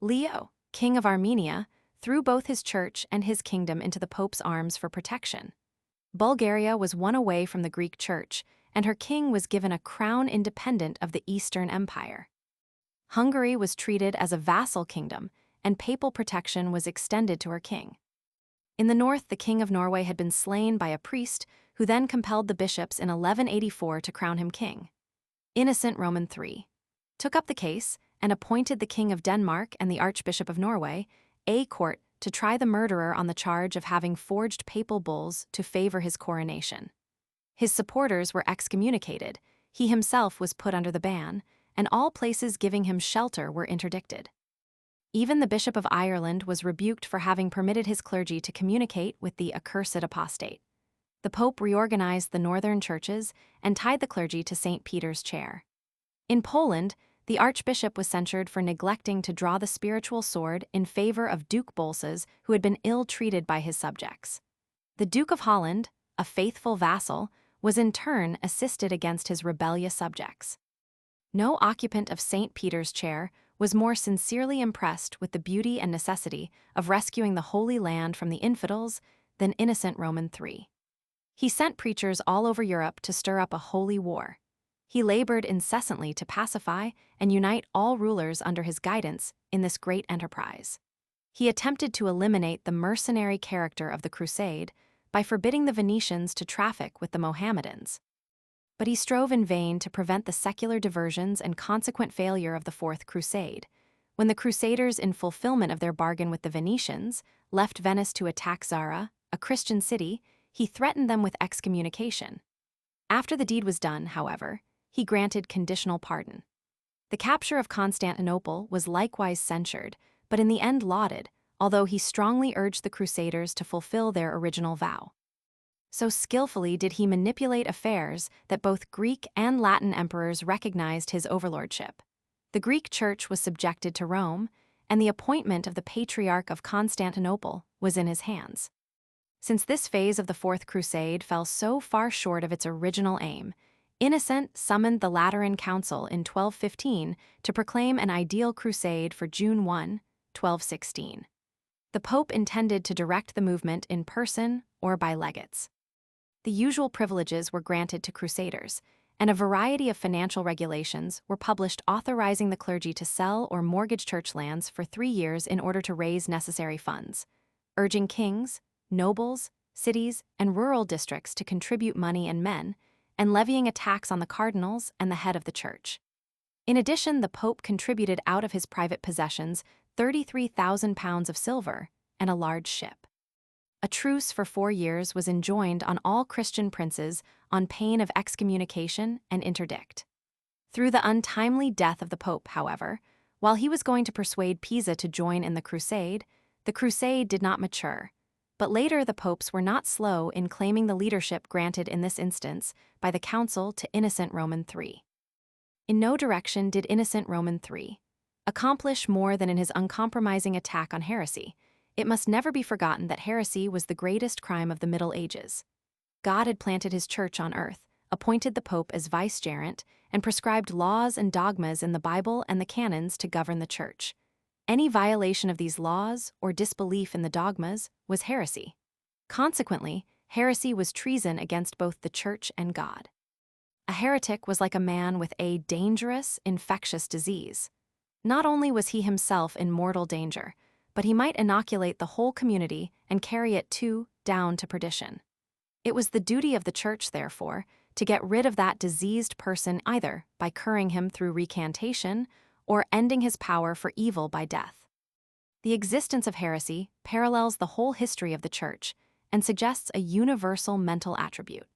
Leo, king of Armenia, threw both his church and his kingdom into the Pope's arms for protection. Bulgaria was won away from the Greek Church, and her king was given a crown independent of the Eastern Empire. Hungary was treated as a vassal kingdom, and papal protection was extended to her king. In the north, the king of Norway had been slain by a priest who then compelled the bishops in 1184 to crown him king. Innocent Roman III took up the case and appointed the king of Denmark and the Archbishop of Norway, a court, to try the murderer on the charge of having forged papal bulls to favor his coronation. His supporters were excommunicated, he himself was put under the ban, and all places giving him shelter were interdicted. Even the Bishop of Ireland was rebuked for having permitted his clergy to communicate with the accursed apostate. The Pope reorganized the northern churches and tied the clergy to St. Peter's chair. In Poland, the archbishop was censured for neglecting to draw the spiritual sword in favor of Duke Bolsas, who had been ill-treated by his subjects. The Duke of Holland, a faithful vassal, was in turn assisted against his rebellious subjects. No occupant of St. Peter's chair was more sincerely impressed with the beauty and necessity of rescuing the Holy Land from the infidels than Innocent Roman III. He sent preachers all over Europe to stir up a holy war. He labored incessantly to pacify and unite all rulers under his guidance in this great enterprise. He attempted to eliminate the mercenary character of the crusade by forbidding the Venetians to traffic with the Mohammedans. But he strove in vain to prevent the secular diversions and consequent failure of the Fourth Crusade. When the Crusaders, in fulfillment of their bargain with the Venetians, left Venice to attack Zara, a Christian city, he threatened them with excommunication. After the deed was done, however, he granted conditional pardon. The capture of Constantinople was likewise censured, but in the end lauded, although he strongly urged the Crusaders to fulfill their original vow. So skillfully did he manipulate affairs that both Greek and Latin emperors recognized his overlordship. The Greek Church was subjected to Rome, and the appointment of the Patriarch of Constantinople was in his hands. Since this phase of the Fourth Crusade fell so far short of its original aim, Innocent summoned the Lateran Council in 1215 to proclaim an ideal crusade for June 1, 1216. The Pope intended to direct the movement in person or by legates. The usual privileges were granted to crusaders, and a variety of financial regulations were published authorizing the clergy to sell or mortgage church lands for 3 years in order to raise necessary funds, urging kings, nobles, cities, and rural districts to contribute money and men, and levying a tax on the cardinals and the head of the church. In addition, the Pope contributed out of his private possessions 33,000 pounds of silver and a large ship. A truce for 4 years was enjoined on all Christian princes on pain of excommunication and interdict. Through the untimely death of the Pope, however, while he was going to persuade Pisa to join in the crusade did not mature. But later the popes were not slow in claiming the leadership granted in this instance by the council to Innocent Roman III. In no direction did Innocent Roman III accomplish more than in his uncompromising attack on heresy. It must never be forgotten that heresy was the greatest crime of the Middle Ages. God had planted his church on earth, appointed the Pope as vicegerent, and prescribed laws and dogmas in the Bible and the canons to govern the church. Any violation of these laws or disbelief in the dogmas was heresy. Consequently, heresy was treason against both the church and God. A heretic was like a man with a dangerous, infectious disease. Not only was he himself in mortal danger, but he might inoculate the whole community and carry it down to perdition. It was the duty of the church, therefore, to get rid of that diseased person either by curing him through recantation or ending his power for evil by death. The existence of heresy parallels the whole history of the church and suggests a universal mental attribute.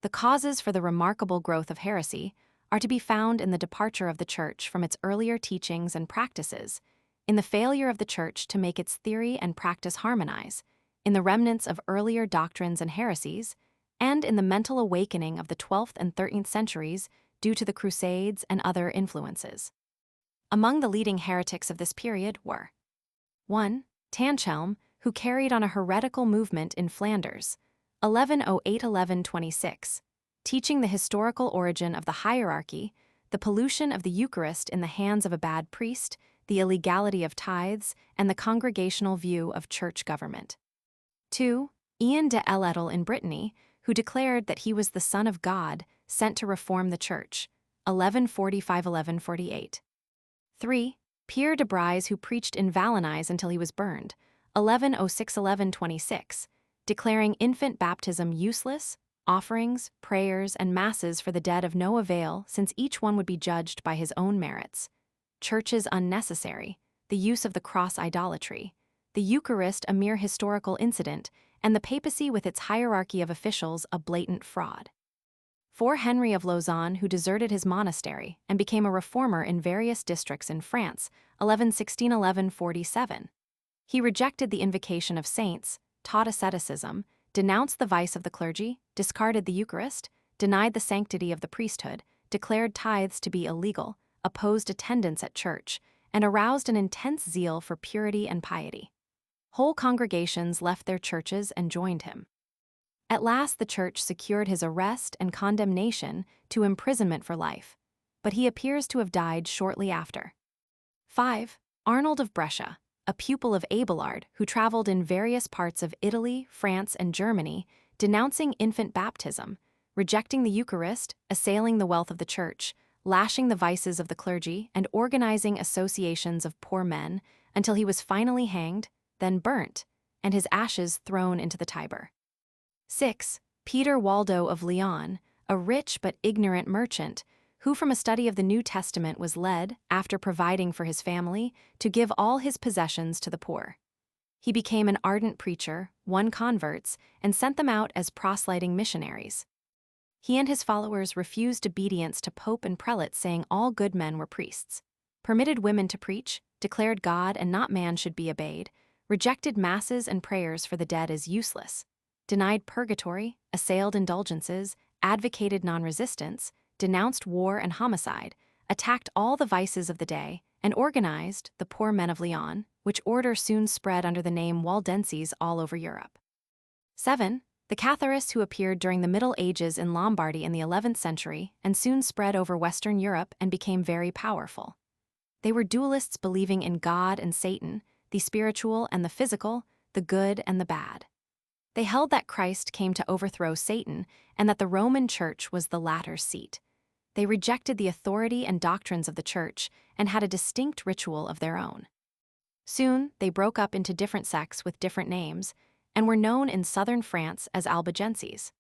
The causes for the remarkable growth of heresy are to be found in the departure of the church from its earlier teachings and practices, in the failure of the church to make its theory and practice harmonize, in the remnants of earlier doctrines and heresies, and in the mental awakening of the 12th and 13th centuries due to the Crusades and other influences. Among the leading heretics of this period were 1. Tanchelm, who carried on a heretical movement in Flanders, 1108–1126, teaching the historical origin of the hierarchy, the pollution of the Eucharist in the hands of a bad priest, the illegality of tithes, and the congregational view of church government. 2. Ian de l'Ettle in Brittany, who declared that he was the Son of God sent to reform the church, 1145–1148. 3. Pierre de Brise, who preached in Valenize until he was burned, 1106–1126, declaring infant baptism useless, offerings, prayers, and masses for the dead of no avail since each one would be judged by his own merits, churches unnecessary, the use of the cross idolatry, the Eucharist a mere historical incident, and the papacy with its hierarchy of officials a blatant fraud. 4. Henry of Lausanne, who deserted his monastery and became a reformer in various districts in France, 1116–1147. He rejected the invocation of saints, taught asceticism, denounced the vice of the clergy, discarded the Eucharist, denied the sanctity of the priesthood, declared tithes to be illegal, opposed attendance at church, and aroused an intense zeal for purity and piety. Whole congregations left their churches and joined him. At last the church secured his arrest and condemnation to imprisonment for life, but he appears to have died shortly after. 5. Arnold of Brescia, a pupil of Abelard who traveled in various parts of Italy, France, and Germany, denouncing infant baptism, rejecting the Eucharist, assailing the wealth of the church, lashing the vices of the clergy, and organizing associations of poor men until he was finally hanged, then burnt, and his ashes thrown into the Tiber. 6. Peter Waldo of Lyon, a rich but ignorant merchant, who from a study of the New Testament was led, after providing for his family, to give all his possessions to the poor. He became an ardent preacher, won converts, and sent them out as proselyting missionaries. He and his followers refused obedience to pope and prelates, saying all good men were priests, permitted women to preach, declared God and not man should be obeyed, rejected masses and prayers for the dead as useless, denied purgatory, assailed indulgences, advocated non-resistance, denounced war and homicide, attacked all the vices of the day, and organized the Poor Men of Leon, which order soon spread under the name Waldenses all over Europe. 7. The Catharists, who appeared during the Middle Ages in Lombardy in the 11th century and soon spread over Western Europe and became very powerful. They were dualists believing in God and Satan, the spiritual and the physical, the good and the bad. They held that Christ came to overthrow Satan and that the Roman Church was the latter's seat. They rejected the authority and doctrines of the Church and had a distinct ritual of their own. Soon, they broke up into different sects with different names and were known in southern France as Albigenses.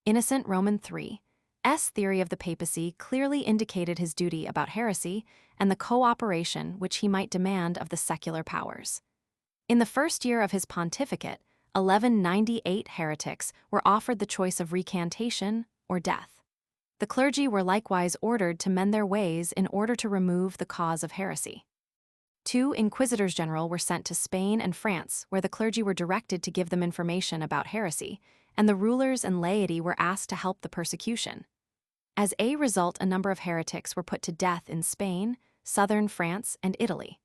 Innocent Roman III's theory of the papacy clearly indicated his duty about heresy and the cooperation which he might demand of the secular powers. In the first year of his pontificate, 1198 heretics were offered the choice of recantation or death. The clergy were likewise ordered to mend their ways in order to remove the cause of heresy. 2 inquisitors general were sent to Spain and France, where the clergy were directed to give them information about heresy, and the rulers and laity were asked to help the persecution. As a result, a number of heretics were put to death in Spain, southern France, and Italy.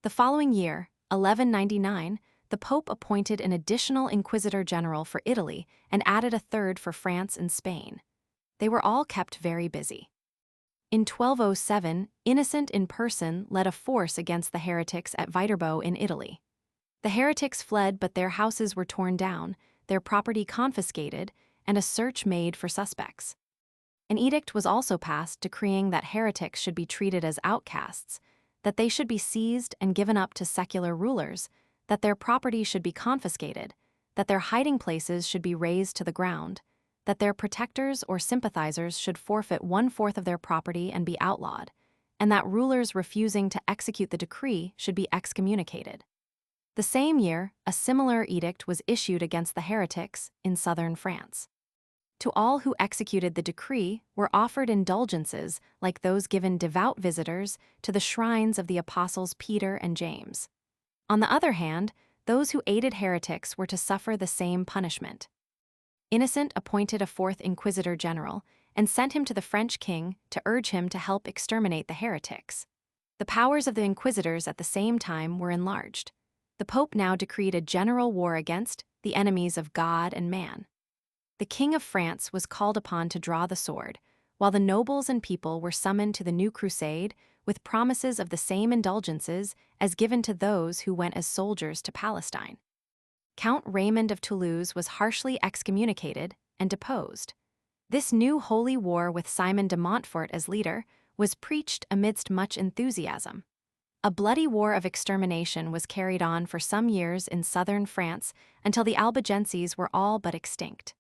The following year, 1199, the Pope appointed an additional inquisitor general for Italy and added a third for France and Spain. They were all kept very busy. In 1207, Innocent in person led a force against the heretics at Viterbo in Italy. The heretics fled, but their houses were torn down, their property confiscated, and a search made for suspects. An edict was also passed decreeing that heretics should be treated as outcasts, that they should be seized and given up to secular rulers, that their property should be confiscated, that their hiding places should be razed to the ground, that their protectors or sympathizers should forfeit 1/4 of their property and be outlawed, and that rulers refusing to execute the decree should be excommunicated. The same year, a similar edict was issued against the heretics in southern France. To all who executed the decree were offered indulgences like those given devout visitors to the shrines of the apostles Peter and James. On the other hand, those who aided heretics were to suffer the same punishment. Innocent appointed a 4th inquisitor general and sent him to the French king to urge him to help exterminate the heretics. The powers of the inquisitors at the same time were enlarged. The Pope now decreed a general war against the enemies of God and man. The King of France was called upon to draw the sword, while the nobles and people were summoned to the new crusade with promises of the same indulgences as given to those who went as soldiers to Palestine. Count Raymond of Toulouse was harshly excommunicated and deposed. This new holy war with Simon de Montfort as leader was preached amidst much enthusiasm. A bloody war of extermination was carried on for some years in southern France until the Albigenses were all but extinct.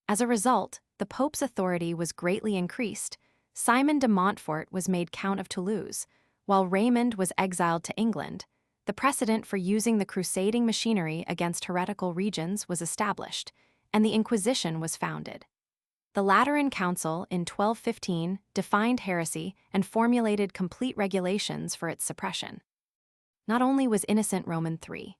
As a result, the Pope's authority was greatly increased. Simon de Montfort was made Count of Toulouse, while Raymond was exiled to England. The precedent for using the crusading machinery against heretical regions was established, and the Inquisition was founded. The Lateran Council in 1215 defined heresy and formulated complete regulations for its suppression. Not only was Innocent Roman III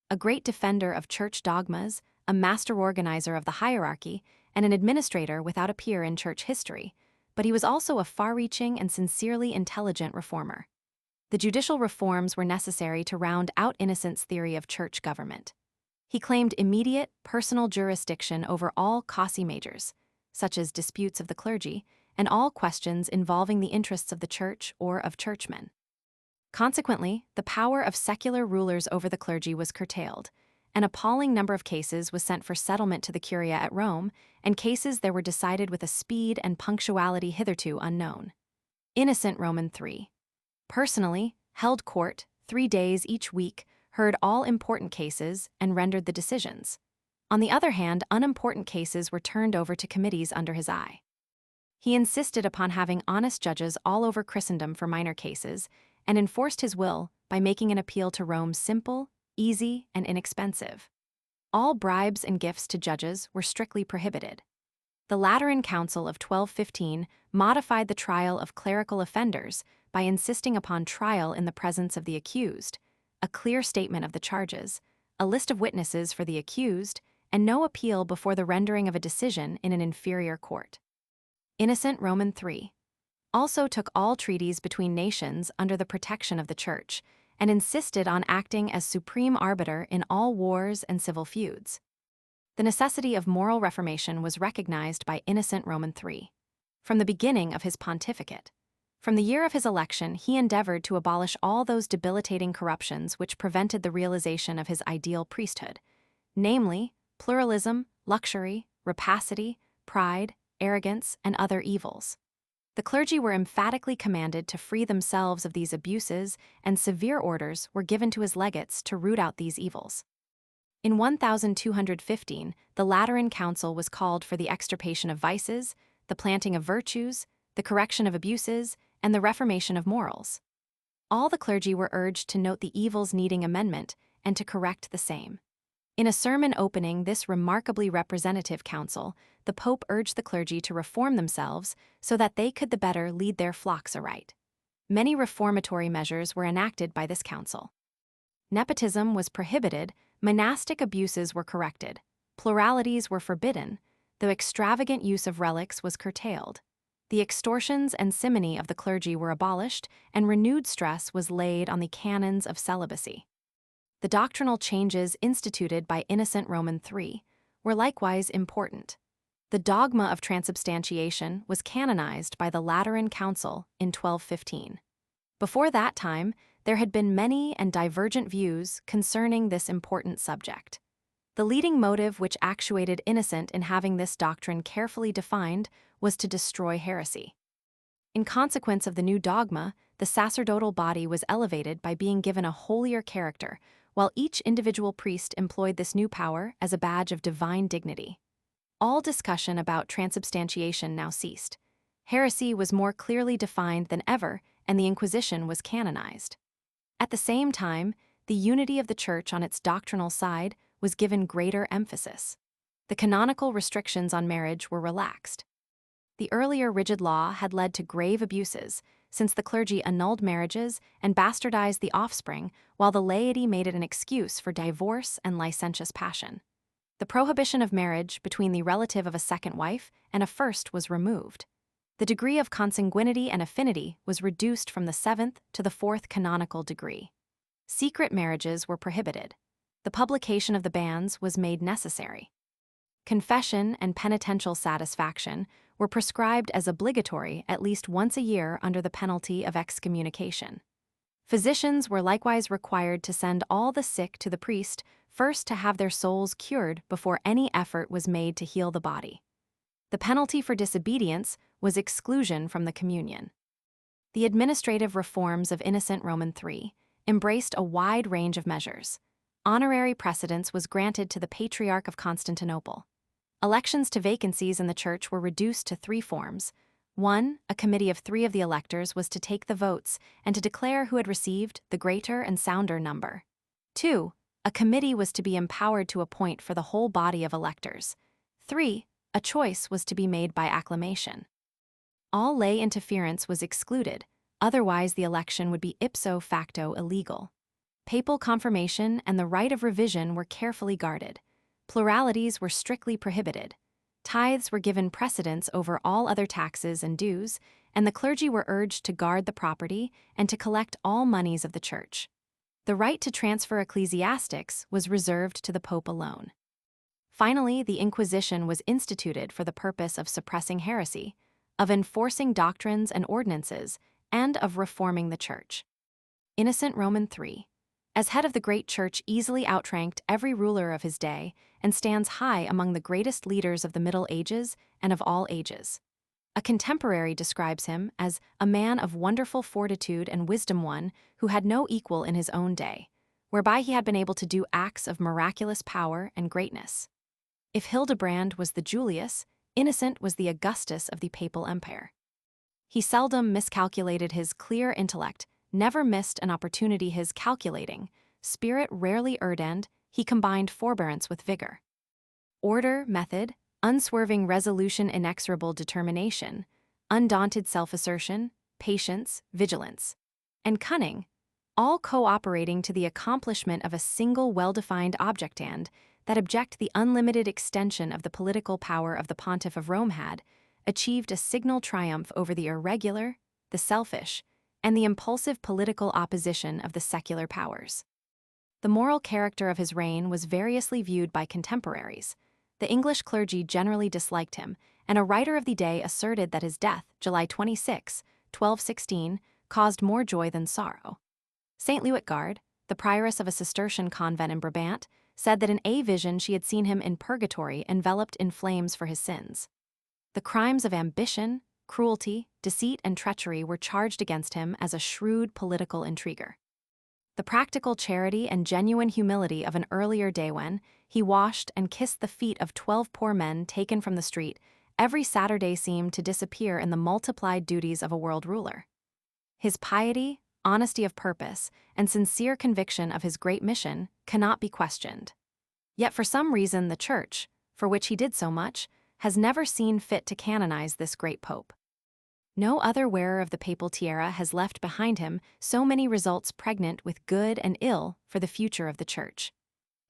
a great defender of church dogmas, a master organizer of the hierarchy, and an administrator without a peer in church history, but he was also a far-reaching and sincerely intelligent reformer. The judicial reforms were necessary to round out Innocent's theory of church government. He claimed immediate, personal jurisdiction over all causa majors, such as disputes of the clergy, and all questions involving the interests of the church or of churchmen. Consequently, the power of secular rulers over the clergy was curtailed. An appalling number of cases was sent for settlement to the Curia at Rome, and cases there were decided with a speed and punctuality hitherto unknown. Innocent Roman III personally held court 3 days each week, heard all important cases, and rendered the decisions. On the other hand, unimportant cases were turned over to committees under his eye. He insisted upon having honest judges all over Christendom for minor cases, and enforced his will by making an appeal to Rome simple, easy, and inexpensive. All bribes and gifts to judges were strictly prohibited. The Lateran Council of 1215 modified the trial of clerical offenders by insisting upon trial in the presence of the accused, a clear statement of the charges, a list of witnesses for the accused, and no appeal before the rendering of a decision in an inferior court. Innocent Roman III also took all treaties between nations under the protection of the Church and insisted on acting as supreme arbiter in all wars and civil feuds. The necessity of moral reformation was recognized by Innocent Roman III from the beginning of his pontificate. From the year of his election, he endeavored to abolish all those debilitating corruptions which prevented the realization of his ideal priesthood, namely, pluralism, luxury, rapacity, pride, arrogance, and other evils. The clergy were emphatically commanded to free themselves of these abuses, and severe orders were given to his legates to root out these evils. In 1215, the Lateran Council was called for the extirpation of vices, the planting of virtues, the correction of abuses, and the reformation of morals. All the clergy were urged to note the evils needing amendment and to correct the same. In a sermon opening this remarkably representative council, the Pope urged the clergy to reform themselves so that they could the better lead their flocks aright. Many reformatory measures were enacted by this council. Nepotism was prohibited, monastic abuses were corrected, pluralities were forbidden, the extravagant use of relics was curtailed. The extortions and simony of the clergy were abolished, and renewed stress was laid on the canons of celibacy. The doctrinal changes instituted by Innocent Roman III were likewise important. The dogma of transubstantiation was canonized by the Lateran Council in 1215. Before that time, there had been many and divergent views concerning this important subject. The leading motive which actuated Innocent in having this doctrine carefully defined was to destroy heresy. In consequence of the new dogma, the sacerdotal body was elevated by being given a holier character, while each individual priest employed this new power as a badge of divine dignity. All discussion about transubstantiation now ceased. Heresy was more clearly defined than ever, and the Inquisition was canonized. At the same time, the unity of the Church on its doctrinal side was given greater emphasis. The canonical restrictions on marriage were relaxed. The earlier rigid law had led to grave abuses, since the clergy annulled marriages and bastardized the offspring, while the laity made it an excuse for divorce and licentious passion. The prohibition of marriage between the relative of a second wife and a first was removed. The degree of consanguinity and affinity was reduced from the 7th to the 4th canonical degree. Secret marriages were prohibited. The publication of the bans was made necessary. Confession and penitential satisfaction were prescribed as obligatory at least once a year under the penalty of excommunication. Physicians were likewise required to send all the sick to the priest first to have their souls cured before any effort was made to heal the body. The penalty for disobedience was exclusion from the communion. The administrative reforms of Innocent Roman III embraced a wide range of measures. Honorary precedence was granted to the Patriarch of Constantinople. Elections to vacancies in the Church were reduced to 3 forms. 1. A committee of 3 of the electors was to take the votes and to declare who had received the greater and sounder number. 2. A committee was to be empowered to appoint for the whole body of electors. 3. A choice was to be made by acclamation. All lay interference was excluded, otherwise the election would be ipso facto illegal. Papal confirmation and the right of revision were carefully guarded. Pluralities were strictly prohibited. Tithes were given precedence over all other taxes and dues, and the clergy were urged to guard the property and to collect all moneys of the Church. The right to transfer ecclesiastics was reserved to the Pope alone. Finally, the Inquisition was instituted for the purpose of suppressing heresy, of enforcing doctrines and ordinances, and of reforming the Church. Innocent Roman III, as head of the great Church, easily outranked every ruler of his day and stands high among the greatest leaders of the Middle Ages and of all ages. A contemporary describes him as a man of wonderful fortitude and wisdom, one who had no equal in his own day, whereby he had been able to do acts of miraculous power and greatness. If Hildebrand was the Julius, Innocent was the Augustus of the Papal Empire. He seldom miscalculated his clear intellect, never missed an opportunity his calculating, spirit rarely urdent, he combined forbearance with vigor. Order, method, unswerving resolution, inexorable determination, undaunted self-assertion, patience, vigilance, and cunning, all cooperating to the accomplishment of a single well-defined object, and that object the unlimited extension of the political power of the Pontiff of Rome had, achieved a signal triumph over the irregular, the selfish, and the impulsive political opposition of the secular powers. The moral character of his reign was variously viewed by contemporaries. The English clergy generally disliked him, and a writer of the day asserted that his death, July 26, 1216, caused more joy than sorrow. St. Luitgard, the prioress of a Cistercian convent in Brabant, said that in a vision she had seen him in purgatory enveloped in flames for his sins. The crimes of ambition, cruelty, deceit, and treachery were charged against him as a shrewd political intriguer. The practical charity and genuine humility of an earlier day when he washed and kissed the feet of 12 poor men taken from the street every Saturday seemed to disappear in the multiplied duties of a world ruler. His piety, honesty of purpose, and sincere conviction of his great mission cannot be questioned. Yet for some reason the Church, for which he did so much, has never seen fit to canonize this great pope. No other wearer of the papal tiara has left behind him so many results pregnant with good and ill for the future of the Church.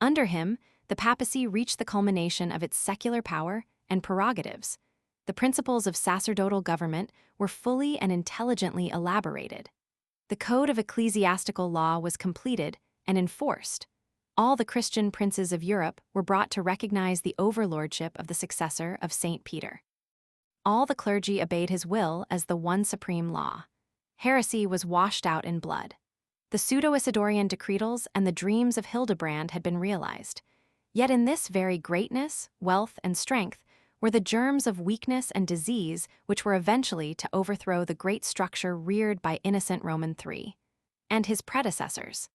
Under him, the papacy reached the culmination of its secular power and prerogatives. The principles of sacerdotal government were fully and intelligently elaborated. The code of ecclesiastical law was completed and enforced. All the Christian princes of Europe were brought to recognize the overlordship of the successor of St. Peter. All the clergy obeyed his will as the one supreme law. Heresy was washed out in blood. The pseudo-Isidorian decretals and the dreams of Hildebrand had been realized. Yet in this very greatness, wealth, and strength were the germs of weakness and disease which were eventually to overthrow the great structure reared by innocent Roman III and his predecessors.